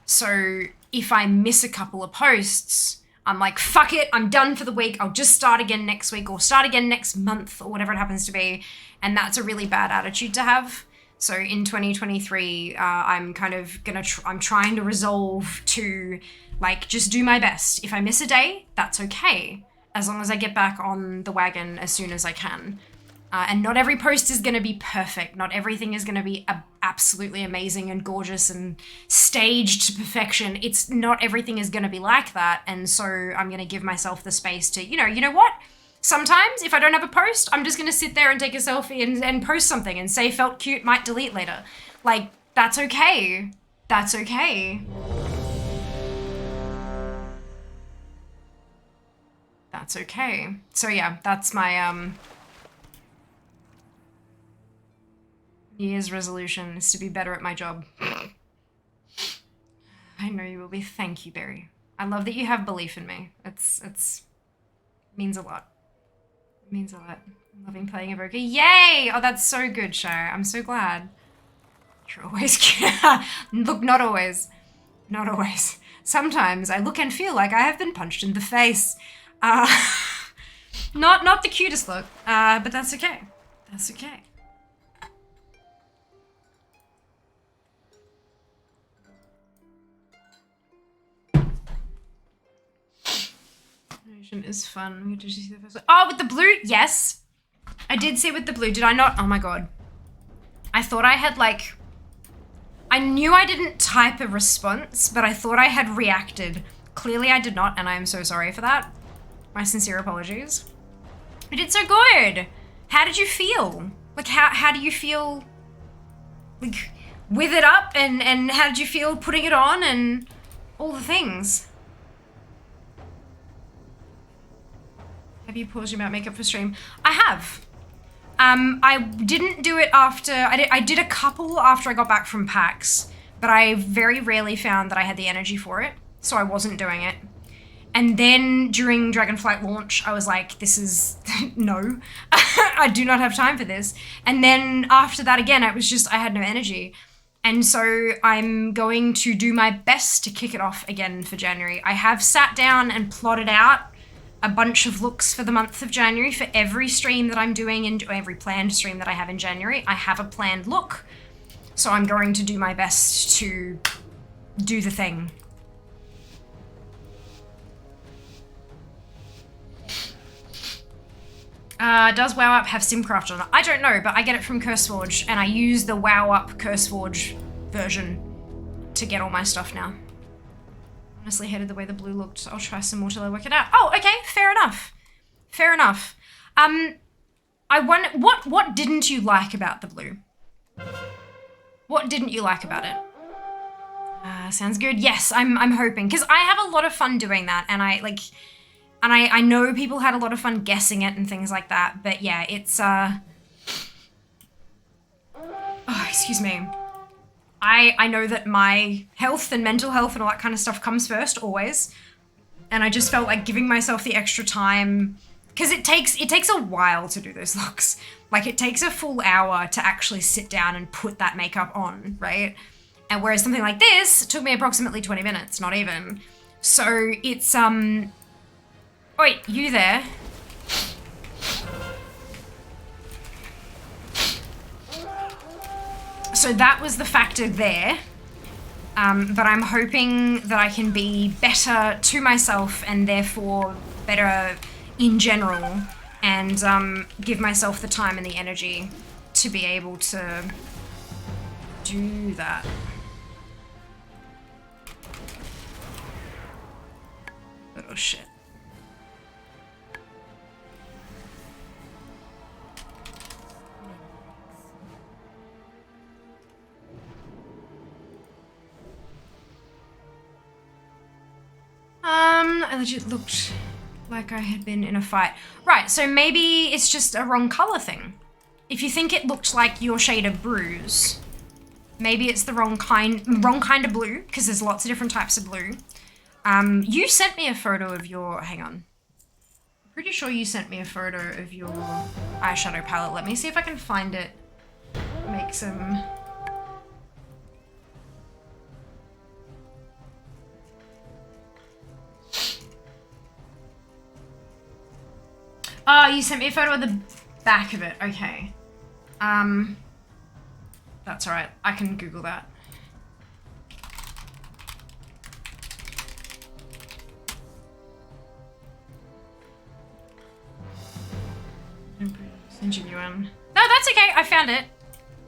So if I miss a couple of posts, I'm like, fuck it, I'm done for the week. I'll just start again next week or start again next month or whatever it happens to be. And that's a really bad attitude to have. So in 2023, I'm kind of I'm trying to resolve to, like, just do my best. If I miss a day, that's okay. As long as I get back on the wagon as soon as I can. And not every post is going to be perfect. Not everything is going to be absolutely amazing and gorgeous and staged to perfection. It's not everything is going to be like that. And so I'm going to give myself the space to, you know what? Sometimes if I don't have a post, I'm just going to sit there and take a selfie and post something and say felt cute, might delete later. Like, that's okay. That's okay. That's okay. So yeah, that's my, New Year's resolution is to be better at my job. I know you will be. Thank you, Barry. I love that you have belief in me. It means a lot. It means a lot. I'm loving playing Evoker. Yay! Oh, that's so good, Shire. I'm so glad. You're always cute. Look, not always. Not always. Sometimes I look and feel like I have been punched in the face. Not the cutest look, but that's okay. That's okay. Is fun. Did you see the first one? Oh, with the blue? Yes. I did see with the blue. Did I not? Oh my god. I thought I had like... I knew I didn't type a response, but I thought I had reacted. Clearly I did not, and I am so sorry for that. My sincere apologies. You did so good. How did you feel? Like, how do you feel, like, with it up, and how did you feel putting it on, and all the things? Have you paused about makeup for stream? I have. I didn't do it after, I did a couple after I got back from PAX, but I very rarely found that I had the energy for it, so I wasn't doing it. And then during Dragonflight launch, I was like, this is, no, I do not have time for this. And then after that again, it was just, I had no energy. And so I'm going to do my best to kick it off again for January. I have sat down and plotted out a bunch of looks for the month of January for every stream that I'm doing and every planned stream that I have in January. I have a planned look, so I'm going to do my best to do the thing. Does WoW Up have Simcraft on it? I don't know, but I get it from CurseForge, and I use the WoW Up CurseForge version to get all my stuff now. Honestly hated the way the blue looked. I'll try some more till I work it out. Oh, okay, fair enough. Fair enough. I wonder, what didn't you like about the blue? What didn't you like about it? Sounds good. Yes, I'm hoping, because I have a lot of fun doing that, and I know people had a lot of fun guessing it and things like that, but yeah, it's oh, excuse me. I know that my health and mental health and all that kind of stuff comes first, always. And I just felt like giving myself the extra time, because it takes a while to do those looks. Like, it takes a full hour to actually sit down and put that makeup on, right? And whereas something like this took me approximately 20 minutes, not even. So it's, wait, you there? So that was the factor there, but I'm hoping that I can be better to myself and therefore better in general, and give myself the time and the energy to be able to do that. Oh shit. I legit looked like I had been in a fight. Right, so maybe it's just a wrong color thing. If you think it looked like your shade of bruise, maybe it's the wrong kind of blue, because there's lots of different types of blue. You sent me a photo of your, hang on. I'm pretty sure you sent me a photo of your eyeshadow palette. Let me see if I can find it. Make some... Oh, you sent me a photo of the back of it. Okay. That's alright. I can Google that. Genuine. No, that's okay. I found it.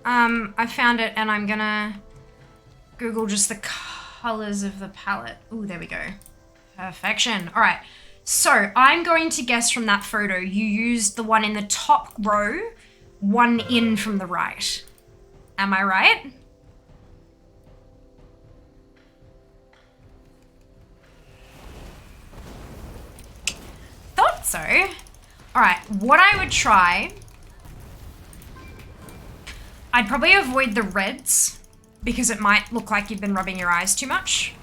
I found it, and I'm gonna Google just the colors of the palette. Ooh, there we go. Perfection. All right. So I'm going to guess from that photo, you used the one in the top row, one in from the right. Am I right? Thought so. All right, what I would try, I'd probably avoid the reds because it might look like you've been rubbing your eyes too much.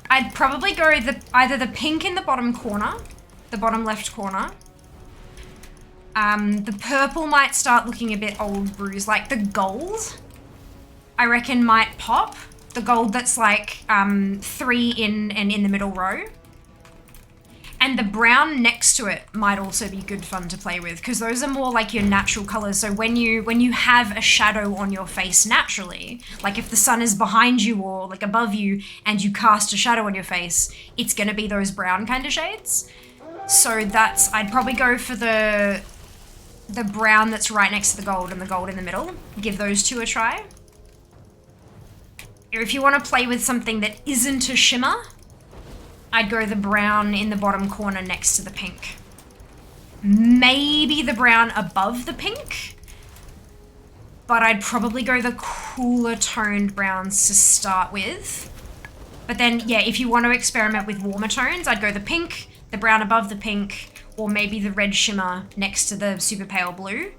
I'd probably go either the pink in the bottom corner, the bottom left corner, The purple might start looking a bit old bruised. Like the gold, I reckon might pop. The gold that's like 3 in and in the middle row. And the brown next to it might also be good fun to play with, because those are more like your natural colors. So when you have a shadow on your face naturally, like if the sun is behind you or like above you and you cast a shadow on your face, it's gonna be those brown kind of shades. So that's, I'd probably go for the brown that's right next to the gold and the gold in the middle. Give those two a try. Or if you want to play with something that isn't a shimmer, I'd go the brown in the bottom corner next to the pink. Maybe the brown above the pink, but I'd probably go the cooler toned browns to start with. But then, yeah, if you want to experiment with warmer tones, I'd go the pink, the brown above the pink, or maybe the red shimmer next to the super pale blue,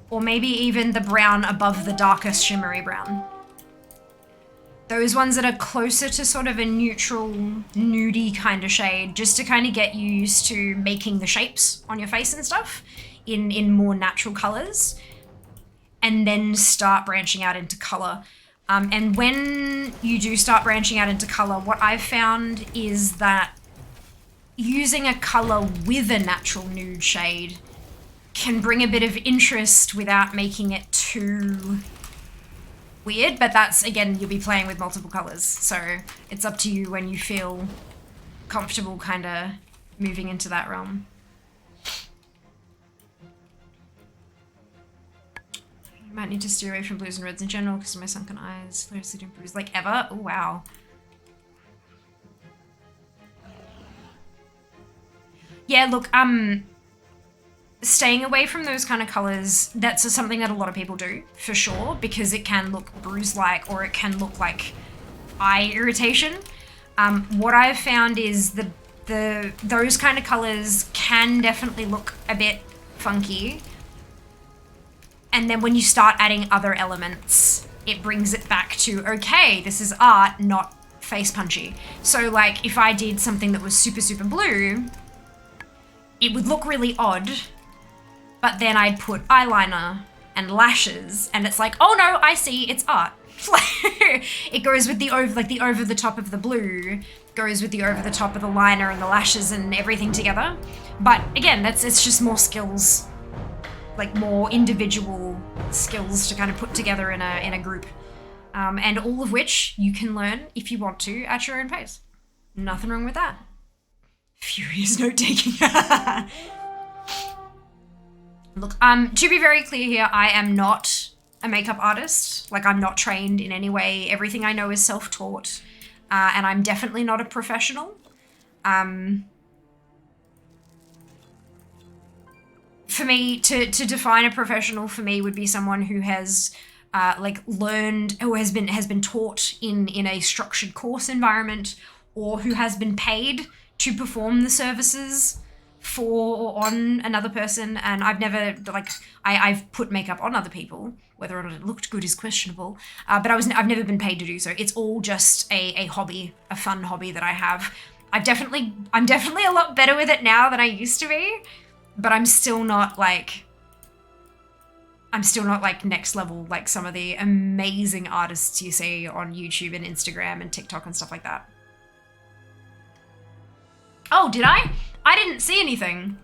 or maybe even the brown above the darkest shimmery brown. Those ones that are closer to sort of a neutral, nudie kind of shade, just to kind of get you used to making the shapes on your face and stuff in more natural colors, and then start branching out into color. And when you do start branching out into color, what I've found is that using a color with a natural nude shade can bring a bit of interest without making it too weird, but that's, again, you'll be playing with multiple colors, so it's up to you when you feel comfortable kind of moving into that realm. You might need to steer away from blues and reds in general because of my sunken eyes. Flares that improves like ever. Oh, wow. Yeah, look, staying away from those kind of colors, that's something that a lot of people do, for sure, because it can look bruise-like or it can look like eye irritation. What I've found is those kind of colors can definitely look a bit funky. And then when you start adding other elements, it brings it back to, okay, this is art, not face punchy. So like if I did something that was super, super blue, it would look really odd, but then I'd put eyeliner and lashes, and it's like, oh no, I see, it's art. It goes with the over the top of the blue, goes with the over the top of the liner and the lashes and everything together. But again, it's just more skills, like more individual skills to kind of put together in a group, and all of which you can learn if you want to at your own pace. Nothing wrong with that. Furious note taking. Look, to be very clear here, I am not a makeup artist. Like, I'm not trained in any way. Everything I know is self-taught, and I'm definitely not a professional. For me, to define a professional for me would be someone who has like learned, who has been taught in a structured course environment, or who has been paid to perform the services for or on another person. And I've never, like, I've put makeup on other people. Whether or not it looked good is questionable, but I've never been paid to do so. It's all just a hobby, a fun hobby that I have. I'm definitely a lot better with it now than I used to be, but I'm still not like next level like some of the amazing artists you see on YouTube and Instagram and TikTok and stuff like that. Oh, did I? I didn't see anything.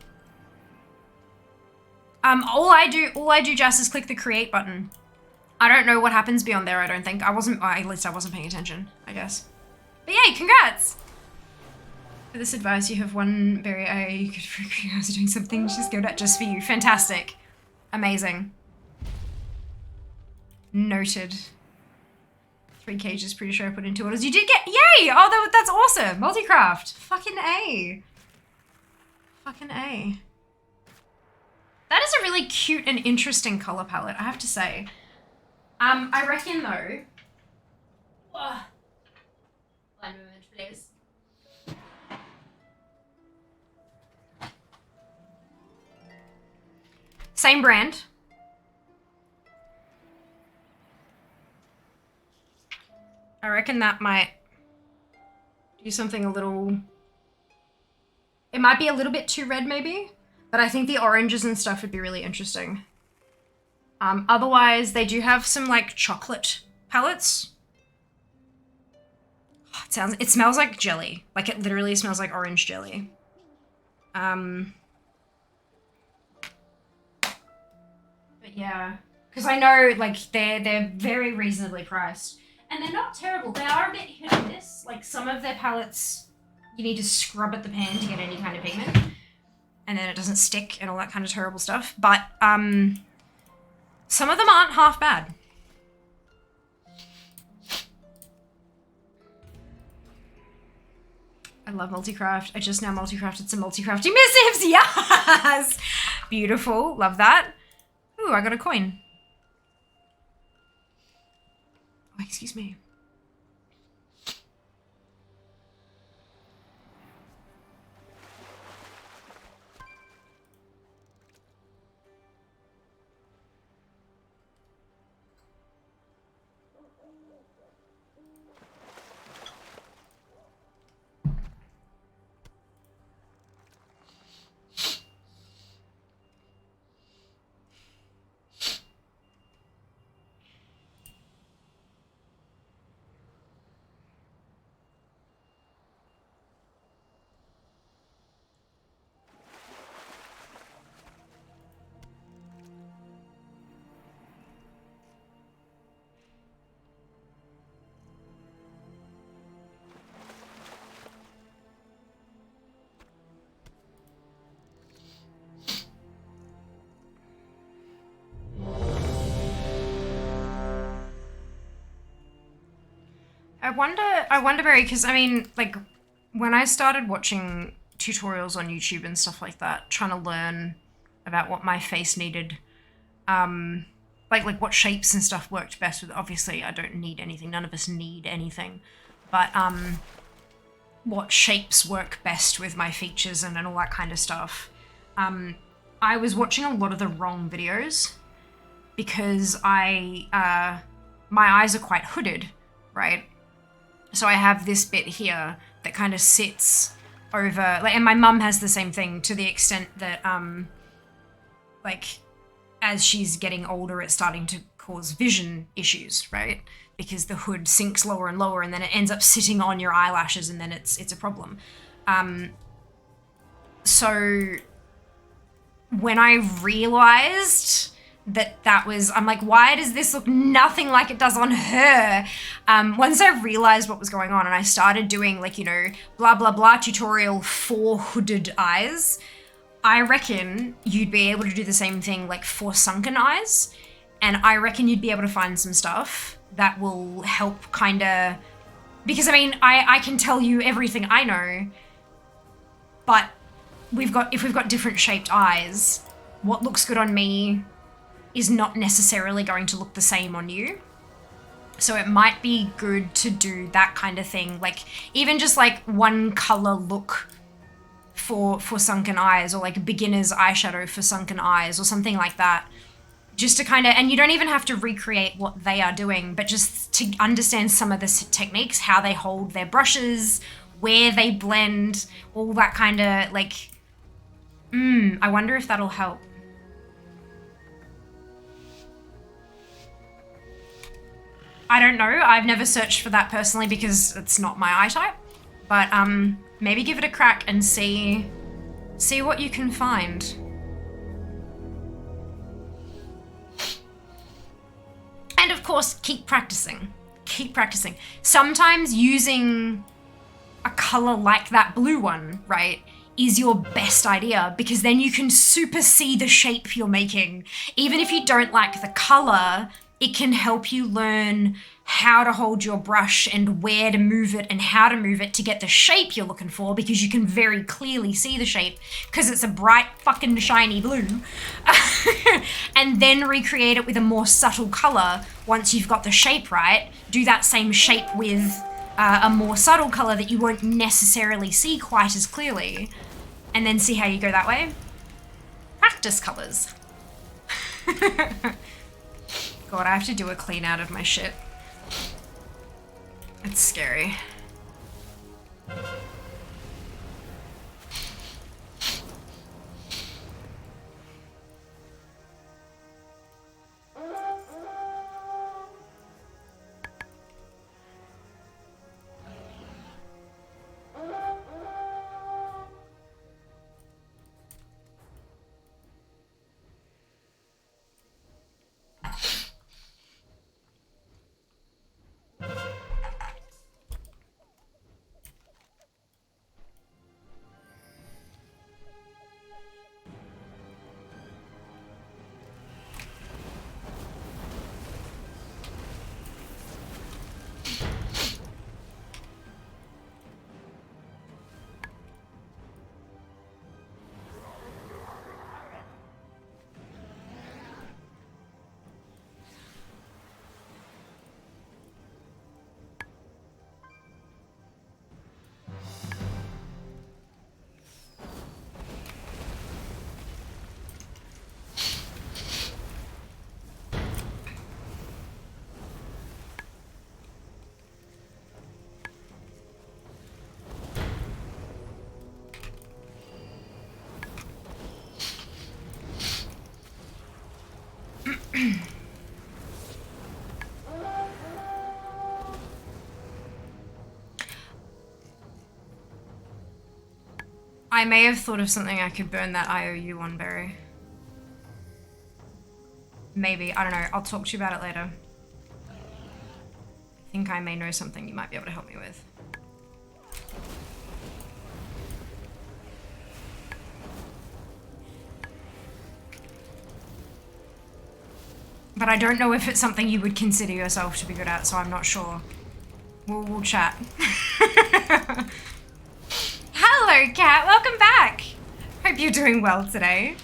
All I do, Jess, is click the create button. I don't know what happens beyond there, I don't think. At least I wasn't paying attention, I guess. But yay, congrats! For this advice, you have one very, you could figure out doing something she's good at just for you. Fantastic. Amazing. Noted. 3 cages, pretty sure I put in 2 orders. You did get, yay! Oh, that's awesome. Multicraft. Fucking A. Fucking A. That is a really cute and interesting color palette, I have to say. I reckon though. One moment, please. Same brand. I reckon that might do something a little. It might be a little bit too red, maybe. But I think the oranges and stuff would be really interesting. Otherwise, they do have some like chocolate palettes. Oh, it smells like jelly. Like it literally smells like orange jelly. But yeah, because I know like they're very reasonably priced. And they're not terrible. They are a bit hit and miss. Like some of their palettes, you need to scrub at the pan to get any kind of pigment. And then it doesn't stick and all that kind of terrible stuff. But some of them aren't half bad. I love multicraft. I just now multicrafted some multicrafty missives. Yes! Beautiful. Love that. Ooh, I got a coin. Oh, excuse me. I wonder, Barry, because I mean, like, when I started watching tutorials on YouTube and stuff like that, trying to learn about what my face needed, like what shapes and stuff worked best with. Obviously, I don't need anything. None of us need anything, but what shapes work best with my features and all that kind of stuff. I was watching a lot of the wrong videos because my eyes are quite hooded, right? So I have this bit here that kind of sits over, like, and my mum has the same thing to the extent that, like, as she's getting older, it's starting to cause vision issues, right? Because the hood sinks lower and lower, and then it ends up sitting on your eyelashes, and then it's a problem. So when I realized that was, I'm like, why does this look nothing like it does on her? Once I realized what was going on and I started doing, like, you know, blah, blah, blah tutorial for hooded eyes, I reckon you'd be able to do the same thing, like, for sunken eyes. And I reckon you'd be able to find some stuff that will help kind of, because I mean, I can tell you everything I know, but if we've got different shaped eyes, what looks good on me is not necessarily going to look the same on you. So it might be good to do that kind of thing. Like, even just like one color look for sunken eyes, or like a beginner's eyeshadow for sunken eyes, or something like that. Just to kind of, and you don't even have to recreate what they are doing, but just to understand some of the techniques, how they hold their brushes, where they blend, all that kind of like, I wonder if that'll help. I don't know. I've never searched for that personally because it's not my eye type. But maybe give it a crack and see what you can find. And of course, keep practicing. Keep practicing. Sometimes using a color like that blue one, right, is your best idea, because then you can super see the shape you're making. Even if you don't like the color, it can help you learn how to hold your brush and where to move it and how to move it to get the shape you're looking for, because you can very clearly see the shape because it's a bright fucking shiny blue. And then recreate it with a more subtle color once you've got the shape right. Do that same shape with a more subtle color that you won't necessarily see quite as clearly, and then see how you go that way. Practice colors. God, I have to do a clean out of my shit. It's scary. I may have thought of something I could burn that IOU on, Barry. Maybe, I don't know, I'll talk to you about it later. I think I may know something you might be able to help me with. But I don't know if it's something you would consider yourself to be good at, so I'm not sure. We'll chat. Hello, Kat. Welcome back. Hope you're doing well today.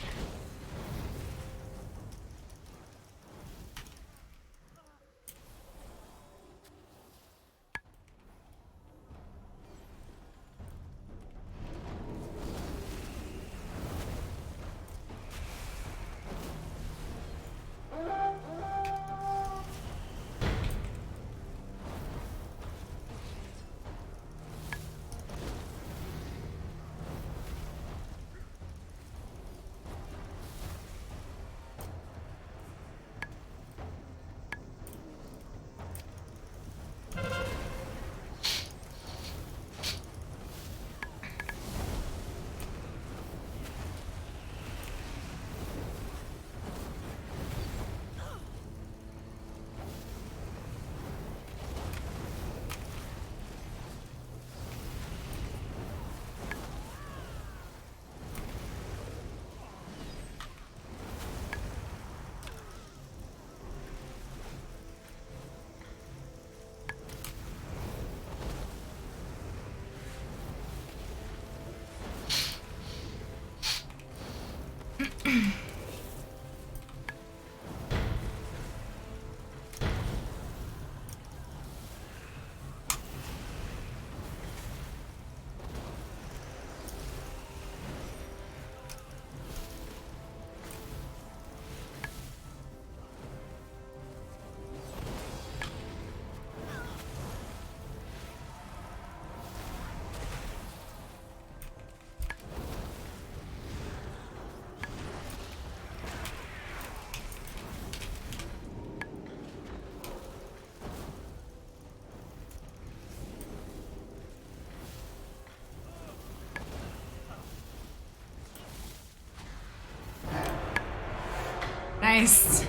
Nice.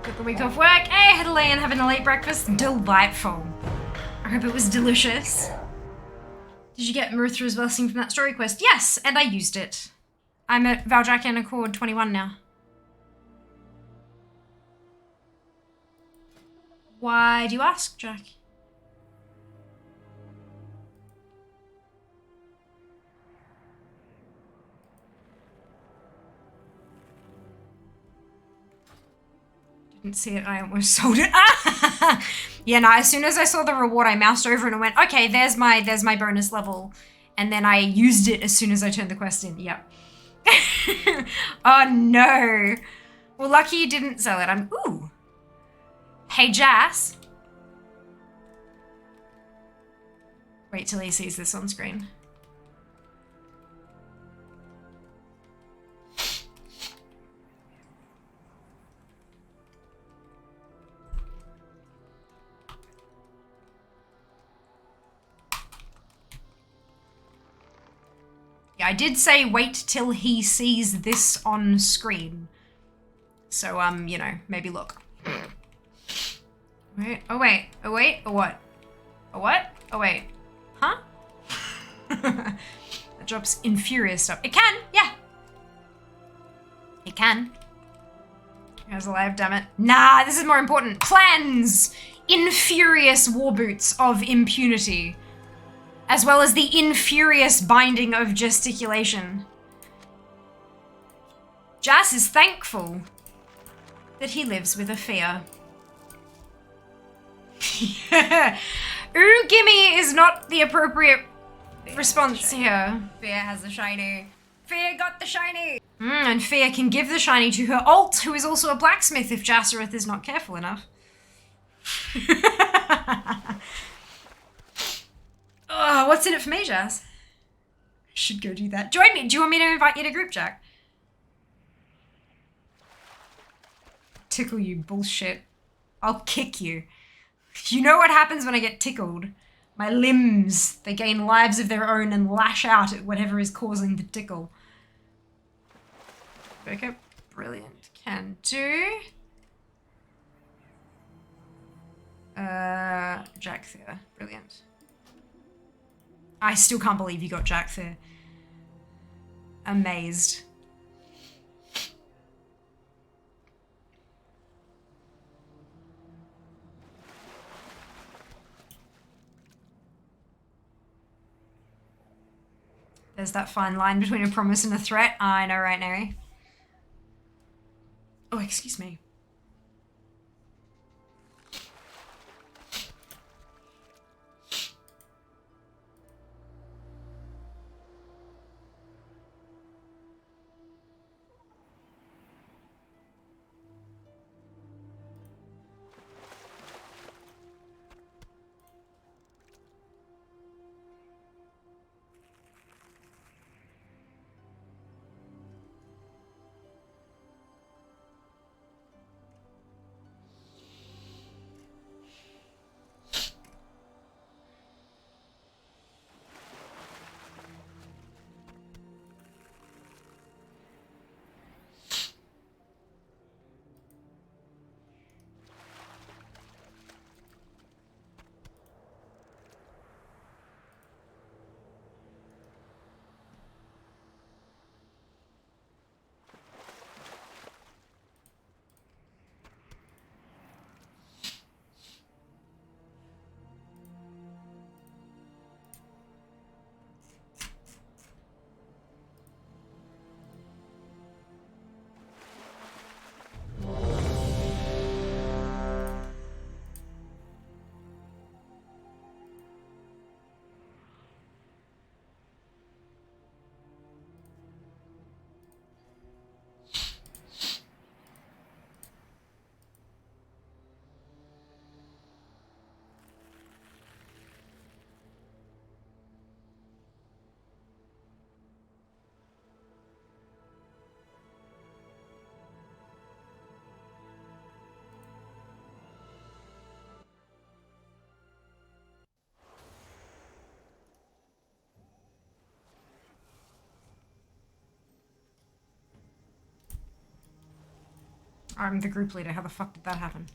Took the week off work. Hey, had to lay in having a late breakfast. Delightful. I hope it was delicious. Did you get Marithra's blessing from that story quest? Yes, and I used it. I'm at Valjack and Accord 21 now. Why do you ask, Jack? Didn't see it, I almost sold it. Ah! Yeah, no, as soon as I saw the reward, I moused over and I went, okay, there's my bonus level. And then I used it as soon as I turned the quest in. Yep. Oh no. Well, lucky you didn't sell it. Ooh. Hey, Jas. Wait till he sees this on screen. Yeah, I did say wait till he sees this on screen. So, you know, maybe look. Wait, oh wait, oh wait, oh what? Oh what? Oh wait. Huh? That drops infurious stuff. It can, yeah. It can. Guys alive, damn it. Nah, this is more important. Plans! Infurious war boots of impunity. As well as the infurious binding of gesticulation. Jas is thankful that he lives with a fear. Ooh, gimme is not the appropriate response here. Fear has the shiny. Fear got the shiny. And Fear can give the shiny to her alt, who is also a blacksmith if Jassereth is not careful enough. Oh, what's in it for me, Jas? Should go do that. Join me. Do you want me to invite you to group chat? tickle you, bullshit. I'll kick you. You know what happens when I get tickled? My limbs, they gain lives of their own and lash out at whatever is causing the tickle. Okay, brilliant. Can do. Jack there. Brilliant. I still can't believe you got Jack there. Amazed. There's that fine line between a promise and a threat. I know, right, Neri? Oh, excuse me. I'm the group leader. How the fuck did that happen?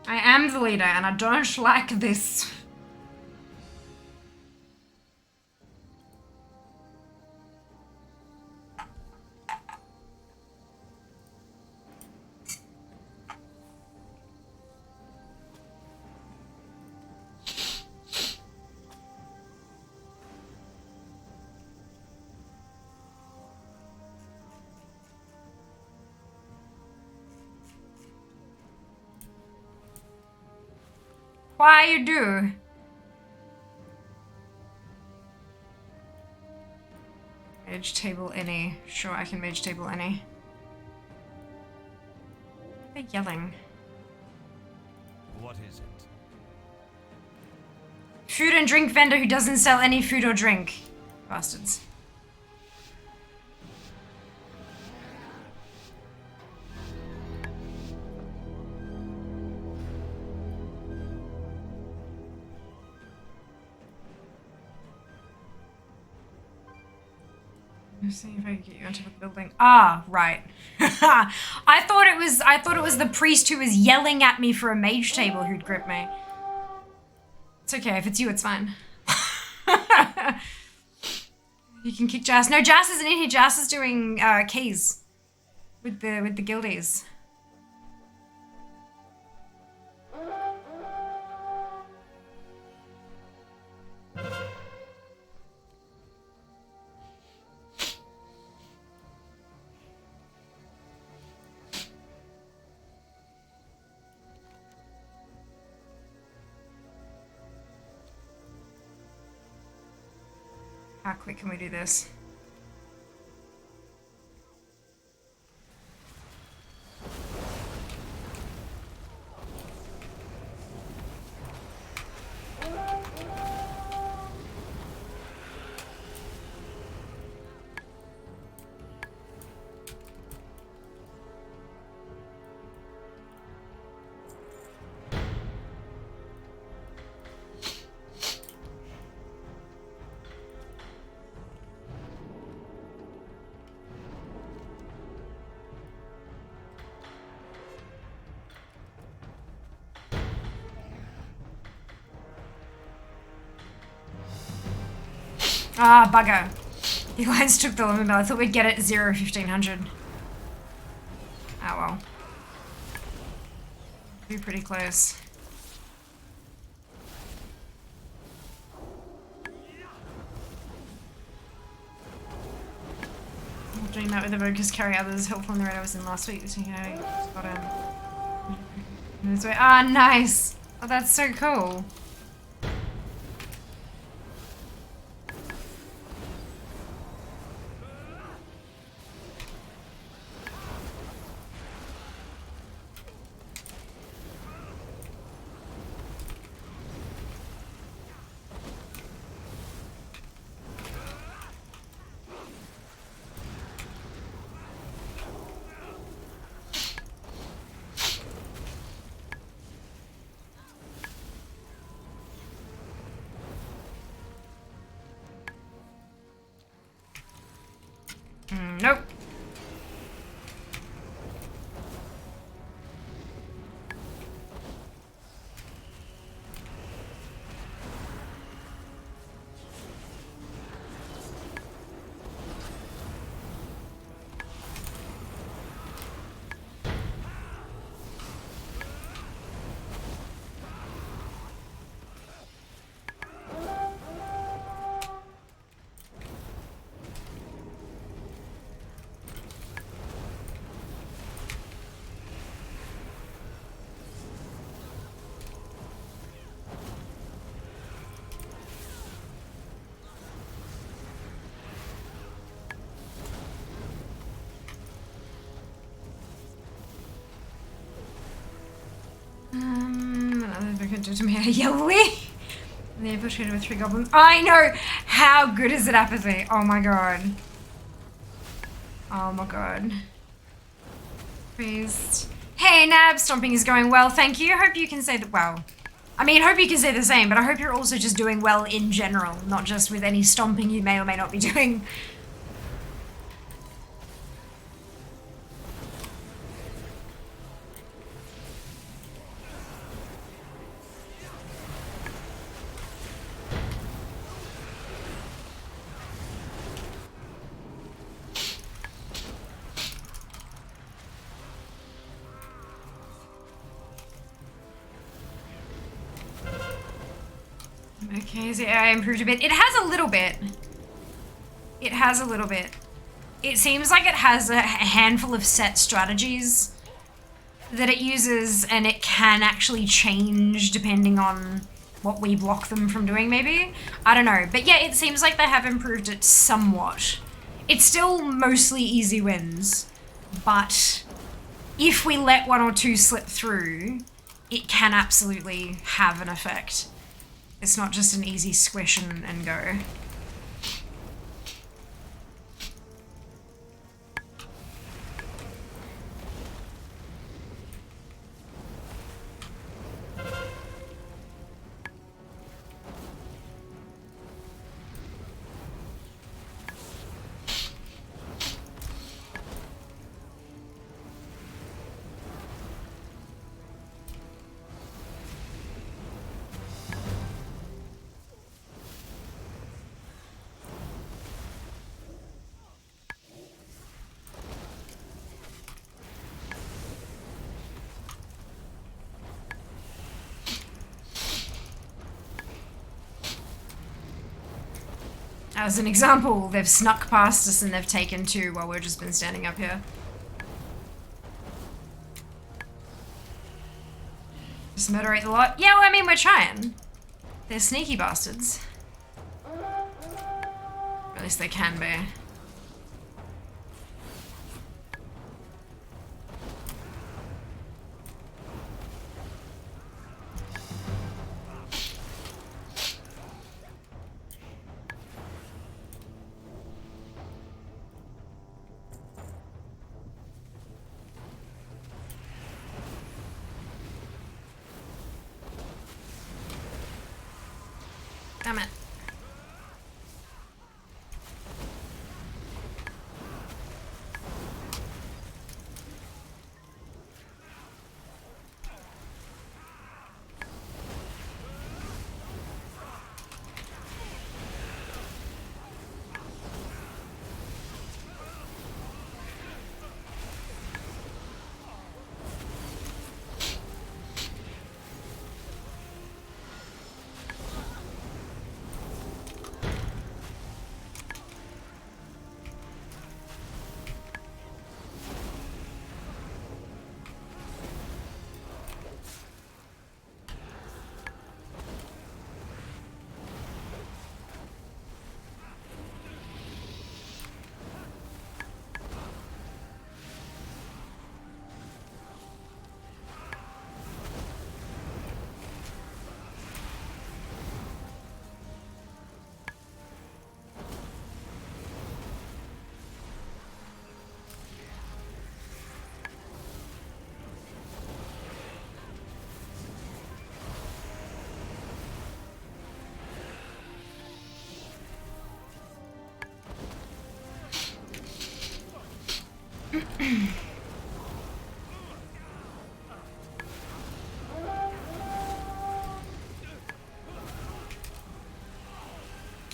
I am the leader and I don't like this. Why you do? Mage table any. Sure, I can mage table any. They're yelling. What is it? Food and drink vendor who doesn't sell any food or drink. Bastards. Let's see if I can get you into the building. Ah, right. I thought it was the priest who was yelling at me for a mage table who'd grip me. It's okay, if it's you, it's fine. You can kick Jas. No, Jas isn't in here. Jas is doing keys with the guildies. How quick can we do this? Ah, bugger. The Alliance took the limit, but I thought we'd get it 0 1500. Oh well. Be pretty close. Doing that with the Vocus carry others helpful in the raid I was in last week. So, you know, just got ah, nice. Oh, that's so cool. Nope. Yellowy. And the infiltrated with 3 goblins. I know! How good is it, apathy? Oh my god. Oh my god. Priest. Hey Nab, stomping is going well, thank you. Hope you can say that well. I mean, hope you can say the same, but I hope you're also just doing well in general, not just with any stomping you may or may not be doing. Okay, so I improved a bit. It has a little bit. It has a little bit. It seems like it has a handful of set strategies that it uses, and it can actually change depending on what we block them from doing, maybe? I don't know. But yeah, it seems like they have improved it somewhat. It's still mostly easy wins, but if we let 1 or 2 slip through, it can absolutely have an effect. It's not just an easy squish and go. As an example, they've snuck past us and they've taken 2 while we've just been standing up here. Just murderate the lot. Yeah, well, I mean, we're trying. They're sneaky bastards. least they can be. Damn it.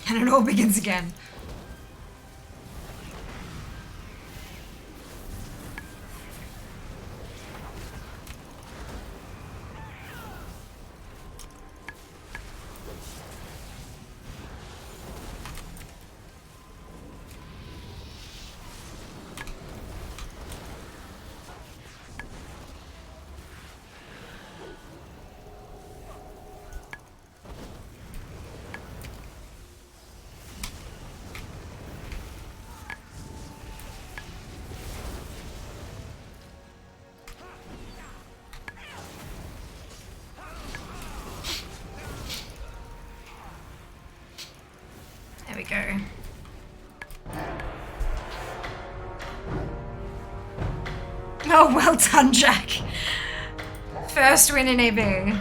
And it all begins again. There we go. Oh, well done, Jack. First win in AB.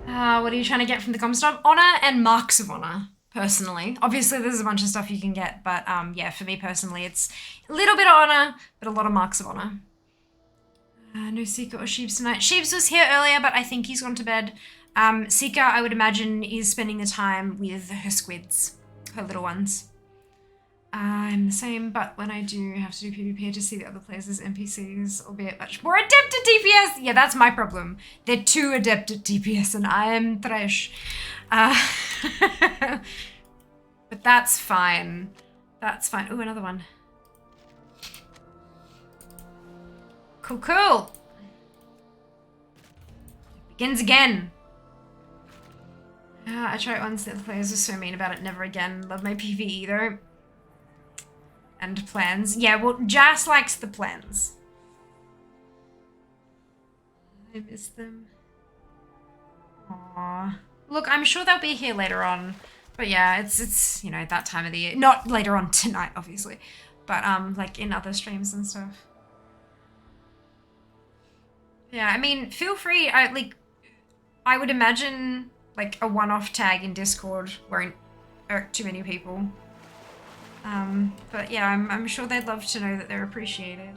What are you trying to get from the Comstomp? Honor and Marks of Honor, personally. Obviously, there's a bunch of stuff you can get, but yeah, for me personally, it's a little bit of Honor, but a lot of Marks of Honor. No Seeker or Sheeps tonight. Sheeps was here earlier, but I think he's gone to bed. Seeker, I would imagine, is spending the time with her squids, her little ones. I'm the same, but when I do have to do PvP to see the other players as NPCs, albeit much more adept at DPS. Yeah, that's my problem. They're too adept at DPS and I am trash. But that's fine. That's fine. Ooh, another one. Cool, cool. Begins again. I tried it once, the other players were so mean about it, never again. Love my PvE though. And plans. Yeah, well, Jas likes the plans. I miss them. Aww. Look, I'm sure they'll be here later on. But yeah, it's you know, that time of the year. Not later on tonight, obviously. But like in other streams and stuff. Yeah, I mean, feel free. I would imagine like a one-off tag in Discord won't irk too many people. But yeah, I'm sure they'd love to know that they're appreciated.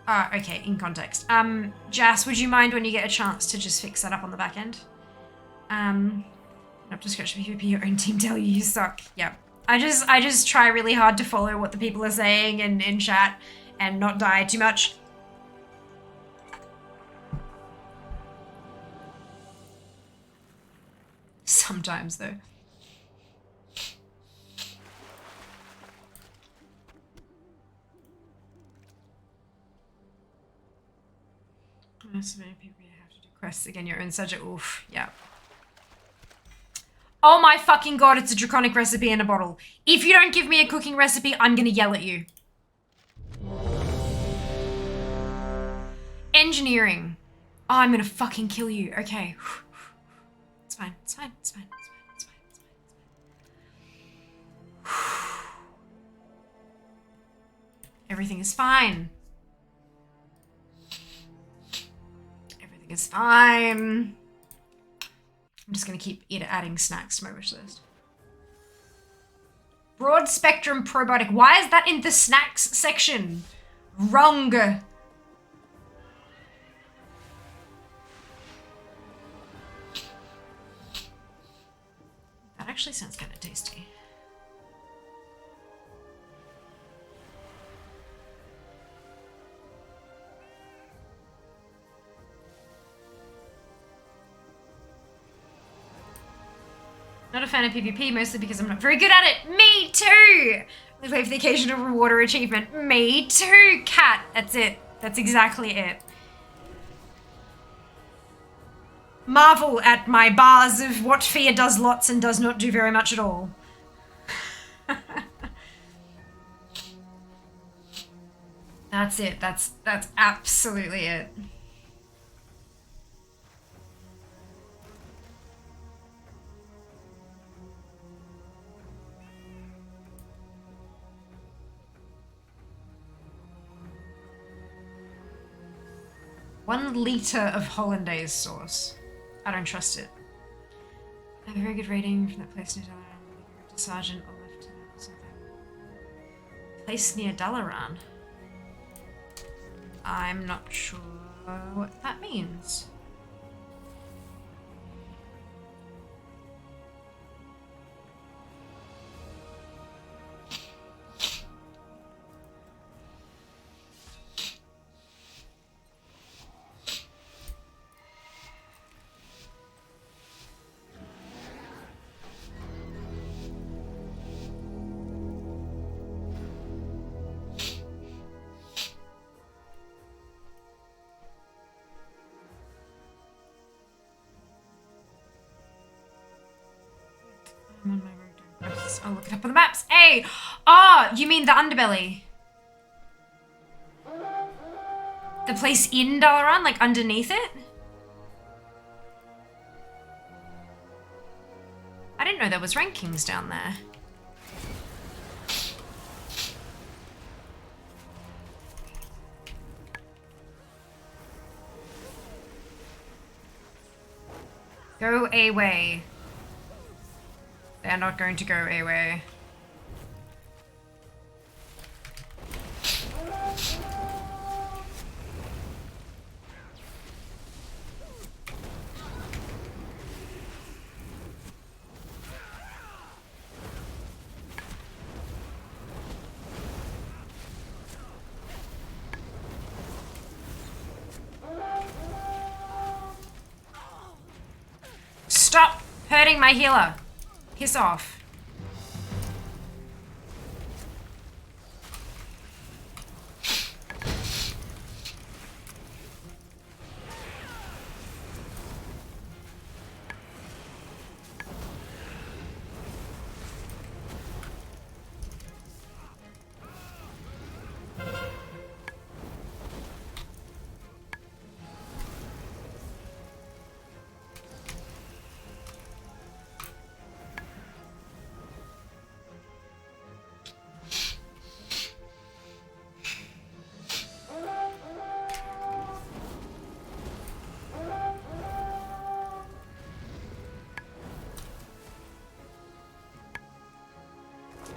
Okay, in context. Jas, would you mind when you get a chance to just fix that up on the back end? Not to scratch PvP, your own team tell you suck. Yep. I just try really hard to follow what the people are saying in chat and not die too much. Sometimes though. So many people you have to do quests again. You're in such a oof. Yeah. Oh my fucking god, it's a draconic recipe in a bottle. If you don't give me a cooking recipe, I'm gonna yell at you. Engineering. Oh, I'm gonna fucking kill you. Okay. It's fine. It's fine. It's fine. It's fine. It's fine. It's fine. It's fine. Everything is fine. Everything is fine. I'm just gonna keep adding snacks to my wish list. Broad spectrum probiotic. Why is that in the snacks section? Wrong. That actually sounds kind of tasty. Not a fan of PvP, mostly because I'm not very good at it. Me too! We play for the occasional reward or achievement. Me too, cat. That's it. That's exactly it. Marvel at my bars of what fear does lots and does not do very much at all. That's it. That's absolutely it. One litre of hollandaise sauce. I don't trust it. I have a very good rating from that place near Dalaran. Sergeant or Lieutenant or something. Place near Dalaran? I'm not sure what that means. I'm on my road doing quests. I'll look it up on the maps. Hey! Oh, you mean the underbelly? The place in Dalaran, like underneath it? I didn't know there was rankings down there. Go away. They're not going to go away. Stop hurting my healer. Piss off.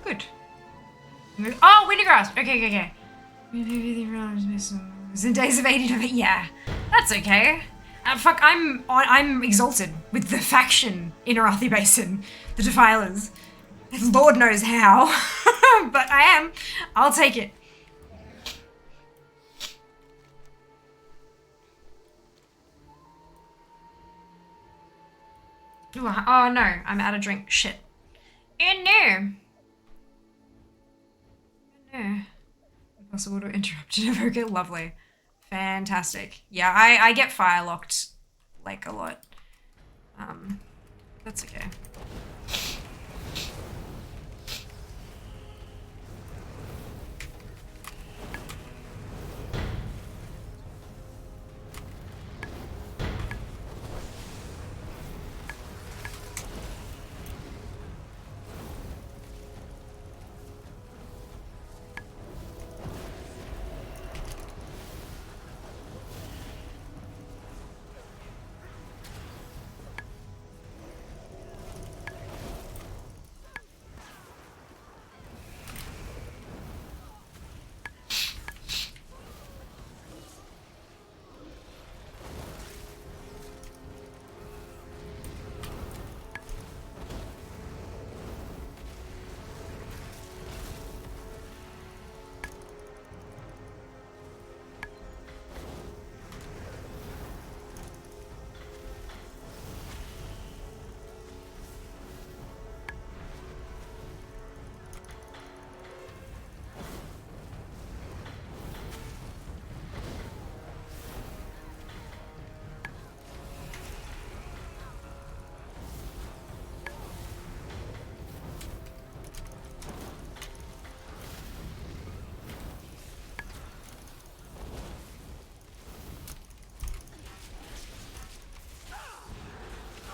Good. Oh, Wintergrass. Okay. In days of 80 of it, yeah. That's okay. Fuck, I'm exalted with the faction in Arathi Basin, the Defilers. Lord knows how, but I am. I'll take it. Ooh, oh no, I'm out of drink. Shit. Oh no. No. Impossible to interrupt. Okay, lovely. Fantastic. Yeah, I get fire locked like a lot. That's okay.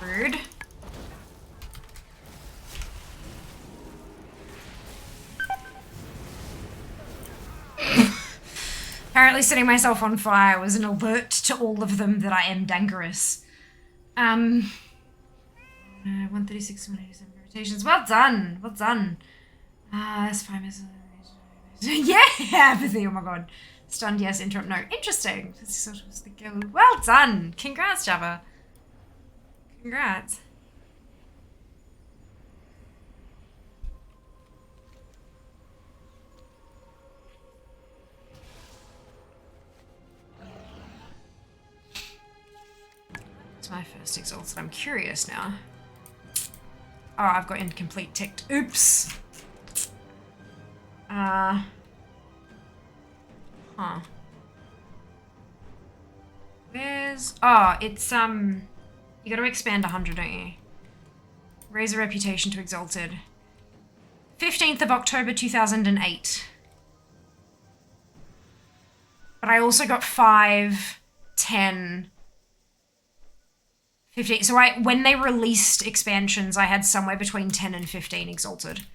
Rude. Apparently setting myself on fire was an alert to all of them that I am dangerous. 136, 187 rotations. Well done. Well done. That's 5 minutes. Yeah, apathy. Oh my god. Stunned, yes. Interrupt, no. Interesting. This sort of was the go. Well done. Congrats, Java. Congrats. It's my first exalted. I'm curious now. Oh, I've got incomplete ticked. Oops. Huh. Where's... Oh, it's, you gotta expand 100, don't you? Raise a reputation to exalted. 15th of October 2008. But I also got 5, 10, 15. So when they released expansions, I had somewhere between 10 and 15 exalted.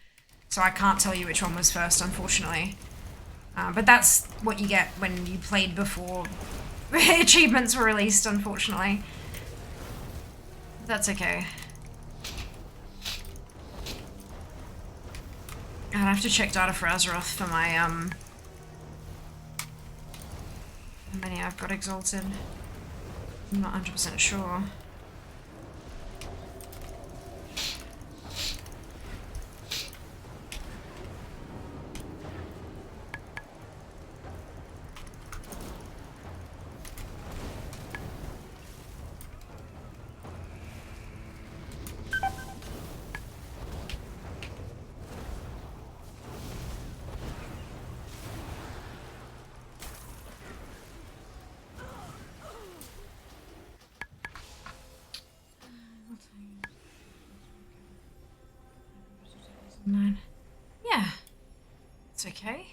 So I can't tell you which one was first, unfortunately. But that's what you get when you played before achievements were released, unfortunately. That's okay. I'd have to check data for Azeroth for my, how many I've got exalted. I'm not 100% sure. Yeah, it's okay.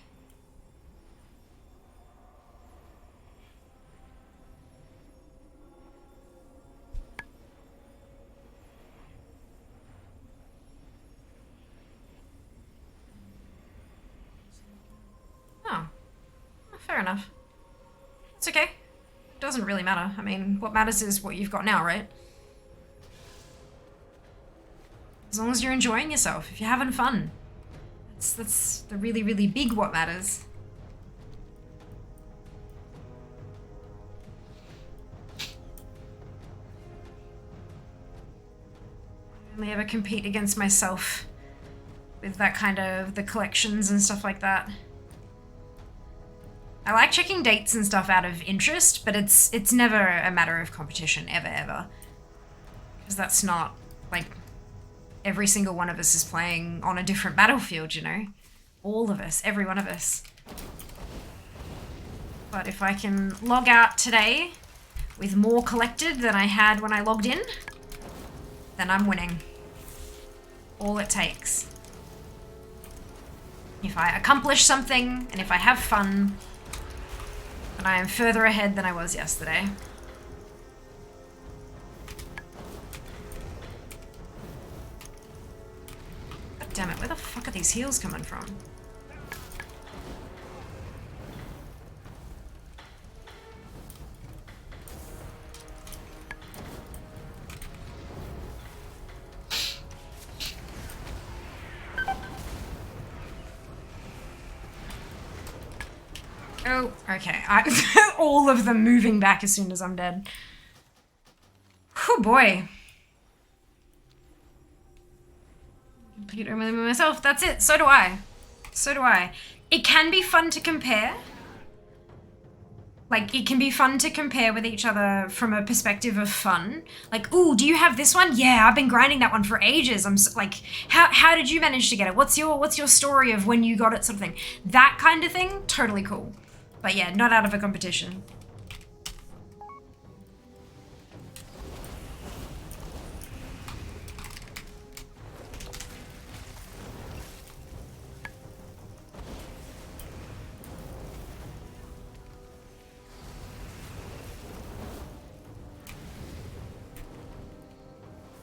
Oh, fair enough. It's okay. It doesn't really matter. I mean, what matters is what you've got now, right? As long as you're enjoying yourself, if you're having fun. That's the really, really big what matters. I only ever compete against myself with that kind of, the collections and stuff like that. I like checking dates and stuff out of interest, but it's never a matter of competition, ever. Because that's not, like... Every single one of us is playing on a different battlefield, you know? All of us, every one of us. But if I can log out today with more collected than I had when I logged in, then I'm winning. All it takes. If I accomplish something, and if I have fun, then I am further ahead than I was yesterday. God damn it, where the fuck are these heals coming from? Oh, okay. All of them moving back as soon as I'm dead. Oh boy. Complete only myself. That's it. So do I. So do I. It can be fun to compare. Like, it can be fun to compare with each other from a perspective of fun. Like, ooh, do you have this one? Yeah, I've been grinding that one for ages. I'm so, like, how did you manage to get it? What's your story of when you got it, sort of thing. That kind of thing, totally cool. But yeah, not out of a competition.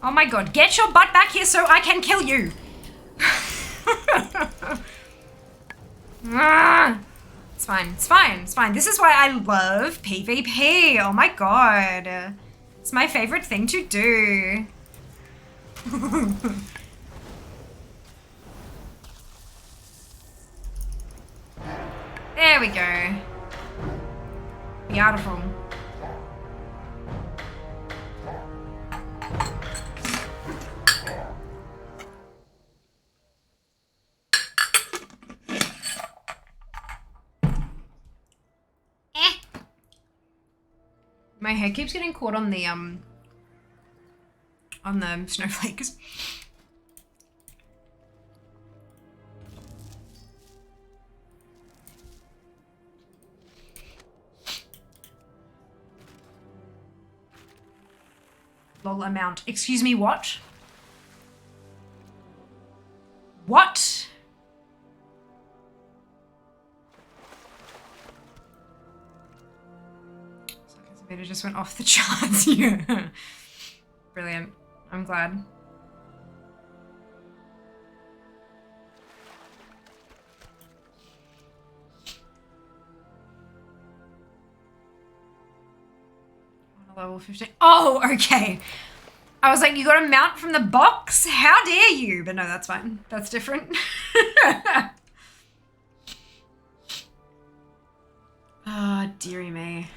Oh my god, get your butt back here so I can kill you! It's fine, it's fine, it's fine. This is why I love PvP. Oh my god. It's my favorite thing to do. There we go. Beautiful. My hair keeps getting caught on the snowflakes. Lol amount. Excuse me, what? What? It just went off the charts. Yeah. Brilliant. I'm glad. Level 15. Oh, okay. I was like, you got a mount from the box? How dare you? But no, that's fine. That's different. Oh, dearie me.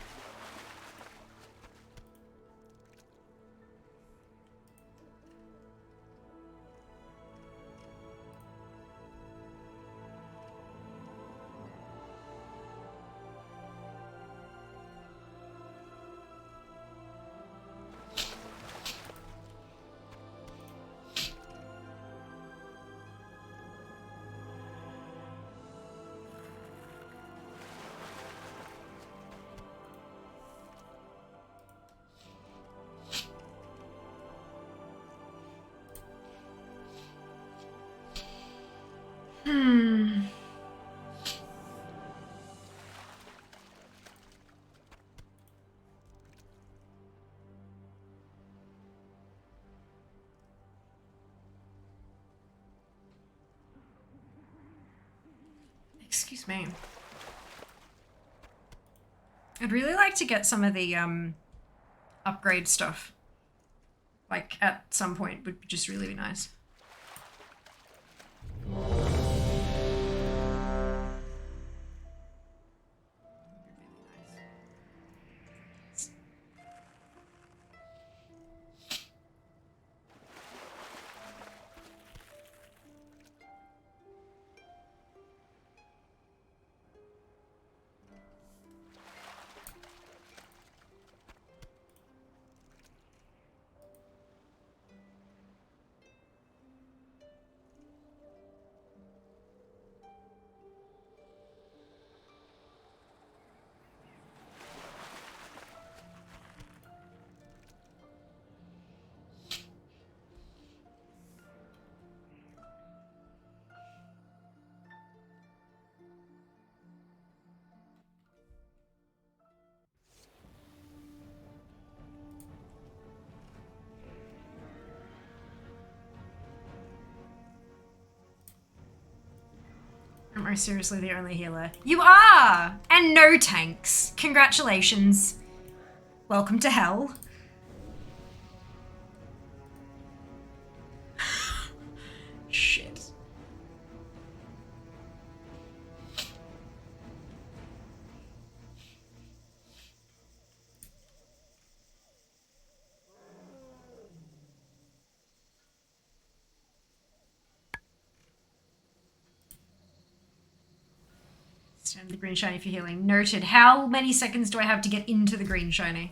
Excuse me. I'd really like to get some of the upgrade stuff. Like at some point would just really be nice. Or seriously the only healer? You are! And no tanks. Congratulations. Welcome to hell. Shit. Stand the green shiny for healing. Noted. How many seconds do I have to get into the green shiny?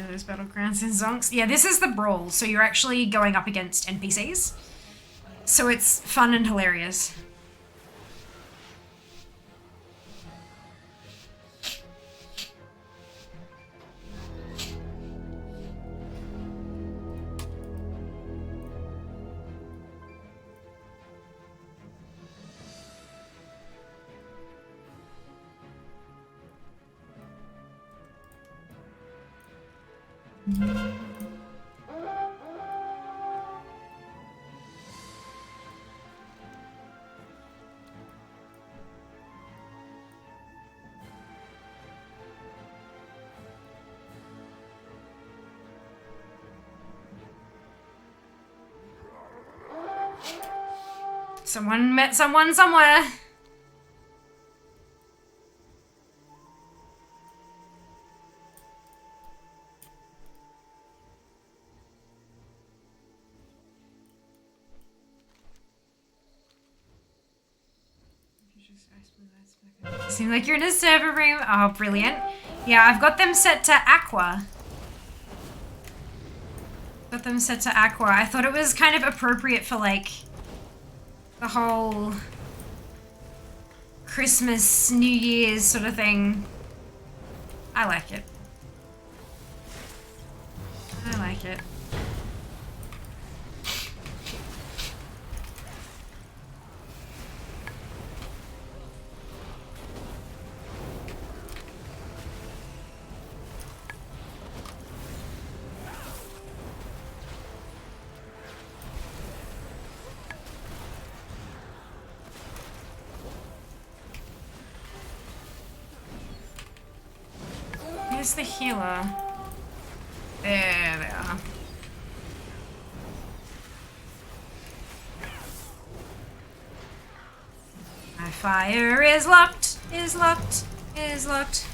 Those battlegrounds in Zonks. Yeah, this is the brawl, so you're actually going up against NPCs. So it's fun and hilarious. Someone met someone somewhere. Seems like you're in a server room. Oh, brilliant. Yeah, I've got them set to Aqua. Got them set to Aqua. I thought it was kind of appropriate for, like, the whole Christmas, New Year's sort of thing. I like it. I like it. Where's the healer? There they are. My fire is locked, is locked, is locked.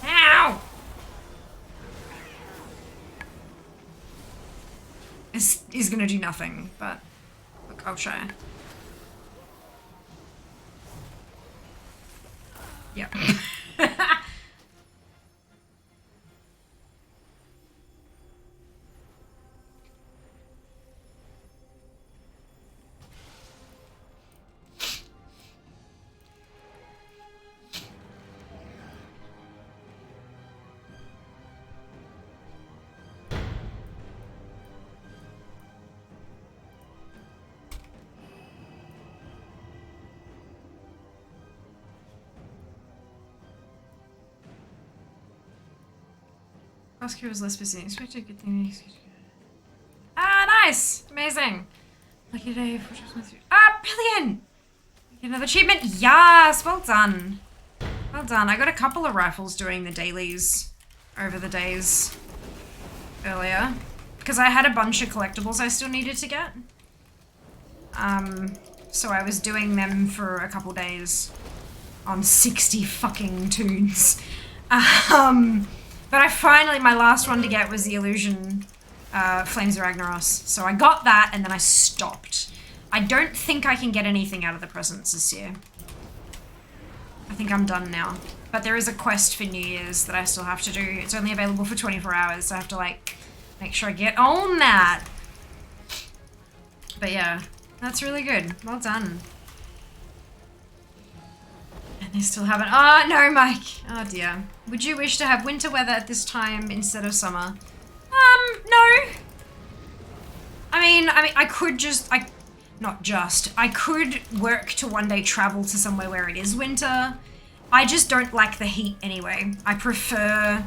Ow! This is gonna do nothing, but look, I'll try. Yep. Oscar was less busy. Expected good thing. Ah, nice! Amazing. Lucky day. Ah, brilliant! Get another achievement. Yes! Well done. Well done. I got a couple of rifles doing the dailies over the days earlier. Because I had a bunch of collectibles I still needed to get. So I was doing them for a couple days on 60 fucking tunes. But I finally, my last one to get was the Illusion Flames of Ragnaros. So I got that and then I stopped. I don't think I can get anything out of the presents this year. I think I'm done now. But there is a quest for New Year's that I still have to do. It's only available for 24 hours, so I have to, like, make sure I get on that. But yeah, that's really good. Well done. And They still haven't. Oh, no, Mike. Oh, dear. Would you wish to have winter weather at this time instead of summer? No. I mean, I could just, I could work to one day travel to somewhere where it is winter. I just don't like the heat anyway. I prefer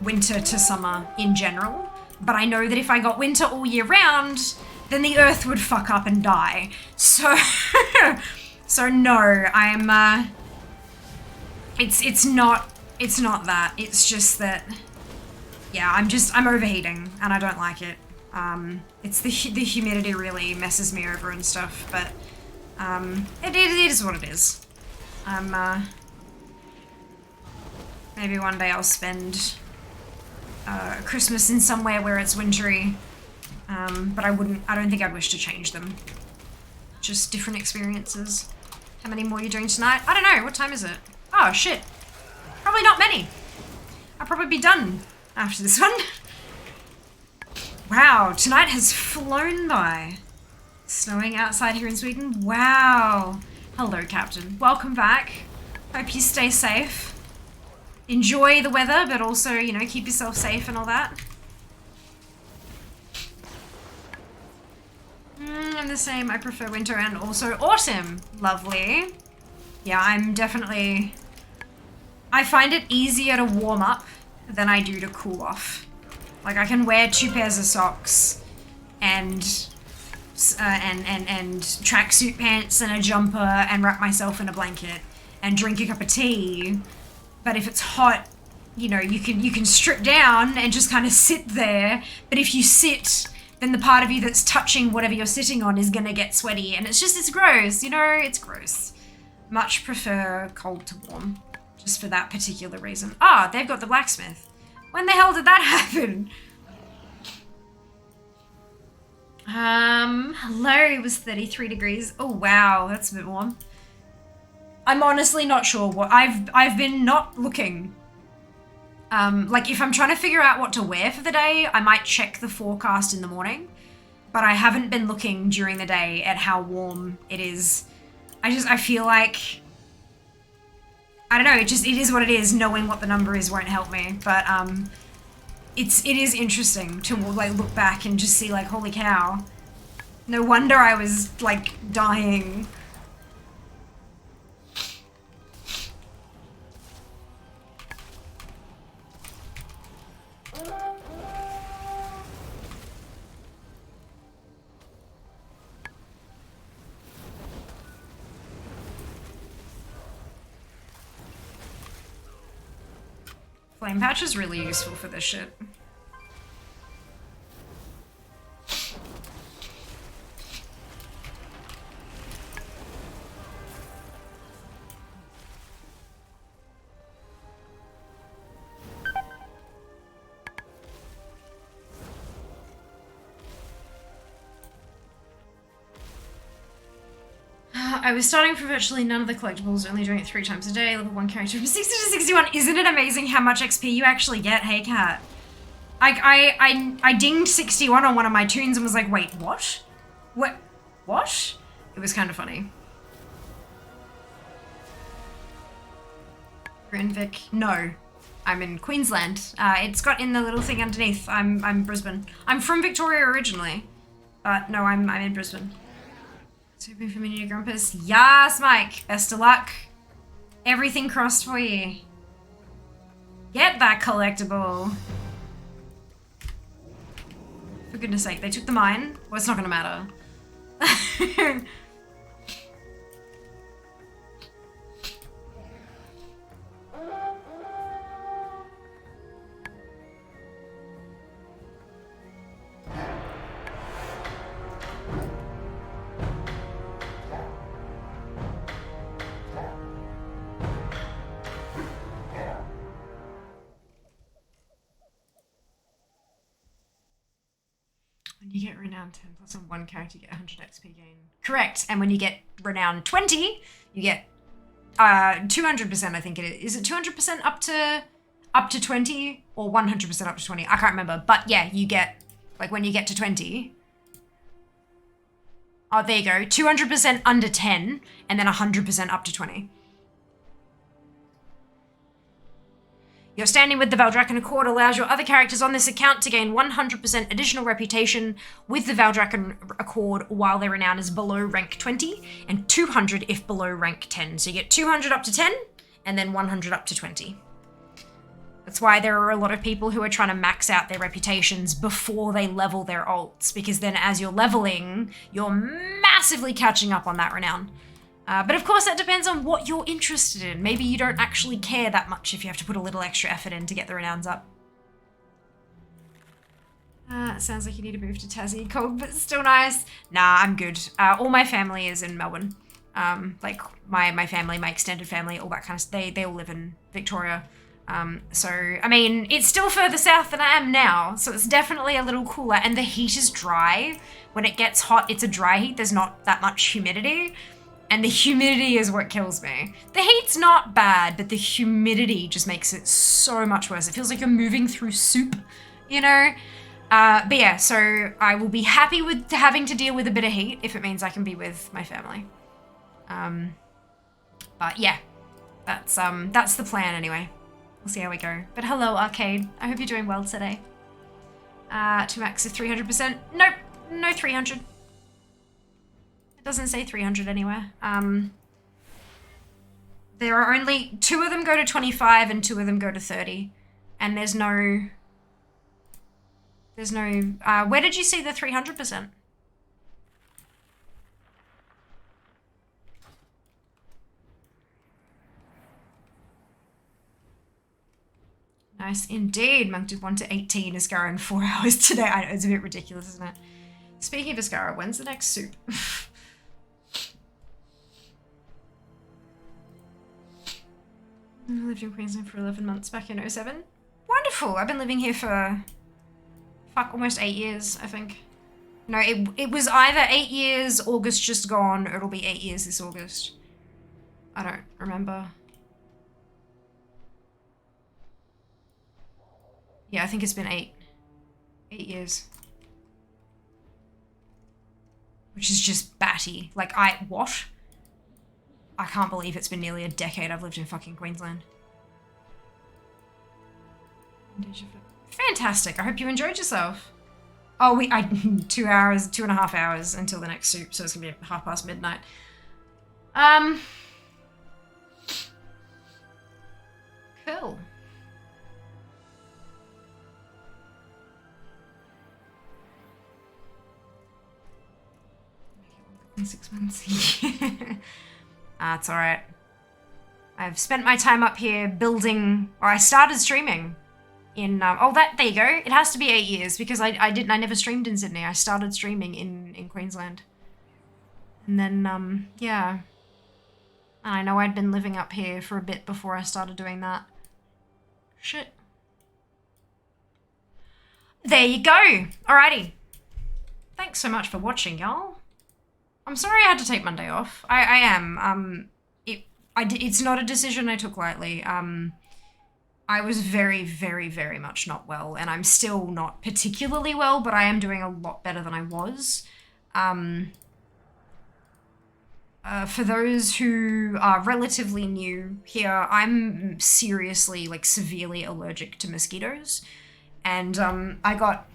winter to summer in general. But I know that if I got winter all year round, then the earth would fuck up and die. So, so no, I'm, it's not that. It's just that, yeah, I'm overheating and I don't like it. It's the humidity really messes me over and stuff, but, it is what it is. Maybe one day I'll spend, Christmas in somewhere where it's wintry, but I don't think I'd wish to change them. Just different experiences. How many more are you doing tonight? I don't know, what time is it? Oh, shit. Probably not many. I'll probably be done after this one. Wow, tonight has flown by. Snowing outside here in Sweden. Wow. Hello, Captain. Welcome back. Hope you stay safe. Enjoy the weather, but also, you know, keep yourself safe and all that. I'm the same. I prefer winter and also autumn. Lovely. Yeah, I'm definitely... I find it easier to warm up than I do to cool off. Like, I can wear 2 pairs of socks and tracksuit pants and a jumper and wrap myself in a blanket and drink a cup of tea. But if it's hot, you know, you can strip down and just kind of sit there. But if you sit, then the part of you that's touching whatever you're sitting on is gonna get sweaty, and it's gross, you know, it's gross. Much prefer cold to warm, just for that particular reason. Ah, they've got the blacksmith. When the hell did that happen? Hello, it was 33 degrees. Oh wow, that's a bit warm. I'm honestly not sure what I've been not looking. Like if I'm trying to figure out what to wear for the day, I might check the forecast in the morning, but I haven't been looking during the day at how warm it is. I feel like, I don't know, it is what it is. Knowing what the number is won't help me, but it is interesting to like look back and just see like, holy cow. No wonder I was like dying. Flame Patch is really useful for this shit. I was starting for virtually none of the collectibles, only doing it 3 times a day, level 1 character from 60 to 61. Isn't it amazing how much XP you actually get? Hey, Cat. I dinged 61 on one of my tunes and was like, wait, what? What? It was kind of funny. Grenvik. No. I'm in Queensland. It's got in the little thing underneath. I'm Brisbane. I'm from Victoria originally. But no, I'm in Brisbane. Hoping for mini Grumpus. Yes, Mike. Best of luck. Everything crossed for you. Get that collectible. For goodness sake, they took the mine. Well, it's not gonna matter. You get renown 10 plus on one character, you get 100 XP gain. Correct. And when you get renown 20, you get 200%, I think it is. Is it 200% up to 20 or 100% up to 20? I can't remember. But yeah, you get, like when you get to 20. Oh, there you go. 200% under 10 and then 100% up to 20. Your standing with the Valdrakken Accord allows your other characters on this account to gain 100% additional reputation with the Valdrakken Accord while their renown is below rank 20, and 200 if below rank 10. So you get 200 up to 10, and then 100 up to 20. That's why there are a lot of people who are trying to max out their reputations before they level their alts, because then as you're leveling, you're massively catching up on that renown. But of course that depends on what you're interested in. Maybe you don't actually care that much if you have to put a little extra effort in to get the renowns up. Sounds like you need to move to Tassie. Cold, but still nice. Nah, I'm good. All my family is in Melbourne. Like my family, my extended family, all that kind of stuff. They all live in Victoria. So, I mean, it's still further south than I am now, so it's definitely a little cooler, and the heat is dry. When it gets hot, it's a dry heat. There's not that much humidity. And the humidity is what kills me. The heat's not bad, but the humidity just makes it so much worse. It feels like you're moving through soup, you know? But yeah, so I will be happy with having to deal with a bit of heat if it means I can be with my family. But yeah, that's the plan anyway. We'll see how we go. But hello, Arcade. I hope you're doing well today. To max of 300%. Nope, no 300. It doesn't say 300 anywhere. There are only 2 of them go to 25 and 2 of them go to 30. And there's no, where did you see the 300%? Nice indeed. Monk did 1 to 18. Ascara in 4 hours today. I know, it's a bit ridiculous, isn't it? Speaking of Ascara, when's the next soup? I lived in Queensland for 11 months back in 07. Wonderful. I've been living here for, almost 8 years, I think. No, it was either 8 years, August just gone, or it'll be 8 years this August. I don't remember. Yeah, I think it's been 8 years. Which is just batty. Like, what? I can't believe it's been nearly a decade I've lived in fucking Queensland. Fantastic. I hope you enjoyed yourself. Oh, 2.5 hours until the next soup, so it's gonna be midnight. Cool. 6 months. It's alright. I've spent my time up here building, or I started streaming in, there you go. It has to be 8 years because I never streamed in Sydney. I started streaming in Queensland. And then, yeah. I know I'd been living up here for a bit before I started doing that. Shit. There you go. Alrighty. Thanks so much for watching, y'all. I'm sorry I had to take Monday off. I am. It's not a decision I took lightly. I was very, very, very much not well, and I'm still not particularly well, but I am doing a lot better than I was. For those who are relatively new here, I'm seriously, like, severely allergic to mosquitoes, and I got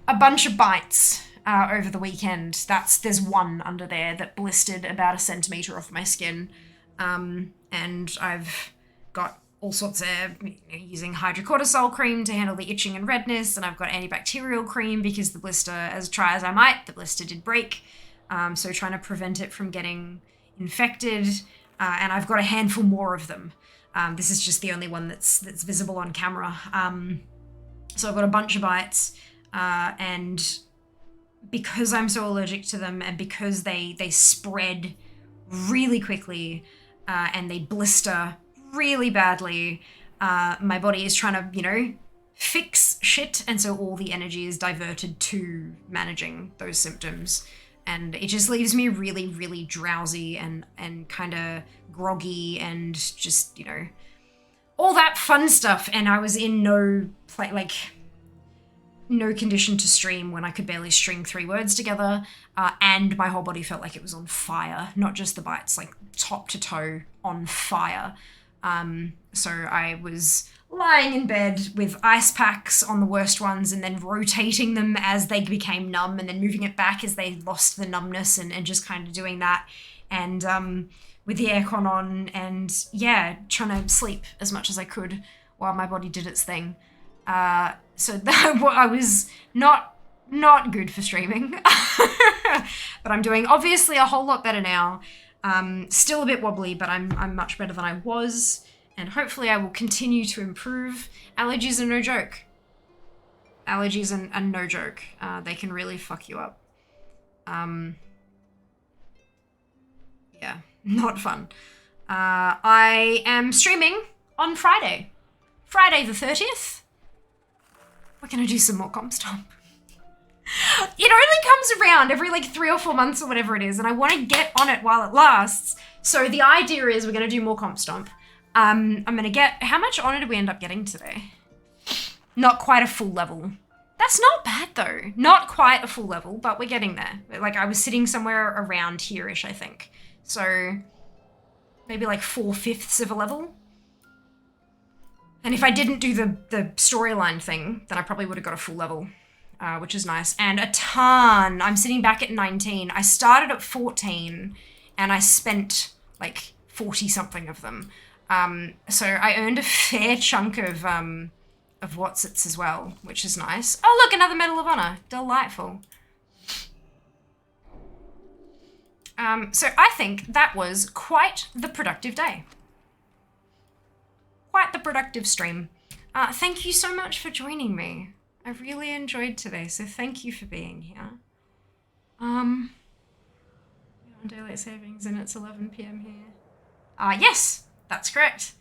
a bunch of bites over the weekend. There's one under there that blistered about 1 centimeter off my skin. And I've got all sorts of, using hydrocortisone cream to handle the itching and redness, and I've got antibacterial cream because the blister, as try as I might, the blister did break. So trying to prevent it from getting infected, and I've got a handful more of them. This is just the only one that's visible on camera. So I've got a bunch of bites, and because I'm so allergic to them and because they spread really quickly and they blister really badly, my body is trying to, fix shit, and so all the energy is diverted to managing those symptoms. And it just leaves me really, really drowsy and kind of groggy and just, all that fun stuff. And I was in no condition to stream when I could barely string 3 words together, and my whole body felt like it was on fire, not just the bites, like top to toe on fire. So I was lying in bed with ice packs on the worst ones and then rotating them as they became numb and then moving it back as they lost the numbness and just kind of doing that. And with the aircon on and yeah, trying to sleep as much as I could while my body did its thing. So that I was not good for streaming, but I'm doing obviously a whole lot better now. Still a bit wobbly, but I'm much better than I was. And hopefully I will continue to improve. Allergies are no joke. Allergies are no joke. They can really fuck you up. Yeah, not fun. I am streaming on Friday. Friday the 30th. We're gonna do some more Comp Stomp. It only comes around every like 3 or 4 months or whatever it is, and I want to get on it while it lasts. So the idea is we're gonna do more Comp Stomp. I'm gonna get, how much honor did we end up getting today? Not quite a full level. That's not bad though. Not quite a full level, but we're getting there. Like I was sitting somewhere around here-ish, I think. So maybe like 4/5 of a level. And if I didn't do the storyline thing, then I probably would have got a full level, which is nice. And a ton. I'm sitting back at 19. I started at 14 and I spent like 40 something of them. So I earned a fair chunk of Watsits as well, which is nice. Oh, look, another Medal of Honor. Delightful. So I think that was quite the productive day. Quite the productive stream. Thank you so much for joining me. I really enjoyed today, so thank you for being here. On daylight savings and it's 11 p.m. here. Yes, that's correct.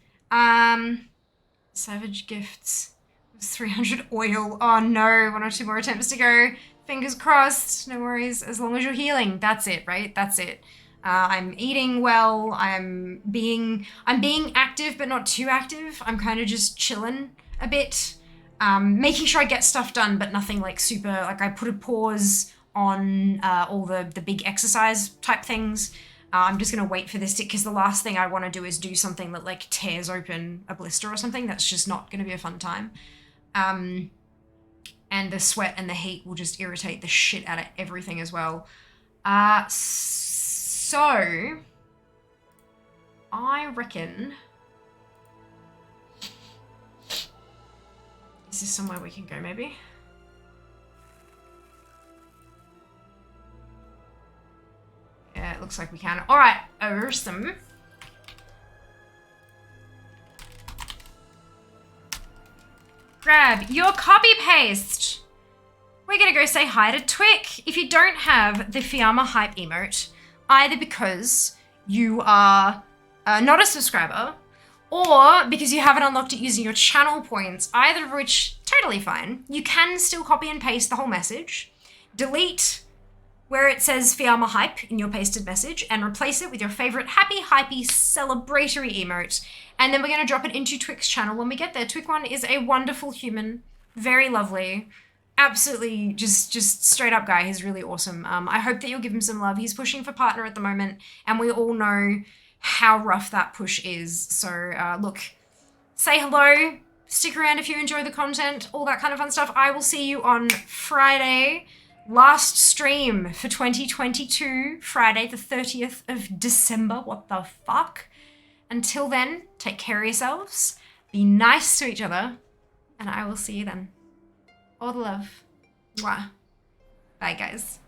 Savage gifts. It was 300 oil. Oh no, 1 or 2 more attempts to go. Fingers crossed, no worries. As long as you're healing, that's it, right? That's it. I'm eating well. I'm being active, but not too active. I'm kind of just chilling a bit, making sure I get stuff done, but nothing like super. Like I put a pause on all the big exercise type things. I'm just gonna wait for this because the last thing I want to do is do something that like tears open a blister or something. That's just not gonna be a fun time. And the sweat and the heat will just irritate the shit out of everything as well. So I reckon, is this somewhere we can go maybe? Yeah, it looks like we can. All right, awesome. Grab your copy paste. We're gonna go say hi to Twick. If you don't have the Fiamma Hype emote, either because you are not a subscriber or because you haven't unlocked it using your channel points, either of which, totally fine. You can still copy and paste the whole message, delete where it says Fiamma Hype in your pasted message and replace it with your favorite happy, hypey, celebratory emote. And then we're going to drop it into Twick's channel when we get there. Twick1 is a wonderful human, very lovely, absolutely just straight up guy. He's really awesome. I hope that you'll give him some love. He's pushing for partner at the moment, and we all know how rough that push is. So look, say hello, stick around if you enjoy the content, all that kind of fun stuff. I will see you on Friday. Last stream for 2022, Friday the 30th of December. What the fuck? Until then, take care of yourselves, be nice to each other, and I will see you then. All the love. Mwah. Bye, guys.